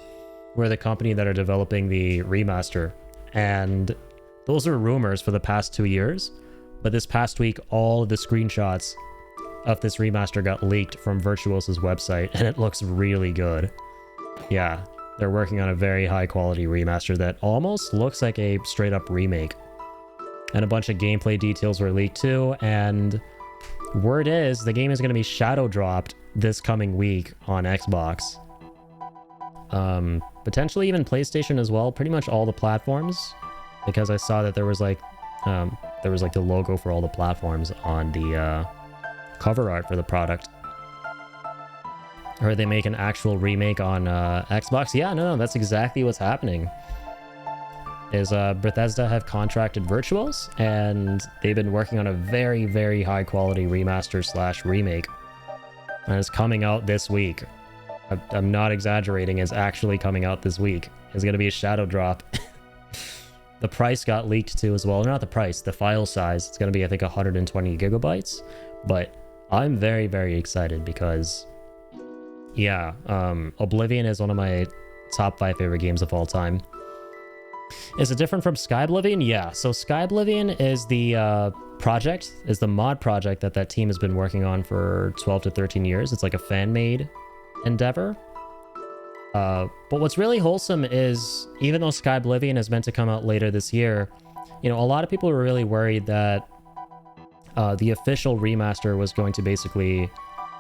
who are the company that are developing the remaster. And those are rumors for the past 2 years. But this past week, all of the screenshots of this remaster got leaked from Virtuos' website, and it looks really good. Yeah, they're working on a very high quality remaster that almost looks like a straight up remake. And a bunch of gameplay details were leaked too, and word is the game is going to be shadow dropped this coming week on Xbox. Potentially even PlayStation as well, pretty much all the platforms, because I saw that there was like the logo for all the platforms on the cover art for the product. Or they make an actual remake on Xbox. Yeah, no, that's exactly what's happening. Is Bethesda have contracted Virtuos, and they've been working on a very, very high quality remaster / remake. And it's coming out this week. I'm not exaggerating, it's actually coming out this week. It's going to be a shadow drop. The price got leaked too as well. Not the price, the file size. It's going to be, I think, 120 gigabytes. But I'm very, very excited because, yeah, Oblivion is one of my top 5 favorite games of all time. Is it different from Skyblivion? Yeah, so Skyblivion is the project, is the mod project that team has been working on for 12 to 13 years. It's like a fan-made endeavor. But what's really wholesome is, even though Skyblivion is meant to come out later this year, you know, a lot of people were really worried that the official remaster was going to basically,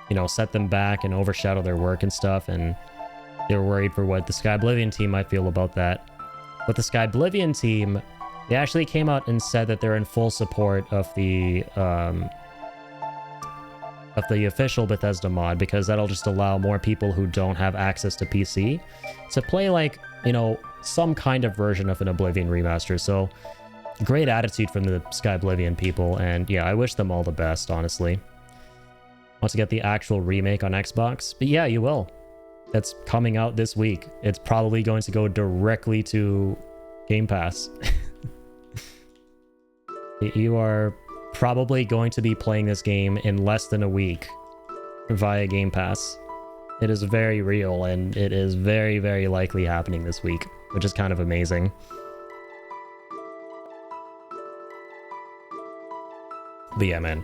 you know, set them back and overshadow their work and stuff, and they were worried for what the Skyblivion team might feel about that. But the Skyblivion team, they actually came out and said that they're in full support of the official Bethesda mod, because that'll just allow more people who don't have access to PC to play, like, you know, some kind of version of an Oblivion remaster. So great attitude from the Skyblivion people, and yeah, I wish them all the best, honestly. Want to get the actual remake on Xbox? But yeah, you will. That's coming out this week. It's probably going to go directly to Game Pass. You are probably going to be playing this game in less than a week via Game Pass. It is very real, and it is very, very likely happening this week, which is kind of amazing. But yeah, man,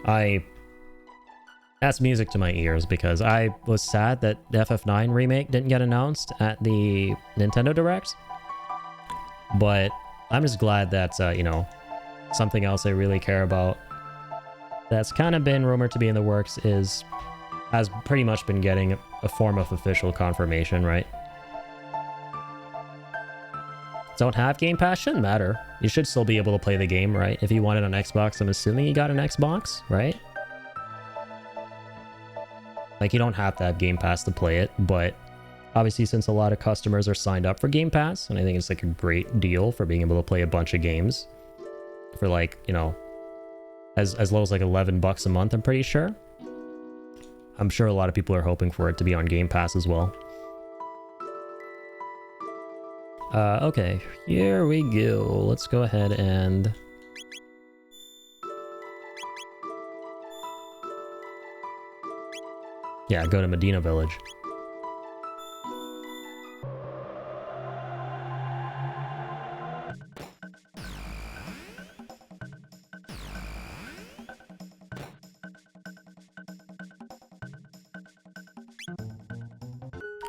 that's music to my ears, because I was sad that the FF9 remake didn't get announced at the Nintendo Direct. But I'm just glad that, you know, something else I really care about that's kind of been rumored to be in the works has pretty much been getting a form of official confirmation, right? Don't have Game Pass? Shouldn't matter. You should still be able to play the game, right? If you want it on Xbox, I'm assuming you got an Xbox, right? Like, you don't have to have Game Pass to play it, but Obviously, since a lot of customers are signed up for Game Pass, and I think it's like a great deal for being able to play a bunch of games for like, you know, as low as like $11 a month, I'm pretty sure. I'm sure a lot of people are hoping for it to be on Game Pass as well. Okay, here we go. Let's go ahead and... yeah, go to Medina Village.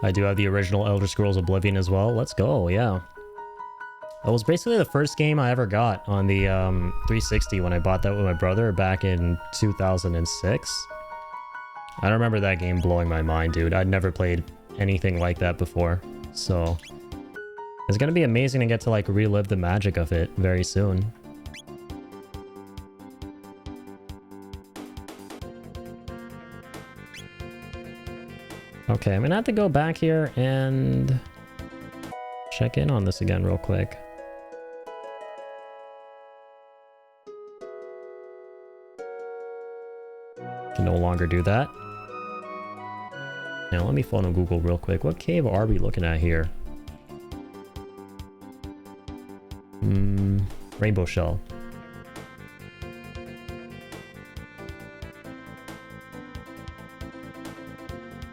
I do have the original Elder Scrolls Oblivion as well. Let's go, yeah. It was basically the first game I ever got on the 360 when I bought that with my brother back in 2006. I remember that game blowing my mind, dude. I'd never played anything like that before. So it's gonna be amazing to get to like relive the magic of it very soon. Okay, I'm gonna have to go back here and check in on this again real quick. Can no longer do that. Now let me phone and Google real quick. What cave are we looking at here? Rainbow Shell.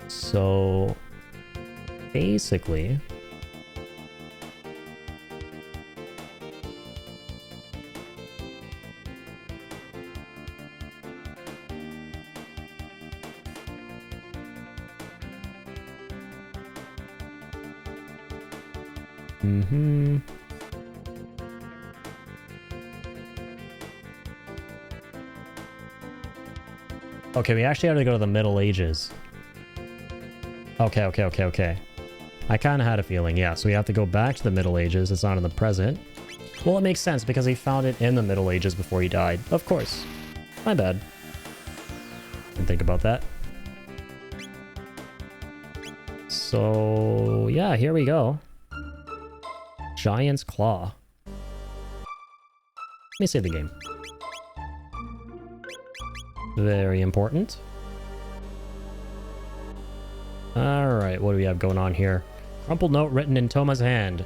So basically, okay, we actually have to go to the Middle Ages. Okay. I kind of had a feeling, yeah. So we have to go back to the Middle Ages. It's not in the present. Well, it makes sense because he found it in the Middle Ages before he died. Of course. My bad. Didn't think about that. So, yeah, here we go. Giant's Claw. Let me save the game. Very important. Alright, what do we have going on here? Crumpled note written in Toma's hand.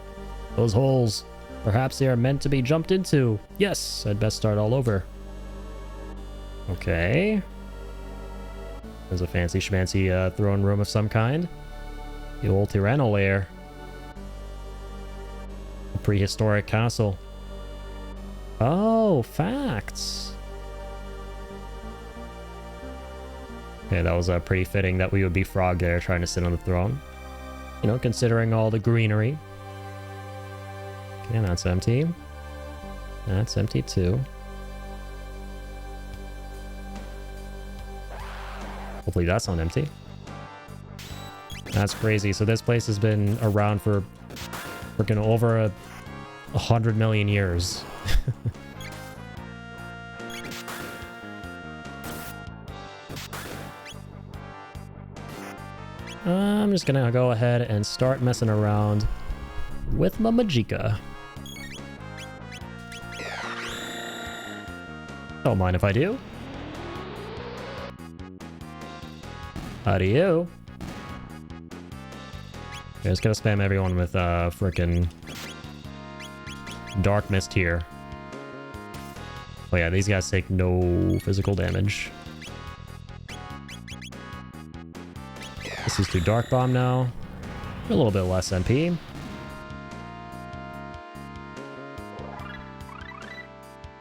Those holes. Perhaps they are meant to be jumped into. Yes, I'd best start all over. Okay. There's a fancy schmancy throne room of some kind. The old Tyranno lair. A prehistoric castle. Oh, facts. Okay, that was pretty fitting that we would be Frog there trying to sit on the throne. You know, considering all the greenery. Okay, that's empty. That's empty too. Hopefully that's not empty. That's crazy. So this place has been around for freaking over 100 million years. I'm just gonna go ahead and start messing around with my Majika. Don't mind if I do. How do you? Okay, just gonna spam everyone with frickin' Dark Mist here. Oh yeah, these guys take no physical damage. This is through Dark Bomb now. A little bit less MP.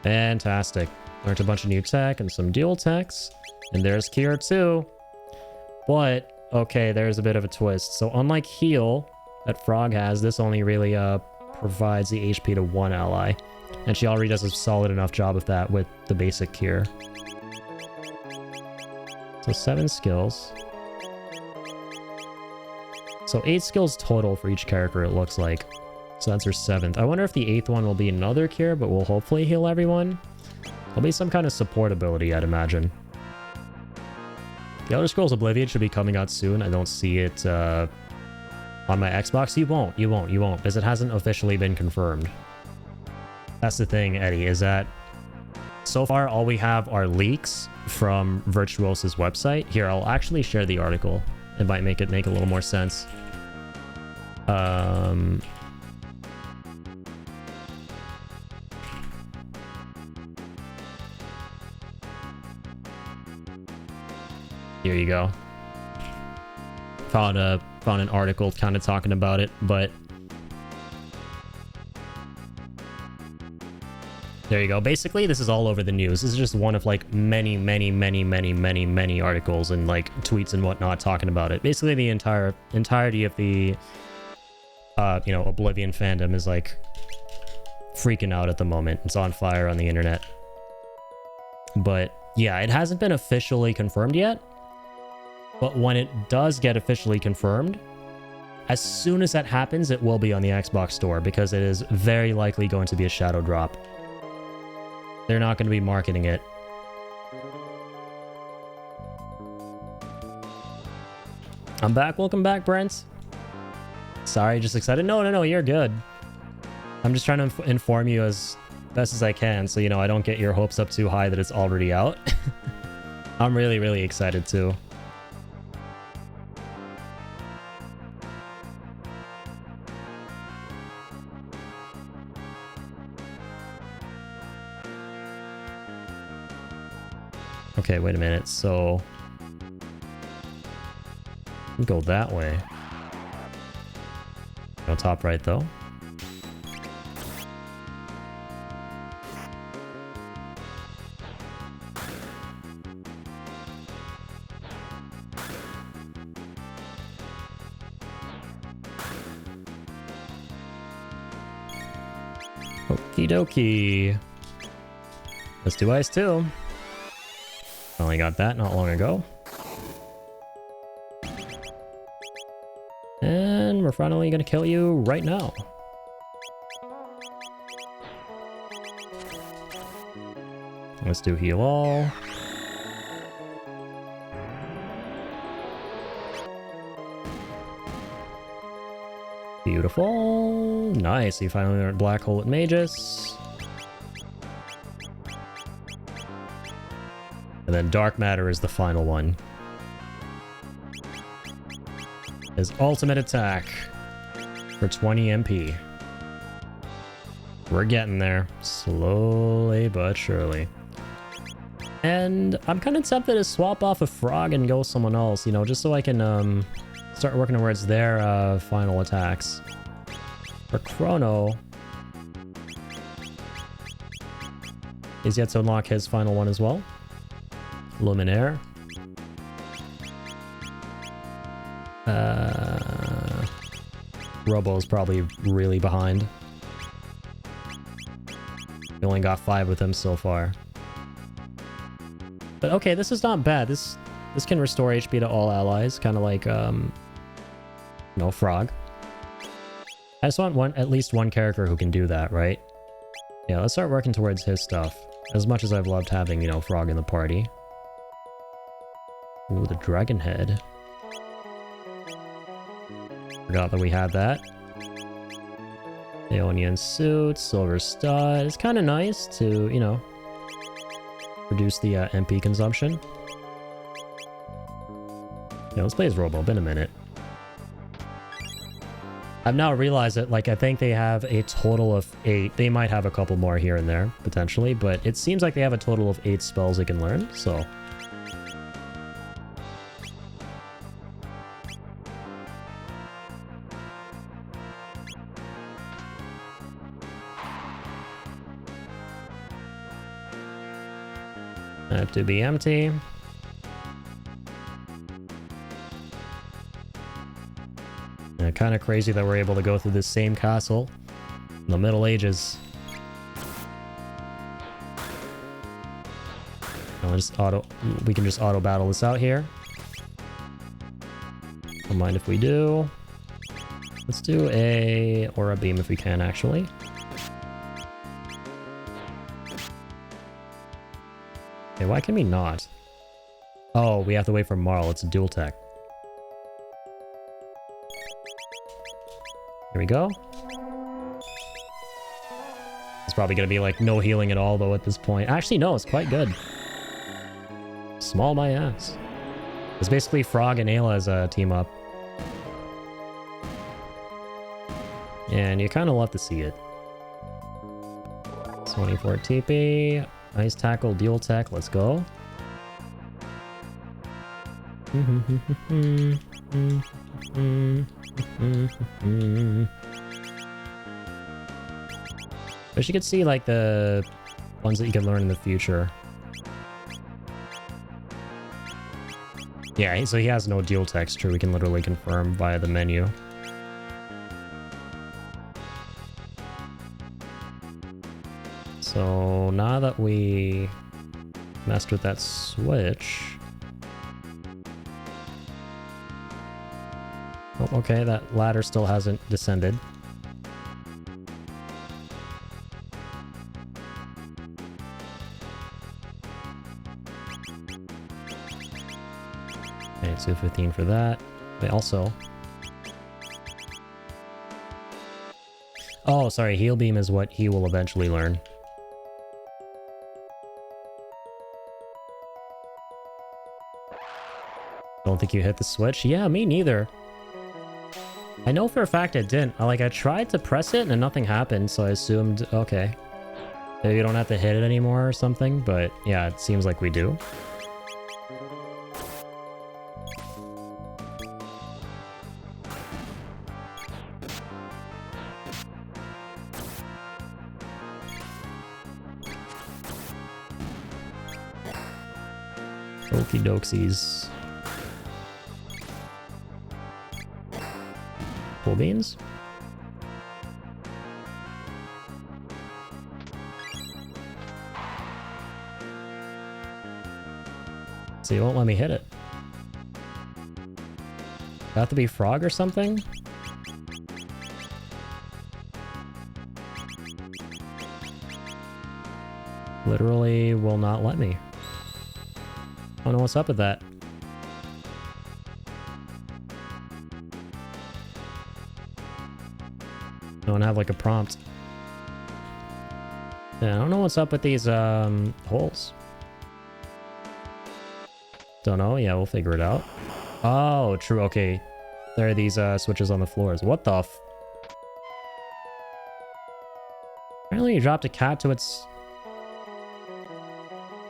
Fantastic. Learned a bunch of new tech and some dual techs. And there's Cure too. But, okay, there's a bit of a twist. So unlike Heal that Frog has, this only really provides the HP to one ally. And she already does a solid enough job of that with the basic Cure. So 7 skills. So 8 skills total for each character, it looks like. So that's her 7th. I wonder if the 8th one will be another Cure, but will hopefully heal everyone. There'll be some kind of support ability, I'd imagine. The Elder Scrolls Oblivion should be coming out soon. I don't see it On my Xbox, you won't, because it hasn't officially been confirmed. That's the thing, Eddie, is that so far all we have are leaks from Virtuosa's website. Here, I'll actually share the article. It might make a little more sense. Here you go. Found an article kind of talking about it, but there you go. Basically, this is all over the news. This is just one of like many articles and like tweets and whatnot talking about it. Basically, the entirety of the Oblivion fandom is like freaking out at the moment. It's on fire on the internet. But yeah, it hasn't been officially confirmed yet. But when it does get officially confirmed, as soon as that happens, it will be on the Xbox store because it is very likely going to be a shadow drop. They're not going to be marketing it. I'm back. Welcome back, Brent. Sorry, just excited. No, you're good. I'm just trying to inform you as best as I can so, I don't get your hopes up too high that it's already out. I'm really excited too. Okay, wait a minute. So go that way. Go top right though. Okie dokie. Let's do ice too. Finally got that not long ago. And we're finally gonna kill you right now. Let's do heal all. Beautiful. Nice. You finally learned Black Hole at Magus. And then Dark Matter is the final one. His ultimate attack for 20 MP. We're getting there. Slowly but surely. And I'm kind of tempted to swap off a Frog and go someone else, just so I can start working towards their final attacks. For Chrono, he's yet to unlock his final one as well. Luminaire. Robo's probably really behind. We only got 5 with him so far. But okay, this is not bad. This can restore HP to all allies, kind of like Frog. I just want at least one character who can do that, right? Yeah, let's start working towards his stuff. As much as I've loved having, Frog in the party. Ooh, the Dragon Head. Forgot that we had that. Aeonian Suit, Silver Stud. It's kind of nice to, reduce the MP consumption. Yeah, let's play as Robo. Been a minute. I've now realized that, I think they have a total of 8. They might have a couple more here and there, potentially, but it seems like they have a total of 8 spells they can learn, so... Have to be empty. Kind of crazy that we're able to go through this same castle in the Middle Ages. We can just auto battle this out here. Don't mind if we do. Let's do a Aura Beam if we can, actually. Okay, why can we not? Oh, we have to wait for Marl. It's a dual tech. Here we go. It's probably gonna be like no healing at all though at this point. Actually, no, it's quite good. Small my ass. It's basically Frog and Ayla as a team up. And you kind of love to see it. 24 TP. Ice Tackle, Dual Tech, let's go. Wish you could see like the ones that you can learn in the future. Yeah, so he has no dual texture. We can literally confirm via the menu. So now that we messed with that switch... Oh, okay, that ladder still hasn't descended. Okay, 215 for that. Wait, also... Oh, sorry, Heal Beam is what he will eventually learn. Don't think you hit the switch? Yeah, me neither. I know for a fact it didn't. I tried to press it and nothing happened, so I assumed, okay. Maybe you don't have to hit it anymore or something, but yeah, it seems like we do. Okie doksies. Full beans. So you won't let me hit it. Have to be Frog or something? Literally will not let me. I don't know what's up with that. Don't have like a prompt. Yeah, I don't know what's up with these holes. Don't know. Yeah, we'll figure it out. Oh, true. Okay. There are these switches on the floors. What the f... Apparently he dropped a cat to its...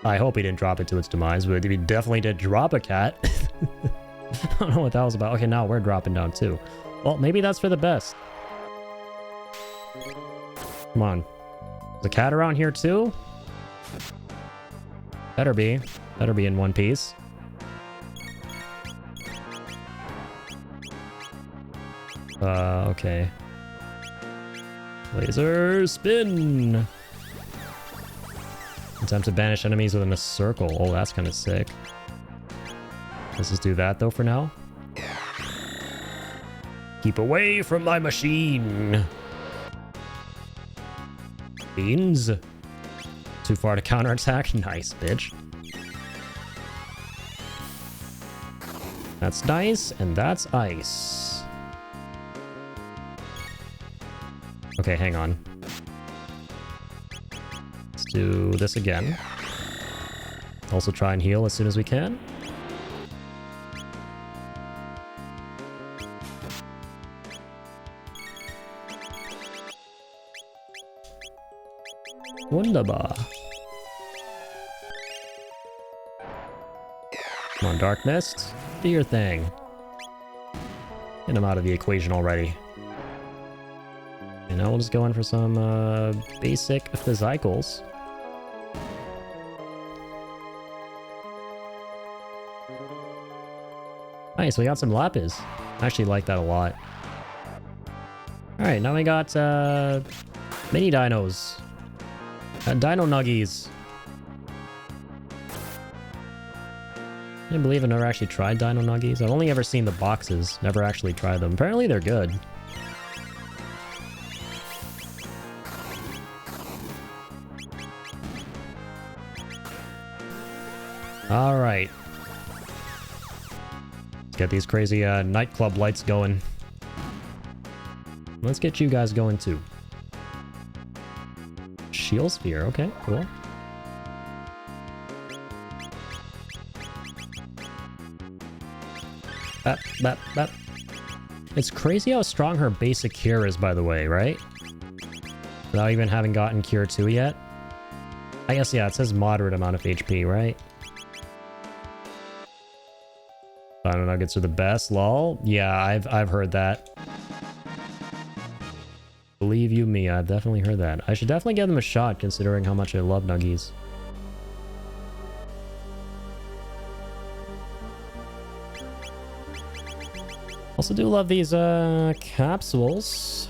I hope he didn't drop it to its demise, but he definitely did drop a cat. I don't know what that was about. Okay, now we're dropping down too. Well, maybe that's for the best. Come on. Is a cat around here too? Better be. Better be in one piece. Okay. Laser spin! Attempt to banish enemies within a circle. Oh, that's kind of sick. Let's just do that though for now. Keep away from my machine! Beans. Too far to counterattack? Nice, bitch. That's nice, and that's ice. Okay, hang on. Let's do this again. Also try and heal as soon as we can. Wunderbar. Come on, Dark Mist. Do your thing. Get him out of the equation already. And now we'll just go in for some basic physicals. Nice, we got some lapis. I actually like that a lot. Alright, now we got mini dinos. Dino nuggies. I can't believe I've never actually tried dino nuggies. I've only ever seen the boxes, never actually tried them. Apparently they're good. Alright. Let's get these crazy nightclub lights going. Let's get you guys going too. Shield Sphere, okay, cool. Bap, bap, bap. It's crazy how strong her basic cure is, by the way, right? Without even having gotten cure 2 yet. I guess, yeah, it says moderate amount of HP, right? Final nuggets are the best, lol. Yeah, I've heard that. Believe you me, I've definitely heard that. I should definitely give them a shot, considering how much I love nuggies. Also do love these capsules.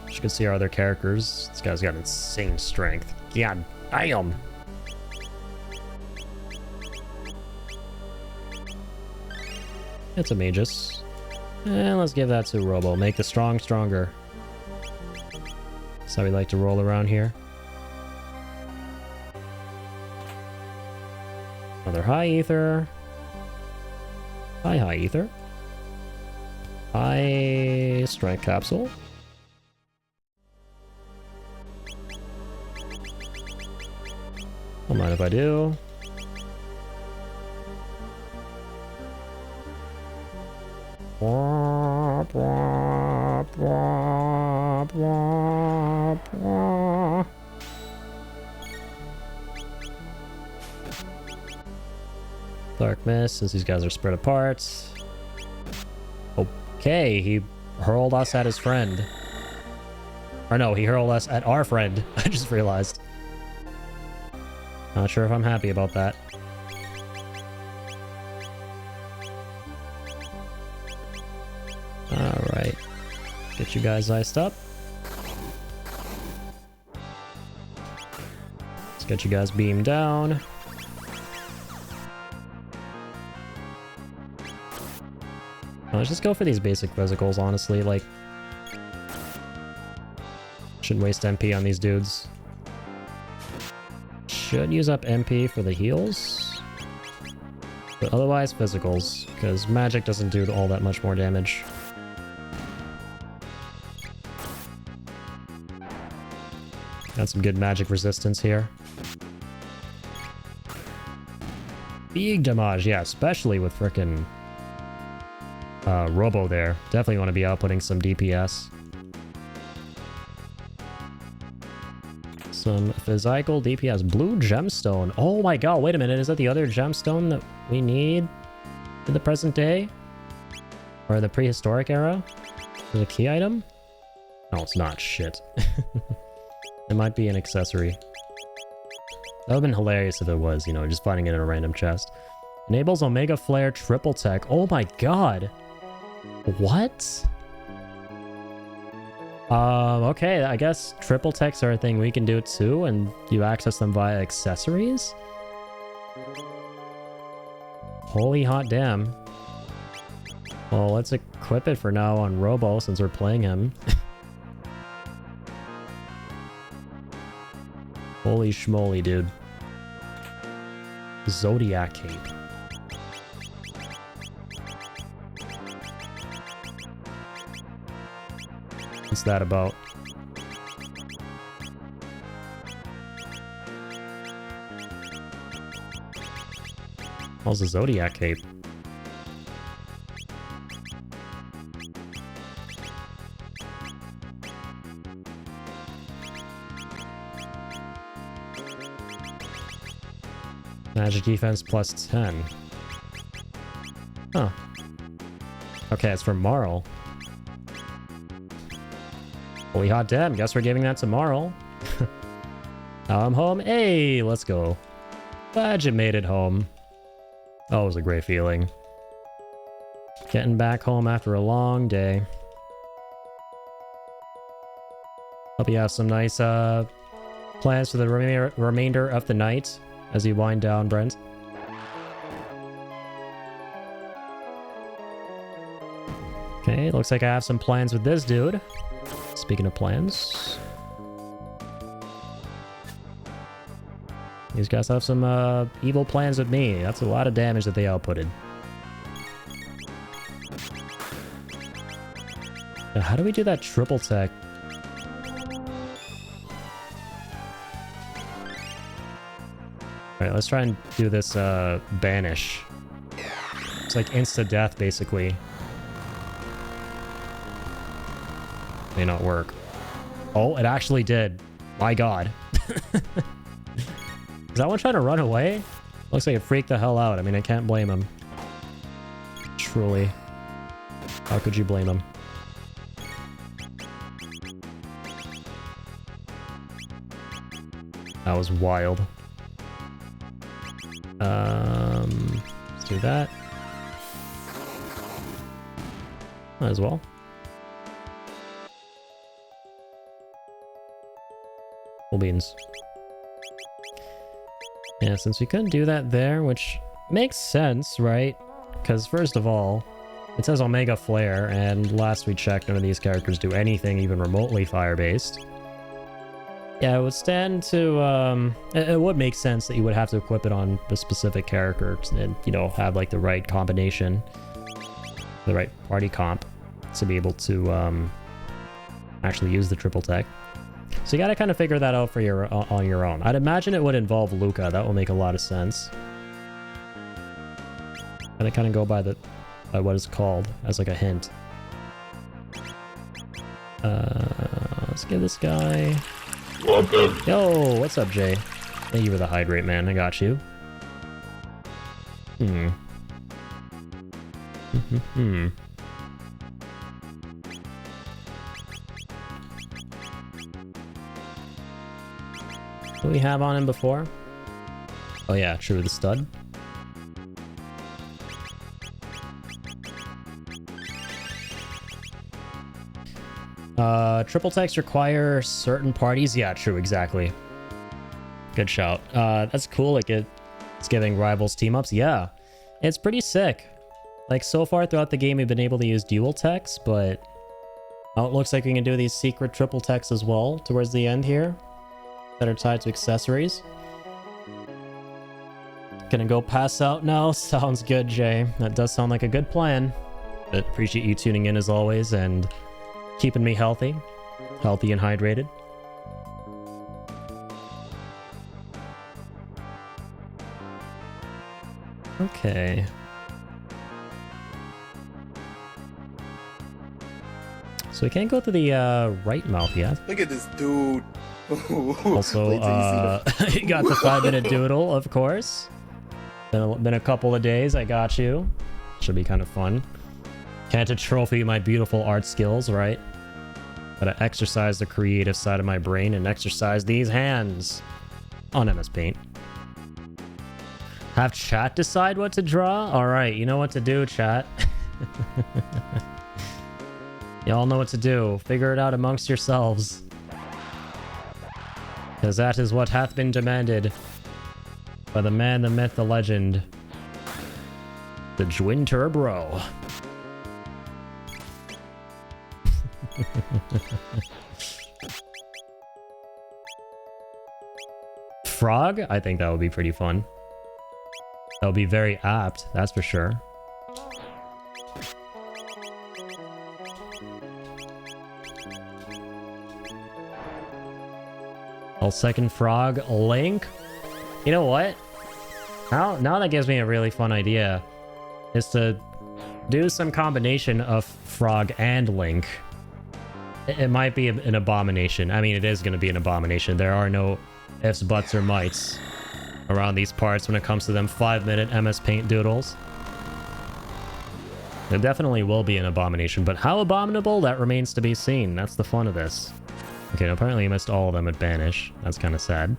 As you can see our other characters. This guy's got insane strength. God damn. It's a Magus. And let's give that to Robo. Make the strong stronger. That's how we like to roll around here. Another high ether. High ether. High strength capsule. Don't mind if I do. Dark Mist, since these guys are spread apart. Okay, he hurled us at his friend. Or no, he hurled us at our friend. I just realized. Not sure if I'm happy about that. Alright. Get you guys iced up. Let's get you guys beamed down. Let's just go for these basic physicals, honestly. Like, shouldn't waste MP on these dudes. Should use up MP for the heals. But otherwise, physicals. Because magic doesn't do all that much more damage. Got some good magic resistance here. Big damage, yeah, especially with frickin' Robo there. Definitely want to be outputting some DPS. Some physical DPS. Blue gemstone. Oh my god, wait a minute. Is that the other gemstone that we need in the present day? Or the prehistoric era? Is it a key item? No, it's not. Shit. It might be an accessory. That would have been hilarious if it was, you know, just finding it in a random chest. Enables Omega Flare Triple Tech. Oh my god. What? Okay, I guess triple techs are a thing we can do too, and you access them via accessories? Holy hot damn. Well, let's equip it for now on Robo since we're playing him. Holy schmoly, dude. Zodiac Cape. What's that about? How's the Zodiac Cape? Magic defense plus 10. Huh. Okay, it's from Marl. Holy hot damn, guess we're giving that to Marl. Now I'm home. Hey, let's go. Glad you made it home. Oh, it was a great feeling. Getting back home after a long day. Hope you have some nice plans for the remainder of the night as you wind down, Brent. Okay, looks like I have some plans with this dude. Speaking of plans, these guys have some evil plans with me. That's a lot of damage that they outputted. Now, how do we do that triple tech? Alright, let's try and do this banish. It's like insta-death, basically. May not work. Oh, it actually did. My god. Is that one trying to run away? Looks like it freaked the hell out. I mean, I can't blame him. Truly. How could you blame him? That was wild. Let's do that. Might as well. Full beans. Yeah, since we couldn't do that there, which makes sense, right? Because first of all, it says Omega Flare, and last we checked, none of these characters do anything even remotely fire-based. Yeah, it would stand to, it would make sense that you would have to equip it on a specific character and, you know, have like the right combination, the right party comp to be able to, actually use the triple tech. So you gotta kind of figure that out for your on your own. I'd imagine it would involve Luca. That will make a lot of sense. And I kind of go by what it's called as like a hint. Let's give this guy. Yo, what's up, Jay? Thank you for the hydrate, man. I got you. What do we have on him before? Oh yeah, true, the stud. Triple techs require certain parties. Yeah, true, exactly. Good shout. That's cool. Like it's giving rivals team ups. Yeah, it's pretty sick. Like so far throughout the game, we've been able to use dual techs, but it looks like we can do these secret triple techs as well towards the end here that are tied to accessories. Gonna go pass out now. Sounds good, Jay. That does sound like a good plan. But appreciate you tuning in as always and keeping me healthy and hydrated. Okay. So we can't go to the right mouth yet. Look at this dude. Also, you got the 5-minute doodle, of course. Been a couple of days. I got you. Should be kind of fun. Can't trophy my beautiful art skills, right? Gotta exercise the creative side of my brain and exercise these hands on MS Paint. Have chat decide what to draw? Alright, you know what to do, chat. Y'all know what to do. Figure it out amongst yourselves. Because that is what hath been demanded by the man, the myth, the legend. The Dwinter Bro. Frog? I think that would be pretty fun. That would be very apt, that's for sure. I'll second Frog. Link? You know what? Now that gives me a really fun idea. Is to do some combination of Frog and Link. It might be an abomination. I mean, it is going to be an abomination. There are no ifs, buts, or mites around these parts when it comes to them 5-minute MS Paint doodles. It definitely will be an abomination, but how abominable, that remains to be seen. That's the fun of this. Okay, now apparently you missed all of them at Banish. That's kind of sad.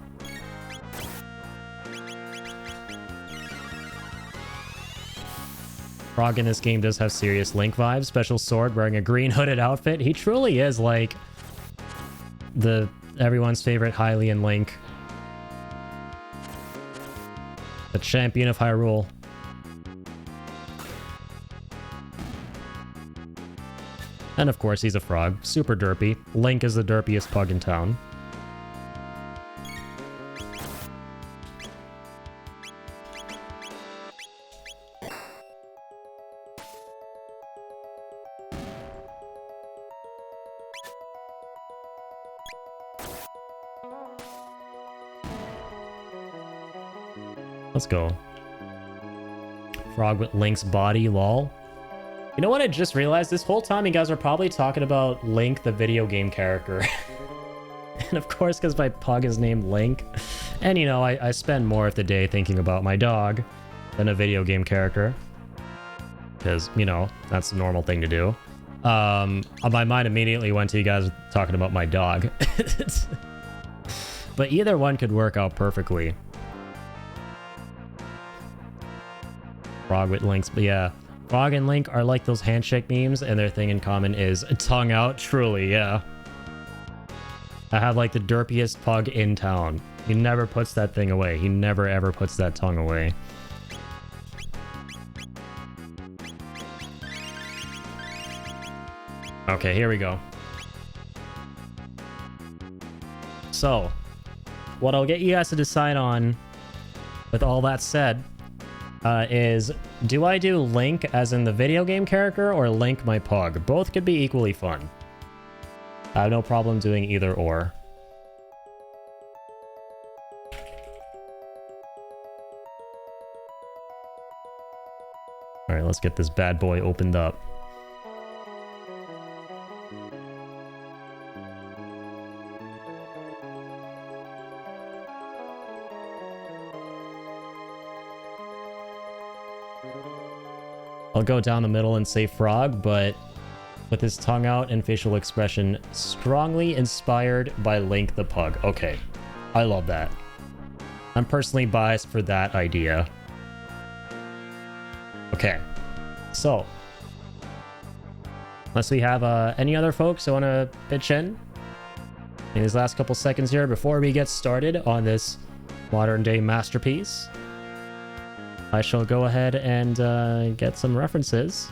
Frog in this game does have serious Link vibes. Special sword, wearing a green hooded outfit. He truly is like everyone's favorite Hylian Link. The champion of Hyrule. And of course, he's a frog. Super derpy. Link is the derpiest pug in town. Let's go. Frog with Link's body, lol. You know what I just realized? This whole time you guys are probably talking about Link, the video game character. And of course, because my pug is named Link. And you know, I spend more of the day thinking about my dog than a video game character. Because, you know, that's the normal thing to do. My mind immediately went to you guys talking about my dog. But either one could work out perfectly. Frog with Link's, but yeah. Frog and Link are like those handshake memes, and their thing in common is tongue out. Truly, yeah. I have like the derpiest pug in town. He never puts that thing away. He never ever puts that tongue away. Okay, here we go. So, what I'll get you guys to decide on, with all that said, is do I do Link as in the video game character or Link my pug? Both could be equally fun. I have no problem doing either or. Alright, let's get this bad boy opened up. I'll go down the middle and say frog, but with his tongue out and facial expression strongly inspired by Link the pug. Okay, I love that. I'm personally biased for that idea. Okay, so unless we have any other folks who want to pitch in these last couple seconds here before we get started on this modern day masterpiece, I shall go ahead and get some references.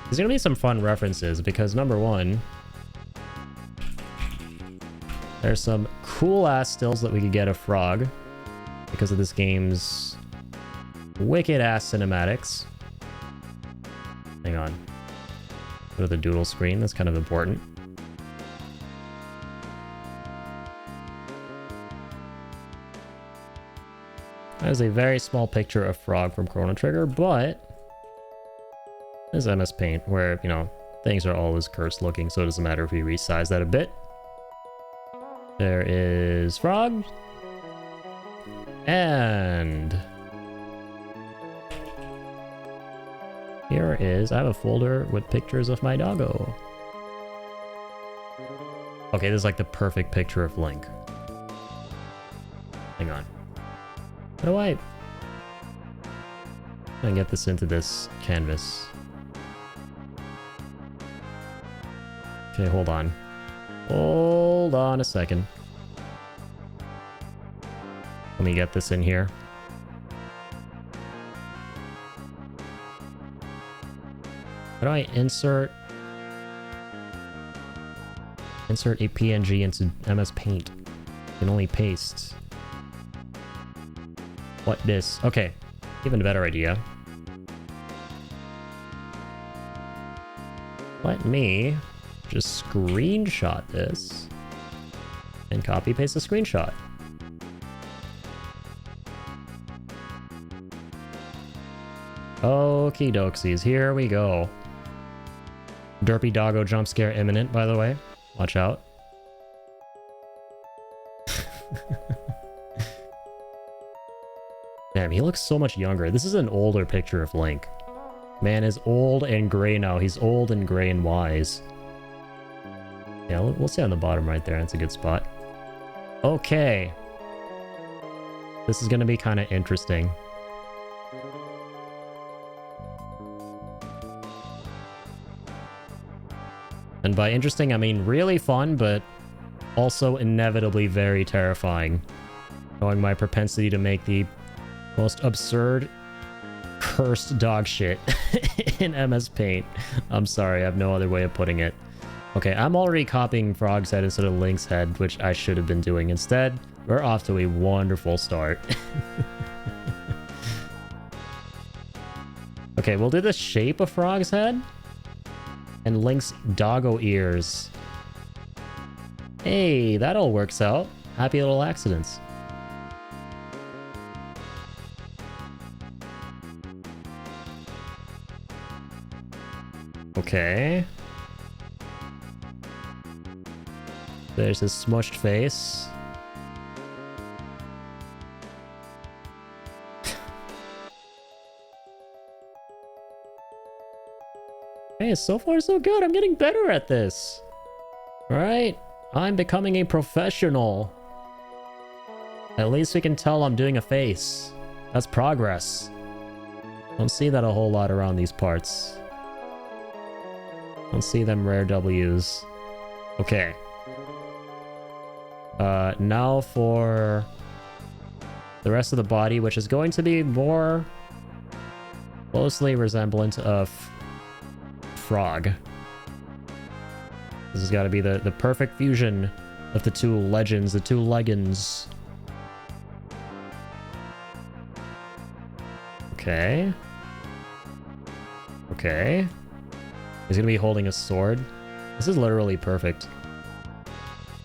There's gonna be some fun references because number one, there's some cool ass stills that we could get of Frog because of this game's wicked ass cinematics. Hang on. Go to the doodle screen, that's kind of important. There's a very small picture of Frog from Chrono Trigger, but there's MS Paint where, you know, things are always cursed looking, so it doesn't matter if we resize that a bit. There is Frog. And here is, I have a folder with pictures of my doggo. Okay, this is like the perfect picture of Link. Hang on. How do I get this into this canvas? Okay, hold on. Hold on a second. Let me get this in here. How do I insert a PNG into MS Paint? You can only paste. What this? Okay, even a better idea. Let me just screenshot this and copy paste the screenshot. Okie doksies, here we go. Derpy doggo jump scare imminent, by the way. Watch out. Damn, he looks so much younger. This is an older picture of Link. Man is old and gray now. He's old and gray and wise. Yeah, we'll stay on the bottom right there. That's a good spot. Okay. This is going to be kind of interesting. And by interesting, I mean really fun, but also inevitably very terrifying. Knowing my propensity to make the most absurd, cursed dog shit in MS Paint. I'm sorry, I have no other way of putting it. Okay, I'm already copying Frog's head instead of Link's head, which I should have been doing instead. We're off to a wonderful start. Okay, we'll do the shape of Frog's head. And Link's doggo ears. Hey, that all works out. Happy little accidents. Okay. There's his smushed face. Hey, so far so good. I'm getting better at this. Alright. I'm becoming a professional. At least we can tell I'm doing a face. That's progress. Don't see that a whole lot around these parts. Don't see them rare W's. Okay. Now for the rest of the body, which is going to be more closely resemblant of frog. This has got to be the perfect fusion of the two legends, the two leggings. Okay. Okay. He's gonna be holding a sword. This is literally perfect.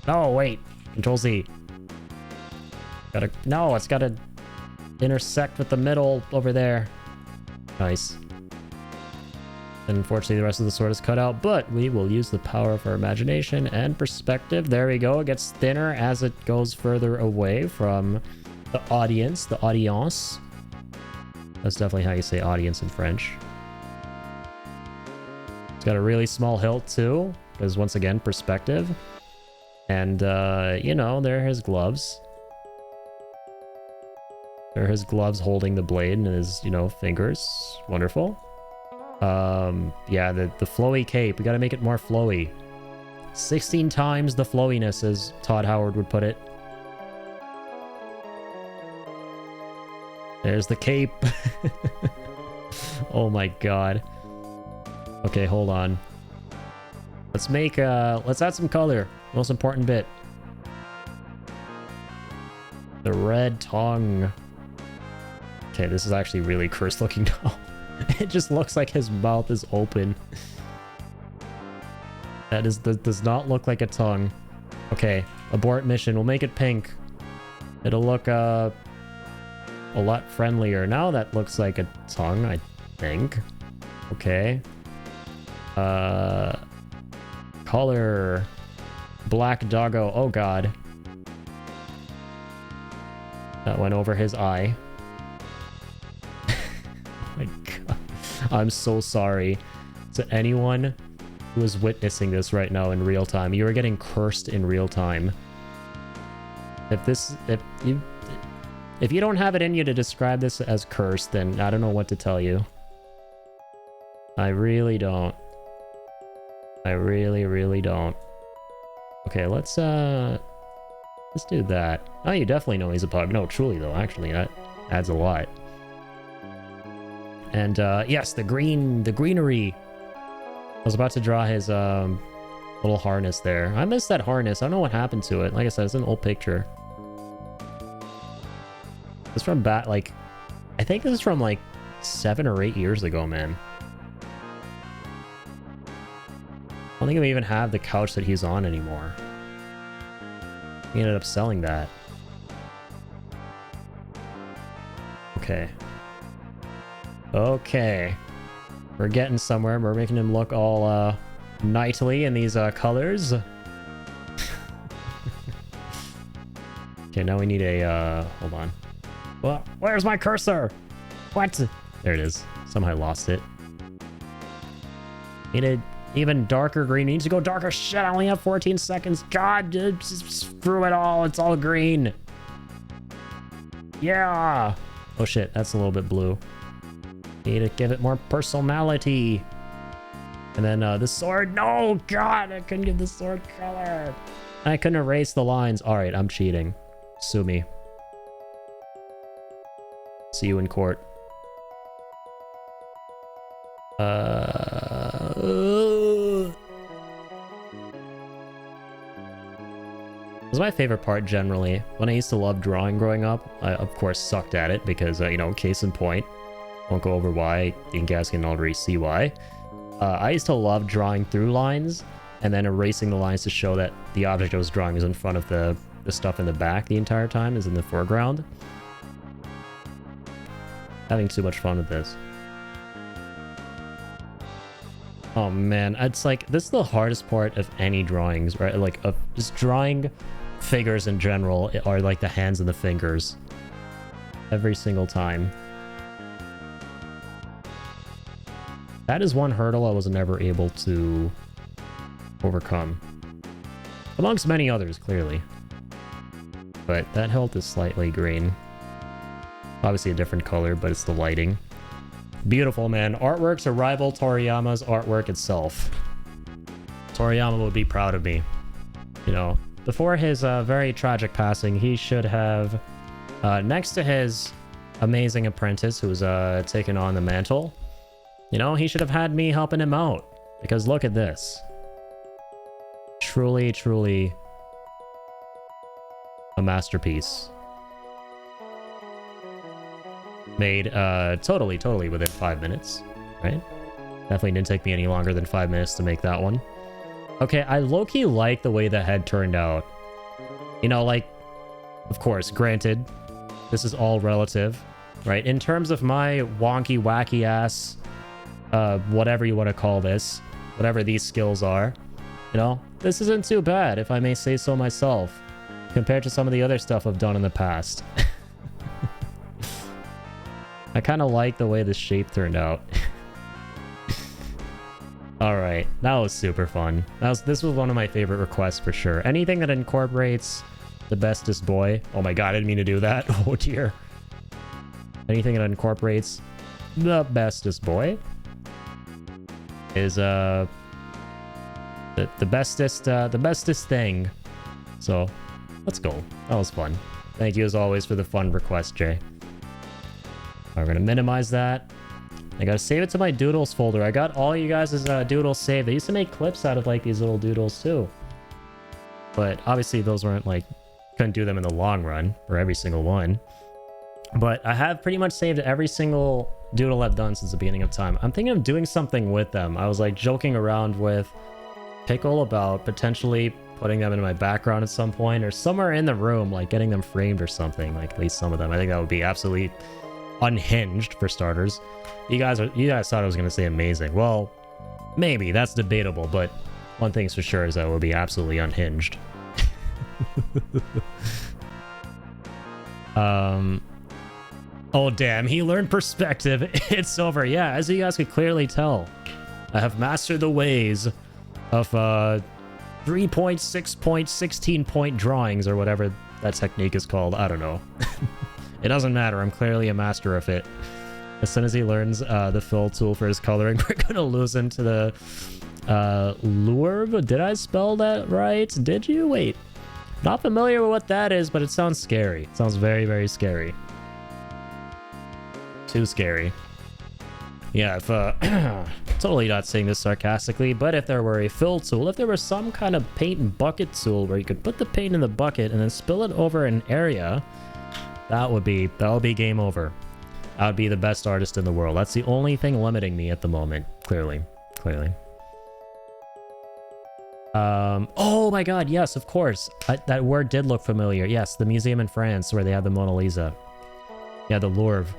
Oh, wait. Control Z. Gotta... No, it's gotta intersect with the middle over there. Nice. And unfortunately, the rest of the sword is cut out, but we will use the power of our imagination and perspective. There we go. It gets thinner as it goes further away from the audience, the audience. That's definitely how you say audience in French. It's got a really small hilt too, because once again, perspective. And, you know, there are his gloves. There are his gloves holding the blade and his, you know, fingers. Wonderful. Yeah, the flowy cape. We gotta make it more flowy. 16 times the flowiness, as Todd Howard would put it. There's the cape. Oh my god. Okay, hold on. Let's make, let's add some color. Most important bit. The red tongue. Okay, this is actually really cursed looking now. It just looks like his mouth is open. That does not look like a tongue. Okay, abort mission. We'll make it pink. It'll look, a lot friendlier. Now that looks like a tongue, I think. Okay. Color. Black doggo. Oh god. That went over his eye. Oh my god. I'm so sorry to anyone who is witnessing this right now in real time. You are getting cursed in real time. If you don't have it in you to describe this as cursed, then I don't know what to tell you. I really don't. I really, really don't. Okay, let's do that. Oh, you definitely know he's a pug. No, truly though, actually, that adds a lot. And yes, the greenery. I was about to draw his little harness there. I missed that harness. I don't know what happened to it. Like I said, it's an old picture. This is from like, I think this is from like 7 or 8 years ago, man. I don't think we even have the couch that he's on anymore. He ended up selling that. Okay. Okay. We're getting somewhere. We're making him look all knightly in these colors. Okay, now we need a hold on. Well, where's my cursor? What? There it is. Somehow I lost it. Need a even darker green. It needs to go darker. Shit, I only have 14 seconds. God, just screw it all. It's all green. Yeah. Oh shit, that's a little bit blue. Need to give it more personality. And then the sword. No, God, I couldn't give the sword color. I couldn't erase the lines. All right, I'm cheating. Sue me. See you in court. This is my favorite part generally. When I used to love drawing growing up, I of course sucked at it because, you know, case in point. Won't go over why. You guys can already see why. I used to love drawing through lines and then erasing the lines to show that the object I was drawing is in front of the stuff in the back the entire time, is in the foreground. Having too much fun with this. Oh man, it's like this is the hardest part of any drawings, right? Like of just drawing figures in general are like the hands and the fingers every single time. That is one hurdle I was never able to overcome, amongst many others, clearly. But that hilt is slightly green, obviously a different color, but it's the lighting. Beautiful, man. Artwork to rival Toriyama's artwork itself. Toriyama would be proud of me. You know, before his very tragic passing, he should have, next to his amazing apprentice who's taken on the mantle, you know, he should have had me helping him out. Because look at this. Truly, truly a masterpiece. Made totally within 5 minutes, right? Definitely didn't take me any longer than 5 minutes to make that one. Okay, I low-key like the way the head turned out. You know, like, of course, granted, this is all relative, right? In terms of my wonky, wacky ass, whatever you want to call this, whatever these skills are, you know, this isn't too bad, if I may say so myself, compared to some of the other stuff I've done in the past. I kind of like the way the shape turned out. Alright, that was super fun. This was one of my favorite requests for sure. Anything that incorporates the bestest boy. Oh my god, I didn't mean to do that. Oh dear. Anything that incorporates the bestest boy is the bestest thing. So let's go. That was fun. Thank you as always for the fun request, Jay. We're gonna minimize that. I gotta save it to my doodles folder. I got all you guys' doodles saved. I used to make clips out of like these little doodles too, but obviously those weren't like, couldn't do them in the long run for every single one. But I have pretty much saved every single doodle I've done since the beginning of time. I'm thinking of doing something with them. I was like joking around with Pickle about potentially putting them in my background at some point or somewhere in the room, like getting them framed or something, like at least some of them. I think that would be absolutely unhinged for starters. You guys thought I was gonna say amazing. Well, maybe that's debatable, but one thing's for sure is that it would be absolutely unhinged. Oh damn, he learned perspective. It's over. Yeah, as you guys could clearly tell, I have mastered the ways of 3-point, 6-point, 16-point drawings or whatever that technique is called. I don't know. It doesn't matter. I'm clearly a master of it. As soon as he learns the fill tool for his coloring, we're gonna lose him to the Lurv. Did I spell that right? Did you? Wait. Not familiar with what that is, but it sounds scary. It sounds very, very scary. Too scary. Yeah, if totally not saying this sarcastically, but if there were a fill tool, if there was some kind of paint bucket tool where you could put the paint in the bucket and then spill it over an area, that would be game over. I would be the best artist in the world. That's the only thing limiting me at the moment. Clearly. Oh my god, yes, of course. That word did look familiar. Yes, the museum in France where they have the Mona Lisa. Yeah, the Louvre.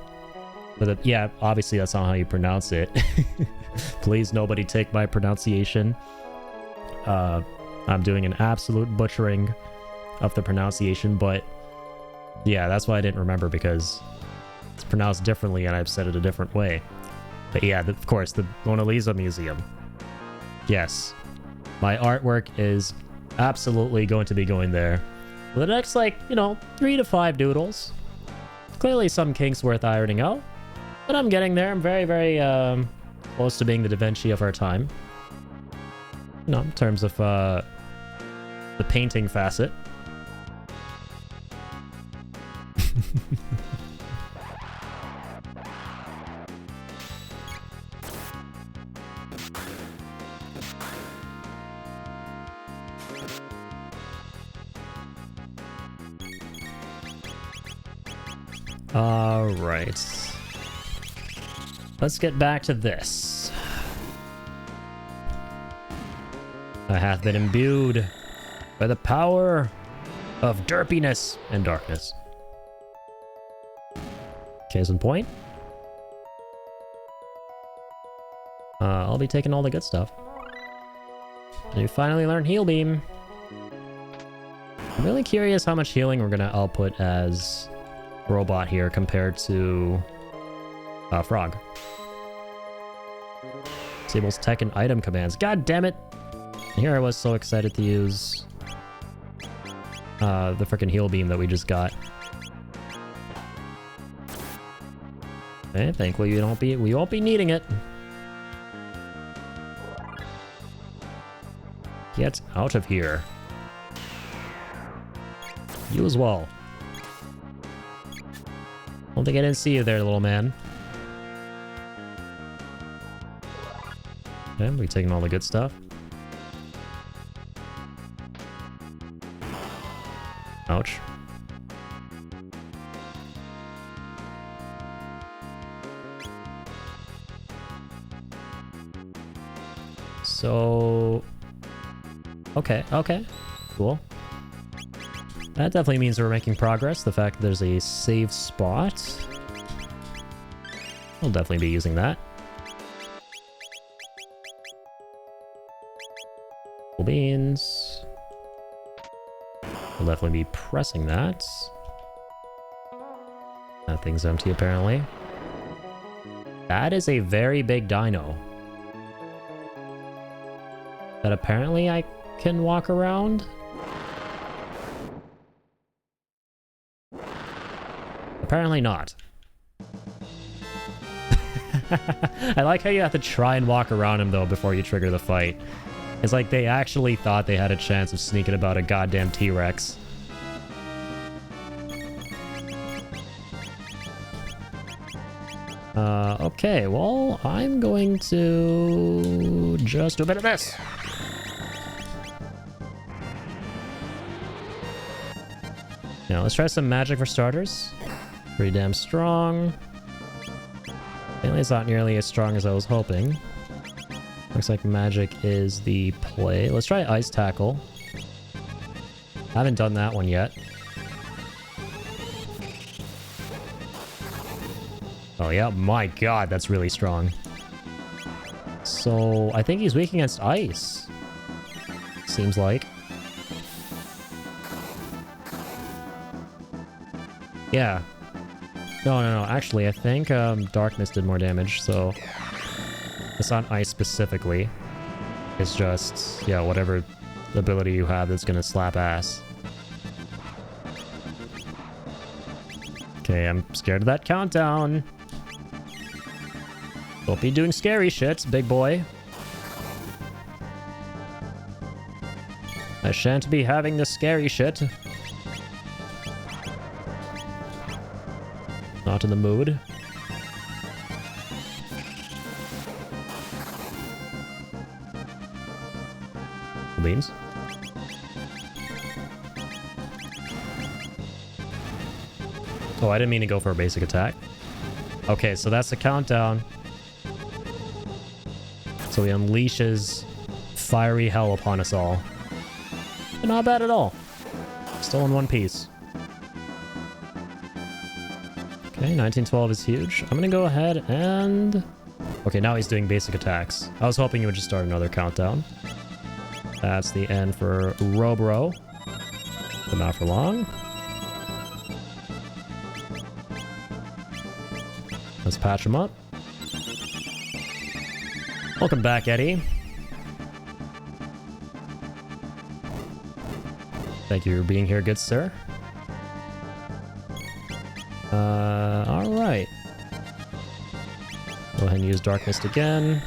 But yeah, obviously that's not how you pronounce it. Please, nobody take my pronunciation. I'm doing an absolute butchering of the pronunciation, but yeah, that's why I didn't remember, because it's pronounced differently and I've said it a different way. But yeah, of course, the Mona Lisa Museum. Yes. My artwork is absolutely going to be going there for the next, like, 3 to 5 doodles. Clearly some kinks worth ironing out, but I'm getting there. I'm very, very close to being the Da Vinci of our time. In terms of the painting facet. All right. Let's get back to this. I have been imbued by the power of derpiness and darkness. Case in point. I'll be taking all the good stuff. And you finally learn Heal Beam. I'm really curious how much healing we're gonna output as robot here compared to Frog. Disables tech and item commands. God damn it! Here I was so excited to use the freaking heal beam that we just got. Okay, thankfully we won't be needing it. Get out of here. You as well. Don't think I didn't see you there, little man. Okay, we taking all the good stuff. Ouch. So... Okay, cool. That definitely means we're making progress. The fact that there's a save spot. We'll definitely be using that. Cool beans. We'll definitely be pressing that. That thing's empty, apparently. That is a very big dino. That apparently I can walk around. Apparently not. I like how you have to try and walk around him, though, before you trigger the fight. It's like they actually thought they had a chance of sneaking about a goddamn T-Rex. Okay, well, I'm going to just do a bit of this. Now, let's try some magic for starters. Pretty damn strong. Apparently it's not nearly as strong as I was hoping. Looks like magic is the play. Let's try ice tackle. Haven't done that one yet. Oh yeah, my god, that's really strong. So, I think he's weak against ice. Seems like. Yeah. No. Actually, I think darkness did more damage, so... It's not ice specifically. It's just, yeah, whatever ability you have that's gonna slap ass. Okay, I'm scared of that countdown. Don't be doing scary shit, big boy. I shan't be having the scary shit. Not in the mood. Beans. Oh, I didn't mean to go for a basic attack. Okay, so that's the countdown. So he unleashes fiery hell upon us all. But not bad at all. Still in one piece. Okay, 1912 is huge. I'm gonna go ahead and... Okay, now he's doing basic attacks. I was hoping he would just start another countdown. That's the end for Robro. But not for long. Let's patch him up. Welcome back, Eddie. Thank you for being here, good sir. Alright. Go ahead and use Dark Mist again.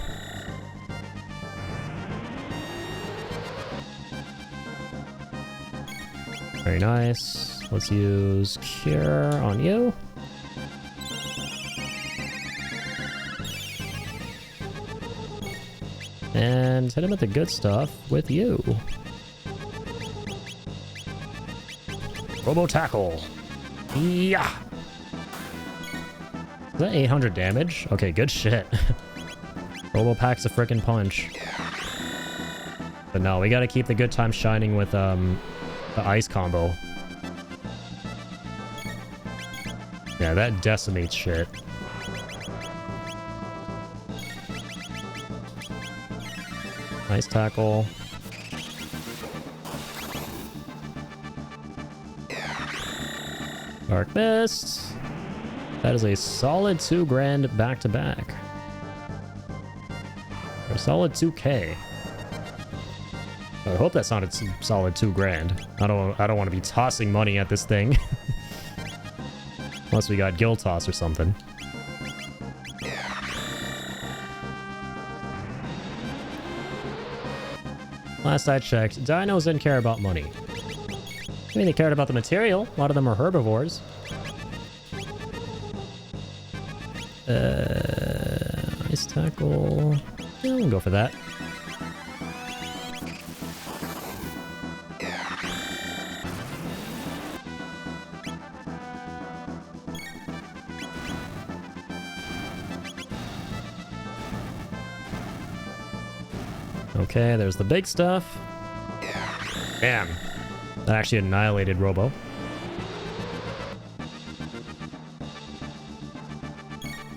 Very nice. Let's use Cure on you. And hit him with the good stuff with you. Robo Tackle. Yeah. Is that 800 damage? Okay, good shit. Robo packs a frickin' punch. But no, we gotta keep the good time shining with the ice combo. Yeah, that decimates shit. Nice tackle. Dark Mist. That is a solid 2 grand back to back. Or a solid 2K. I hope that sounded solid 2 grand. I don't want to be tossing money at this thing. Unless we got Guild Toss or something. Last I checked, dinos didn't care about money. I mean, they cared about the material. A lot of them are herbivores. Nice tackle. Yeah, we'll go for that. Okay, there's the big stuff. Damn. That actually annihilated Robo.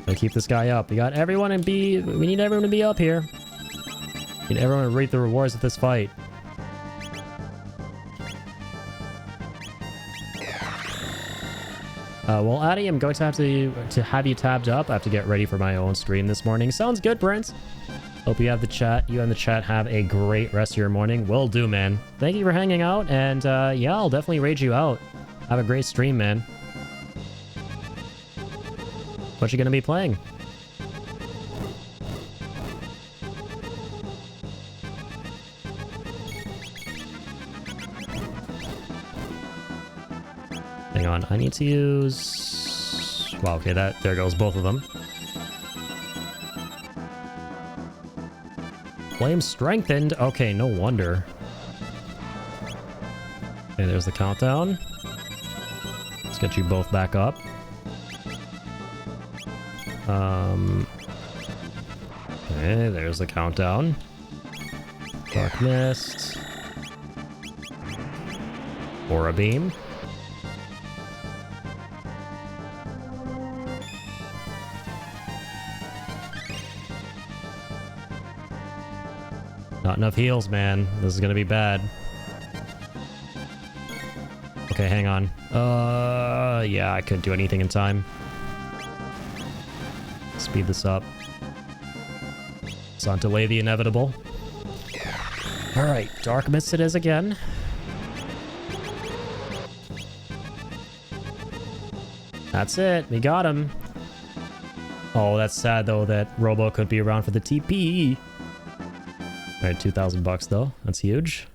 Gotta keep this guy up. We got everyone in B. We need everyone to be up here. We need everyone to reap the rewards of this fight. Well, Addy, I'm going to have you tabbed up. I have to get ready for my own stream this morning. Sounds good, Brent. Hope you have the chat. You and the chat have a great rest of your morning. Will do, man. Thank you for hanging out, and yeah, I'll definitely raid you out. Have a great stream, man. What you gonna be playing? Hang on, I need to use... Wow, okay, there goes both of them. Flame strengthened. Okay, no wonder. Okay, there's the countdown. Let's get you both back up. Okay, there's the countdown. Dark Mist. Aura Beam. Not enough heals, man. This is gonna be bad. Okay, hang on. Yeah, I couldn't do anything in time. Speed this up. Let's not delay the inevitable. Alright, Dark Mist it is again. That's it. We got him. Oh, that's sad, though, that Robo couldn't be around for the TP. Alright, 2,000 bucks, though. That's huge.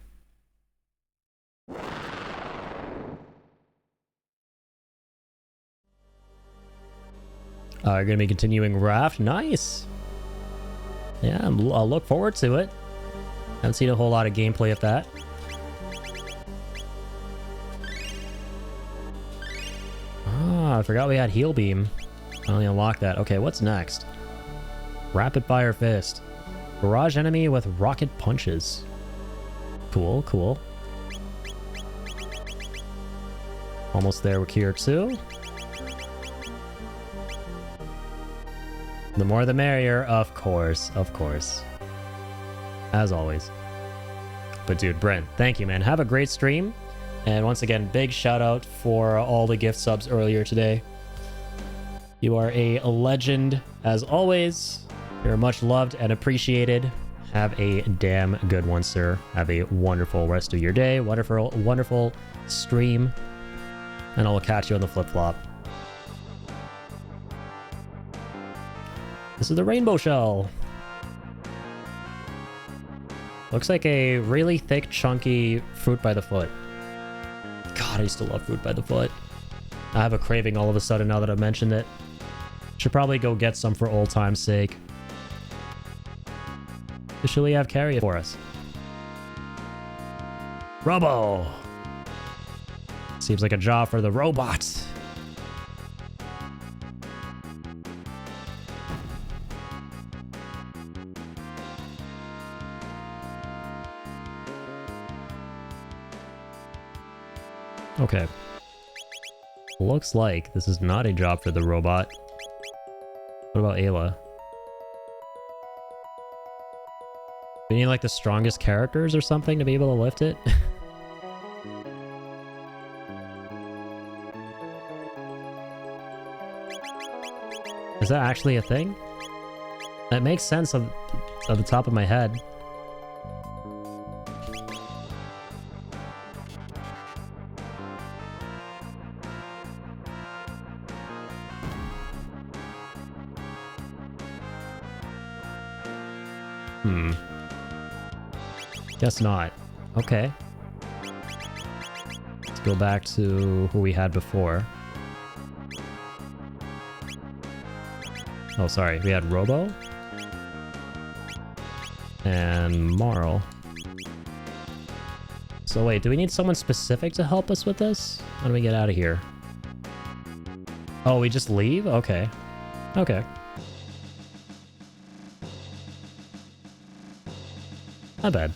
You're gonna be continuing Raft. Nice. Yeah, I'll look forward to it. Haven't seen a whole lot of gameplay of that. Ah, I forgot we had Heal Beam. I only unlocked that. Okay, what's next? Rapid Fire Fist. Barrage enemy with rocket punches. Cool, cool. Almost there with Cure 2. The more the merrier, of course, of course. As always. But dude, Brent, thank you, man. Have a great stream. And once again, big shout out for all the gift subs earlier today. You are a legend, as always. You're much loved and appreciated. Have a damn good one, sir. Have a wonderful rest of your day. Wonderful, wonderful stream. And I will catch you on the flip-flop. This is the Rainbow Shell. Looks like a really thick, chunky fruit by the foot. God, I used to love fruit by the foot. I have a craving all of a sudden now that I've mentioned it. Should probably go get some for old time's sake. Officially have carry it for us. Robo! Seems like a job for the robot. Okay. Looks like this is not a job for the robot. What about Ayla? We need like the strongest characters or something to be able to lift it. Is that actually a thing? That makes sense of the top of my head. Guess not. Okay. Let's go back to who we had before. Oh, sorry. We had Robo. And Marl. So wait, do we need someone specific to help us with this? How do we get out of here? Oh, we just leave? Okay. Okay. Not bad.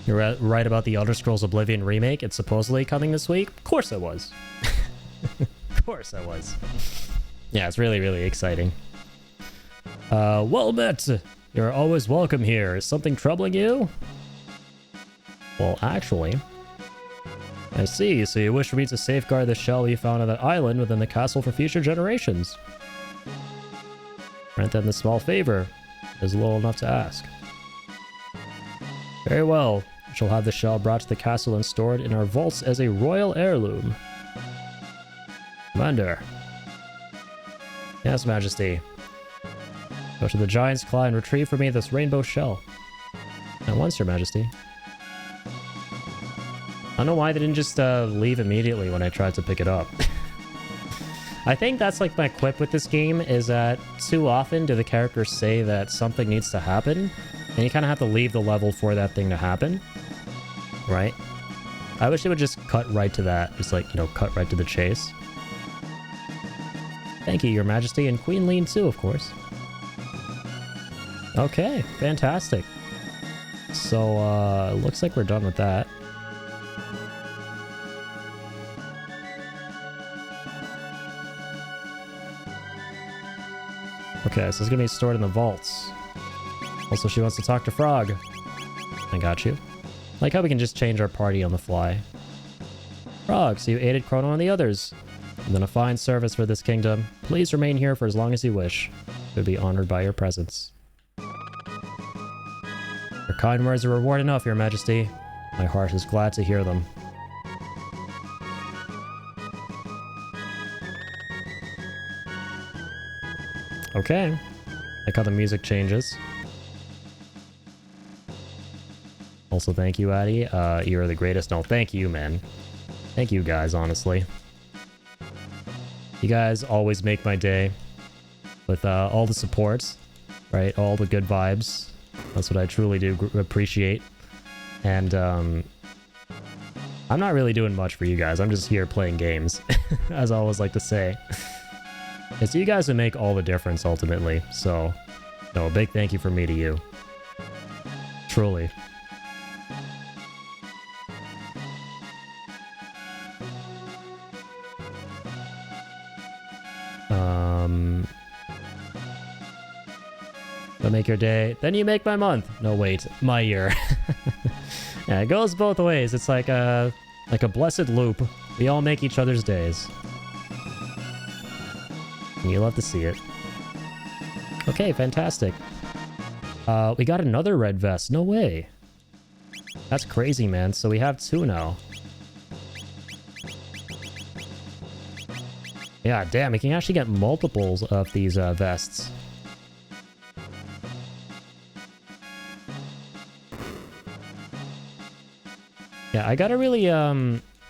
You're right about the Elder Scrolls Oblivion remake. It's supposedly coming this week. Of course it was. Of course I was. Yeah, it's really, really exciting. Well met! You're always welcome here. Is something troubling you? Well, actually... I see. So you wish for me to safeguard the shell we found on that island within the castle for future generations. Grant them the small favor. Is little enough to ask. Very well. We shall have the shell brought to the castle and stored in our vaults as a royal heirloom. Commander. Yes, Majesty. Go to the Giant's Claw and retrieve for me this rainbow shell. At once, Your Majesty. I don't know why they didn't just leave immediately when I tried to pick it up. I think that's like my quip with this game, is that too often do the characters say that something needs to happen, and you kind of have to leave the level for that thing to happen, right? I wish they would just cut right to that, just like, you know, cut right to the chase. Thank you, Your Majesty, and Queen Lean too, of course. Okay, fantastic. So, looks like we're done with that. Okay, so it's gonna be stored in the vaults. Also, she wants to talk to Frog. I got you. Like how we can just change our party on the fly. Frog, so you aided Chrono and the others. You've done a fine service for this kingdom. Please remain here for as long as you wish. We'd be honored by your presence. Your kind words are reward enough, Your Majesty. My heart is glad to hear them. Okay. Like how the music changes. Also, thank you, Addy. You're the greatest. No, thank you, man. Thank you guys, honestly. You guys always make my day with all the support, right? All the good vibes. That's what I truly do appreciate. And I'm not really doing much for you guys. I'm just here playing games, as I always like to say. It's you guys who make all the difference, ultimately. So, no, a big thank you from me to you. Truly. I'll make your day, then you make my month. No, wait, my year. Yeah, it goes both ways. It's like a blessed loop. We all make each other's days. And you love to see it. Okay, fantastic. We got another red vest. No way. That's crazy, man. So we have two now. Yeah, damn, we can actually get multiples of these vests. Yeah, I gotta really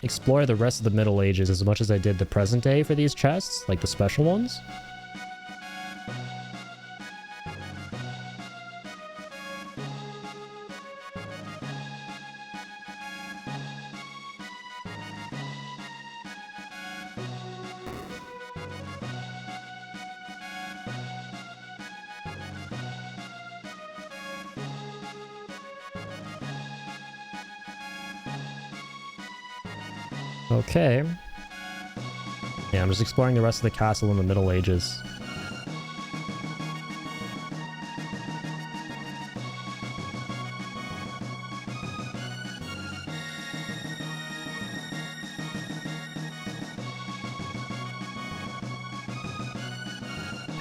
explore the rest of the Middle Ages as much as I did the present day for these chests, like the special ones. Okay. Yeah, I'm just exploring the rest of the castle in the Middle Ages.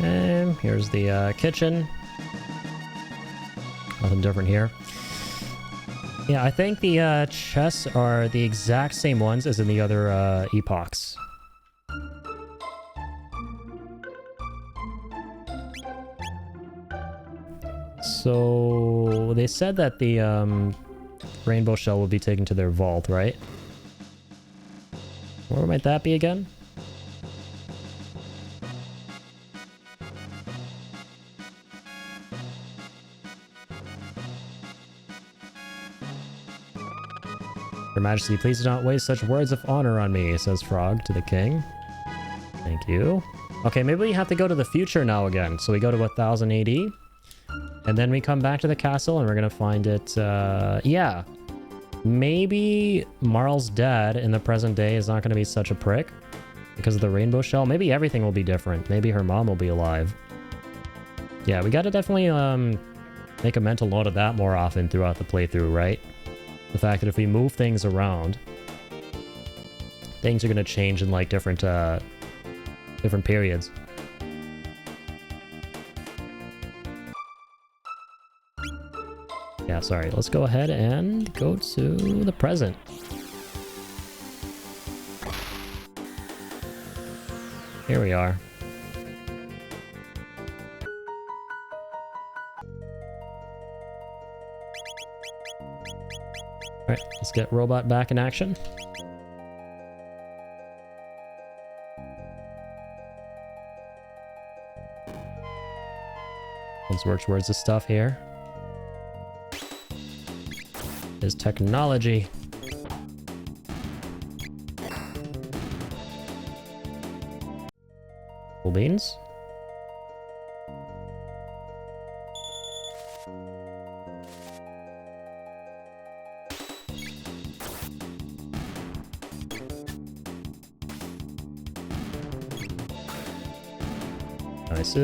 Okay, here's the kitchen. Nothing different here. Yeah, I think the chests are the exact same ones as in the other epochs. So they said that the rainbow shell will be taken to their vault, right? Where might that be again? Your Majesty, please do not waste such words of honor on me, says Frog to the king. Thank you. Okay, maybe we have to go to the future now again. So we go to 1000 AD. And then we come back to the castle and we're going to find it. Yeah. Maybe Marl's dad in the present day is not going to be such a prick because of the rainbow shell. Maybe everything will be different. Maybe her mom will be alive. Yeah, we got to definitely make a mental note of that more often throughout the playthrough, right? The fact that if we move things around, things are going to change in like different periods. Yeah, sorry. Let's go ahead and go to the present. Here we are. Alright, let's get Robot back in action. Let's work towards the stuff here. Is technology. Cool beans. Nice.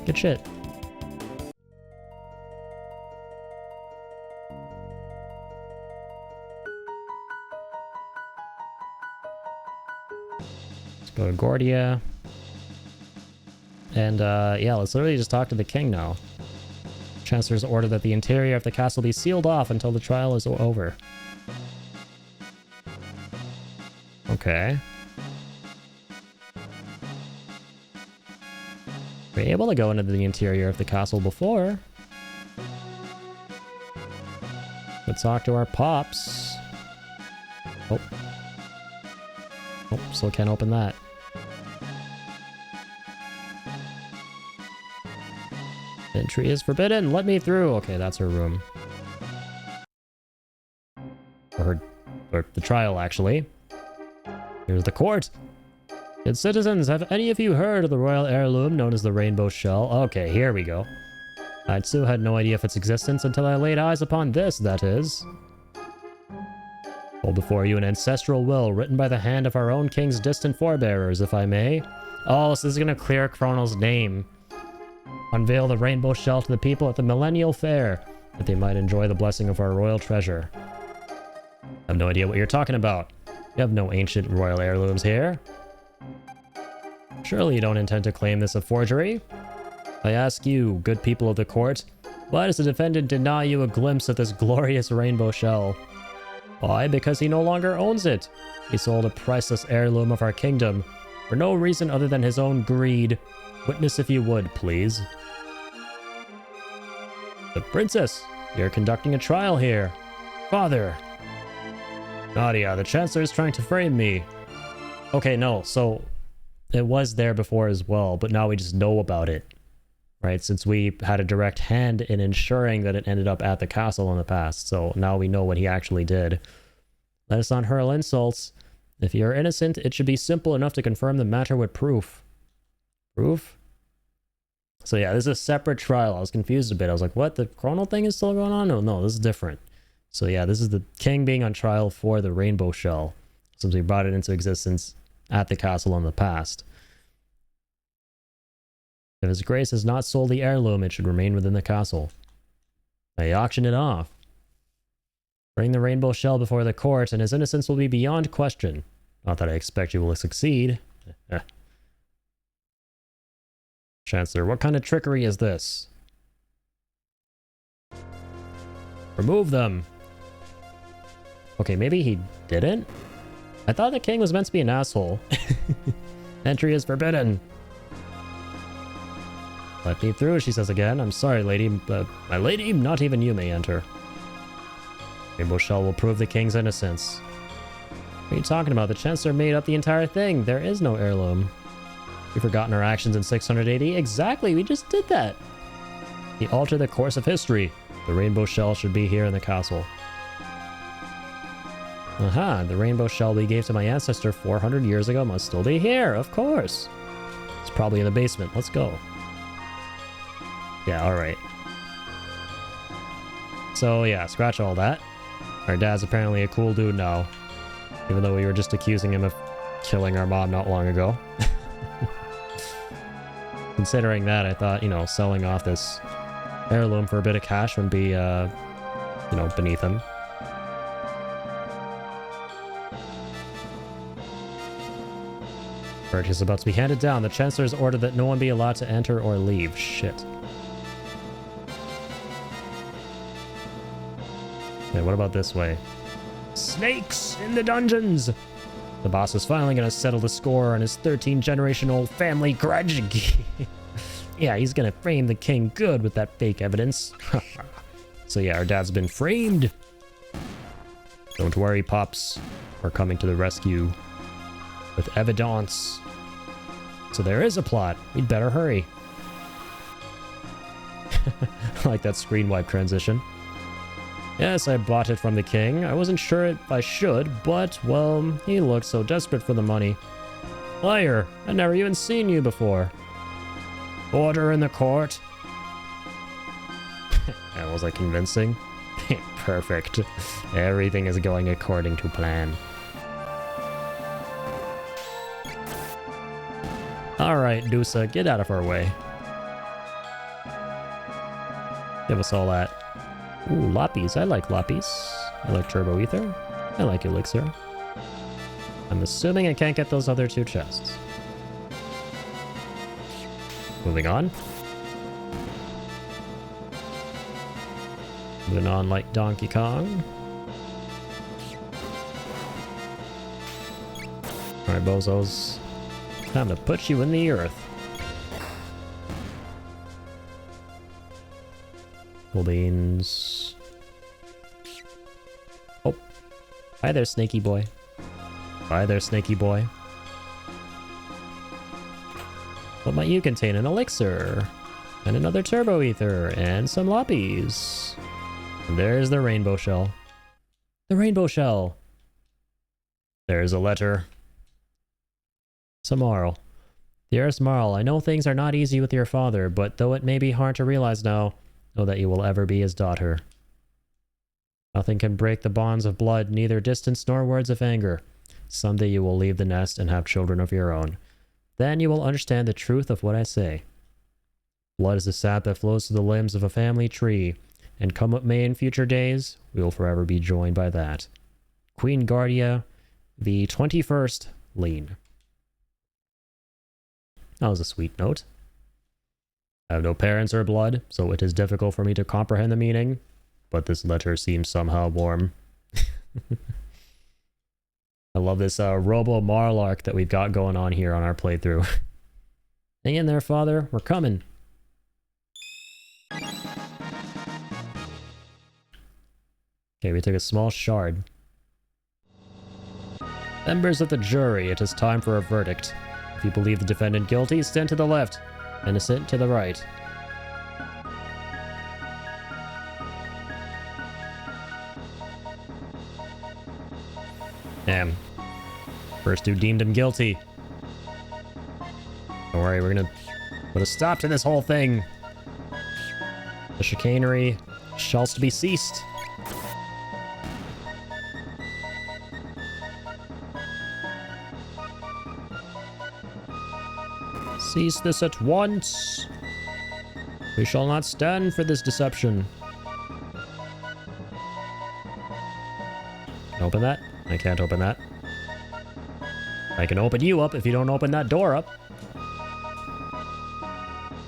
Good shit. Let's go to Gordia. And yeah, let's literally just talk to the king now. Chancellor's order that the interior of the castle be sealed off until the trial is over. Okay. We were able to go into the interior of the castle before. Let's talk to our pops. Oh. Oh, still can't open that. Entry is forbidden. Let me through. Okay, that's her room. Or the trial, actually. Here's the court. Good citizens, have any of you heard of the royal heirloom known as the rainbow shell? Okay, here we go. I too had no idea of its existence until I laid eyes upon this, that is. Hold before you an ancestral will written by the hand of our own king's distant forebearers, if I may. Oh, so this is going to clear Chrono's name. Unveil the rainbow shell to the people at the Millennial Fair, that they might enjoy the blessing of our royal treasure. I have no idea what you're talking about. You have no ancient royal heirlooms here. Surely you don't intend to claim this a forgery? I ask you, good people of the court, why does the defendant deny you a glimpse of this glorious rainbow shell? Why? Because he no longer owns it. He sold a priceless heirloom of our kingdom for no reason other than his own greed. Witness if you would, please. The princess, you're conducting a trial here. Father. Nadia, the chancellor is trying to frame me. Okay, no, so it was there before as well, but now we just know about it. Right, since we had a direct hand in ensuring that it ended up at the castle in the past. So now we know what he actually did. Let us not hurl insults. If you're innocent, it should be simple enough to confirm the matter with proof. Proof? So yeah, this is a separate trial. I was confused a bit. I was like, what? The Chrono thing is still going on? No, this is different. So yeah, this is the king being on trial for the rainbow shell, since we brought it into existence at the castle in the past. If His Grace has not sold the heirloom, it should remain within the castle. I auction it off. Bring the rainbow shell before the court, and his innocence will be beyond question. Not that I expect you will succeed. Chancellor, what kind of trickery is this? Remove them. Okay, maybe he didn't? I thought the king was meant to be an asshole. Entry is forbidden. Let me through, she says again. I'm sorry, lady, but my lady, not even you may enter. Rainbow shell will prove the king's innocence. What are you talking about? The Chancellor made up the entire thing. There is no heirloom. You've forgotten our actions in 600 AD? Exactly, we just did that. He altered the course of history. The rainbow shell should be here in the castle. Aha, the rainbow shell we gave to my ancestor 400 years ago must still be here, of course. It's probably in the basement. Let's go. Yeah, alright. So yeah, scratch all that. Our dad's apparently a cool dude now. Even though we were just accusing him of killing our mom not long ago. Considering that, I thought, you know, selling off this heirloom for a bit of cash would be, you know, beneath him. Purchase is about to be handed down. The Chancellor's ordered that no one be allowed to enter or leave. Shit. Okay, what about this way? Snakes in the dungeons! The boss is finally gonna settle the score on his 13-generational family grudge. Yeah, he's gonna frame the king good with that fake evidence. So yeah, our dad's been framed. Don't worry, Pops. We're coming to the rescue with evidence. So there is a plot. We'd better hurry. I like that screen wipe transition. Yes, I bought it from the king. I wasn't sure if I should, but, well, he looked so desperate for the money. Liar! I've never even seen you before. Order in the court. That was like convincing. Perfect. Everything is going according to plan. Alright, Dusa, get out of our way. Give us all that. Ooh, Lapis. I like Lapis. I like Turbo Ether. I like Elixir. I'm assuming I can't get those other two chests. Moving on. Moving on like Donkey Kong. Alright, bozos. Time to put you in the earth. Cool beans. Oh. Hi there, snaky boy. Hi there, snaky boy. What might you contain? An elixir. And another turbo ether. And some lapis. And there's the rainbow shell. The rainbow shell. There's a letter. Samara. Dearest Marl, I know things are not easy with your father, but though it may be hard to realize now, know that you will ever be his daughter. Nothing can break the bonds of blood, neither distance nor words of anger. Someday you will leave the nest and have children of your own. Then you will understand the truth of what I say. Blood is the sap that flows through the limbs of a family tree, and come what may in future days, we will forever be joined by that. Queen Guardia, the 21st Lean. That was a sweet note. I have no parents or blood, so it is difficult for me to comprehend the meaning, but this letter seems somehow warm. I love this Robo Marlark that we've got going on here on our playthrough. Hang in there, father. We're coming. Okay, we took a small shard. Members of the jury, it is time for a verdict. If you believe the defendant guilty, stand to the left. Innocent to the right. Damn. First dude deemed him guilty. Don't worry, we're gonna put a stop to this whole thing. The chicanery shall to be ceased. Cease this at once. We shall not stand for this deception. Open that? I can't open that. I can open you up if you don't open that door up.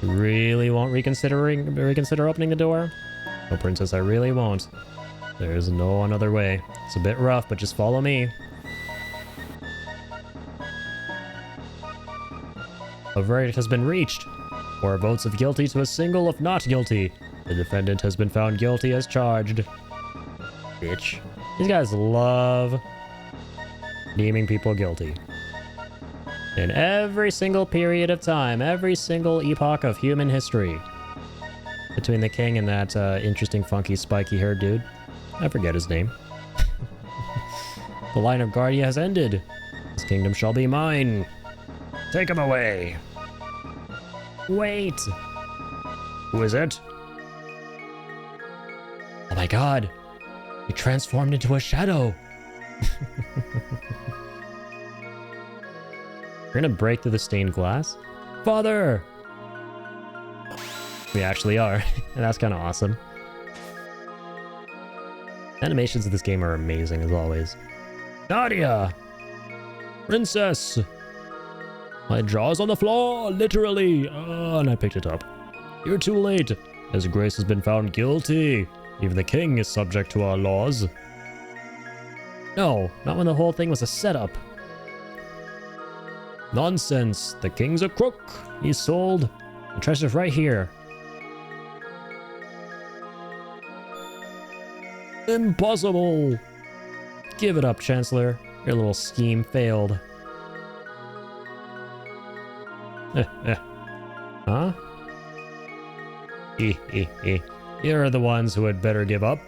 Really won't reconsider opening the door? Oh, princess, I really won't. There's no another way. It's a bit rough, but just follow me. A verdict has been reached. 4 votes of guilty to a single of not guilty. The defendant has been found guilty as charged. Bitch. These guys love deeming people guilty. In every single period of time, every single epoch of human history. Between the king and that interesting, funky, spiky-haired dude. I forget his name. The line of Guardia has ended. This kingdom shall be mine. Take him away. Wait. Who is it? Oh my god. He transformed into a shadow. We're gonna break through the stained glass. Father! We actually are. And that's kind of awesome. Animations of this game are amazing, as always. Nadia! Princess! My jaw's on the floor, literally! Oh, and I picked it up. You're too late. His Grace has been found guilty. Even the king is subject to our laws. No, not when the whole thing was a setup. Nonsense. The king's a crook. He's sold. The treasure's right here. Impossible. Give it up, Chancellor. Your little scheme failed. Huh? You're the ones who had better give up.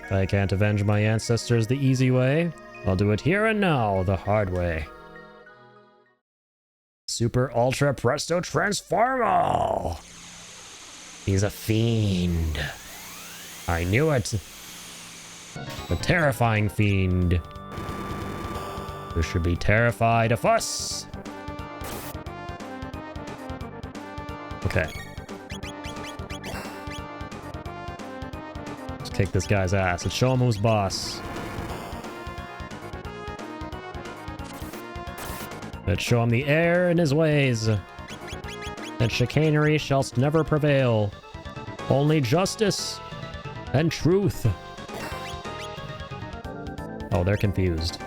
If I can't avenge my ancestors the easy way, I'll do it here and now the hard way. Super Ultra Presto Transformal! He's a fiend. I knew it. A terrifying fiend. You should be terrified of us. Okay. Let's kick this guy's ass. Let's show him who's boss. Let's show him the error in his ways. That chicanery shall never prevail. Only justice and truth. Oh, they're confused.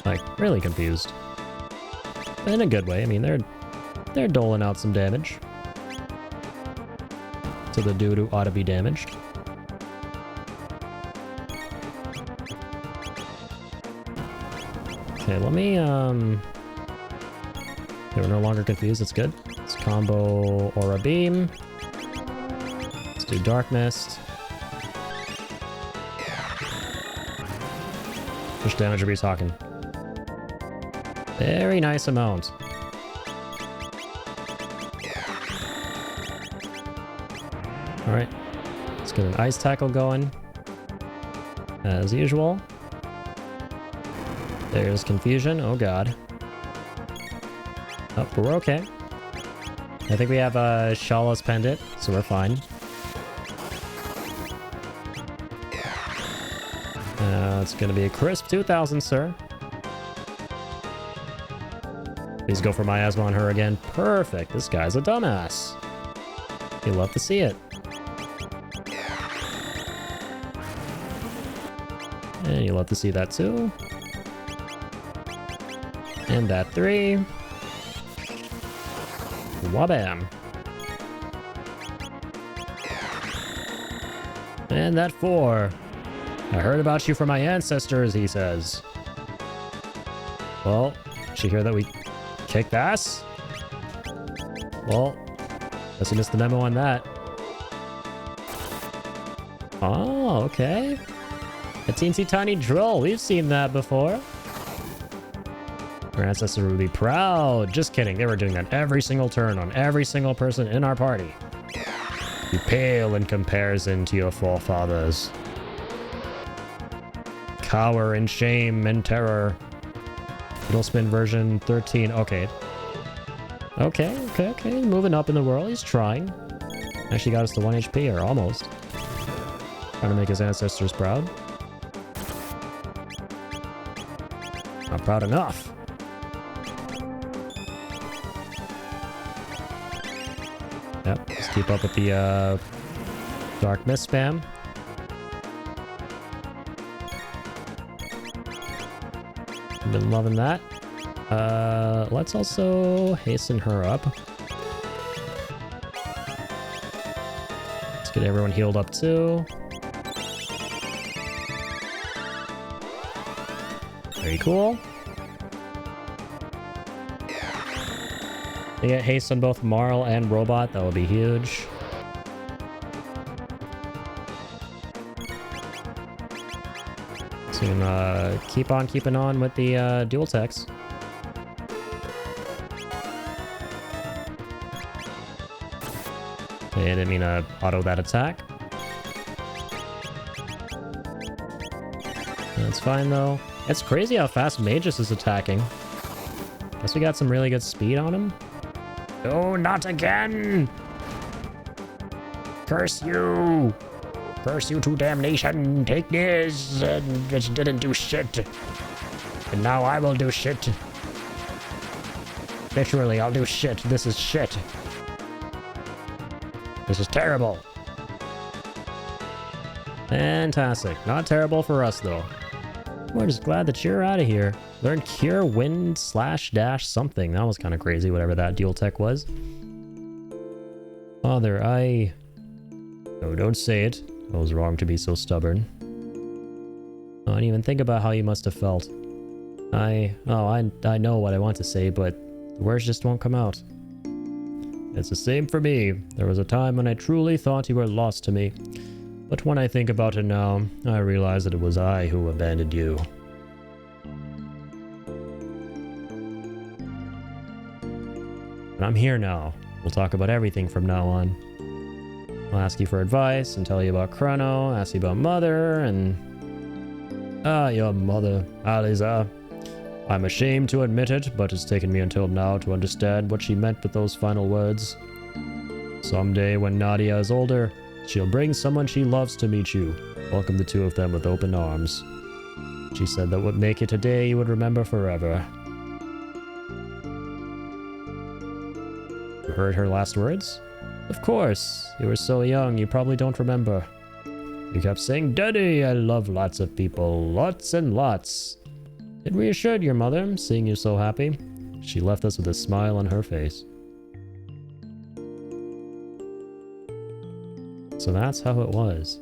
Like, really confused. In a good way. I mean, they're doling out some damage to the dude who ought to be damaged. Okay, let me, okay, we're no longer confused. That's good. Let's combo Aura Beam. Let's do Dark Mist. How much damage are we talking? Very nice amount. Alright. Let's get an Ice Tackle going. As usual. There's confusion. Oh god. Oh, we're okay. I think we have a Shawless Pendant, so we're fine. It's gonna be a crisp 2,000, sir. Please go for miasma on her again. Perfect. This guy's a dumbass. You love to see it. And you love to see that too. And that 3. Wabam. And that 4. I heard about you from my ancestors, he says. Well, did you hear that we kicked ass? Well, guess you missed the memo on that. Oh, okay. A teensy tiny drill. We've seen that before. Our ancestors would be proud. Just kidding. They were doing that every single turn on every single person in our party. You pale in comparison to your forefathers. Cower in shame and terror. Middle spin version 13. Okay. Okay. Moving up in the world. He's trying. Actually got us to 1 HP, or almost. Trying to make his ancestors proud. Not proud enough. Yep, let's keep up with the Dark Mist spam. Been loving that. Let's also hasten her up. Let's get everyone healed up too. Very cool. To get haste on both Marl and Robot, that would be huge. So we can keep on keeping on with the dual techs. Okay, I didn't mean to auto that attack. That's fine though. It's crazy how fast Magus is attacking. Guess we got some really good speed on him. Oh, not again! Curse you! Curse you to damnation! Take this! It didn't do shit. And now I will do shit. Literally, I'll do shit. This is shit. This is terrible. Fantastic. Not terrible for us, though. We're just glad that you're out of here. Learn Cure Wind / dash something. That was kind of crazy, whatever that dual tech was. Father, I... Oh, don't say it. I was wrong to be so stubborn. I didn't even think about how you must have felt. I know what I want to say, but the words just won't come out. It's the same for me. There was a time when I truly thought you were lost to me. But when I think about it now, I realize that it was I who abandoned you. But I'm here now. We'll talk about everything from now on. I'll ask you for advice and tell you about Chrono, ask you about Mother, and... Ah, your mother, Aliza. I'm ashamed to admit it, but it's taken me until now to understand what she meant with those final words. Someday, when Nadia is older, she'll bring someone she loves to meet you. Welcome the two of them with open arms. She said that would make it a day you would remember forever. You heard her last words? Of course. You were so young, you probably don't remember. You kept saying, Daddy, I love lots of people. Lots and lots. It reassured your mother, seeing you so happy. She left us with a smile on her face. So that's how it was.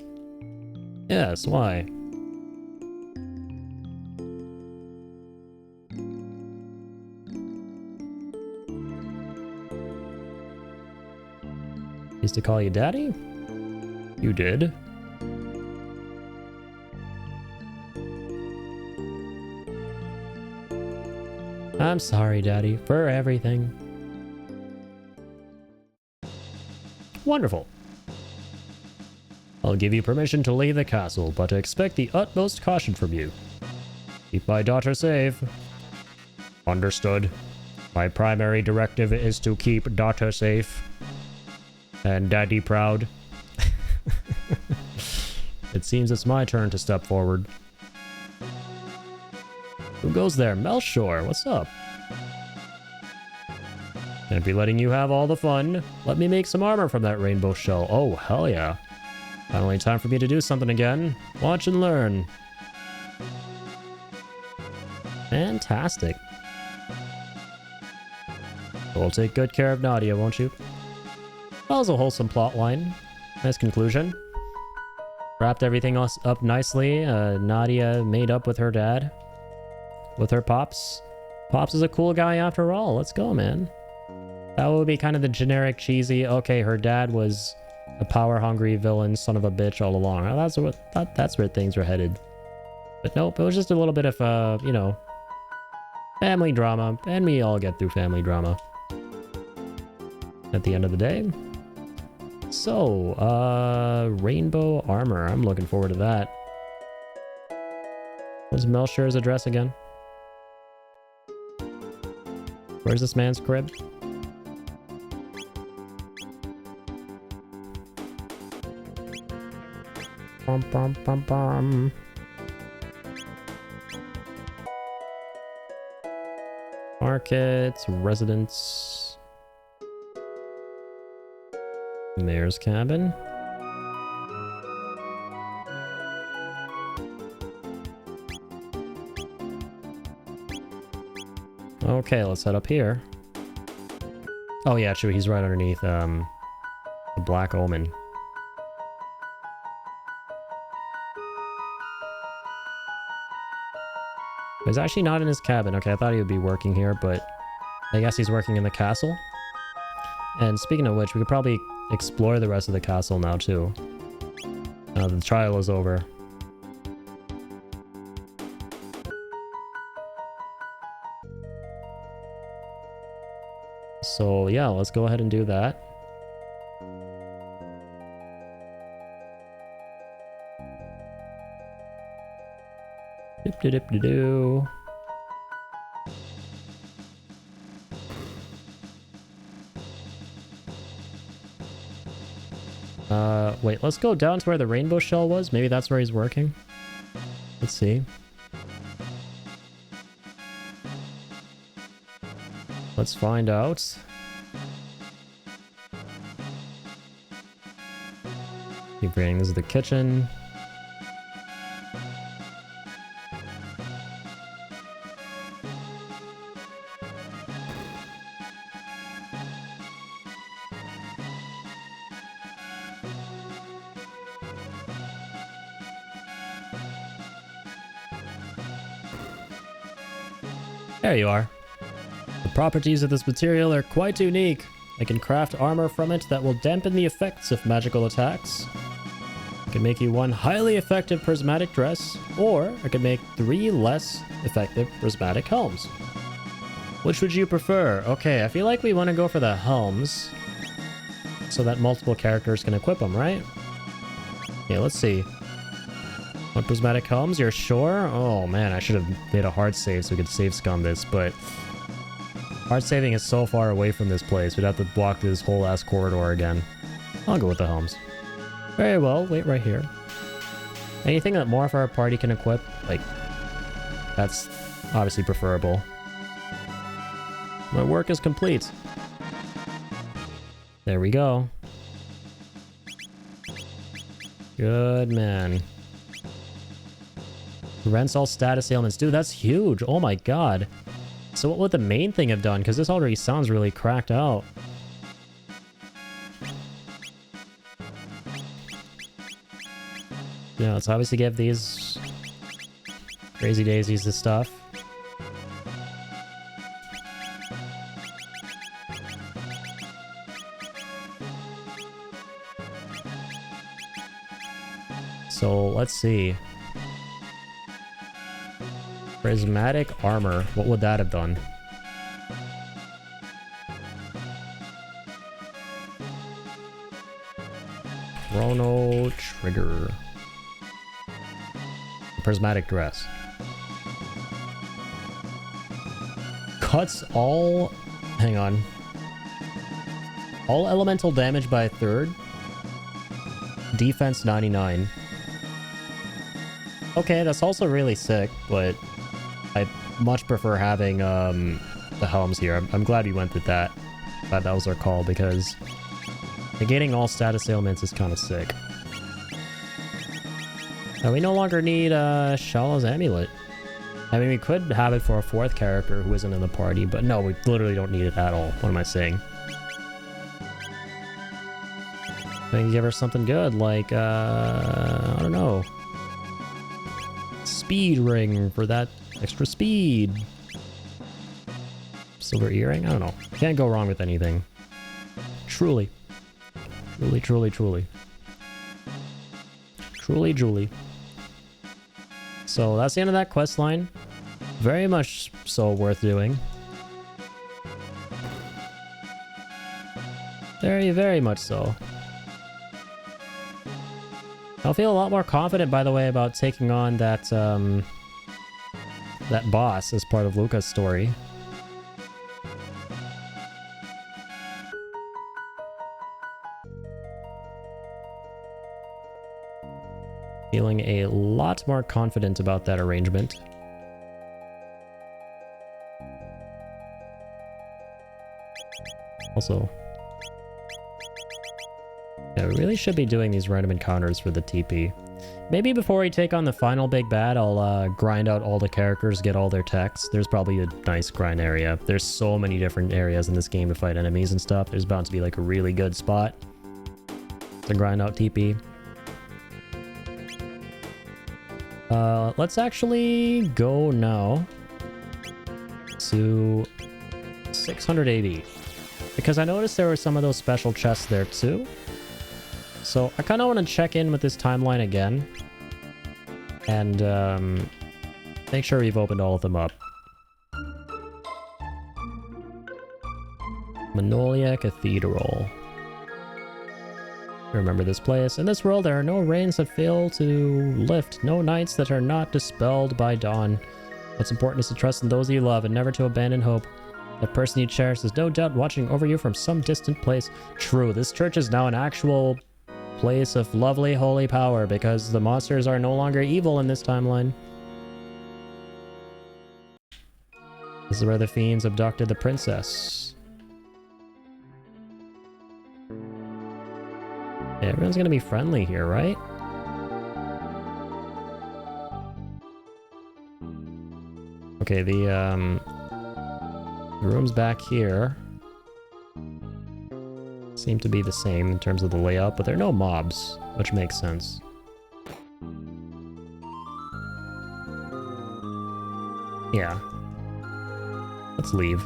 Yes, why? Used to call you Daddy? You did? I'm sorry, Daddy, for everything. Wonderful. I'll give you permission to leave the castle, but expect the utmost caution from you. Keep my daughter safe. Understood. My primary directive is to keep daughter safe. And Daddy proud. It seems it's my turn to step forward. Who goes there? Melchor, what's up? Can't be letting you have all the fun. Let me make some armor from that rainbow shell. Oh, hell yeah. Finally time for me to do something again. Watch and learn. Fantastic. We'll take good care of Nadia, won't you? That was a wholesome plot line. Nice conclusion. Wrapped everything else up nicely. Nadia made up with her dad. With her Pops. Pops is a cool guy after all. Let's go, man. That would be kind of the generic cheesy, okay, her dad was a power-hungry villain, son of a bitch all along. That's where things were headed. But nope, it was just a little bit of, you know, family drama. And we all get through family drama at the end of the day. So, rainbow armor. I'm looking forward to that. What's Melchor's address again? Where's this man's crib? Bum, bum, bum, bum. Market, residence, mayor's cabin. Okay, let's head up here. Oh yeah, true, he's right underneath the Black Omen. He's actually not in his cabin. Okay, I thought he would be working here, but I guess he's working in the castle. And speaking of which, we could probably explore the rest of the castle now too. The trial is over. So yeah, let's go ahead and do that. Dip-de-dip-de-doo. Wait, let's go down to where the rainbow shell was. Maybe that's where he's working. Let's see. Let's find out. Keep reading. This is the kitchen. There you are. The properties of this material are quite unique. I can craft armor from it that will dampen the effects of magical attacks. I can make you one highly effective prismatic dress, or I can make 3 less effective prismatic helms. Which would you prefer? Okay, I feel like we want to go for the helms so that multiple characters can equip them, right? Okay, let's see. What prismatic helms? You're sure? Oh man, I should have made a hard save so we could save scum this, but hard saving is so far away from this place. We'd have to walk through this whole ass corridor again. I'll go with the helms. Very well, wait right here. Anything that more of our party can equip, like, that's obviously preferable. My work is complete. There we go. Good man. Rents all status ailments. Dude, that's huge. Oh my god. So what would the main thing have done? Because this already sounds really cracked out. Yeah, let's obviously give these crazy daisies the stuff. So let's see. Prismatic armor. What would that have done? Chrono trigger. Prismatic dress. Cuts all... Hang on. All elemental damage by a third. Defense 99. Okay, that's also really sick, but I much prefer having the helms here. I'm glad we went with that. Glad that was our call, because negating all status ailments is kind of sick. Now we no longer need Shalaw's amulet. I mean, we could have it for a 4th character who isn't in the party, but no, we literally don't need it at all. What am I saying? I can give her something good, like, I don't know. Speed ring for that extra speed. Silver earring? I don't know. Can't go wrong with anything. Truly. Truly, truly, truly. Truly, Julie. So that's the end of that quest line. Very much so worth doing. Very, very much so. I'll feel a lot more confident, by the way, about taking on that that boss as part of Luca's story. Feeling a lot more confident about that arrangement. Also, yeah, we really should be doing these random encounters for the TP. Maybe before we take on the final big bad, I'll grind out all the characters, get all their techs. There's probably a nice grind area. There's so many different areas in this game to fight enemies and stuff. There's bound to be like a really good spot to grind out TP. Let's actually go now to 600 AB. Because I noticed there were some of those special chests there too. So I kind of want to check in with this timeline again. And make sure we've opened all of them up. Magnolia Cathedral. Remember this place. In this world, there are no rains that fail to lift, no nights that are not dispelled by dawn. What's important is to trust in those you love and never to abandon hope. The person you cherish is no doubt watching over you from some distant place. True, this church is now an actual place of lovely holy power because the monsters are no longer evil in this timeline. This is where the fiends abducted the princess. Yeah, everyone's gonna be friendly here, right? Okay, the rooms back here seem to be the same in terms of the layout, but there are no mobs, which makes sense. Yeah. Let's leave.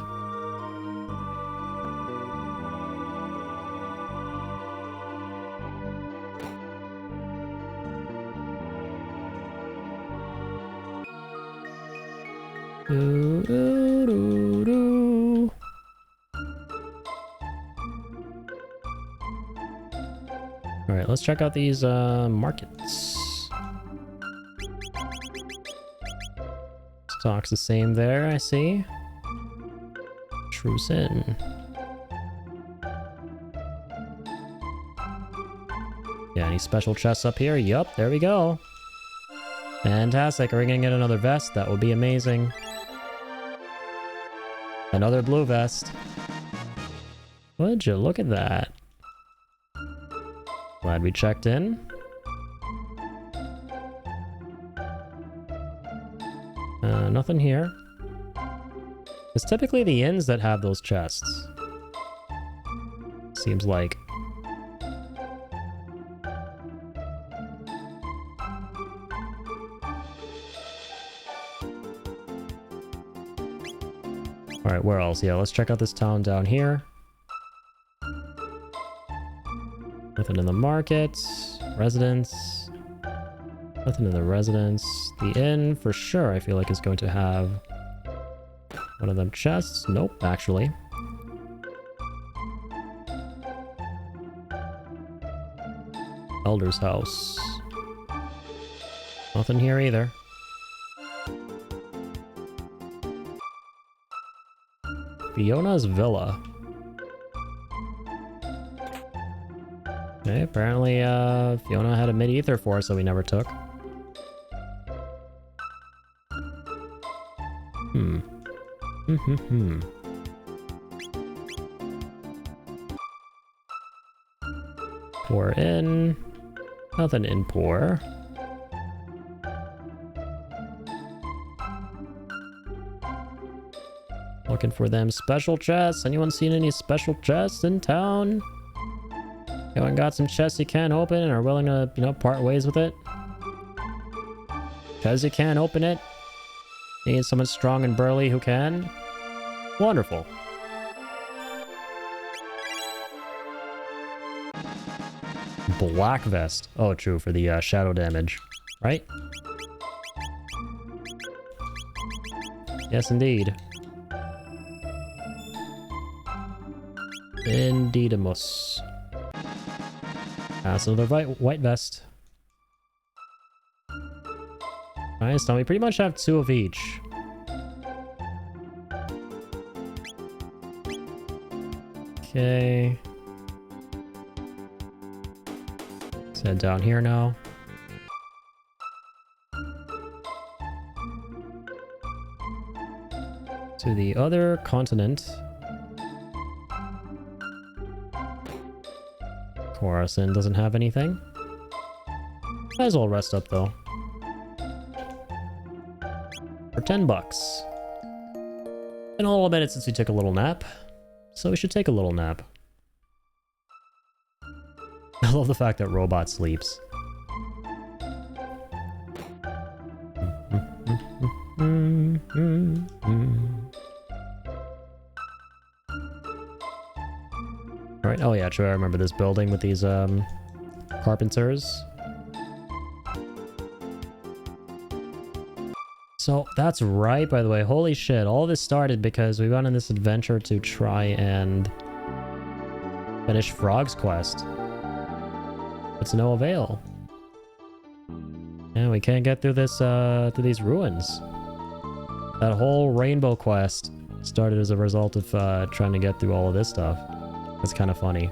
Alright, let's check out these markets. Stock's the same there, I see. Truce in. Yeah, any special chests up here? Yup, there we go. Fantastic. Are we gonna get another vest? That would be amazing. Another blue vest. Would you look at that? Glad we checked in. Nothing here. It's typically the inns that have those chests. Seems like. Alright, where else? Yeah, let's check out this town down here. Nothing in the markets. Residence. Nothing in the residence. The inn, for sure, I feel like is going to have one of them chests. Nope, actually. Elder's house. Nothing here either. Fiona's villa. Okay, apparently Fiona had a mid-ether for us that we never took. Pour in. Nothing in pour. Looking for them special chests. Anyone seen any special chests in town? Anyone got some chests you can't open and are willing to, you know, part ways with it? Because you can't open it? Need someone strong and burly who can? Wonderful. Black vest. Oh, true, for the shadow damage. Right? Yes, indeed. Indeedamus. So the white vest. Nice, now we pretty much have 2 of each. Okay. Let's head down here now. to the other continent. Coruscant doesn't have anything. Might as well rest up though. For 10 bucks. Been a little minute since we took a little nap, so we should take a little nap. I love the fact that Robot sleeps. Alright, oh yeah, true, I remember this building with these carpenters. So that's right, by the way. Holy shit, all this started because we went on this adventure to try and finish Frog's quest. But to no avail. And we can't get through this, to these ruins. That whole rainbow quest started as a result of trying to get through all of this stuff. It's kind of funny.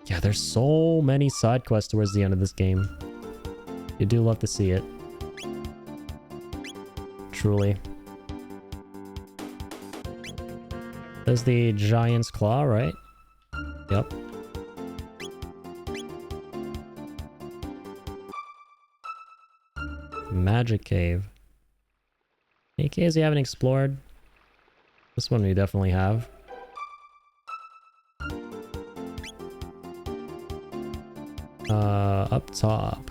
Yeah, there's so many side quests towards the end of this game. You do love to see it. Truly. There's the Giant's Claw, right? Yep. Magic Cave. Any caves you haven't explored? This one we definitely have. Up top.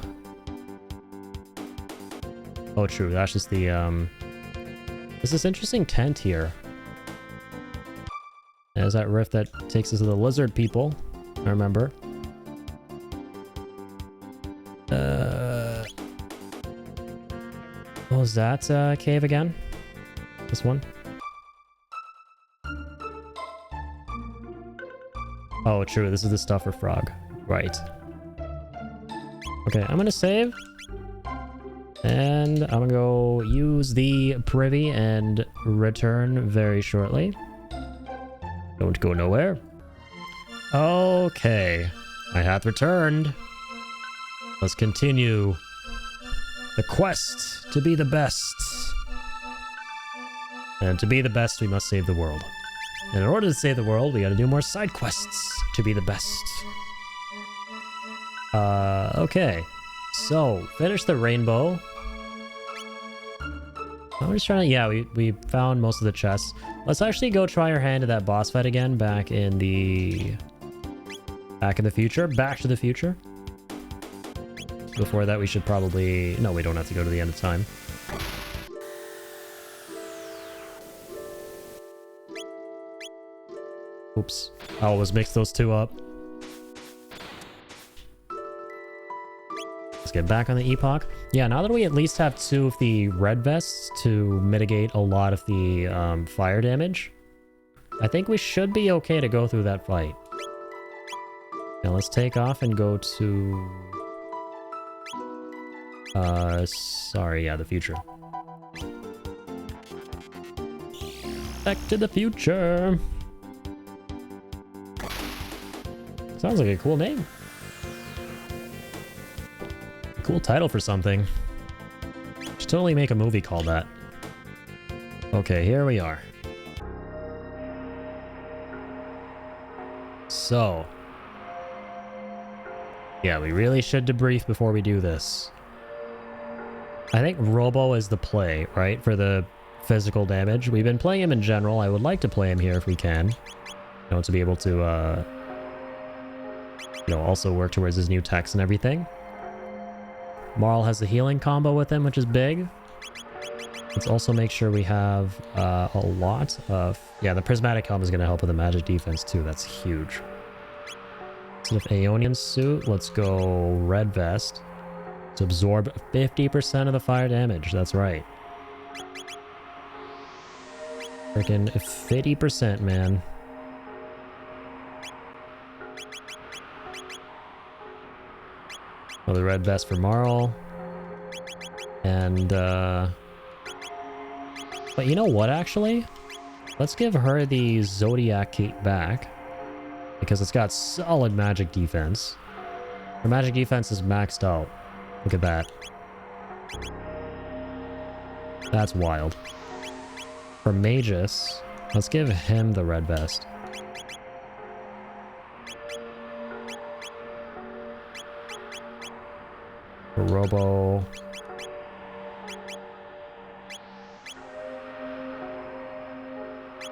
Oh, true. That's just the, there's this interesting tent here. There's that rift that takes us to the lizard people. I remember. What was that, cave again? This one? Oh, true. This is the stuffer frog. Right. Okay, I'm gonna save. And I'm gonna go use the privy and return very shortly. Don't go nowhere. Okay. I hath returned. Let's continue the quest to be the best. And to be the best, we must save the world. And in order to save the world, we gotta do more side quests to be the best. Okay. So, finish the rainbow. I'm just trying to... Yeah, we found most of the chests. Let's actually go try our hand at that boss fight again back in the... Back in the future. Back to the future. Before that, we should probably... No, we don't have to go to the end of time. Oops. I always mix those two up. Let's get back on the Epoch. Yeah, now that we at least have 2 of the red vests to mitigate a lot of the fire damage, I think we should be okay to go through that fight. Now let's take off and go to... sorry, yeah, the future. Back to the future! Sounds like a cool name. Cool title for something. Should totally make a movie called that. Okay, here we are. So. Yeah, we really should debrief before we do this. I think Robo is the play, right? For the physical damage. We've been playing him in general. I would like to play him here if we can. You know, to be able to, you know, also work towards his new techs and everything. Marl has the healing combo with him, which is big. Let's also make sure we have a lot of... Yeah, the prismatic helm is going to help with the magic defense too. That's huge. Instead of Aeonian suit, let's go red vest. To absorb 50% of the fire damage. That's right. Freaking 50%, man. Oh, the red vest for Marl. And, but you know what, actually? Let's give her the Zodiac Cape back. Because it's got solid magic defense. Her magic defense is maxed out. Look at that. That's wild. For Magus, let's give him the red vest. For Robo...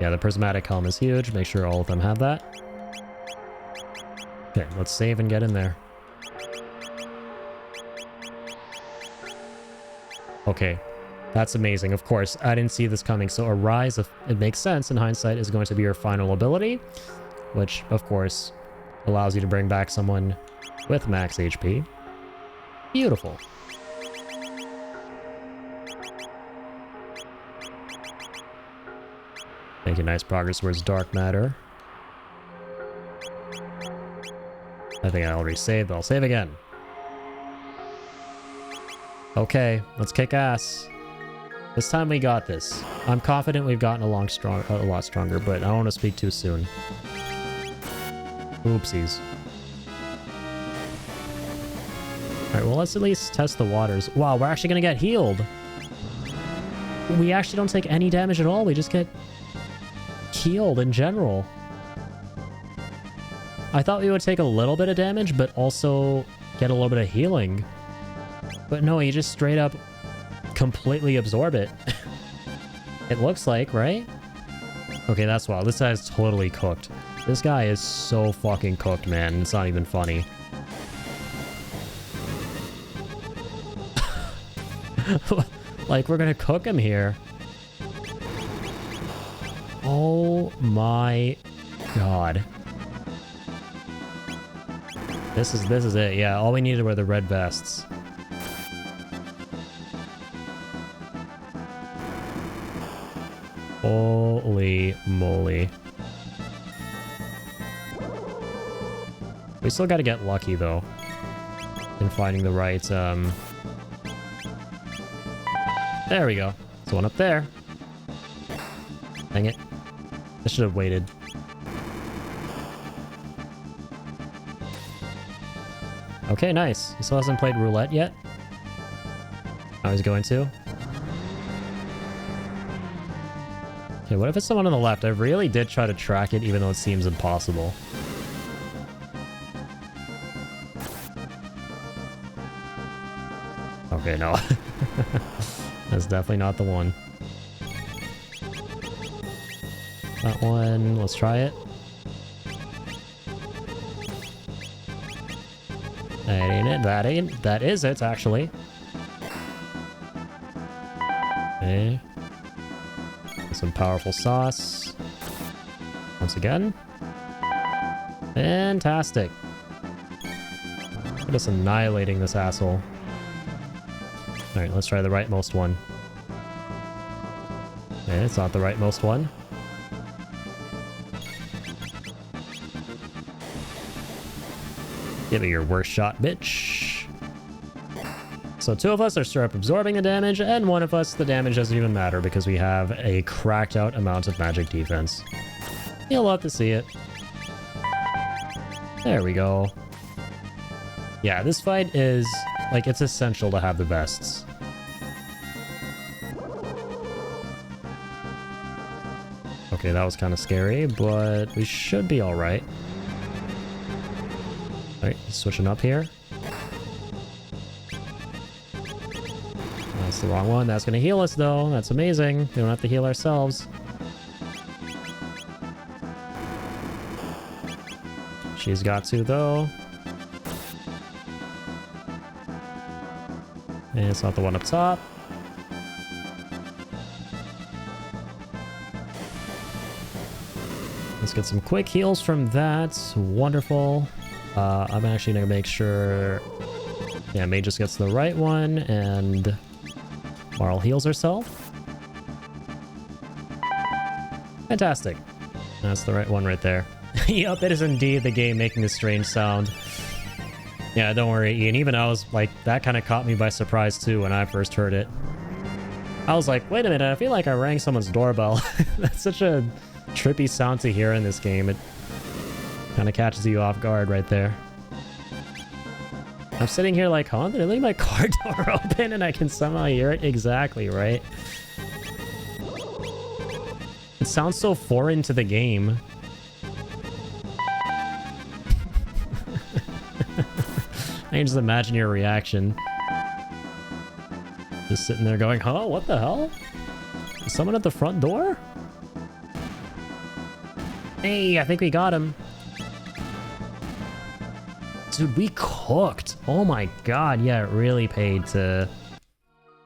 Yeah, the prismatic helm is huge. Make sure all of them have that. Okay, let's save and get in there. Okay, that's amazing. Of course, I didn't see this coming. So Arise, if it makes sense in hindsight, is going to be your final ability, which, of course, allows you to bring back someone with max HP. Beautiful. Making nice progress towards dark matter. I think I already saved, but I'll save again. Okay, let's kick ass. This time we got this. I'm confident we've gotten a lot stronger, but I don't want to speak too soon. Oopsies. Alright, well, let's at least test the waters. Wow, we're actually gonna get healed. We actually don't take any damage at all. We just get healed in general. I thought we would take a little bit of damage, but also get a little bit of healing. But no, you just straight up completely absorb it. It looks like, right? Okay, that's wild. This guy is totally cooked. This guy is so fucking cooked, man. It's not even funny. Like, we're gonna cook him here. Oh my god. This is it. Yeah, all we needed were the red vests. Holy moly. We still gotta get lucky though in finding the right there we go. There's one up there. Dang it. I should have waited. Okay, nice. He still hasn't played roulette yet. Now he's going to. Okay, what if it's someone on the left? I really did try to track it, even though it seems impossible. Okay, no. That's definitely not the one. That one, let's try it. That ain't it. That is it, actually. Okay. Some powerful sauce. Once again. Fantastic. We're just annihilating this asshole. Alright, let's try the rightmost one. Okay, it's not the rightmost one. Give me your worst shot, bitch. So two of us are straight up absorbing the damage, and one of us, the damage doesn't even matter because we have a cracked out amount of magic defense. You'll love to see it. There we go. Yeah, this fight is, like, it's essential to have the vests. Okay, that was kind of scary, but we should be alright. Alright, switching up here. That's the wrong one. That's going to heal us, though. That's amazing. We don't have to heal ourselves. She's got to, though. And it's not the one up top. Let's get some quick heals from that. Wonderful. I'm actually going to make sure... Yeah, May just gets the right one, and Marl heals herself. Fantastic. That's the right one right there. Yup, it is indeed the game making a strange sound. Yeah, don't worry, Ian. Even I was like, that kind of caught me by surprise too when I first heard it. I was like, wait a minute, I feel like I rang someone's doorbell. That's such a trippy sound to hear in this game. It kind of catches you off guard right there. I'm sitting here like, huh? Did I leave my car door open and I can somehow hear it? Exactly, right? It sounds so foreign to the game. I can just imagine your reaction. Just sitting there going, huh? What the hell? Is someone at the front door? Hey, I think we got him. Dude, we cooked. Oh my god. Yeah, it really paid to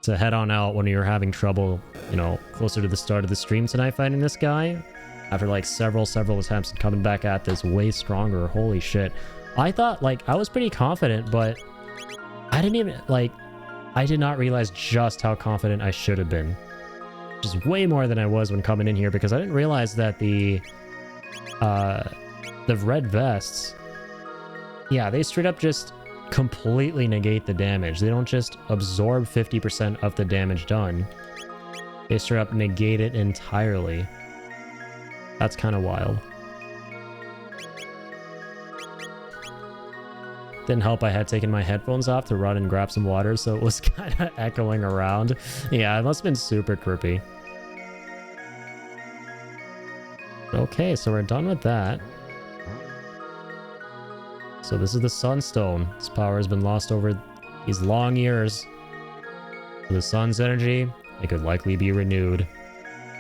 head on out when you were having trouble, you know, closer to the start of the stream tonight fighting this guy. After like several attempts and coming back at this way stronger. Holy shit. I thought, like, I was pretty confident, but I didn't even, like, I did not realize just how confident I should have been. Which is way more than I was when coming in here, because I didn't realize that the red vests, yeah, they straight up just completely negate the damage. They don't just absorb 50% of the damage done. They straight up negate it entirely. That's kind of wild. Didn't help I had taken my headphones off to run and grab some water, so it was kind of echoing around. Yeah, it must have been super creepy. Okay, so we're done with that. So this is the Sunstone. Its power has been lost over these long years. For the sun's energy, it could likely be renewed.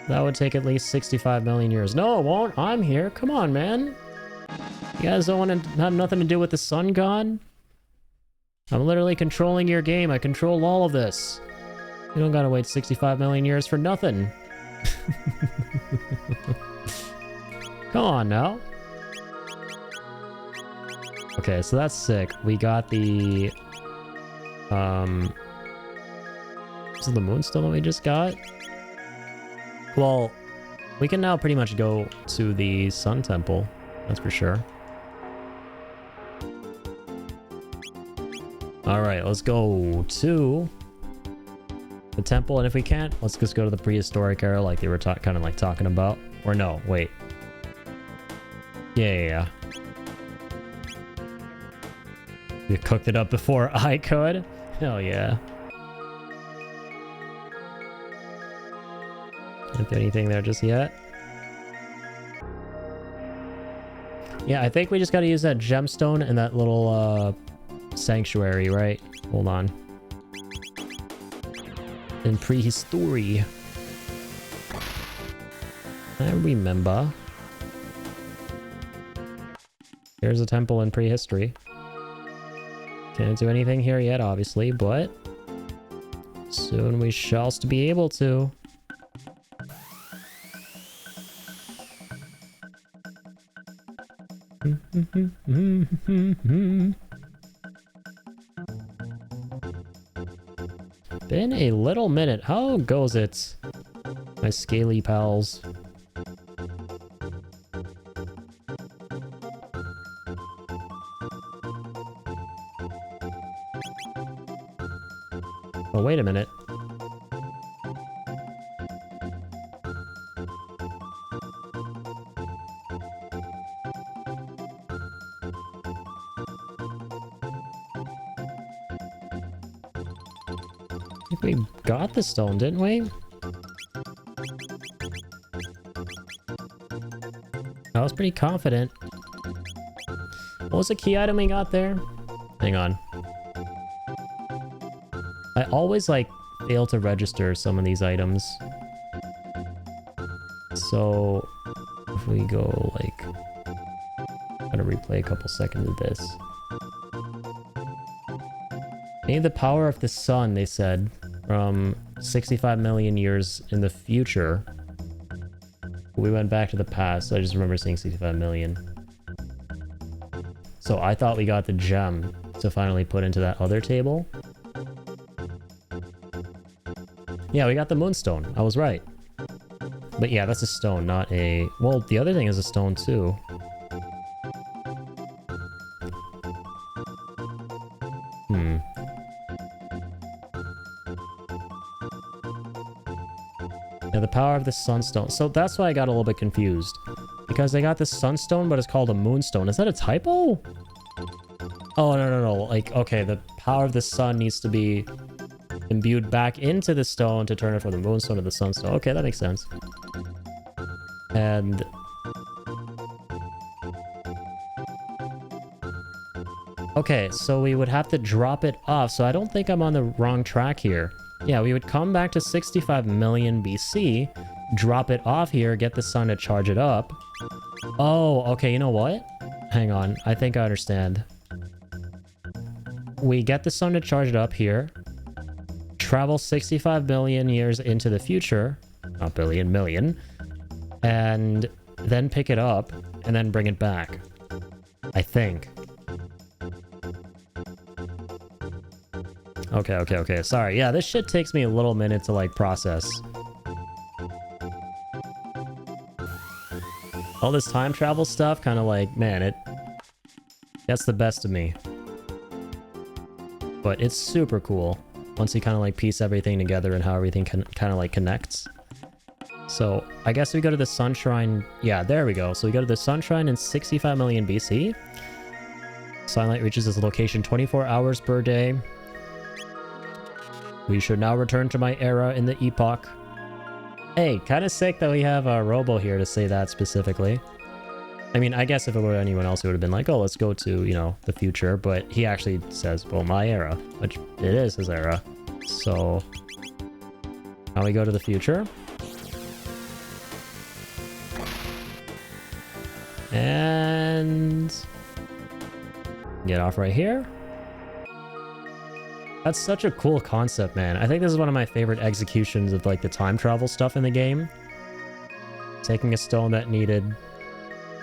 That would take at least 65 million years. No, it won't. I'm here. Come on, man. You guys don't want to have nothing to do with the sun god? I'm literally controlling your game. I control all of this. You don't gotta wait 65 million years for nothing. Come on now. Okay, so that's sick. We got the... Is it the Moonstone that we just got? Well, we can now pretty much go to the Sun Temple. That's for sure. Alright, let's go to the temple, and if we can't, let's just go to the prehistoric era like they were kind of like talking about. Or no, wait. Yeah. You cooked it up before I could? Hell yeah. Can't do anything there just yet. Yeah, I think we just gotta use that gemstone and that little sanctuary, right? Hold on. In prehistory. I remember. Here's a temple in prehistory. Can't do anything here yet, obviously, but soon we shall be able to. Been a little minute. How goes it, my scaly pals? Oh, wait a minute. I think we got the stone, didn't we? I was pretty confident. What was the key item we got there? Hang on. I always, like, fail to register some of these items. So, if we go, like... I'm gonna replay a couple seconds of this. Need the power of the sun, they said, from 65 million years in the future. We went back to the past, so I just remember seeing 65 million. So I thought we got the gem to finally put into that other table. Yeah, we got the Moonstone. I was right. But yeah, that's a stone, not a... Well, the other thing is a stone too. Yeah, the power of the Sunstone. So that's why I got a little bit confused. Because they got the Sunstone, but it's called a Moonstone. Is that a typo? Oh, no. Like, okay, the power of the sun needs to be imbued back into the stone to turn it from the Moonstone to the Sunstone. Okay, that makes sense. And okay, so we would have to drop it off. So I don't think I'm on the wrong track here. Yeah, we would come back to 65 million BC, drop it off here, get the sun to charge it up. Oh, okay, you know what? Hang on, I think I understand. We get the sun to charge it up here, travel 65 billion years into the future, not billion, million, and then pick it up and then bring it back. I think. Okay. Sorry. Yeah, this shit takes me a little minute to, like, process. All this time travel stuff kind of like, man, it gets the best of me. But it's super cool once you kind of like piece everything together and how everything kind of like connects. So I guess we go to the sun shrine. Yeah, there we go. So we go to the sun shrine in 65 million BC. Sunlight reaches this location 24 hours per day. We should now return to my era in the epoch. Hey, kind of sick that we have a Robo here to say that specifically. I mean, I guess if it were anyone else, it would have been like, oh, let's go to, you know, the future. But he actually says, well, my era, which it is his era. So now we go to the future. And get off right here. That's such a cool concept, man. I think this is one of my favorite executions of like the time travel stuff in the game. Taking a stone that needed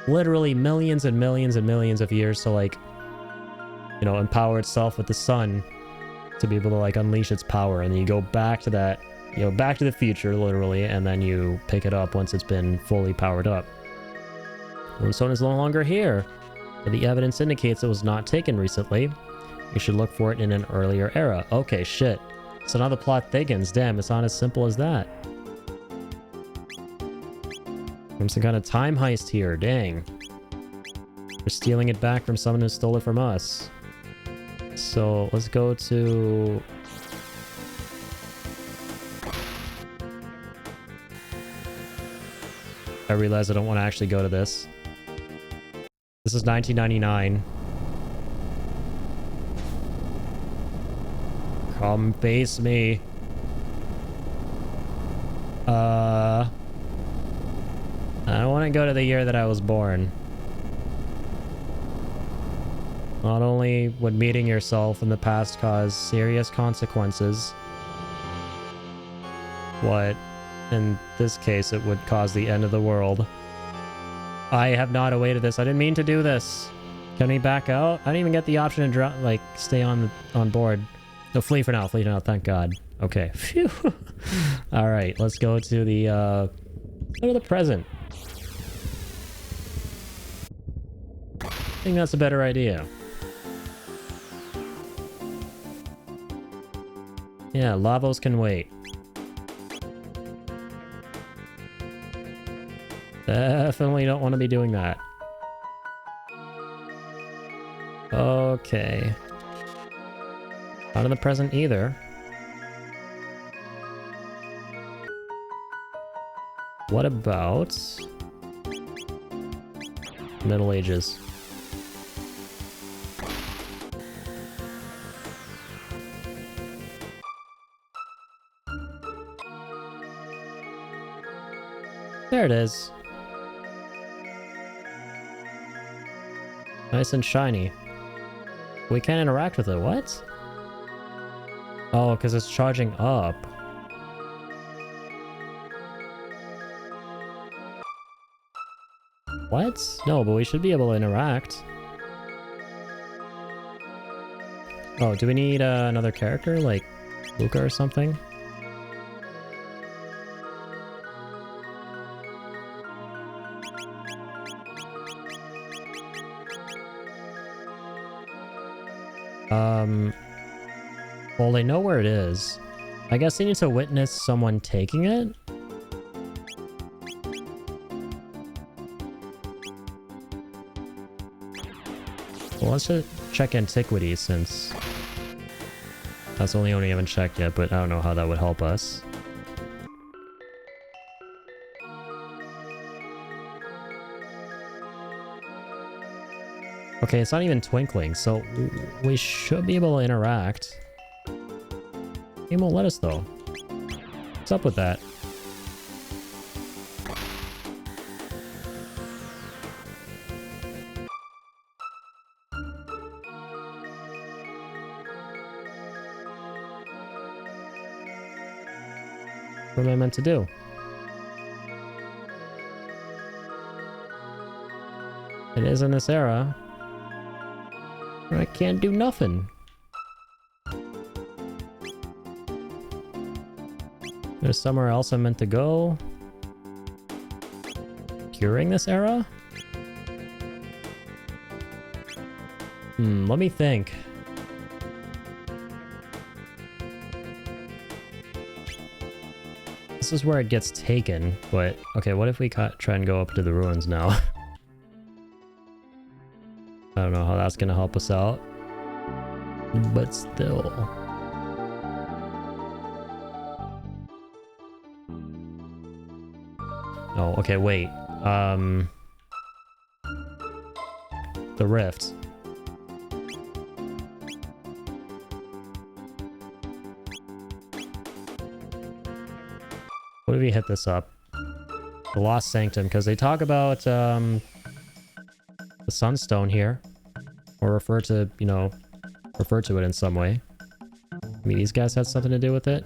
literally millions and millions and millions of years to like, you know, empower itself with the sun to be able to like unleash its power. And then you go back to that, you know, back to the future literally, and then you pick it up once it's been fully powered up. Moonstone is no longer here, but the evidence indicates it was not taken recently. You should look for it in an earlier era. Okay, shit. So now the plot thickens. Damn, it's not as simple as that. From some kind of time heist here. Dang. We're stealing it back from someone who stole it from us. So let's go to... I realize I don't want to actually go to this. This is 1999. Come face me. I don't want to go to the year that I was born. Not only would meeting yourself in the past cause serious consequences, but in this case it would cause the end of the world. I have not awaited this. I didn't mean to do this. Can we back out? I didn't even get the option to drop, like, stay on board. No, flee for now, thank God. Okay. Phew. Alright, let's go to the, go to the present. I think that's a better idea. Yeah, Lavos can wait. Definitely don't want to be doing that. Okay. Not in the present either. What about Middle Ages? There it is. Nice and shiny. We can't interact with it. What? Oh, because it's charging up. What? No, but we should be able to interact. Oh, do we need another character, like Luca or something? Well, they know where it is. I guess they need to witness someone taking it? Well, let's just check antiquity since that's the only one we haven't checked yet, but I don't know how that would help us. Okay, it's not even twinkling, so we should be able to interact. Game won't let us though. What's up with that? What am I meant to do? It is in this era. I can't do nothing. There's somewhere else I'm meant to go. Curing this era? Let me think. This is where it gets taken, but okay, what if we try and go up to the ruins now? I don't know how that's gonna help us out, but still. Oh, okay, wait. The rift. What if we hit this up? The Lost Sanctum, because they talk about the Sunstone here. Or refer to, you know, refer to it in some way. Maybe these guys had something to do with it?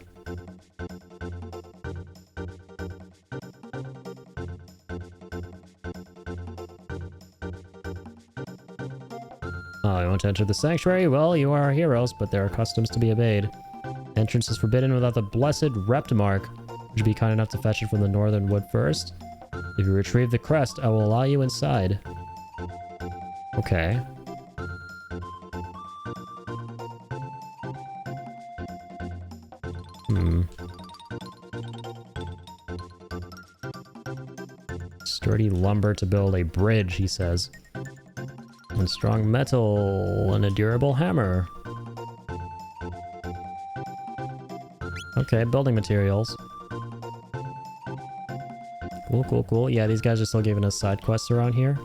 Oh, you want to enter the sanctuary? Well, you are heroes, but there are customs to be obeyed. Entrance is forbidden without the blessed Rept Mark. Would you be kind enough to fetch it from the northern wood first? If you retrieve the crest, I will allow you inside. Okay. Sturdy lumber to build a bridge, he says. And strong metal and a durable hammer. Okay, building materials. Cool, cool, cool. Yeah, these guys are still giving us side quests around here.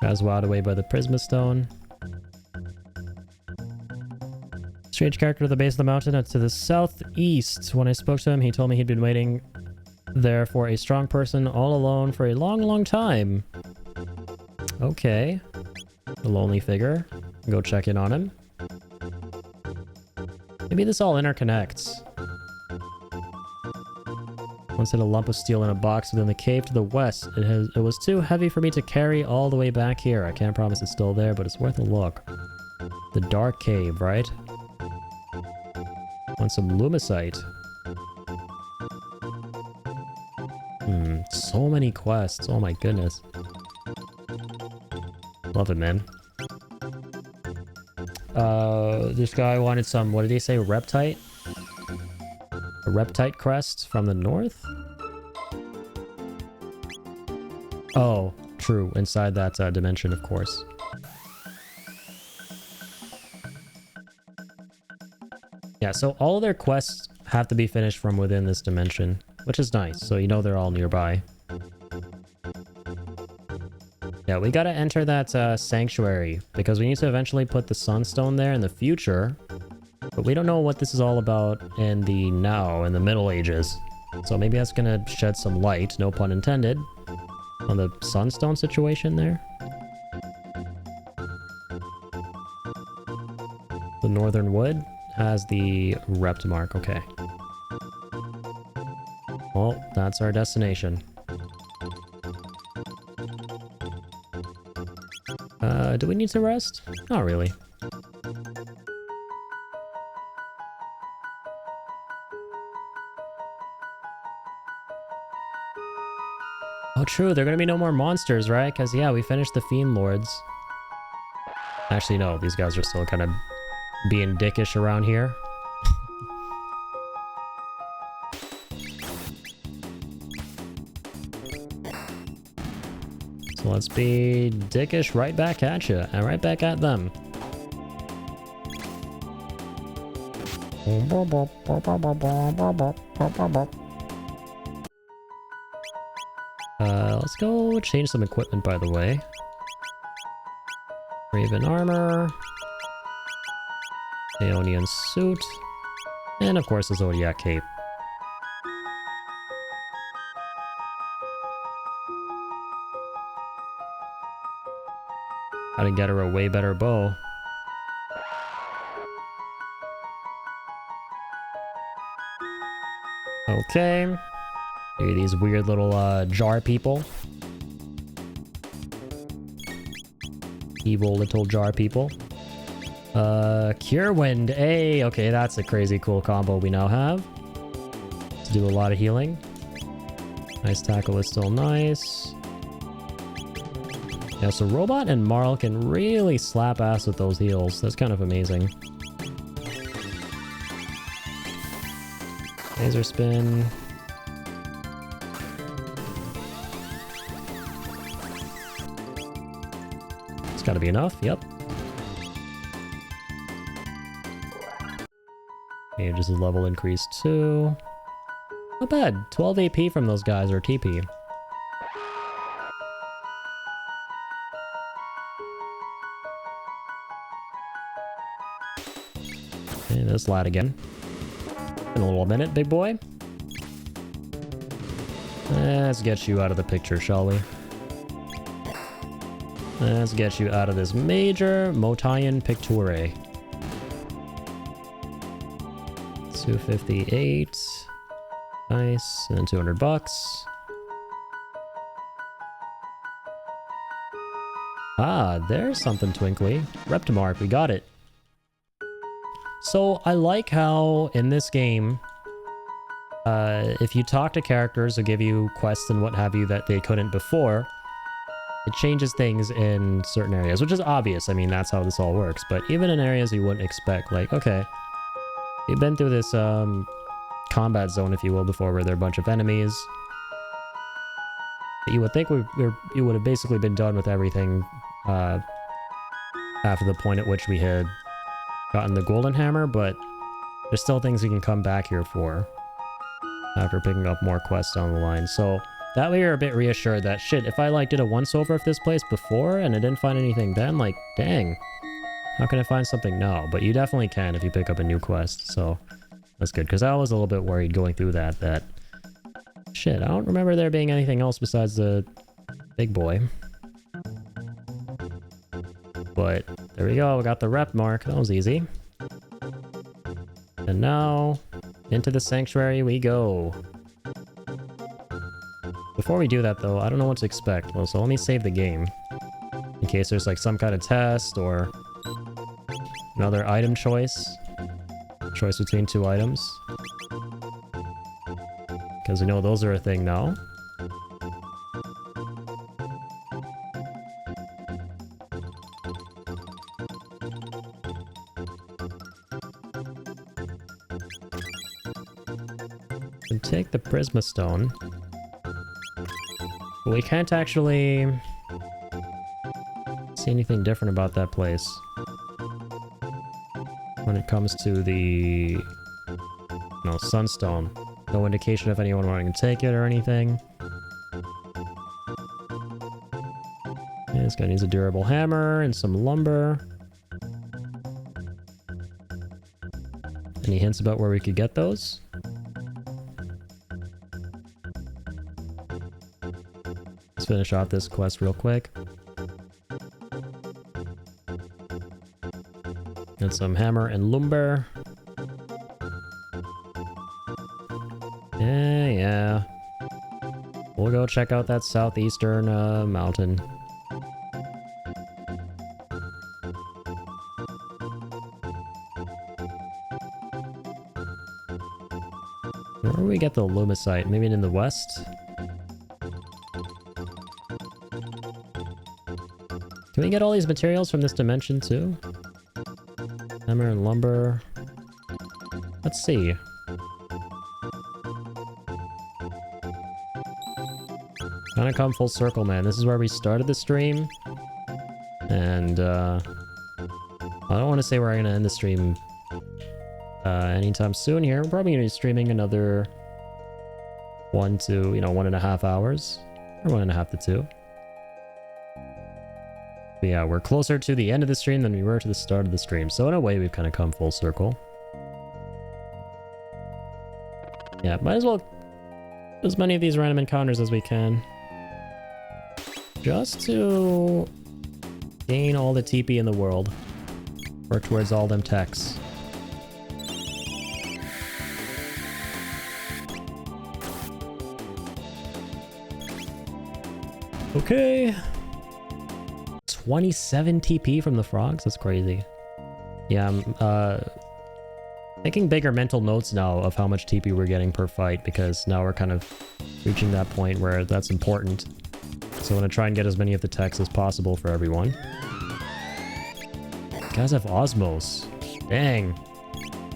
I was wowed away by the Prisma Stone. Strange character at the base of the mountain to the southeast. When I spoke to him, he told me he'd been waiting there for a strong person all alone for a long, long time. Okay. A lonely figure. Go check in on him. Maybe this all interconnects. Once had a lump of steel in a box within the cave to the west. It was too heavy for me to carry all the way back here. I can't promise it's still there, but it's worth a look. The dark cave, right? Want some lumicite. So many quests. Oh my goodness. Love it, man. This guy wanted some, what did he say? Reptite? A reptite crest from the north? Oh, true. Inside that dimension, of course. Yeah, so all of their quests have to be finished from within this dimension, which is nice. So you know they're all nearby. Yeah, we gotta enter that sanctuary because we need to eventually put the sunstone there in the future. But we don't know what this is all about in the now, in the Middle Ages. So maybe that's gonna shed some light, no pun intended, on the sunstone situation there. The northern wood has the Rept Mark, okay. Well, that's our destination. Do we need to rest? Not really. Oh, true. There are gonna be no more monsters, right? Because, yeah, we finished the Fiend Lords. Actually, no. These guys are still kind of being dickish around here. So let's be dickish right back at you, and right back at them. Let's go change some equipment, by the way. Raven armor. Aeonian suit. And of course the Zodiac cape. I didn't get her a way better bow. Okay. Maybe these weird little jar people. Evil little jar people. Cure Wind. Hey, okay, that's a crazy cool combo we now have. To do a lot of healing. Nice tackle is still nice. Yeah, so Robot and Marl can really slap ass with those heals. That's kind of amazing. Laser spin. It's gotta be enough, yep. Okay, just a level increase too. Not bad. 12 AP from those guys, or TP. Okay, this lad again. In a little minute, big boy. Let's get you out of the picture, shall we? Let's get you out of this major Motayan Picture. 258. Nice. And then 200 bucks. Ah, there's something twinkly. Reptimark, we got it. So I like how in this game, if you talk to characters who give you quests and what have you that they couldn't before, it changes things in certain areas, which is obvious. I mean, that's how this all works. But even in areas you wouldn't expect, like, okay, you've been through this combat zone, if you will, before, where there are a bunch of enemies. You would think you would have basically been done with everything after the point at which we had gotten the golden hammer, but there's still things you can come back here for after picking up more quests down the line. So that way you're a bit reassured that, shit, if I like did a once-over of this place before and I didn't find anything then, like, dang, how can I find something now? But you definitely can if you pick up a new quest, so that's good. Because I was a little bit worried going through that, shit, I don't remember there being anything else besides the big boy. But there we go, we got the rep mark. That was easy. And now, into the sanctuary we go. Before we do that though, I don't know what to expect. Well, so let me save the game. In case there's like some kind of test or another item choice. Choice between two items. Because we know those are a thing now. And take the Prisma Stone. But we can't actually see anything different about that place when it comes to the Sunstone. No indication of anyone wanting to take it or anything. Yeah, this guy needs a durable hammer and some lumber. Any hints about where we could get those? Let's finish off this quest real quick. Get some hammer and lumber. Yeah. We'll go check out that southeastern mountain. Where do we get the Lumicite? Maybe in the west? Can we get all these materials from this dimension too? Hammer and lumber. Let's see. Kind of come full circle, man. This is where we started the stream. And, I don't want to say we're going to end the stream anytime soon here. We're probably going to be streaming another 1 to 1.5 hours. Or 1.5 to 2. But yeah, we're closer to the end of the stream than we were to the start of the stream. So in a way, we've kind of come full circle. Yeah, might as well do as many of these random encounters as we can. Just to gain all the TP in the world. Work towards all them techs. Okay. 27 TP from the frogs? That's crazy. Yeah, I'm making bigger mental notes now of how much TP we're getting per fight, because now we're kind of reaching that point where that's important. So I want to try and get as many of the techs as possible for everyone. You guys have Osmos. Dang.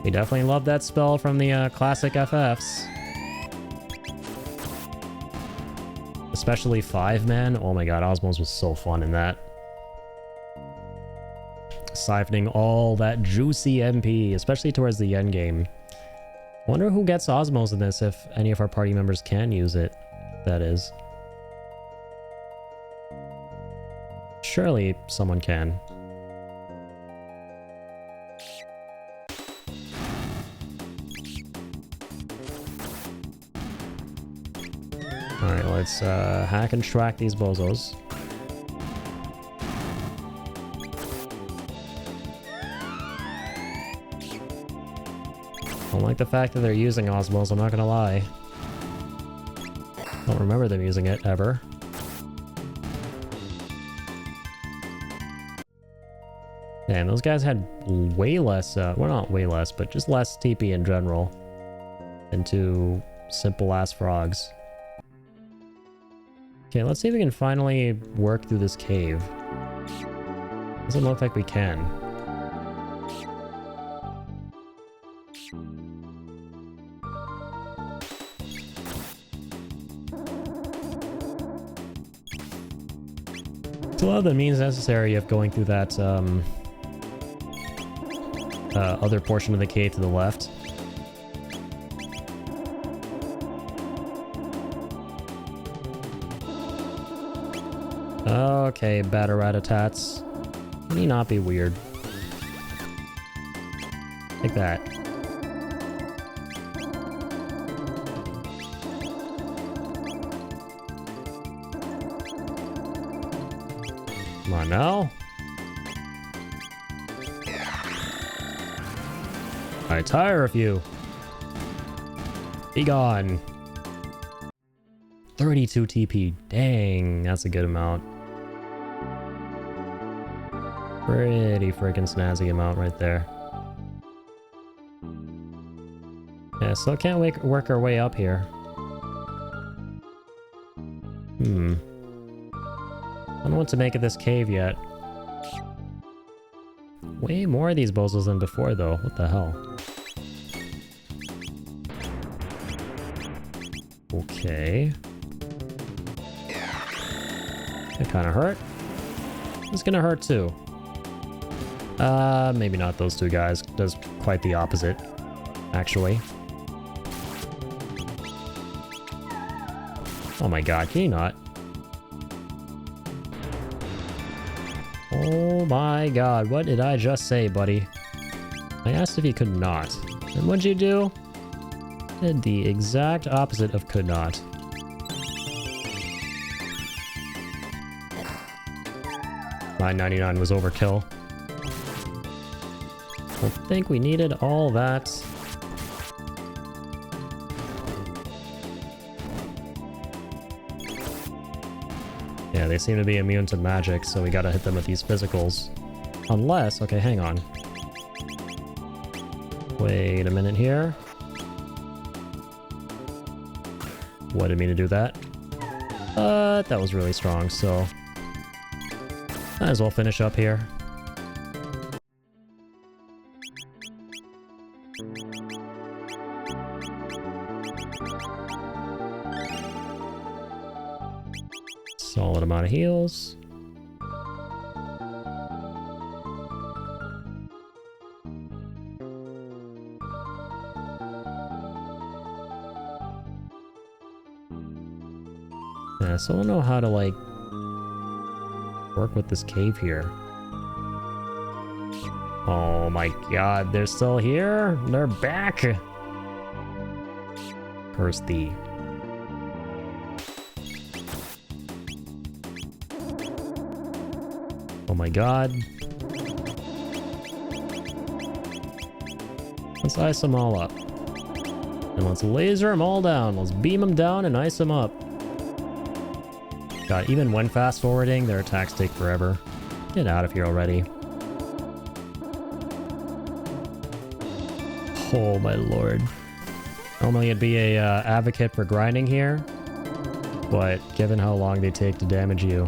We definitely love that spell from the classic FFs. Especially 5-man. Oh my god, Osmos was so fun in that. Siphoning all that juicy MP, especially towards the end game. Wonder who gets Osmos in this, if any of our party members can use it, that is. Surely someone can. Alright, let's hack and track these bozos. I don't like the fact that they're using Osmos, I'm not gonna lie. Don't remember them using it, ever. Man, those guys had way less, well not way less, but just less TP in general. Than two simple-ass frogs. Okay, let's see if we can finally work through this cave. Doesn't look like we can. It's a lot of the means necessary of going through that other portion of the cave to the left. Okay, Batter-rat-a-tats. Can he not be weird? Like that. Come on now. I tire of you. Be gone. 32 TP. Dang, that's a good amount. Pretty freaking snazzy amount right there. Yeah, still can't work our way up here. I don't know what to make of this cave yet. Way more of these bozos than before, though. What the hell? Okay. That kind of hurt. It's gonna hurt too. Maybe not those two guys. Does quite the opposite, actually. Oh my god, can you not? Oh my god, what did I just say, buddy? I asked if you could not. And what'd you do? Did the exact opposite of could not. $9.99 was overkill. I think we needed all that. Yeah, they seem to be immune to magic, so we gotta hit them with these physicals. Unless... okay, hang on. Wait a minute here. What, didn't mean to do that. That was really strong, so... might as well finish up here. Solid amount of heals. I still don't know how to, like, work with this cave here. Oh my god, they're still here? They're back! Curse thee. Oh my god. Let's ice them all up. And let's laser them all down. Let's beam them down and ice them up. God, even when fast forwarding, their attacks take forever. Get out of here already. Oh my lord. Normally it'd be a advocate for grinding here, but given how long they take to damage you,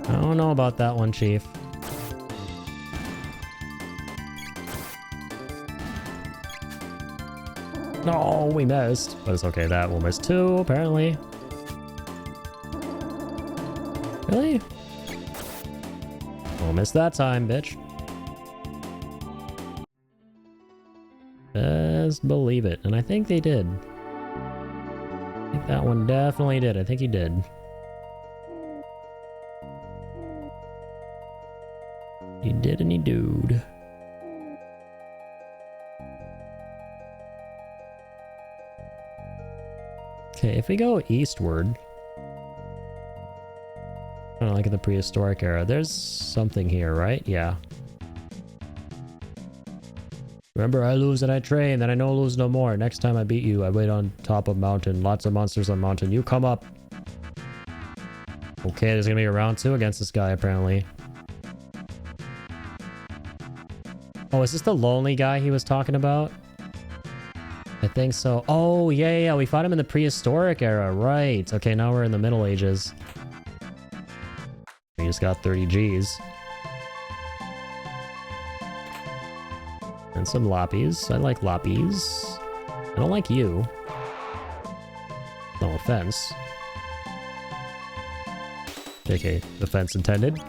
I don't know about that one, Chief. No, we missed. But it's okay, that will miss too, apparently. Really? We'll miss that time, bitch. Best believe it. And I think they did. I think that one definitely did. I think he did. He did and he dude. Okay, if we go eastward, kind of like in the prehistoric era, there's something here, right? Yeah. Remember, I lose and I train, then I no lose no more. Next time I beat you, I wait on top of mountain. Lots of monsters on mountain. You come up. Okay, there's gonna be a round 2 against this guy, apparently. Oh, is this the lonely guy he was talking about? I think so. Oh, yeah, we fought him in the prehistoric era, right. Okay, now we're in the Middle Ages. We just got 30 Gs. And some lappies. I like lappies. I don't like you. No offense. JK, offense intended.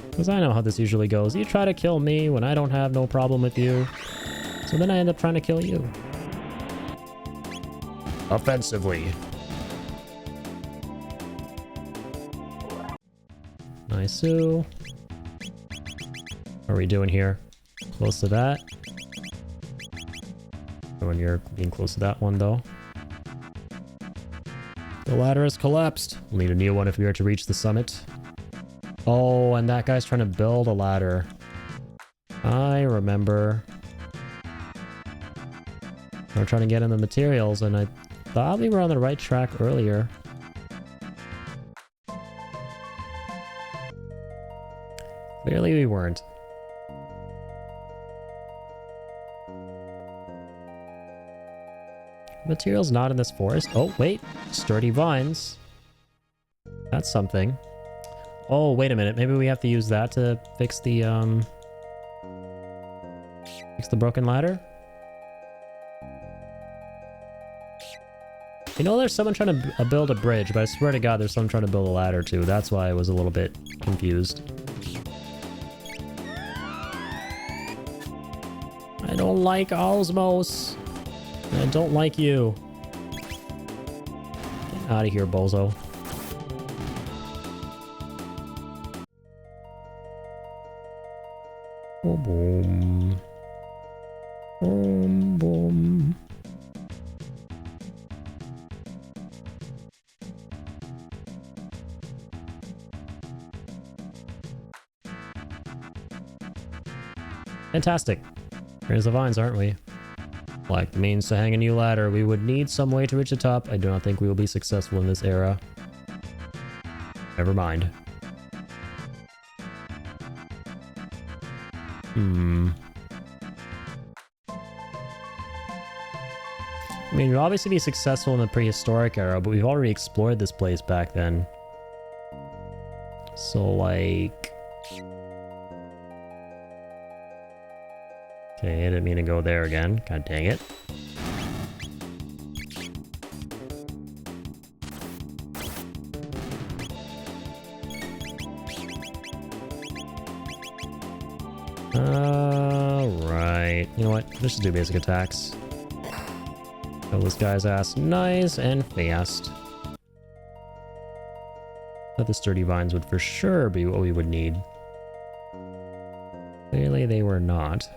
Because I know how this usually goes. You try to kill me when I don't have no problem with you. So then I end up trying to kill you. Offensively. Nice. How are we doing here? Close to that. When you're being close to that one, though. The ladder has collapsed. We'll need a new one if we are to reach the summit. Oh, and that guy's trying to build a ladder. I remember. We're trying to get in the materials, and I thought we were on the right track earlier. Clearly we weren't. Materials not in this forest. Oh, wait. Sturdy vines. That's something. Oh, wait a minute. Maybe we have to use that to fix the broken ladder? You know, there's someone trying to build a bridge, but I swear to God, there's someone trying to build a ladder too. That's why I was a little bit confused. I don't like Osmos. I don't like you. Get out of here, bozo. Boom, boom. Boom, boom. Fantastic. Here's the vines, aren't we? Like the means to hang a new ladder. We would need some way to reach the top. I do not think we will be successful in this era. Never mind. I mean, we'd obviously be successful in the prehistoric era, but we've already explored this place back then. So, like... Okay, I didn't mean to go there again. God dang it. Alright. You know what? Let's just do basic attacks. Kill this guy's ass nice and fast. Thought the sturdy vines would for sure be what we would need. Clearly they were not.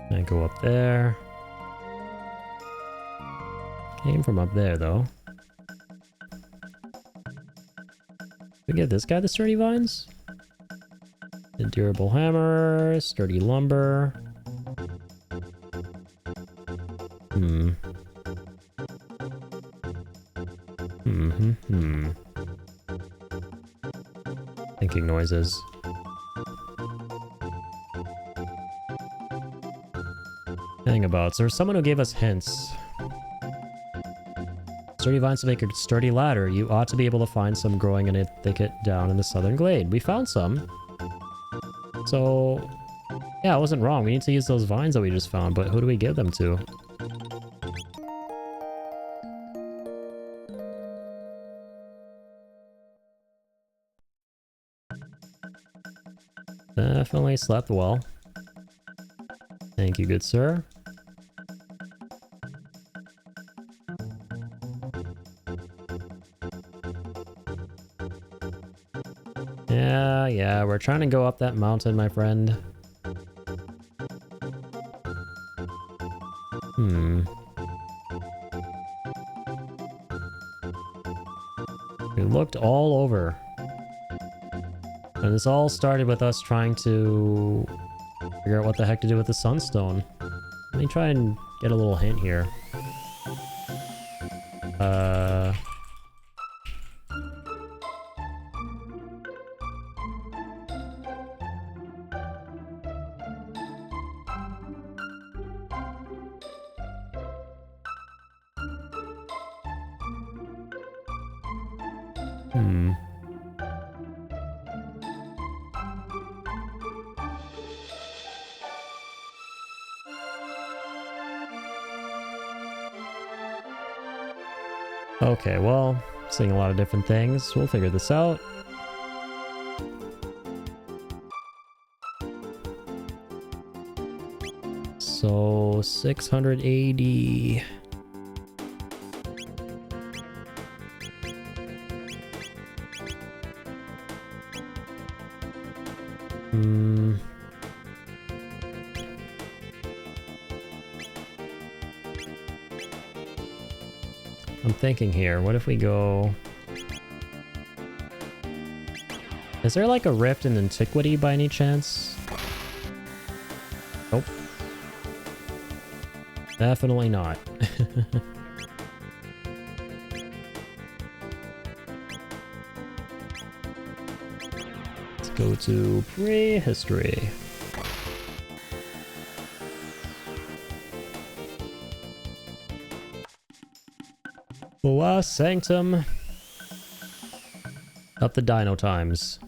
I go up there. Came from up there though. We get this guy the sturdy vines? The durable hammer, sturdy lumber. Thinking noises. Hangabouts. There's someone who gave us hints. Sturdy vines to make a sturdy ladder. You ought to be able to find some growing in a thicket down in the southern glade. We found some. So, yeah, I wasn't wrong. We need to use those vines that we just found, but who do we give them to? Definitely slept well. Thank you, good sir. Yeah, we're trying to go up that mountain, my friend. We looked all over. And this all started with us trying to figure out what the heck to do with the sunstone. Let me try and get a little hint here. Okay, well, seeing a lot of different things. We'll figure this out. So, 680. I'm thinking here, what if we go... Is there like a rift in antiquity by any chance? Nope. Definitely not. Let's go to prehistory. Last Sanctum. Up the dino times.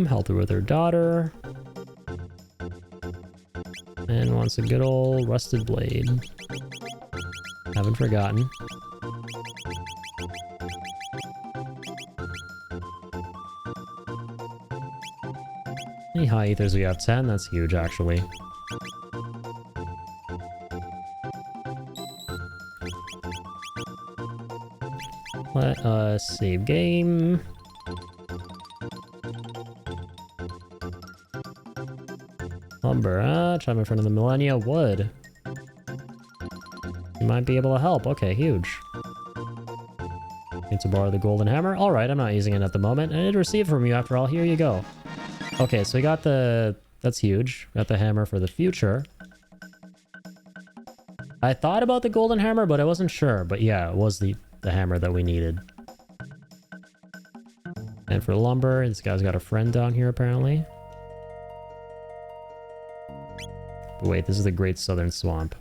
Help her with her daughter. And wants a good old rusted blade. Haven't forgotten. Any high ethers we have 10, that's huge actually. Let us save game. Lumber, chime in front of the Millennia Wood. You might be able to help. Okay, huge. Need to borrow the golden hammer. Alright, I'm not using it at the moment. I did receive from you after all. Here you go. Okay, so we got the... That's huge. Got the hammer for the future. I thought about the golden hammer, but I wasn't sure. But yeah, it was the hammer that we needed. And for lumber, this guy's got a friend down here apparently. But wait, this is the Great Southern Swamp.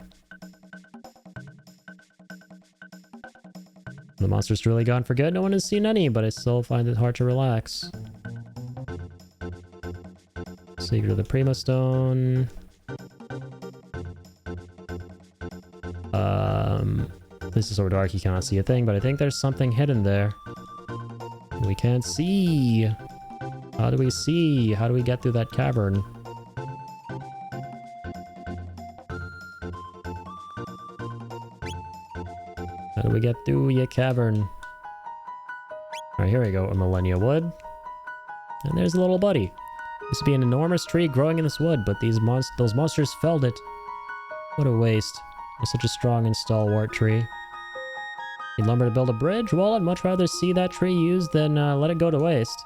The monster's truly gone for good. No one has seen any, but I still find it hard to relax. Secret of the Prima Stone. This is so dark you cannot see a thing, but I think there's something hidden there. We can't see. How do we see? How do we get through that cavern? How do we get through your cavern? Alright, here we go. A Millennia Wood. And there's a little buddy. Used to be an enormous tree growing in this wood, but those monsters felled it. What a waste. It was such a strong and stalwart tree. Need lumber to build a bridge? Well, I'd much rather see that tree used than let it go to waste.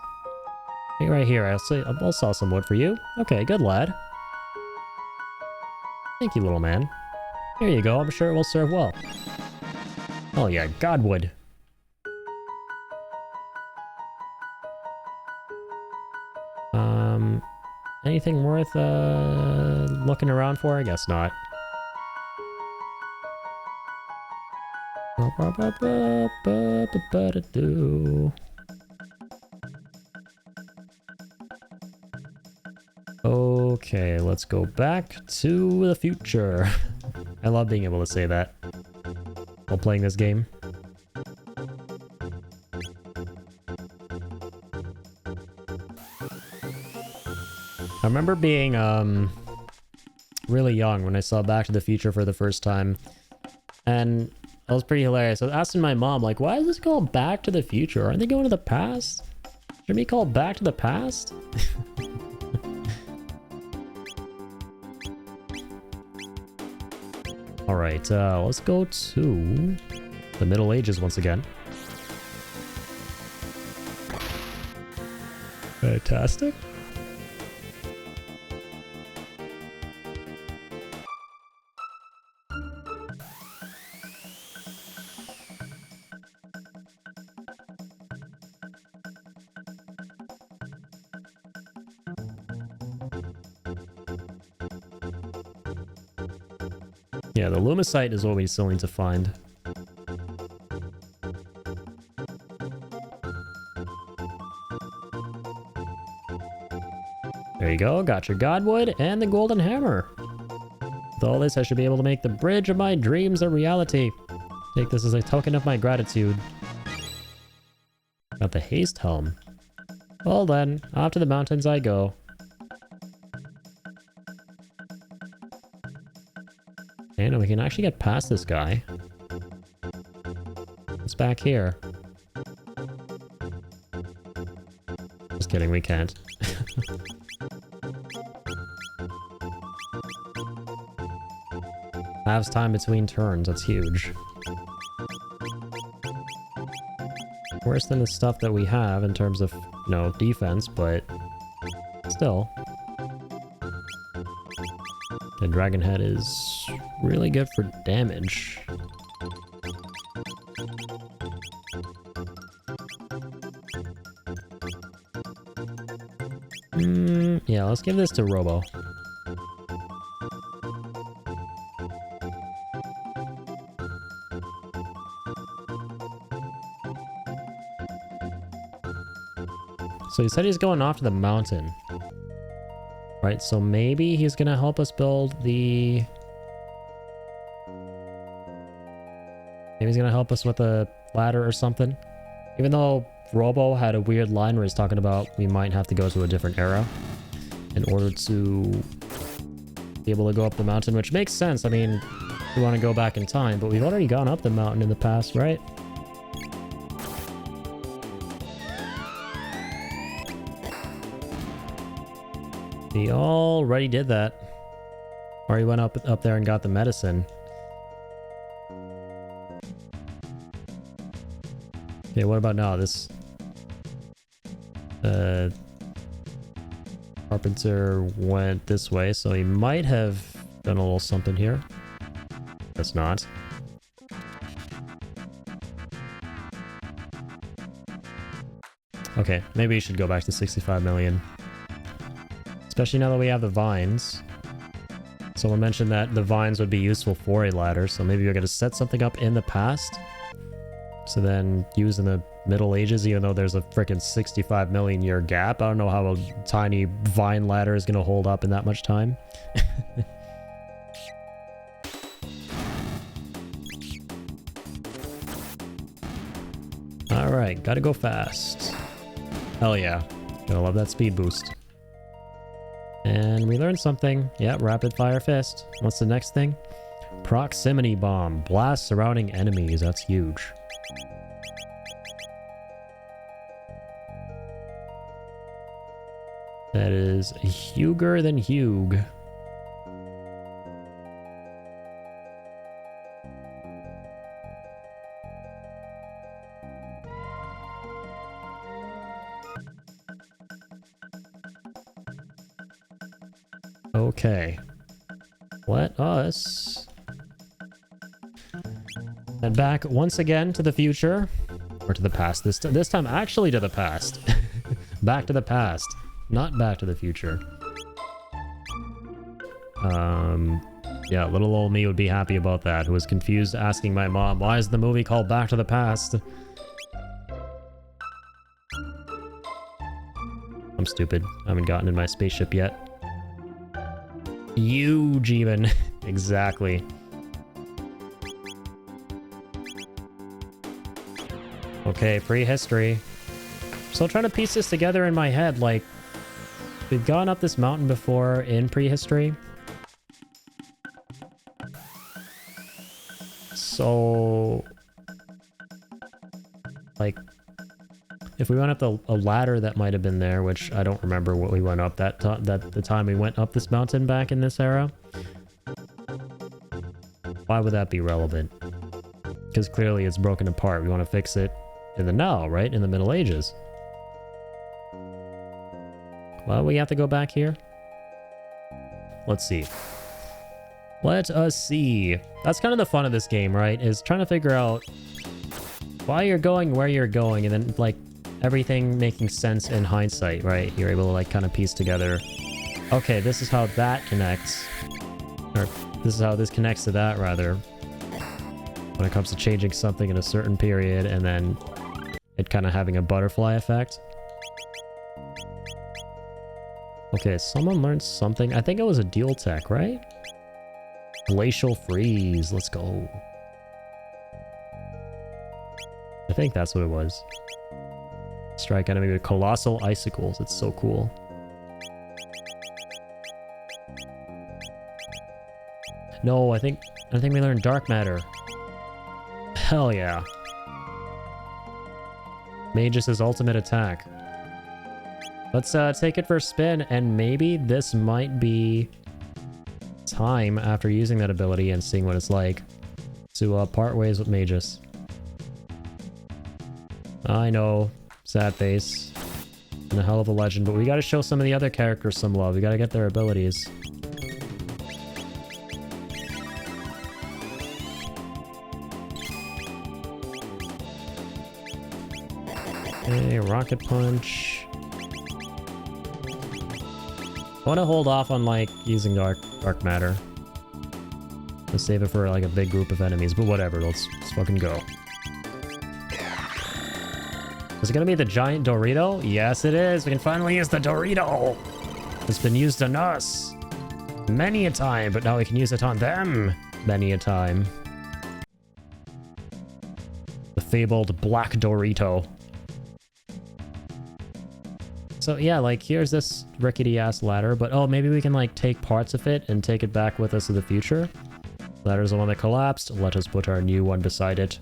Hey, right here. I'll saw some wood for you. Okay, good lad. Thank you, little man. Here you go. I'm sure it will serve well. Oh yeah, Godwood. Anything worth looking around for? I guess not. Okay, let's go back to the future. I love being able to say that while playing this game. I remember being really young when I saw Back to the Future for the first time, and that was pretty hilarious. I was asking my mom, like, why is this called Back to the Future? Aren't they going to the past? Should it be called Back to the Past? Alright, let's go to the Middle Ages once again. Fantastic. Yeah, the Lumicite is what we still need to find. There you go, got your Godwood and the Golden Hammer. With all this, I should be able to make the bridge of my dreams a reality. Take this as a token of my gratitude. Got the Haste Helm. Well then, off to the mountains I go. And we can actually get past this guy. What's back here? Just kidding, we can't. Halves time between turns, that's huge. Worse than the stuff that we have in terms of, you know, defense, but still. The Dragon Head is really good for damage. Yeah, let's give this to Robo. So he said he's going off to the mountain. Right, so maybe he's gonna help us build the... Maybe he's gonna help us with a ladder or something. Even though Robo had a weird line where he's talking about we might have to go to a different era in order to be able to go up the mountain, which makes sense. I mean, we want to go back in time, but we've already gone up the mountain in the past, right? We already did that. Already went up there and got the medicine. Okay, what about now? This Carpenter went this way, so he might have done a little something here. That's not. Okay, maybe we should go back to 65 million. Especially now that we have the vines. Someone mentioned that the vines would be useful for a ladder, so maybe we're going to set something up in the past. So then use in the Middle Ages, even though there's a freaking 65 million year gap. I don't know how a tiny vine ladder is going to hold up in that much time. Alright, gotta go fast. Hell yeah. Gotta love that speed boost. And we learned something. Yeah, rapid fire fist. What's the next thing? Proximity bomb. Blast surrounding enemies. That's huge. That is huger than Hugh. Okay. Let us head back once again to the future. Or to the past. This time actually to the past. Back to the past. Not back to the future. Yeah, little old me would be happy about that. Who was confused asking my mom, why is the movie called Back to the Past? I'm stupid. I haven't gotten in my spaceship yet. Huge even. Exactly. Okay, prehistory. Still trying to piece this together in my head, like, we've gone up this mountain before in prehistory. So, like, if we went up a ladder that might have been there, which I don't remember what we went up that the time we went up this mountain back in this era. Why would that be relevant? Because clearly it's broken apart. We want to fix it in the now, right? In the Middle Ages. Well, we have to go back here. Let's see. Let us see. That's kind of the fun of this game, right? Is trying to figure out why you're going where you're going, and then, like, everything making sense in hindsight, right? You're able to, like, kind of piece together, okay, this is how that connects. Or this is how this connects to that, rather. When it comes to changing something in a certain period, and then it kind of having a butterfly effect. Okay, someone learned something. I think it was a dual tech, right? Glacial freeze. Let's go. I think that's what it was. Strike enemy with colossal icicles. It's so cool. No, I think we learned dark matter. Hell yeah. Magus' ultimate attack. Let's take it for a spin, and maybe this might be time after using that ability and seeing what it's like to part ways with Magus. I know, sad face, and a hell of a legend, but we gotta show some of the other characters some love. We gotta get their abilities. Okay, rocket punch. I want to hold off on, like, using dark matter. Let's save it for, like, a big group of enemies, but whatever, let's fucking go. Is it gonna be the giant Dorito? Yes, it is. We can finally use the Dorito. It's been used on us many a time, but now we can use it on them many a time. The fabled Black Dorito. So yeah, like, here's this rickety-ass ladder, but oh, maybe we can, like, take parts of it and take it back with us to the future. Ladder's the one that collapsed. Let us put our new one beside it.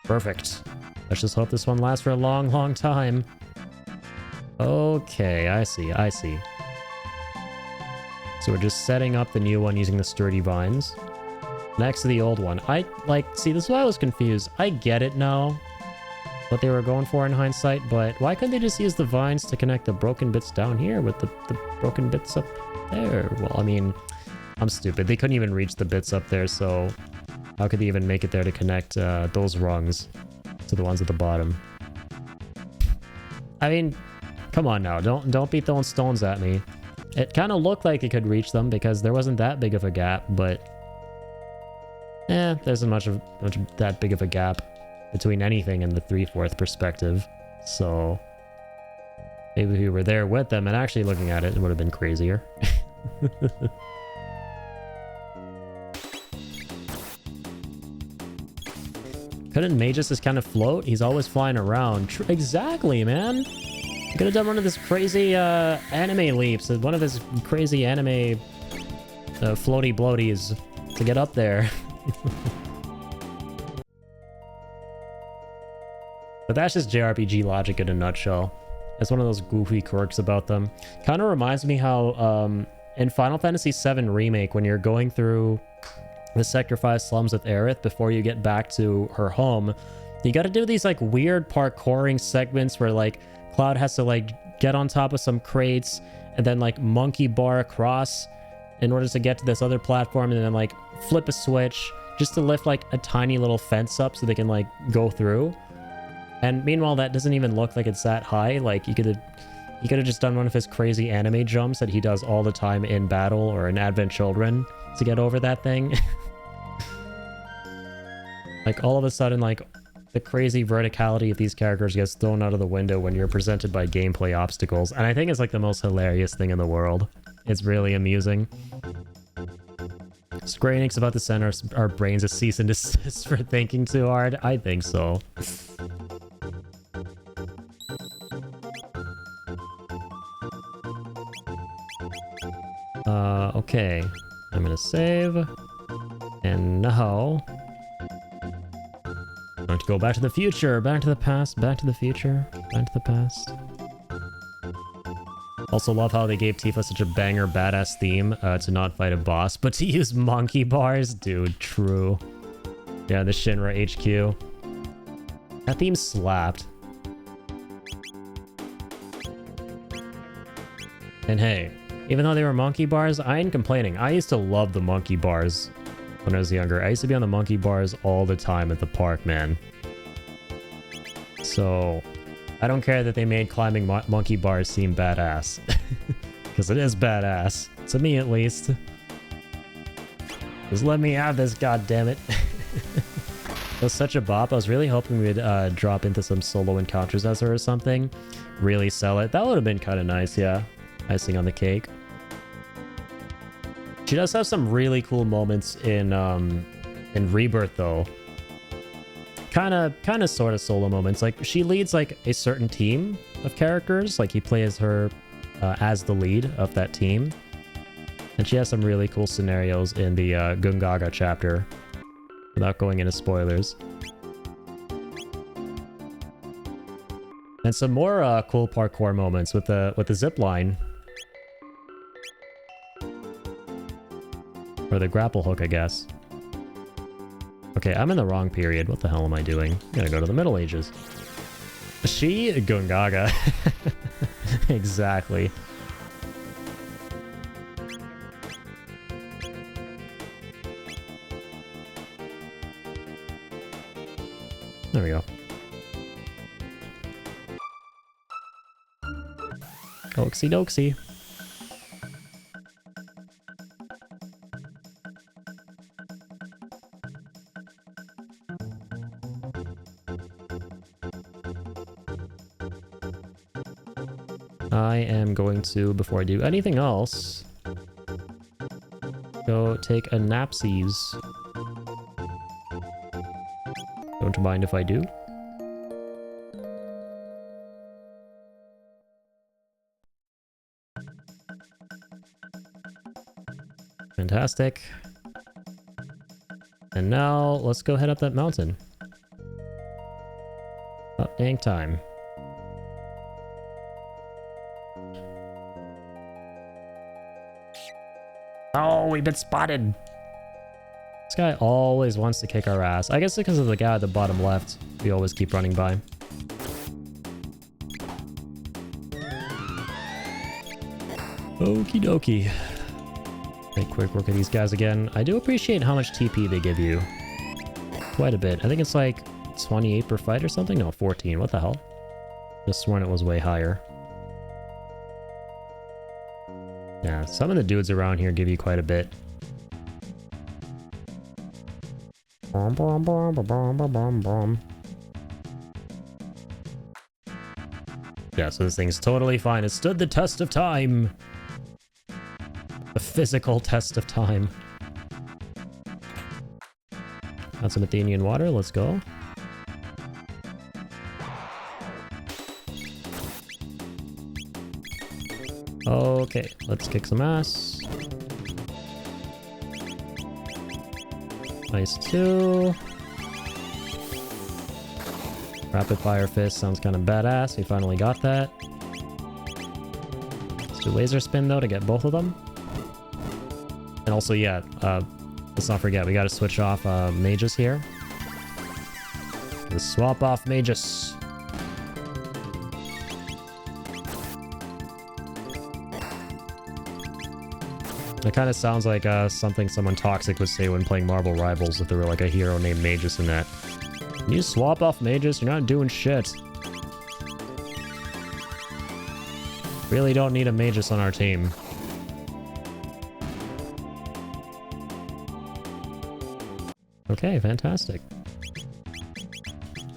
Perfect. Let's just hope this one lasts for a long, long time. Okay, I see. So we're just setting up the new one using the sturdy vines. Next to the old one. See, this is why I was confused. I get it now, what they were going for in hindsight, but why couldn't they just use the vines to connect the broken bits down here with the broken bits up there? Well, I mean, I'm stupid. They couldn't even reach the bits up there, so how could they even make it there to connect those rungs to the ones at the bottom? I mean, come on now. Don't be throwing stones at me. It kind of looked like it could reach them because there wasn't that big of a gap, but there's much of that big of a gap between anything and the 3/4 perspective. So maybe if we were there with them and actually looking at it, it would have been crazier. Couldn't Magus just kind of float? He's always flying around. Exactly, man. Could have done one of his crazy anime leaps. One of his crazy anime floaty bloaties to get up there. But that's just JRPG logic in a nutshell. It's one of those goofy quirks about them. Kind of reminds me how in Final Fantasy VII Remake, when you're going through the Sector 5 slums with Aerith before you get back to her home, you got to do these like weird parkouring segments where like Cloud has to like get on top of some crates and then like monkey bar across in order to get to this other platform, and then like flip a switch just to lift like a tiny little fence up so they can like go through. And meanwhile, that doesn't even look like it's that high. Like you could have just done one of his crazy anime jumps that he does all the time in battle or in Advent Children to get over that thing. Like all of a sudden, like the crazy verticality of these characters gets thrown out of the window when you're presented by gameplay obstacles. And I think it's like the most hilarious thing in the world. It's really amusing. Square Enix about to send our brains a cease and desist for thinking too hard. I think so. Okay. I'm gonna save. And now... I'm going to go back to the future, back to the past, back to the future, back to the past. Also love how they gave Tifa such a banger badass theme to not fight a boss, but to use monkey bars? Dude, true. Yeah, the Shinra HQ. That theme slapped. And hey, even though they were monkey bars, I ain't complaining. I used to love the monkey bars when I was younger. I used to be on the monkey bars all the time at the park, man. So, I don't care that they made climbing monkey bars seem badass. Because it is badass. To me, at least. Just let me have this, goddammit. It was such a bop. I was really hoping we'd drop into some solo encounters as her or something. Really sell it. That would have been kind of nice, yeah. Icing on the cake. She does have some really cool moments in Rebirth, though. Kind of sort of solo moments. Like, she leads, like, a certain team of characters. Like, he plays her as the lead of that team. And she has some really cool scenarios in the Gungaga chapter. Without going into spoilers. And some more cool parkour moments with the zip line. Or the grapple hook, I guess. Okay, I'm in the wrong period. What the hell am I doing? I'm gonna go to the Middle Ages. She? Gungaga. Exactly. There we go. Oaksy doksy. I am going to, before I do anything else, go take a napsies. Don't mind if I do. Fantastic. And now, let's go head up that mountain. Oh, dang time. Oh, we've been spotted! This guy always wants to kick our ass. I guess because of the guy at the bottom left. We always keep running by. Okie dokie. Take a quick look at these guys again. I do appreciate how much TP they give you. Quite a bit. I think it's like 28 per fight or something? No, 14. What the hell? Just sworn it was way higher. Yeah, some of the dudes around here give you quite a bit. Yeah, so this thing's totally fine. It stood the test of time. The physical test of time. Got some Athenian water. Let's go. Okay, let's kick some ass. Nice 2. Rapid fire fist sounds kind of badass. We finally got that. Let's do laser spin though to get both of them. And also, yeah, let's not forget, we got to switch off mages here. Let's swap off mages. It kind of sounds like something someone toxic would say when playing Marvel Rivals if there were like a hero named Magus in that. Can you swap off Magus? You're not doing shit. Really don't need a Magus on our team. Okay, fantastic.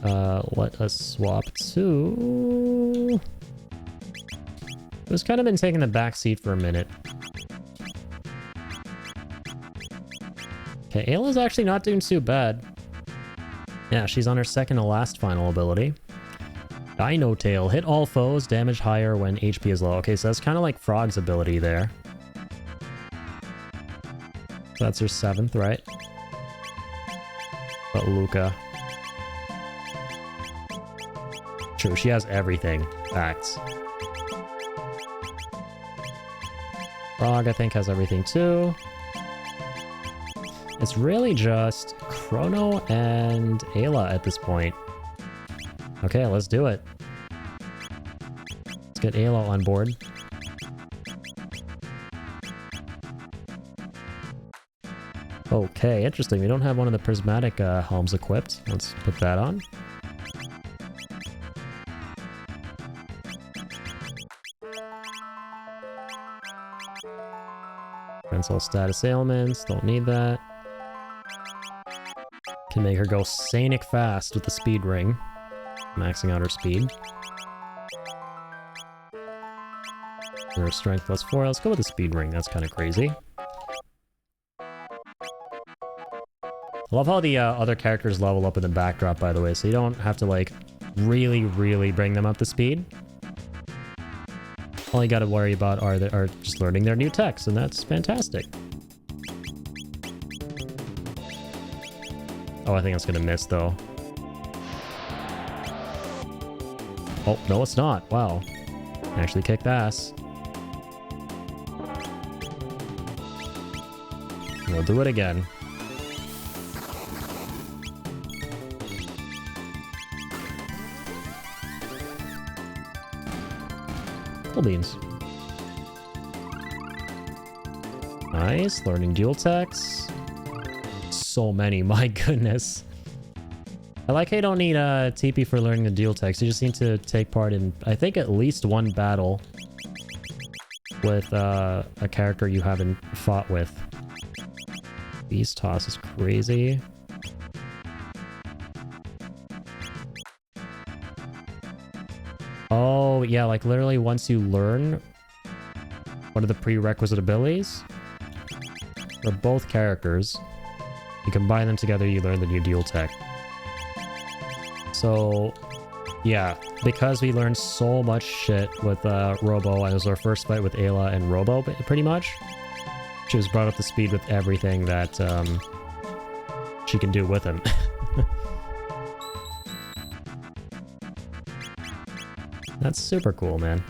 Let us swap to... Who's kind of been taking the back seat for a minute. Okay, Ayla's actually not doing too bad. Yeah, she's on her second to last final ability. Dino Tail. Hit all foes, damage higher when HP is low. Okay, so that's kind of like Frog's ability there. So that's her 7th, right? But Luca. True, she has everything. Facts. Frog, I think, has everything too. It's really just Chrono and Ayla at this point. Okay, let's do it. Let's get Ayla on board. Okay, interesting. We don't have one of the prismatic helms equipped. Let's put that on. Cancel status ailments. Don't need that. Can make her go Sanic fast with the speed ring. Maxing out her speed. Her strength +4. Let's go with the speed ring. That's kind of crazy. I love how the other characters level up in the backdrop, by the way, so you don't have to, like, really bring them up to speed. All you gotta worry about are just learning their new techs, and that's fantastic. Oh, I think that's gonna miss, though. Oh, no, it's not. Wow. Actually kicked ass. We'll do it again. Cool beans. Nice. Learning dual techs. So many, my goodness. I like how you don't need TP for learning the dual techs. You just need to take part in, I think, at least one battle with a character you haven't fought with. Beast Toss is crazy. Oh, yeah, like literally once you learn what are the prerequisite abilities for both characters, you combine them together, you learn the new dual tech. So, yeah, because we learned so much shit with Robo, and it was our first fight with Ayla and Robo, pretty much. She was brought up to speed with everything that she can do with him. That's super cool, man.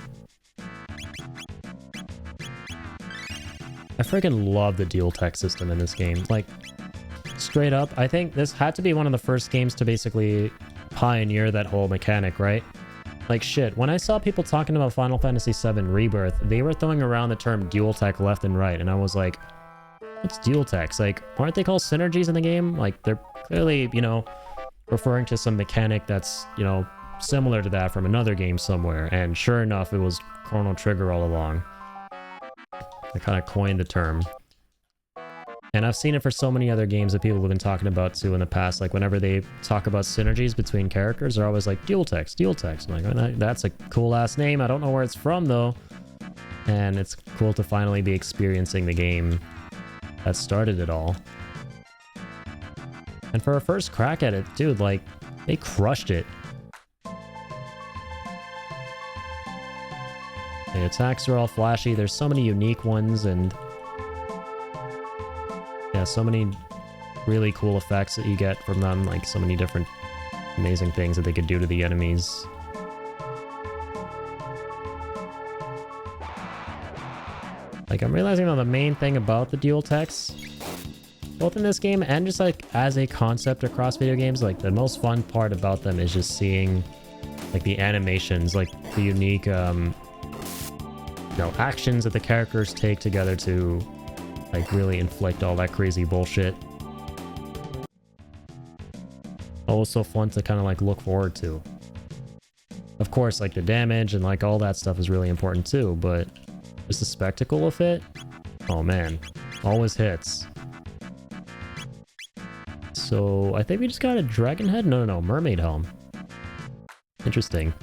I freaking love the dual tech system in this game. Like, straight up, I think this had to be one of the first games to basically pioneer that whole mechanic, right? Like, shit, when I saw people talking about Final Fantasy VII Rebirth, they were throwing around the term dual tech left and right, and I was like, what's dual techs? Like, aren't they called synergies in the game? Like, they're clearly, you know, referring to some mechanic that's, you know, similar to that from another game somewhere, and sure enough, it was Chrono Trigger all along. I kind of coined the term. And I've seen it for so many other games that people have been talking about too in the past. Like whenever they talk about synergies between characters, they're always like, dual techs, dual techs. I'm like, oh, that's a cool ass name. I don't know where it's from though. And it's cool to finally be experiencing the game that started it all. And for a first crack at it, dude, like, they crushed it. The attacks are all flashy. There's so many unique ones and yeah, so many really cool effects that you get from them. Like so many different amazing things that they could do to the enemies. Like I'm realizing that the main thing about the dual techs, both in this game and just like as a concept across video games, like the most fun part about them is just seeing like the animations, like the unique actions that the characters take together to like really inflict all that crazy bullshit. Always so fun to kind of like look forward to. Of course, like the damage and like all that stuff is really important too, but just the spectacle of it, oh man, always hits. So I think we just got a dragon head? No, mermaid helm. Interesting.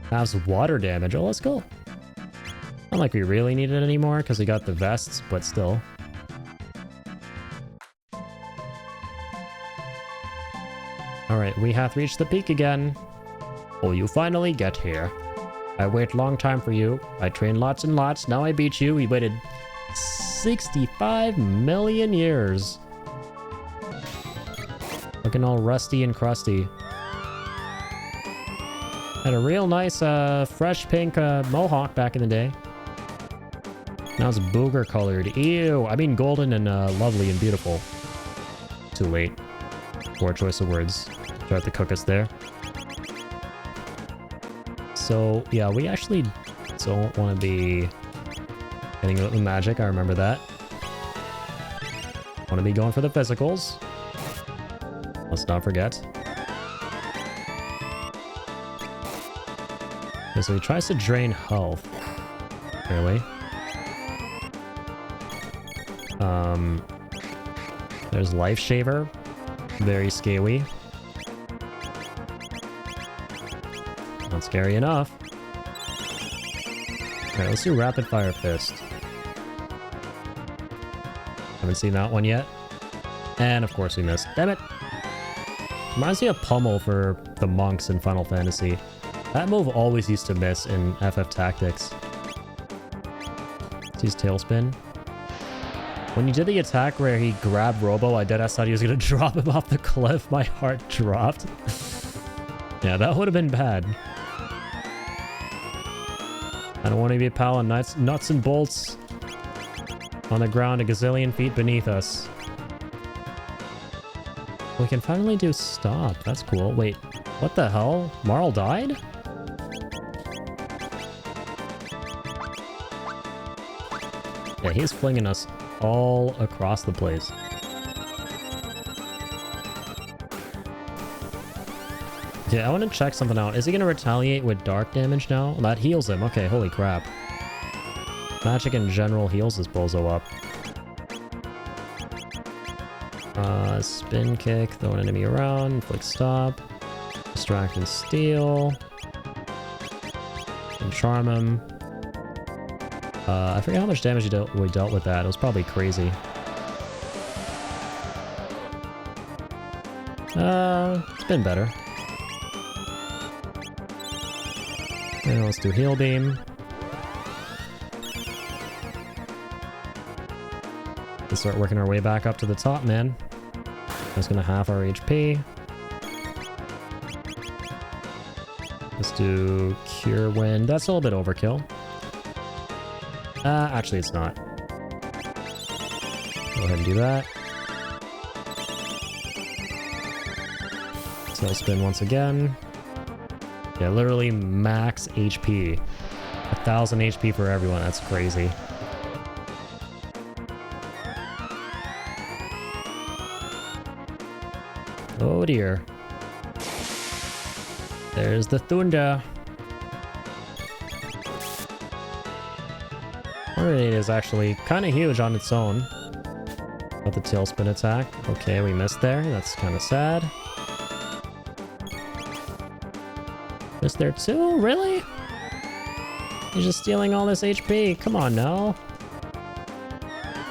Has water damage. Oh, let's go. Not like we really need it anymore because we got the vests, but still. Alright, we have reached the peak again. Oh, you finally get here. I wait long time for you. I train lots and lots. Now I beat you. We waited 65 million years. Looking all rusty and crusty. Had a real nice, fresh pink mohawk back in the day. Now it's booger colored. Ew. I mean golden and lovely and beautiful. Too late. Poor choice of words. Tried to cook us there. So, yeah, we actually don't want to be getting out the magic. I remember that. Want to be going for the physicals. Let's not forget. Okay, so he tries to drain health. Really? There's Life Shaver. Very scaly. Not scary enough. Alright, let's do Rapid Fire Fist. Haven't seen that one yet. And of course we missed. Damn it! Reminds me of Pummel for the monks in Final Fantasy. That move always used to miss in FF Tactics. Let's use Tailspin. When you did the attack where he grabbed Robo, I deadass thought he was gonna drop him off the cliff. My heart dropped. Yeah, that would have been bad. I don't want to be a pal of nuts and bolts on the ground a gazillion feet beneath us. We can finally do stop. That's cool. Wait, what the hell? Marl died? Yeah, he's flinging us all across the place. Yeah, I want to check something out. Is he going to retaliate with dark damage now? That heals him. Okay, holy crap. Magic in general heals this bozo up. Spin kick, throw an enemy around, flick stop, distract and steal, and charm him. I forget how much damage we dealt with that. It was probably crazy. It's been better. And let's do heal beam. Let's start working our way back up to the top, man. That's gonna half our HP. Let's do Cure Wind. That's a little bit overkill. Actually it's not. Go ahead and do that. Tailspin once again. Yeah, literally max HP. 1000 HP for everyone. That's crazy. Oh dear. There's the thunder. Grenade is actually kind of huge on its own. Got the tailspin attack. Okay, we missed there. That's kind of sad. Missed there too? Really? He's just stealing all this HP. Come on now.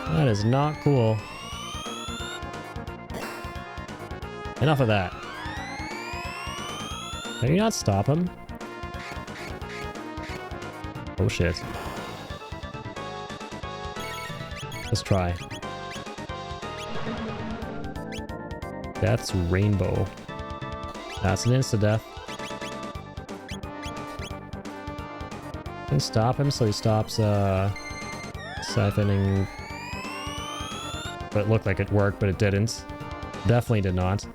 That is not cool. Enough of that. Can you not stop him? Oh shit. Let's try. Death's Rainbow. That's an insta-death. Can stop him so he stops siphoning. But it looked like it worked, but it didn't. Definitely did not.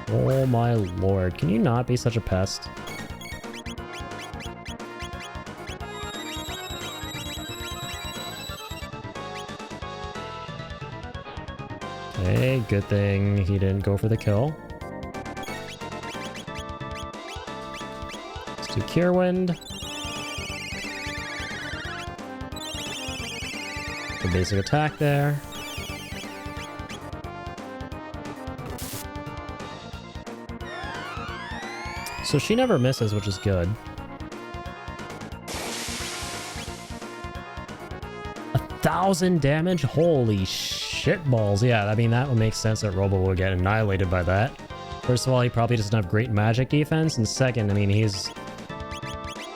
Oh my lord. Can you not be such a pest? Okay, good thing he didn't go for the kill. Let's do Cure Wind. The basic attack there. So she never misses, which is good. 1,000 damage? Holy shit balls. Yeah, I mean, that would make sense that Robo would get annihilated by that. First of all, he probably doesn't have great magic defense. And second, I mean, he's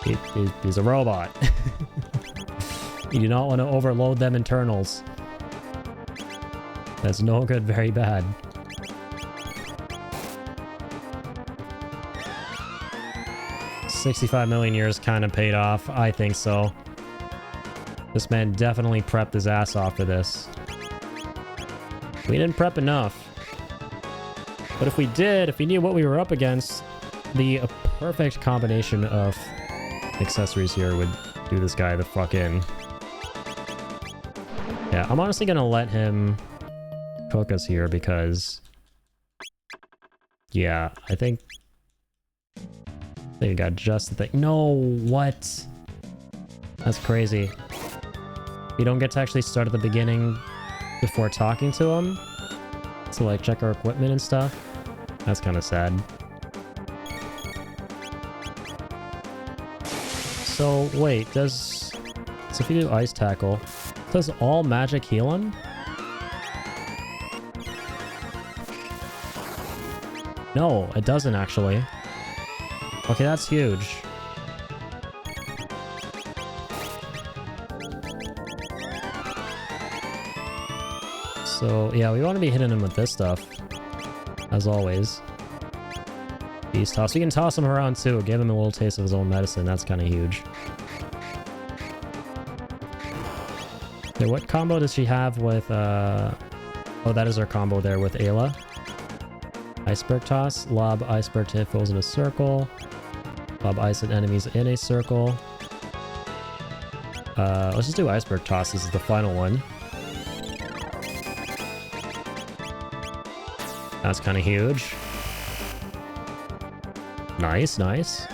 a robot. You do not want to overload them internals. That's no good, very bad. $65 million years kind of paid off. I think so. This man definitely prepped his ass off for this. We didn't prep enough. But if we did, if we knew what we were up against, the perfect combination of accessories here would do this guy the fuck in. Yeah, I'm honestly gonna let him cook us here because... yeah, I think we got just the thing. No, what? That's crazy. We don't get to actually start at the beginning before talking to him to like check our equipment and stuff. That's kind of sad. So wait, so if you do Ice Tackle, does all magic heal him? No, it doesn't actually. Okay, that's huge. So, yeah, we want to be hitting him with this stuff. As always. Beast Toss. We can toss him around too. Give him a little taste of his own medicine. That's kind of huge. Okay, what combo does she have with, oh, that is her combo there with Ayla. Iceberg Toss. Lob Iceberg to hit foes in a circle. Lob ice at enemies in a circle. Let's just do Iceberg Toss. This is the final one. That's kind of huge. Nice, nice.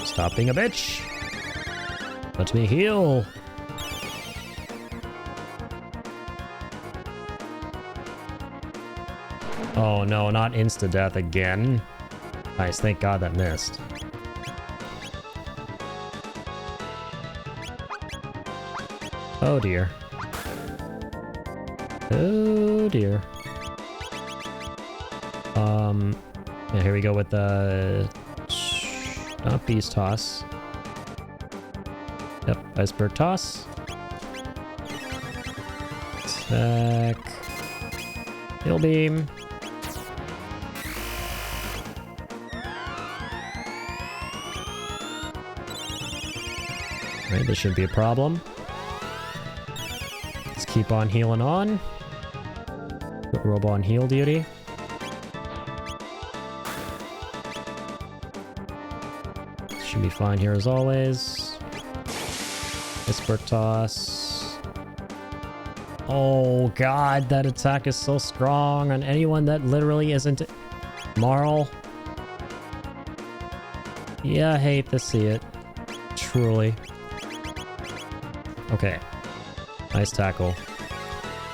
Stop being a bitch. Let me heal. Oh no, not insta-death again. Nice, thank God that missed. Oh dear. Oh dear. Yeah, here we go with the... not Beast Toss. Yep, Iceberg Toss. Attack. Heal Beam. Alright, this shouldn't be a problem. Let's keep on healing on. Put Robo on heal duty. Should be fine here as always. Iceberg Toss. Oh god, that attack is so strong on anyone that literally isn't Marl. Yeah, I hate to see it. Truly. Okay. Nice tackle.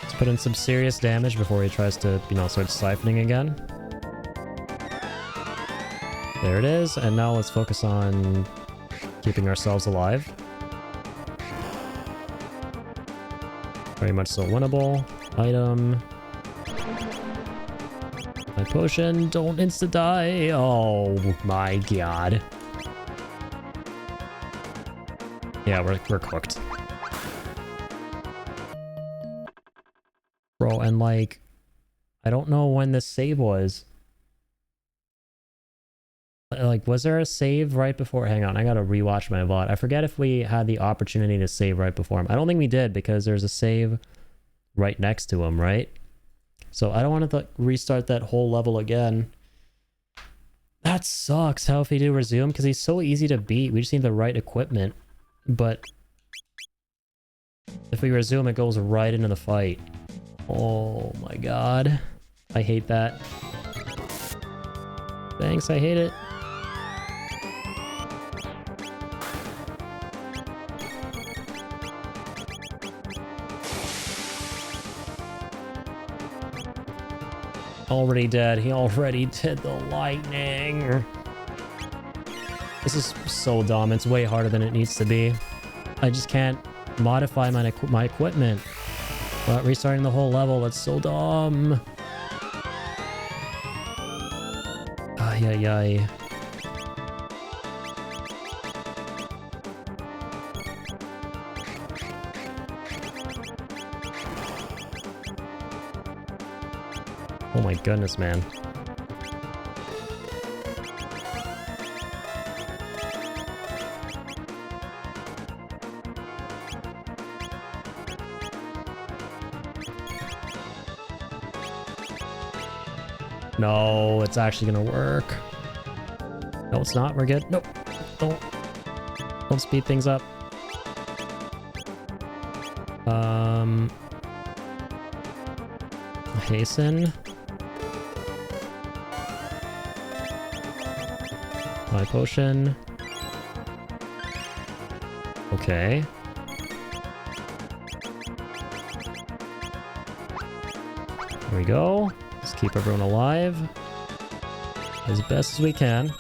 Let's put in some serious damage before he tries to, you know, start siphoning again. There it is, and now let's focus on keeping ourselves alive. Very much so winnable. Item. My potion, don't insta-die. Oh my god. Yeah, we're cooked. Bro, and like, I don't know when this save was. Like, was there a save right before? Hang on, I gotta rewatch my VOD. I forget if we had the opportunity to save right before him. I don't think we did because there's a save right next to him, right? So I don't want to restart that whole level again. That sucks. How if we do resume? Because he's so easy to beat. We just need the right equipment. But if we resume, it goes right into the fight. Oh my god. I hate that. Thanks, I hate it. Already dead. He already did the lightning. This is so dumb. It's way harder than it needs to be. I just can't modify my equipment. But restarting the whole level, that's so dumb. Ay, ay, ay. Oh my goodness, man. No, it's actually gonna work. No, it's not. We're good. Nope. Don't speed things up. Hasten. My potion. Okay. There we go. Let's keep everyone alive as best as we can.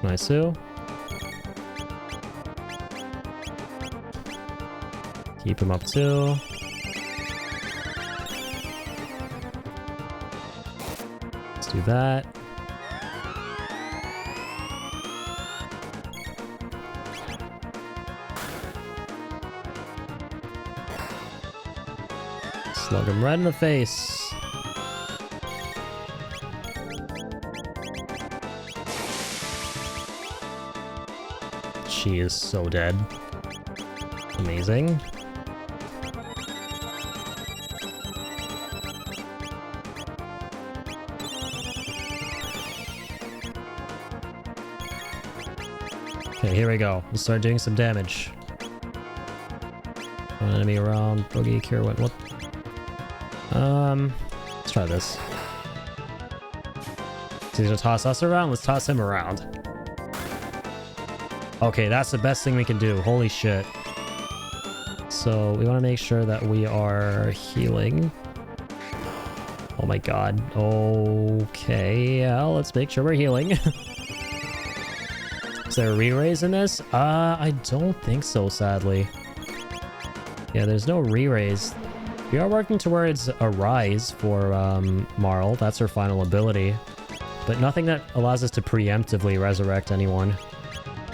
Nice, Sue. Keep him up too. Let's do that. Slug him right in the face. She is so dead. Amazing. Okay, here we go. We'll start doing some damage. One enemy around. Boogie, cure, what? Let's try this. Is he gonna toss us around? Let's toss him around. Okay, that's the best thing we can do. Holy shit. So we want to make sure that we are healing. Oh my god. Okay, yeah, let's make sure we're healing. Is there a re-raise in this? I don't think so, sadly. Yeah, there's no re-raise. We are working towards a rise for Marl. That's her final ability. But nothing that allows us to preemptively resurrect anyone.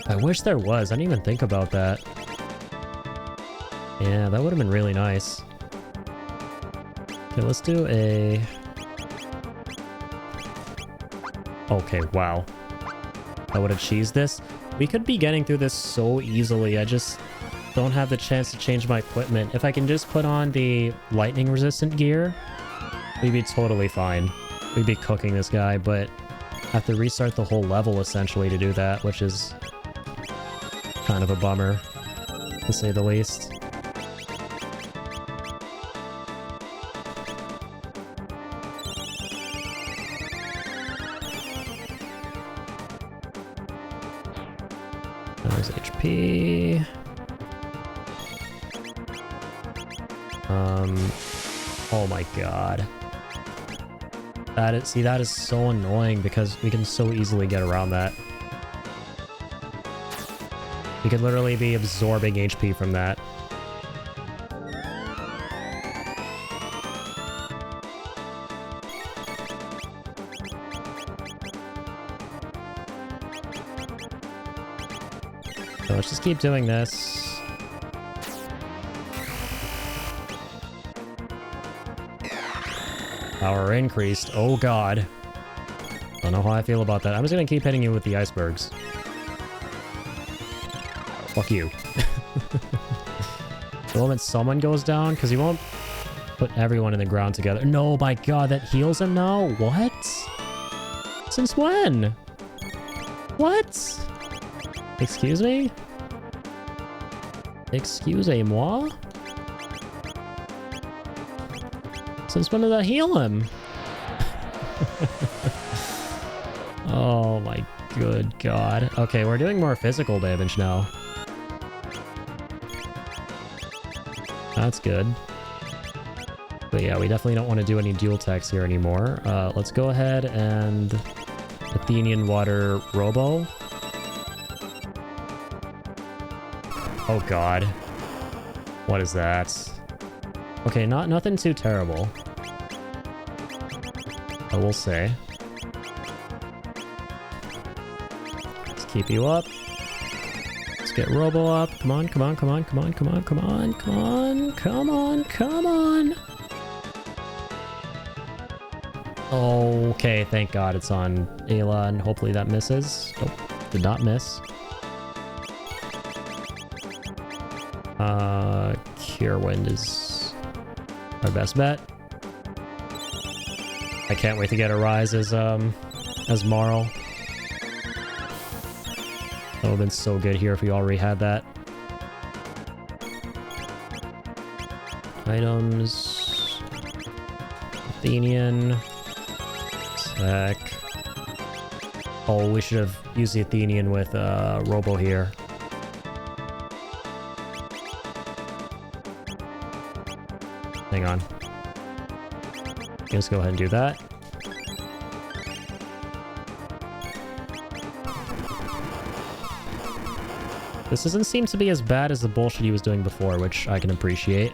I wish there was. I didn't even think about that. Yeah, that would have been really nice. Okay, let's do a... Okay, wow. I would have cheesed this. We could be getting through this so easily. I just don't have the chance to change my equipment. If I can just put on the lightning resistant gear, we'd be totally fine. We'd be cooking this guy, but have to restart the whole level essentially to do that, which is kind of a bummer, to say the least. There's HP. Oh my god. That is so annoying because we can so easily get around that. could literally be absorbing HP from that. So let's just keep doing this. Power increased. Oh god. Don't know how I feel about that. I'm just gonna keep hitting you with the icebergs. Fuck you. The moment someone goes down, because he won't put everyone in the ground together. No, my god, that heals him now? What? Since when? What? Excuse me? Excusez-moi? Since when did that heal him? Oh my good god. Okay, we're doing more physical damage now. That's good. But yeah, we definitely don't want to do any dual attacks here anymore. Let's go ahead and Athenian Water Robo. Oh god. What is that? Okay, nothing too terrible, I will say. Let's keep you up. Let's get Robo up. Come on, come on, come on, come on, come on, come on, come on, come on, come on. Okay, thank god it's on Ayla, and hopefully that misses. Nope, did not miss. Cure Wind is our best bet. I can't wait to get a rise as Marl. That would have been so good here if we already had that. Items. Athenian. Tech. Oh, we should have used the Athenian with Robo here. Hang on. Let's go ahead and do that. This doesn't seem to be as bad as the bullshit he was doing before, which I can appreciate.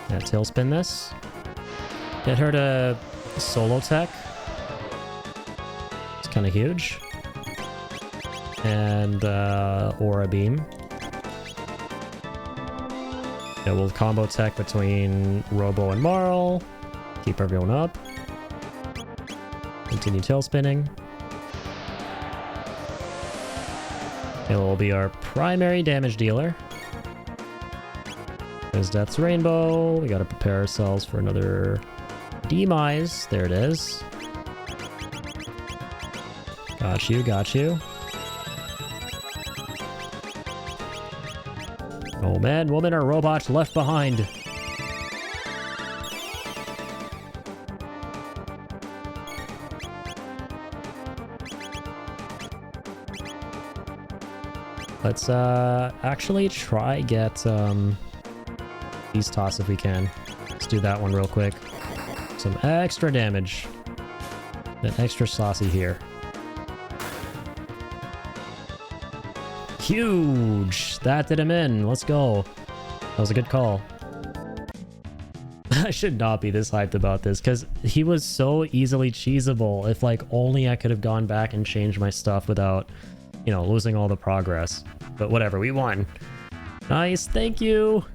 Yeah, tailspin this. Get her to solo tech. It's kind of huge. And Aura Beam. Yeah, we'll combo tech between Robo and Marl. Keep everyone up. Continue tail spinning. It will be our primary damage dealer. There's Death's Rainbow. We gotta prepare ourselves for another demise. There it is. Got you, got you. Oh man, woman or robot left behind. Let's actually try get these toss if we can. Let's do that one real quick. Some extra damage. An extra saucy here. Huge! That did him in. Let's go. That was a good call. I should not be this hyped about this because he was so easily cheesable. If like only I could have gone back and changed my stuff without, you know, losing all the progress. But whatever, we won. Nice, thank you.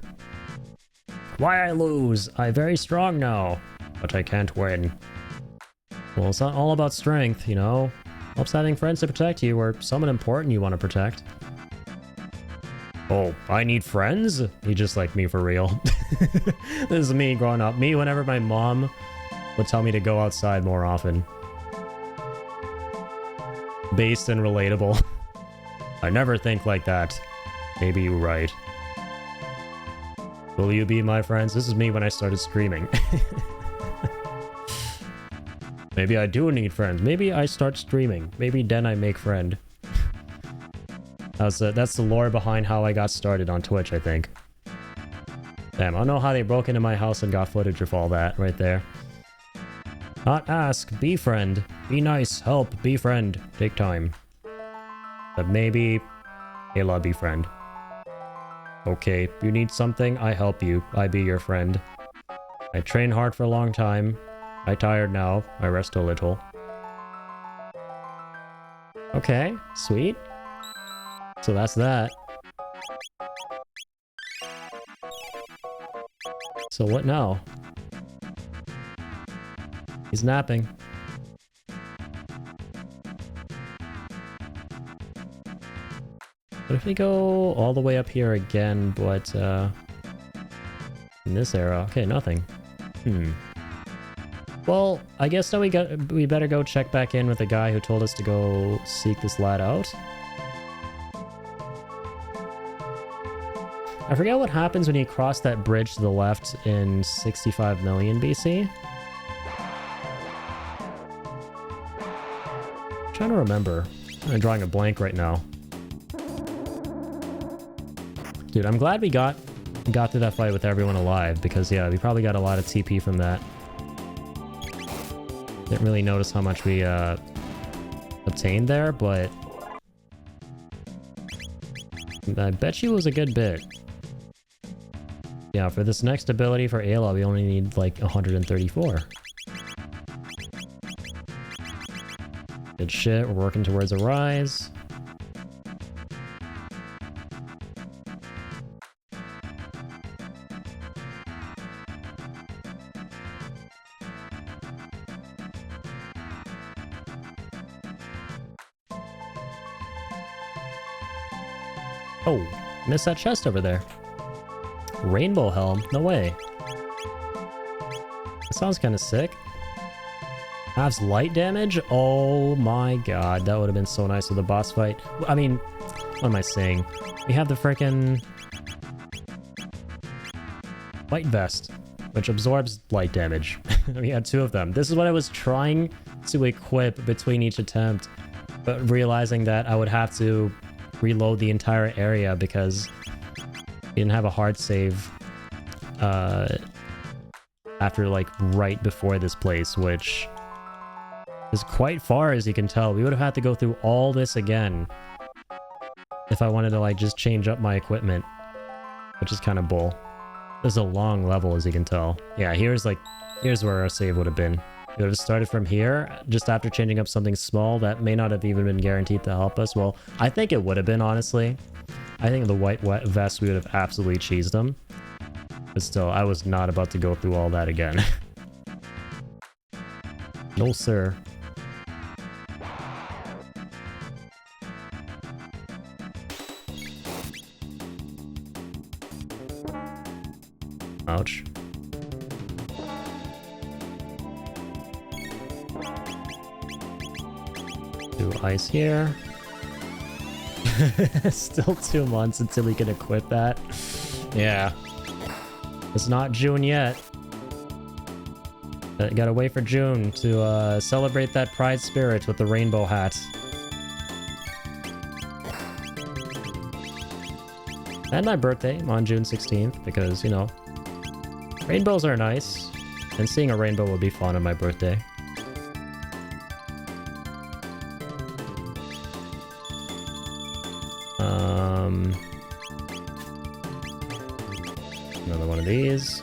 Why I lose? I'm very strong now, but I can't win. Well, it's not all about strength, you know. Helps having friends to protect you or someone important you want to protect. Oh, I need friends? You just like me for real. This is me growing up. Me whenever my mom would tell me to go outside more often. Based and relatable. I never think like that. Maybe you're right. Will you be my friends? This is me when I started streaming. Maybe I do need friends. Maybe I start streaming. Maybe then I make friend. That's the lore behind how I got started on Twitch, I think. Damn, I don't know how they broke into my house and got footage of all that right there. Not ask, befriend. Be nice, help, befriend. Take time. But maybe Ayla, be friend. Okay, you need something? I help you. I be your friend. I train hard for a long time. I tired now. I rest a little. Okay, sweet. So that's that. So what now? He's napping. What if we go all the way up here again, but in this era? Okay, nothing. Well, I guess now we better go check back in with the guy who told us to go seek this lad out. I forget what happens when you cross that bridge to the left in 65 million BC. I'm trying to remember. I'm drawing a blank right now. Dude, I'm glad we got through that fight with everyone alive, because yeah, we probably got a lot of TP from that. Didn't really notice how much we obtained there, but I bet you it was a good bit. Yeah, for this next ability for Ayla, we only need like 134. Good shit, we're working towards a rise. Oh, missed that chest over there. Rainbow helm? No way. That sounds kind of sick. Halves light damage? Oh my god, that would have been so nice with the boss fight. I mean, what am I saying? We have the frickin' white vest, which absorbs light damage. We had two of them. This is what I was trying to equip between each attempt, but realizing that I would have to reload the entire area because we didn't have a hard save after like right before this place, which is quite far, as you can tell. We would have had to go through all this again if I wanted to like just change up my equipment, which is kind of bull. This is a long level, as you can tell. Yeah, here's where our save would have been. We would have started from here, just after changing up something small that may not have even been guaranteed to help us. Well, I think it would have been, honestly. I think the white vest, we would have absolutely cheesed them. But still, I was not about to go through all that again. No, sir. Ouch. Do ice here. Still 2 months until we can equip that. Yeah. It's not June yet. Gotta wait for June to celebrate that pride spirit with the rainbow hat. And my birthday on June 16th, because, you know, rainbows are nice, and seeing a rainbow would be fun on my birthday. Another one of these.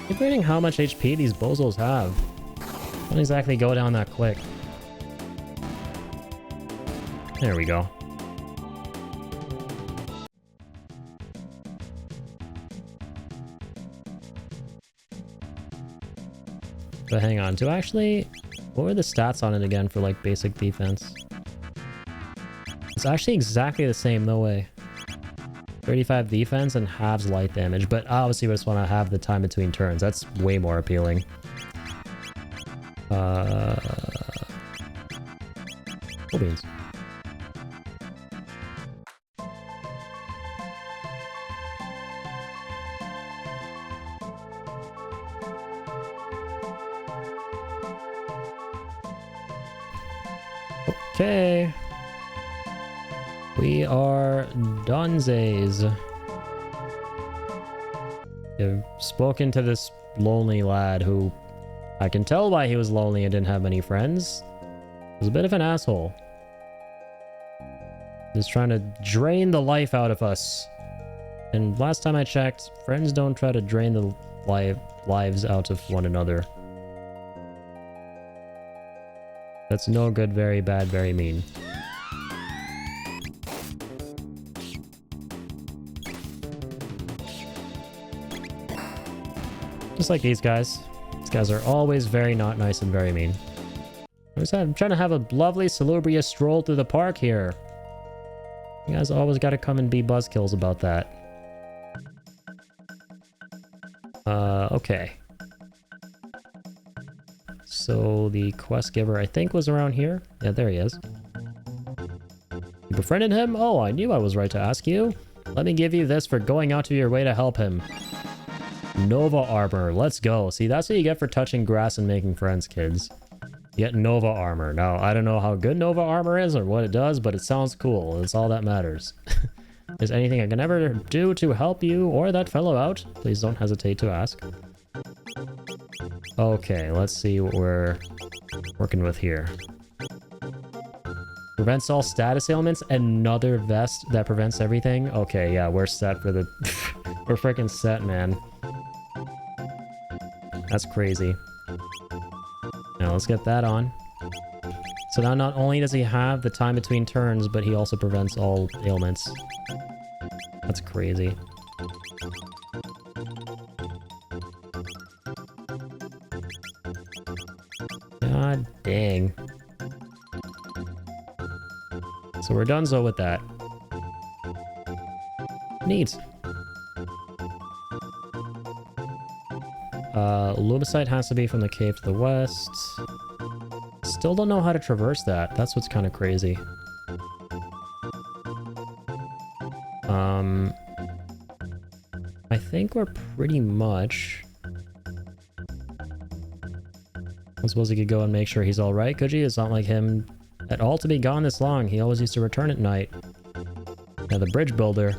Keep reading how much HP these bozos have. Don't exactly go down that quick. There we go. But hang on, what were the stats on it again for like basic defense? It's actually exactly the same, no way. 35 defense and halves light damage, but obviously we just want to have the time between turns. That's way more appealing. Cool beans. Okay. We are Donzes. I've spoken to this lonely lad who I can tell why he was lonely and didn't have many friends. He was a bit of an asshole. Just trying to drain the life out of us. And last time I checked, friends don't try to drain the lives out of one another. That's no good, very bad, very mean. Just like these guys. These guys are always very not nice and very mean. I'm trying to have a lovely, salubrious stroll through the park here. You guys always got to come and be buzzkills about that. Okay. So the quest giver, I think, was around here. Yeah, there he is. You befriended him? Oh, I knew I was right to ask you. Let me give you this for going out of your way to help him. Nova armor. Let's go. See, that's what you get for touching grass and making friends, kids. You get Nova armor. Now, I don't know how good Nova armor is or what it does, but it sounds cool. That's all that matters. If there's anything I can ever do to help you or that fellow out, please don't hesitate to ask. Okay, let's see what we're working with here. Prevents all status ailments. Another vest that prevents everything. Okay, yeah, we're set for the... we're freaking set, man. That's crazy. Now let's get that on. So now not only does he have the time between turns, but he also prevents all ailments. That's crazy. God dang. So we're donezo with that. Neat. Lumicite has to be from the cave to the west. Still don't know how to traverse that. That's what's kind of crazy. I think we're pretty much... I suppose you could go and make sure he's alright, could you? It's not like him at all to be gone this long. He always used to return at night. Now the bridge builder.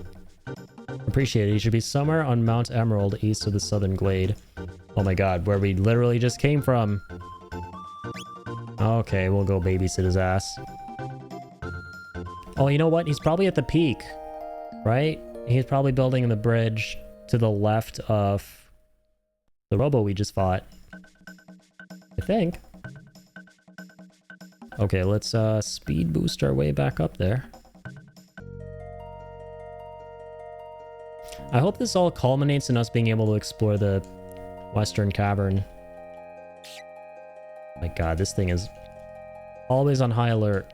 Appreciate it. He should be somewhere on Mount Emerald, east of the southern glade. Oh my god, where we literally just came from. Okay, we'll go babysit his ass. Oh, you know what? He's probably at the peak, right? He's probably building the bridge to the left of the robo we just fought. I think. Okay, let's speed boost our way back up there. I hope this all culminates in us being able to explore the Western Cavern. My god, this thing is always on high alert.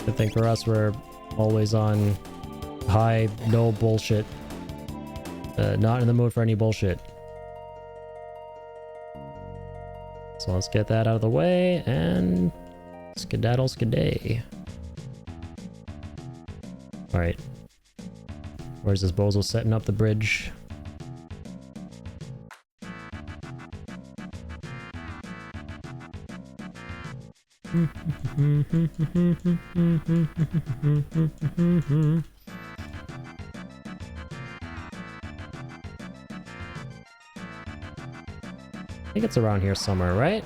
Good thing for us, we're always on high, no bullshit. Not in the mood for any bullshit. So let's get that out of the way and skedaddle skeday. Alright. Where's this bozo setting up the bridge? I think it's around here somewhere, right?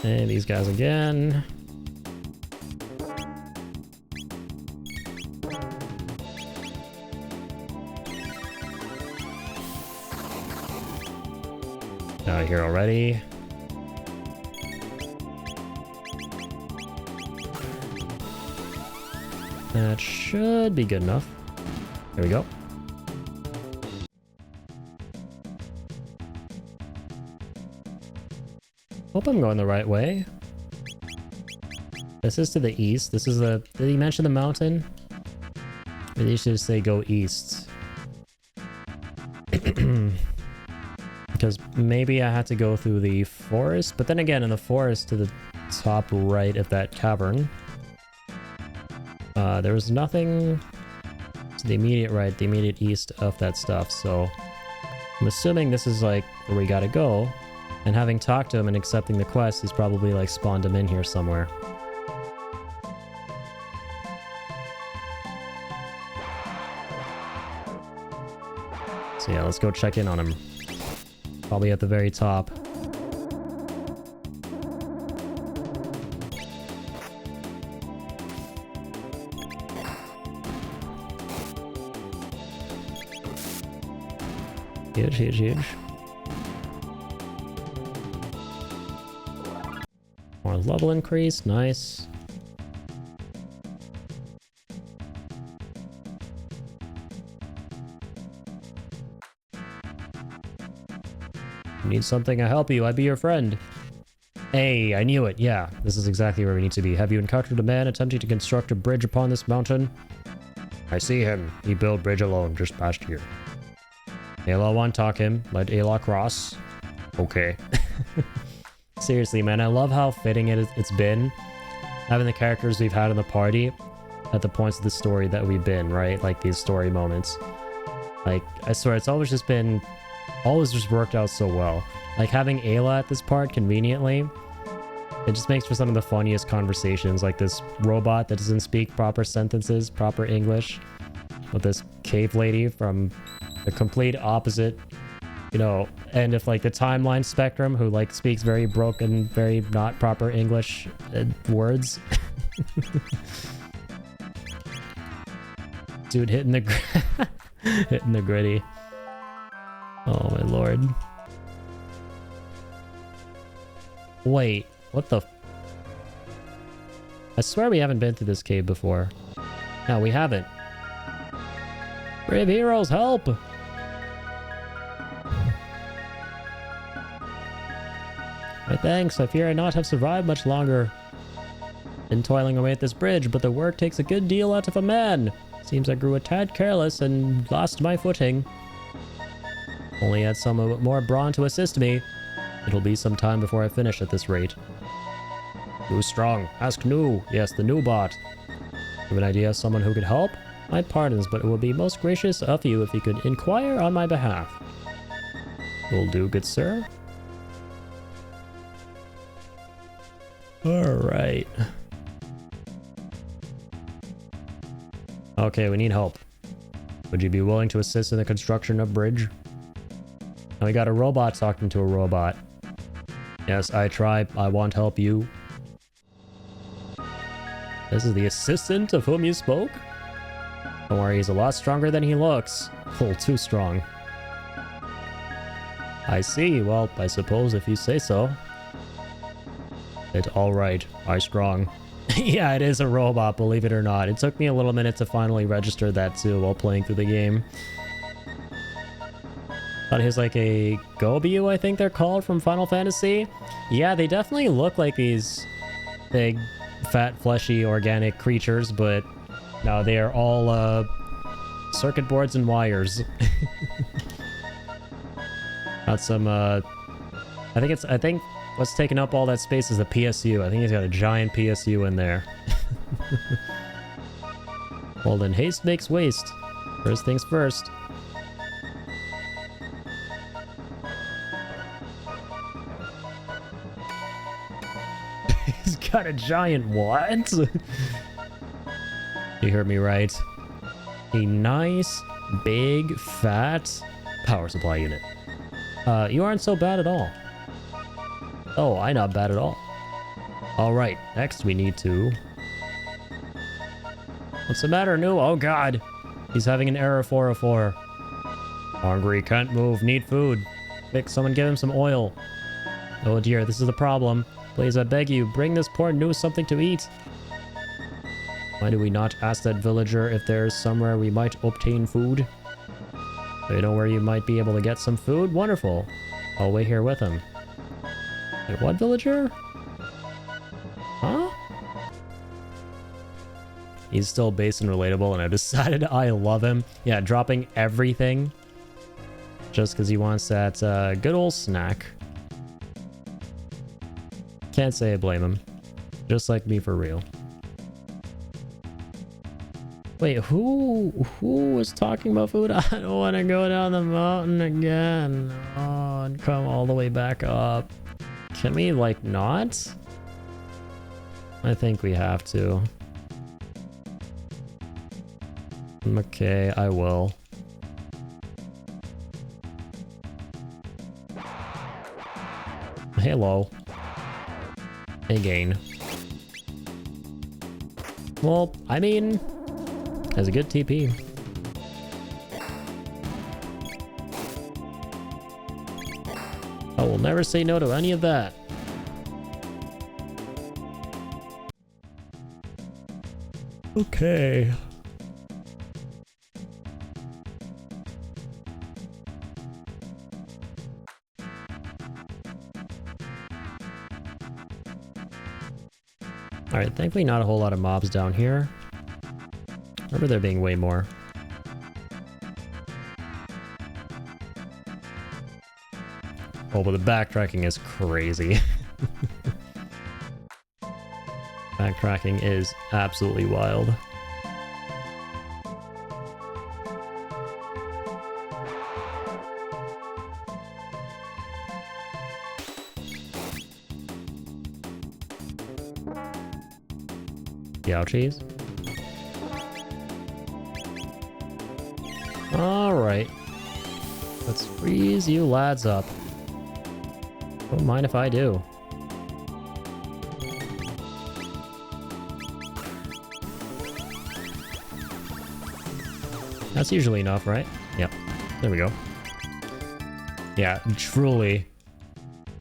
And these guys again. Out here already. That should be good enough. There we go. Hope I'm going the right way. This is to the east. This is the... Did he mention the mountain? Maybe you should say go east. Because maybe I had to go through the forest. But then again, in the forest to the top right of that cavern, there was nothing to the immediate right, the immediate east of that stuff. So I'm assuming this is like where we gotta go. And having talked to him and accepting the quest, he's probably like spawned him in here somewhere. So yeah, let's go check in on him. Probably at the very top. Huge, huge, huge. More level increase, nice. You need something, I help you, I'd be your friend. Hey, I knew it, yeah. This is exactly where we need to be. Have you encountered a man attempting to construct a bridge upon this mountain? I see him. He built bridge alone just past here. Ayla won't talk him. Let Ayla cross. Okay. Seriously, man, I love how fitting it's been. Having the characters we've had in the party at the points of the story that we've been, right? Like these story moments. Like, I swear, it's always just worked out so well. Like having Ayla at this part conveniently, it just makes for some of the funniest conversations. Like this robot that doesn't speak proper sentences, proper English, with this cave lady from the complete opposite, you know, end of like the timeline spectrum, who like speaks very broken, very not proper English words. Dude hitting the hitting the gritty. Oh my lord. Wait, what the I swear we haven't been through this cave before. No, we haven't. Brave heroes, help! My thanks, I fear I not have survived much longer. Been toiling away at this bridge, but the work takes a good deal out of a man. Seems I grew a tad careless and lost my footing. Only had someone more brawn to assist me. It'll be some time before I finish at this rate. Who's strong? Ask New. Yes, the new bot. Have an idea of someone who could help? My pardons, but it would be most gracious of you if you could inquire on my behalf. Will do, good sir. Alright. Okay, we need help. Would you be willing to assist in the construction of bridge? And we got a robot talking to a robot. Yes, I try. I won't help you. This is the assistant of whom you spoke? Don't worry, he's a lot stronger than he looks. Oh, too strong. I see. Well, I suppose if you say so. It's alright. I strong. Yeah, it is a robot, believe it or not. It took me a little minute to finally register that too while playing through the game. Thought he was like a Gobiu, I think they're called, from Final Fantasy. Yeah, they definitely look like these big, fat, fleshy, organic creatures, but no, they are all circuit boards and wires. Got some I think what's taking up all that space is the PSU. I think he's got a giant PSU in there. Well then, haste makes waste. First things first. He's got a giant what? You heard me right. A nice, big, fat power supply unit. You aren't so bad at all. Oh, I'm not bad at all. Alright, next we need to... What's the matter, New? Oh god! He's having an error 404. Hungry, can't move, need food. Quick, someone give him some oil. Oh dear, this is the problem. Please, I beg you, bring this poor New something to eat. Why do we not ask that villager if there's somewhere we might obtain food? Do you know where you might be able to get some food? Wonderful. I'll wait here with him. Wait, what villager? Huh? He's still base and relatable, and I decided I love him. Yeah, dropping everything just because he wants that good old snack. Can't say I blame him. Just like me for real. Wait, who was talking about food? I don't want to go down the mountain again. Oh, and come all the way back up. Can we, like, not? I think we have to. Okay, I will. hello. Again. Well, I mean, has a good TP. I will never say no to any of that. Okay. Alright, thankfully not a whole lot of mobs down here. Remember there being way more. Oh, but the backtracking is crazy. Backtracking is absolutely wild. Ouchies. Alright. Let's freeze you lads up. Don't mind if I do. That's usually enough, right? Yep. There we go. Yeah, truly.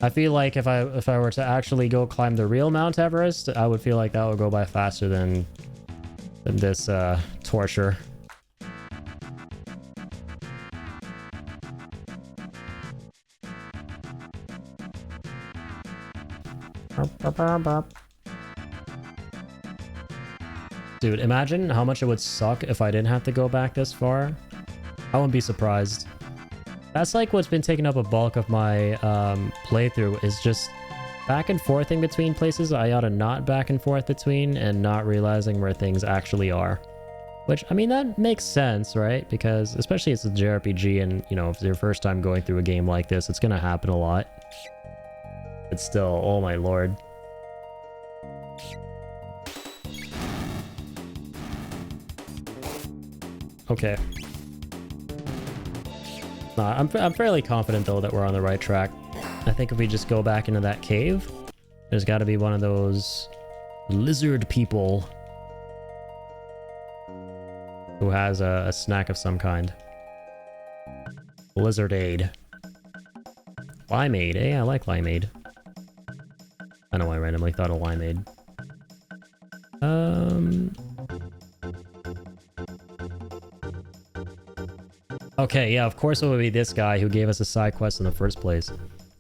I feel like if I were to actually go climb the real Mount Everest, I would feel like that would go by faster than this torture. Dude, imagine how much it would suck if I didn't have to go back this far. I wouldn't be surprised. That's like what's been taking up a bulk of my playthrough, is just back and forthing between places I ought to not back and forth between and not realizing where things actually are. Which, I mean, that makes sense, right? Because especially it's a JRPG and, you know, if it's your first time going through a game like this, it's gonna happen a lot. But still, oh my lord. Okay. I'm fairly confident, though, that we're on the right track. I think if we just go back into that cave, there's got to be one of those lizard people who has a snack of some kind. Lizardade. Limeade. Hey, I like limeade. I know I randomly thought of limeade. Okay, yeah, of course it would be this guy who gave us a side quest in the first place.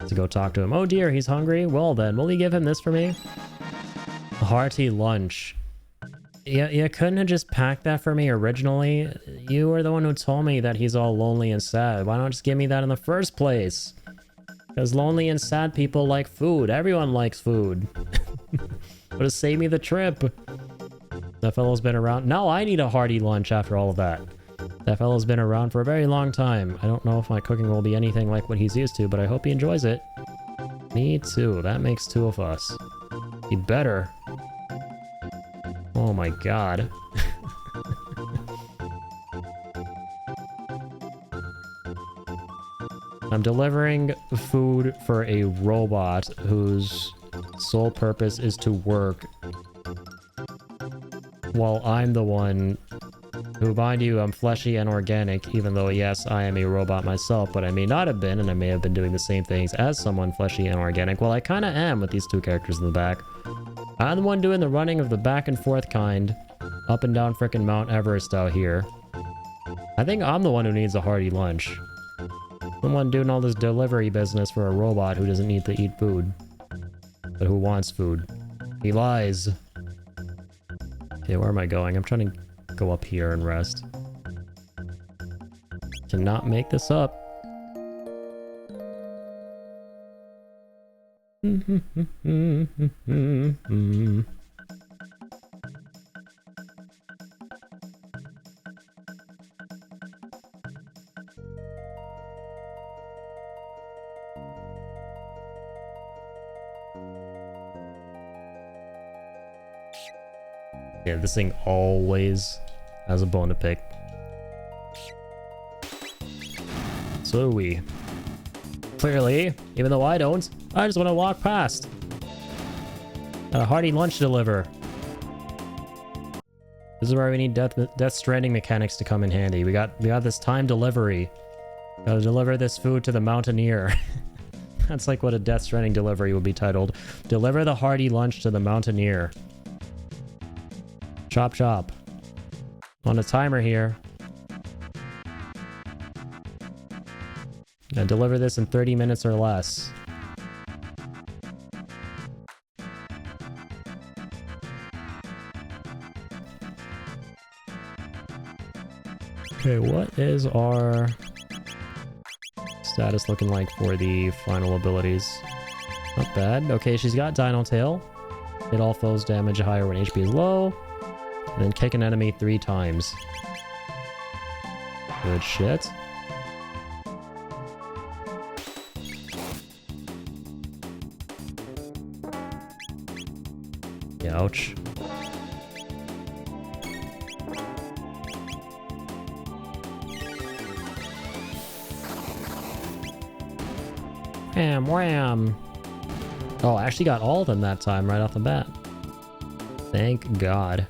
To go talk to him. Oh dear, he's hungry? Well then, will you give him this for me? A hearty lunch. Yeah, you couldn't have just packed that for me originally? You were the one who told me that he's all lonely and sad. Why not just give me that in the first place? Because lonely and sad people like food. Everyone likes food. Would have saved me the trip. That fellow's been around. Now I need a hearty lunch after all of that. That fellow's been around for a very long time. I don't know if my cooking will be anything like what he's used to, but I hope he enjoys it. Me too. That makes two of us. He better. Oh my god. I'm delivering food for a robot whose sole purpose is to work, while I'm the one who, mind you, I'm fleshy and organic, even though, yes, I am a robot myself, but I may not have been, and I may have been doing the same things as someone fleshy and organic. Well, I kind of am with these two characters in the back. I'm the one doing the running of the back and forth kind, up and down frickin' Mount Everest out here. I think I'm the one who needs a hearty lunch. I'm the one doing all this delivery business for a robot who doesn't need to eat food, but who wants food. He lies. Okay, where am I going? I'm trying to go up here and rest. Cannot make this up. Yeah, this thing always has a bone to pick. So do we. Clearly, even though I don't, I just want to walk past. Got a hearty lunch to deliver. This is where we need Death Stranding mechanics to come in handy. We got this time delivery. Gotta deliver this food to the Mountaineer. That's like what a Death Stranding delivery would be titled. Deliver the hearty lunch to the Mountaineer. Chop chop. On a timer here. Now deliver this in 30 minutes or less. Okay, what is our status looking like for the final abilities? Not bad. Okay, she's got Dino Tail. Hit all foes damage higher when HP is low. And then kick an enemy 3 times. Good shit. Ouch. Wham, wham. Oh, I actually got all of them that time right off the bat. Thank God.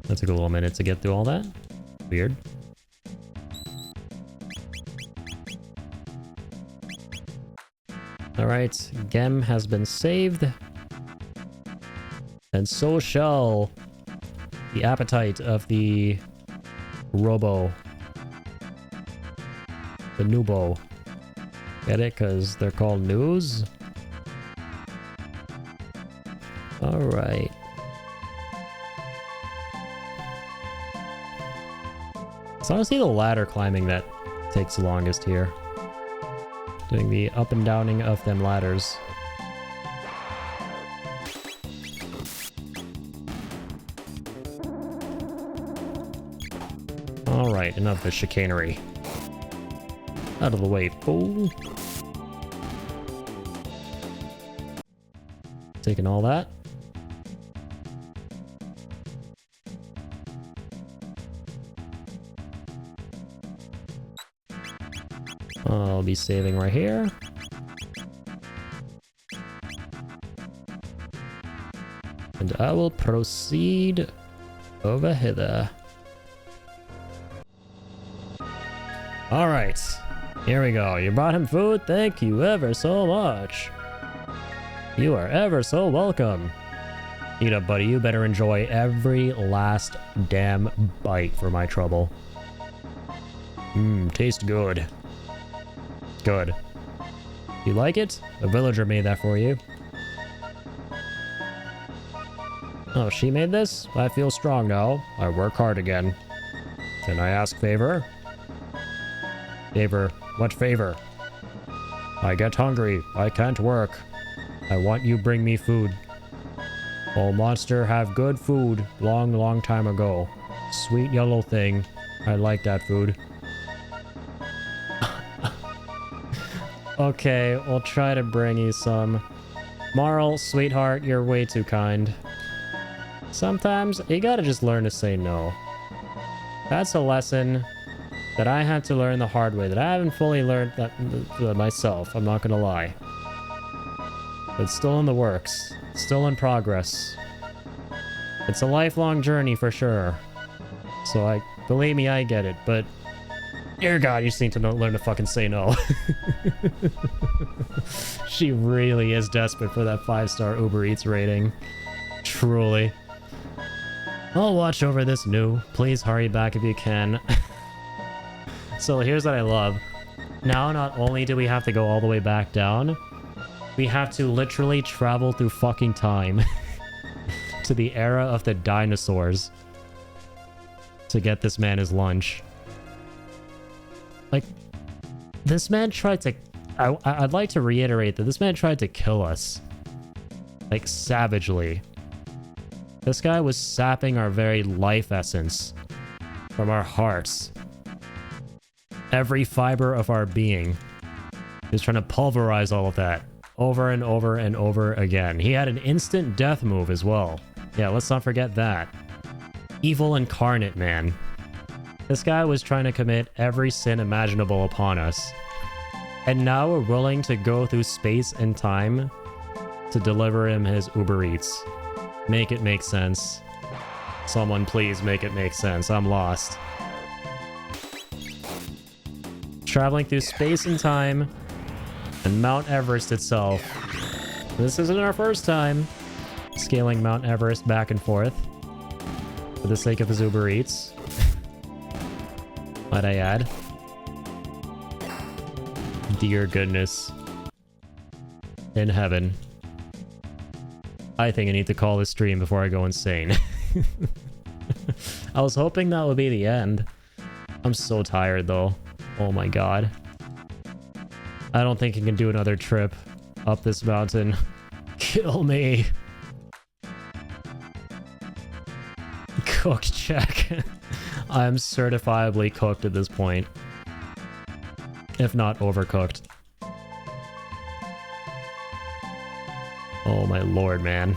That took a little minute to get through all that. Weird. Alright, Gem has been saved. And so shall the appetite of the Robo. The Nubo. Get it? Because they're called news? Alright. It's honestly the ladder climbing that takes the longest here. Doing the up and downing of them ladders. Alright, enough of the chicanery. Out of the way, fool. Taking all that. I'll be saving right here. And I will proceed over hither. Alright, here we go. You brought him food? Thank you ever so much. You are ever so welcome. Eat up, buddy. You better enjoy every last damn bite for my trouble. Tastes good. Good. You like it? A villager made that for you. Oh, she made this? I feel strong now. I work hard again. Can I ask favor? Favor? What favor? I get hungry. I can't work. I want you bring me food. Oh, monster have good food long time ago. Sweet yellow thing. I like that food. Okay, we'll try to bring you some. Marl, sweetheart, you're way too kind. Sometimes you gotta just learn to say no. That's a lesson that I had to learn the hard way, that I haven't fully learned that myself, I'm not gonna lie. It's still in the works, still in progress. It's a lifelong journey for sure. So believe me, I get it, but dear God, you just need to learn to fucking say no. She really is desperate for that 5-star Uber Eats rating. Truly. I'll watch over this new. Please hurry back if you can. So here's what I love. Now not only do we have to go all the way back down, we have to literally travel through fucking time to the era of the dinosaurs to get this man his lunch. Like, this man tried to... I'd like to reiterate that this man tried to kill us. Like, savagely. This guy was sapping our very life essence from our hearts. Every fiber of our being. He was trying to pulverize all of that over and over and over again. He had an instant death move as well. Yeah, let's not forget that. Evil incarnate, man. This guy was trying to commit every sin imaginable upon us. And now we're willing to go through space and time to deliver him his Uber Eats. Make it make sense. Someone please make it make sense. I'm lost. Traveling through space and time and Mount Everest itself. This isn't our first time scaling Mount Everest back and forth for the sake of his Uber Eats. Might I add. Dear goodness. In heaven. I think I need to call this stream before I go insane. I was hoping that would be the end. I'm so tired though. Oh my god. I don't think I can do another trip up this mountain. Kill me. Cooked check. I'm certifiably cooked at this point. If not overcooked. Oh my lord, man.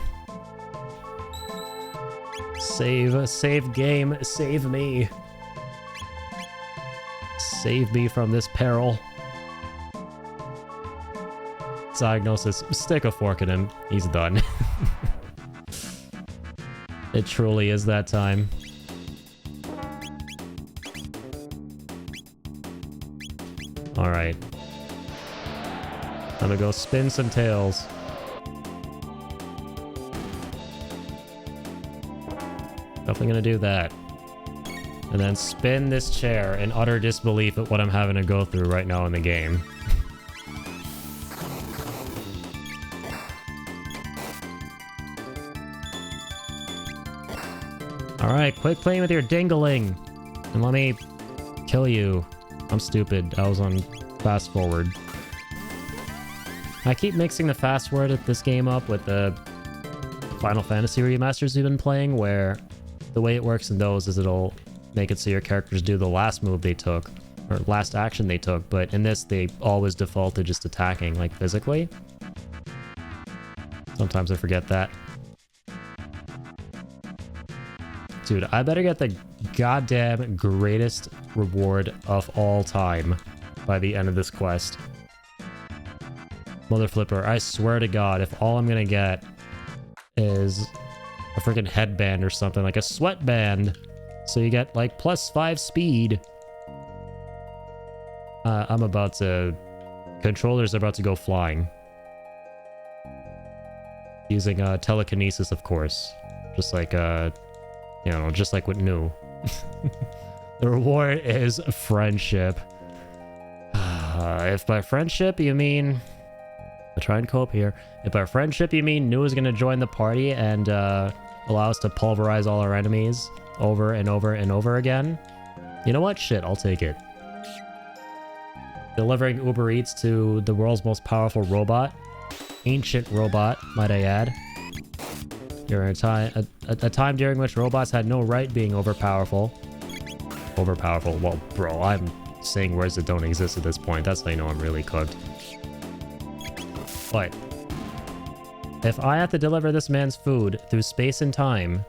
Save game, save me. Save me from this peril. Diagnosis, stick a fork in him. He's done. It truly is that time. Alright. I'm gonna go spin some tails. Definitely gonna do that. And then spin this chair in utter disbelief at what I'm having to go through right now in the game. Alright, quit playing with your dingling. And let me kill you. I'm stupid. I was on fast forward. I keep mixing the fast forward at this game up with the Final Fantasy remasters we've been playing, where the way it works in those is it'll make it so your characters do the last move they took, or last action they took, but in this they always default to just attacking, like physically. Sometimes I forget that. Dude, I better get the goddamn greatest reward of all time by the end of this quest. Mother flipper, I swear to god, if all I'm gonna get is a freaking headband or something, like a sweatband, so you get like +5 speed. I'm about to... Controllers are about to go flying. Using telekinesis, of course. Just like, you know, just like with new. The reward is friendship. If by friendship you mean... I'll try and cope here. If by friendship you mean New is going to join the party and allow us to pulverize all our enemies over and over and over again, you know what? Shit, I'll take it. Delivering Uber Eats to the world's most powerful robot. Ancient robot, might I add. During a time during which robots had no right being overpowerful. Overpowerful? Well, bro, I'm saying words that don't exist at this point. That's how you know I'm really cooked. But if I have to deliver this man's food through space and time,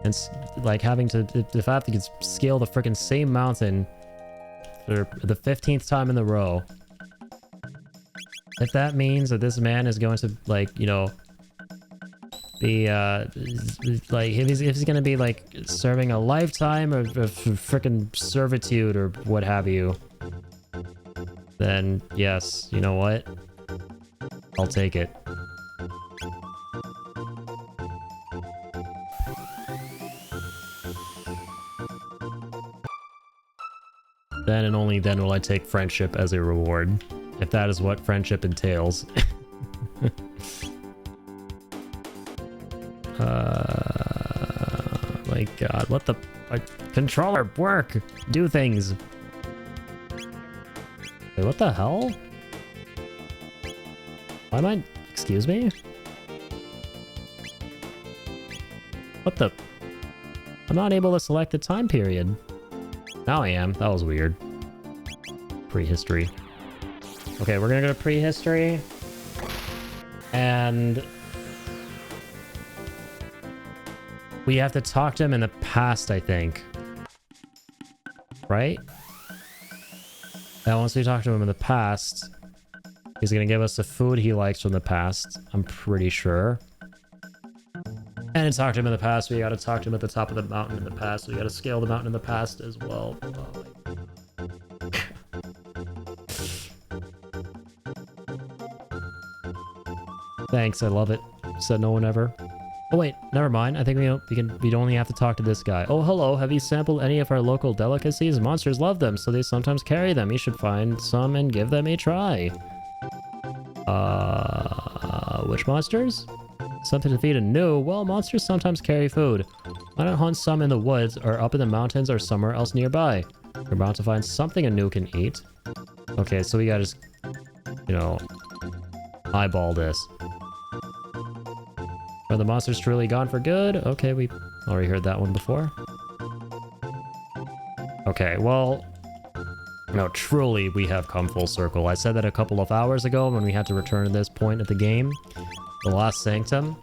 and like having to, if I have to scale the freaking same mountain for the 15th time in the row, if that means that this man is going to, like, you know, be like, if he's gonna be like serving a lifetime of freaking servitude or what have you, then yes, you know what? I'll take it. Then and only then will I take friendship as a reward, if that is what friendship entails. My god, what the... controller, work! Do things! Wait, what the hell? Why am I... Excuse me? What the... I'm not able to select the time period. Now I am. That was weird. Prehistory. Okay, we're gonna go to prehistory. And... we have to talk to him in the past, I think. right? And once we talk to him in the past, he's gonna give us the food he likes from the past, I'm pretty sure. And to talk to him in the past, we gotta talk to him at the top of the mountain in the past. We gotta scale the mountain in the past as well. Oh, thanks, I love it. Said no one ever. Oh wait, never mind. I think we'd only have to talk to this guy. Oh, hello. Have you sampled any of our local delicacies? Monsters love them, so they sometimes carry them. You should find some and give them a try. Which monsters? Something to feed and new. Well, monsters sometimes carry food. Why not hunt some in the woods or up in the mountains or somewhere else nearby? You're bound to find something a new can eat. Okay, so we gotta just, you know, eyeball this. Are the monsters truly gone for good? Okay, we already heard that one before. Okay, well, no, truly we have come full circle. I said that a couple of hours ago when we had to return to this point of the game, the Lost Sanctum.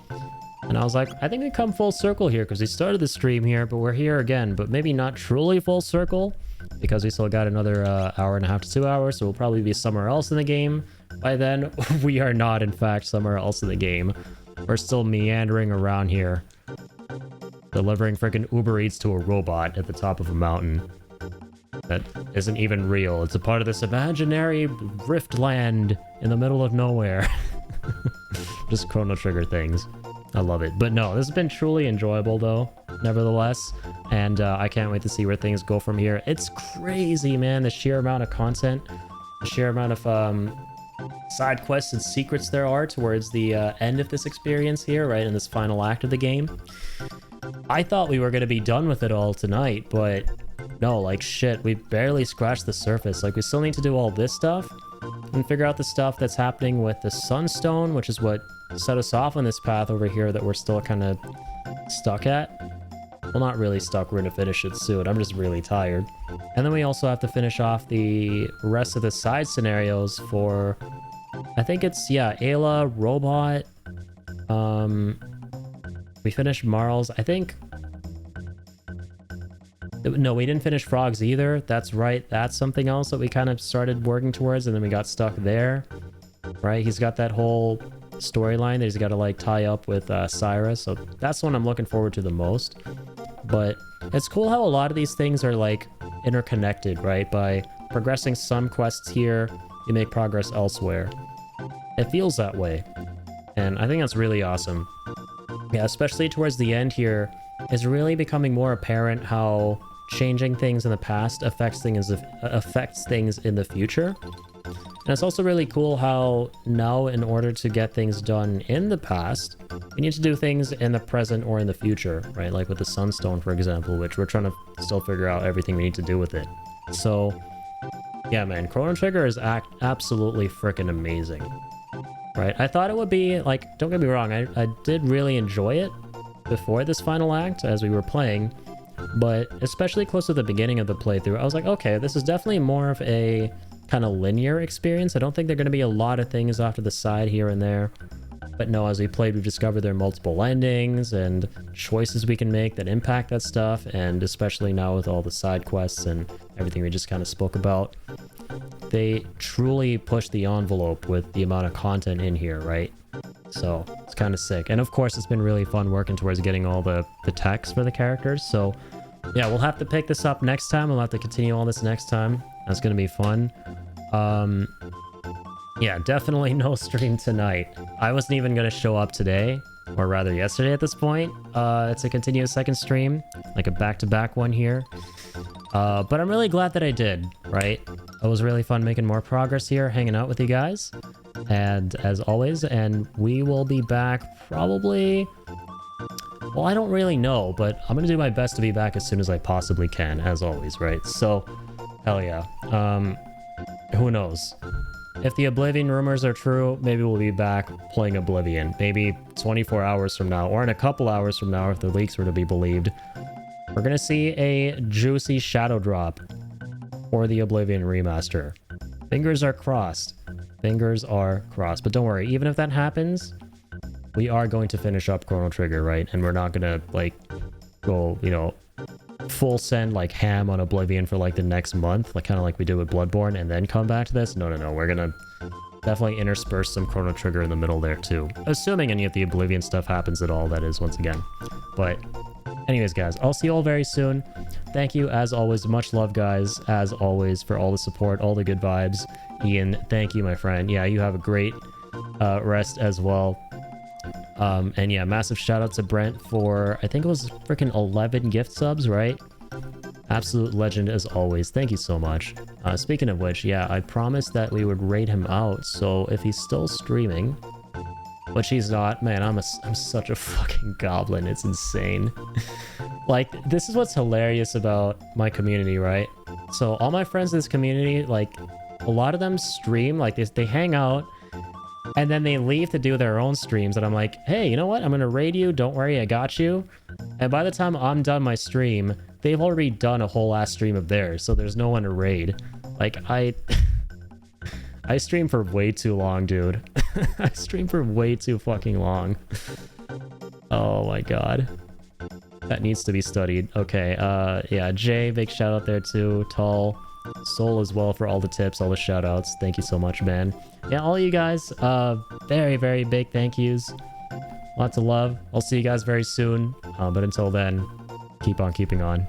And I was like, I think we come full circle here because we started the stream here, but we're here again, but maybe not truly full circle because we still got another hour and a half to 2 hours, so we'll probably be somewhere else in the game. By then, we are not, in fact, somewhere else in the game. We're still meandering around here, delivering freaking Uber Eats to a robot at the top of a mountain that isn't even real. It's a part of this imaginary rift land in the middle of nowhere. Just Chrono Trigger things. I love it. But no, this has been truly enjoyable though, nevertheless. And I can't wait to see where things go from here. It's crazy, man, the sheer amount of content, the sheer amount of side quests and secrets there are towards the end of this experience here, right, in this final act of the game. I thought we were going to be done with it all tonight, but no, like shit, we barely scratched the surface. Like we still need to do all this stuff and figure out the stuff that's happening with the Sunstone, which is what set us off on this path over here that we're still kind of stuck at. Well, not really stuck, we're going to finish it soon. I'm just really tired. And then we also have to finish off the rest of the side scenarios for, I think it's, yeah, Ayla, Robot. We finished Marl's. I think, no, we didn't finish Frogs either. That's right. That's something else that we kind of started working towards and then we got stuck there, right? He's got that whole storyline that he's got to like tie up with Cyrus. So that's the one I'm looking forward to the most. But it's cool how a lot of these things are like interconnected, right? By progressing some quests here, you make progress elsewhere. It feels that way. And I think that's really awesome. Yeah, especially towards the end here, it's really becoming more apparent how changing things in the past affects things in the future. And it's also really cool how now, in order to get things done in the past, we need to do things in the present or in the future, right? Like with the Sunstone, for example, which we're trying to still figure out everything we need to do with it. So, yeah, man, Chrono Trigger is absolutely freaking amazing, right? I thought it would be, like, don't get me wrong, I did really enjoy it before this final act as we were playing, but especially close to the beginning of the playthrough, I was like, okay, this is definitely more of a kind of linear experience. I don't think there are going to be a lot of things off to the side here and there. But no, as we played, we discovered there are multiple endings and choices we can make that impact that stuff. And especially now with all the side quests and everything we just kind of spoke about, they truly push the envelope with the amount of content in here, right? So it's kind of sick. And of course, it's been really fun working towards getting all the text for the characters. So yeah, we'll have to pick this up next time. We'll have to continue all this next time. That's going to be fun. Yeah, definitely no stream tonight. I wasn't even going to show up today, or rather yesterday at this point, to continue a second stream, like a back-to-back one here. But I'm really glad that I did, right? It was really fun making more progress here, hanging out with you guys. And as always, and we will be back probably... Well, I don't really know, but I'm going to do my best to be back as soon as I possibly can, as always, right? So, hell yeah. Who knows? If the Oblivion rumors are true, maybe we'll be back playing Oblivion. Maybe 24 hours from now, or in a couple hours from now, if the leaks were to be believed. We're going to see a juicy shadow drop for the Oblivion remaster. Fingers are crossed. Fingers are crossed. But don't worry, even if that happens, we are going to finish up Chrono Trigger, right? And we're not going to, like, go, you know, full send like ham on Oblivion for like the next month, like kind of like we did with Bloodborne, and then come back to this. No, we're gonna definitely intersperse some Chrono Trigger in the middle there too, assuming any of the Oblivion stuff happens at all, that is, once again. But anyways, guys, I'll see you all very soon. Thank you as always, much love, guys, as always, for all the support, all the good vibes. Ian, thank you, my friend. Yeah, you have a great rest as well. And yeah, massive shout out to Brent for, I think it was freaking 11 gift subs, right? Absolute legend as always. Thank you so much. Speaking of which, yeah, I promised that we would raid him out, so if he's still streaming, which he's not, man, I'm such a fucking goblin. It's insane. Like, this is what's hilarious about my community, right? So all my friends in this community, like, a lot of them stream, like they hang out, and then they leave to do their own streams, and I'm like, hey, you know what? I'm gonna raid you. Don't worry, I got you. And by the time I'm done my stream, they've already done a whole ass stream of theirs, so there's no one to raid. Like, I stream for way too long, dude. I stream for way too fucking long. Oh my god. That needs to be studied. Okay, yeah, Jay, big shout out there too. Tall, Soul as well for all the tips, all the shout outs. Thank you so much, man. Yeah, all you guys, very, very big thank yous. Lots of love. I'll see you guys very soon. But until then, keep on keeping on.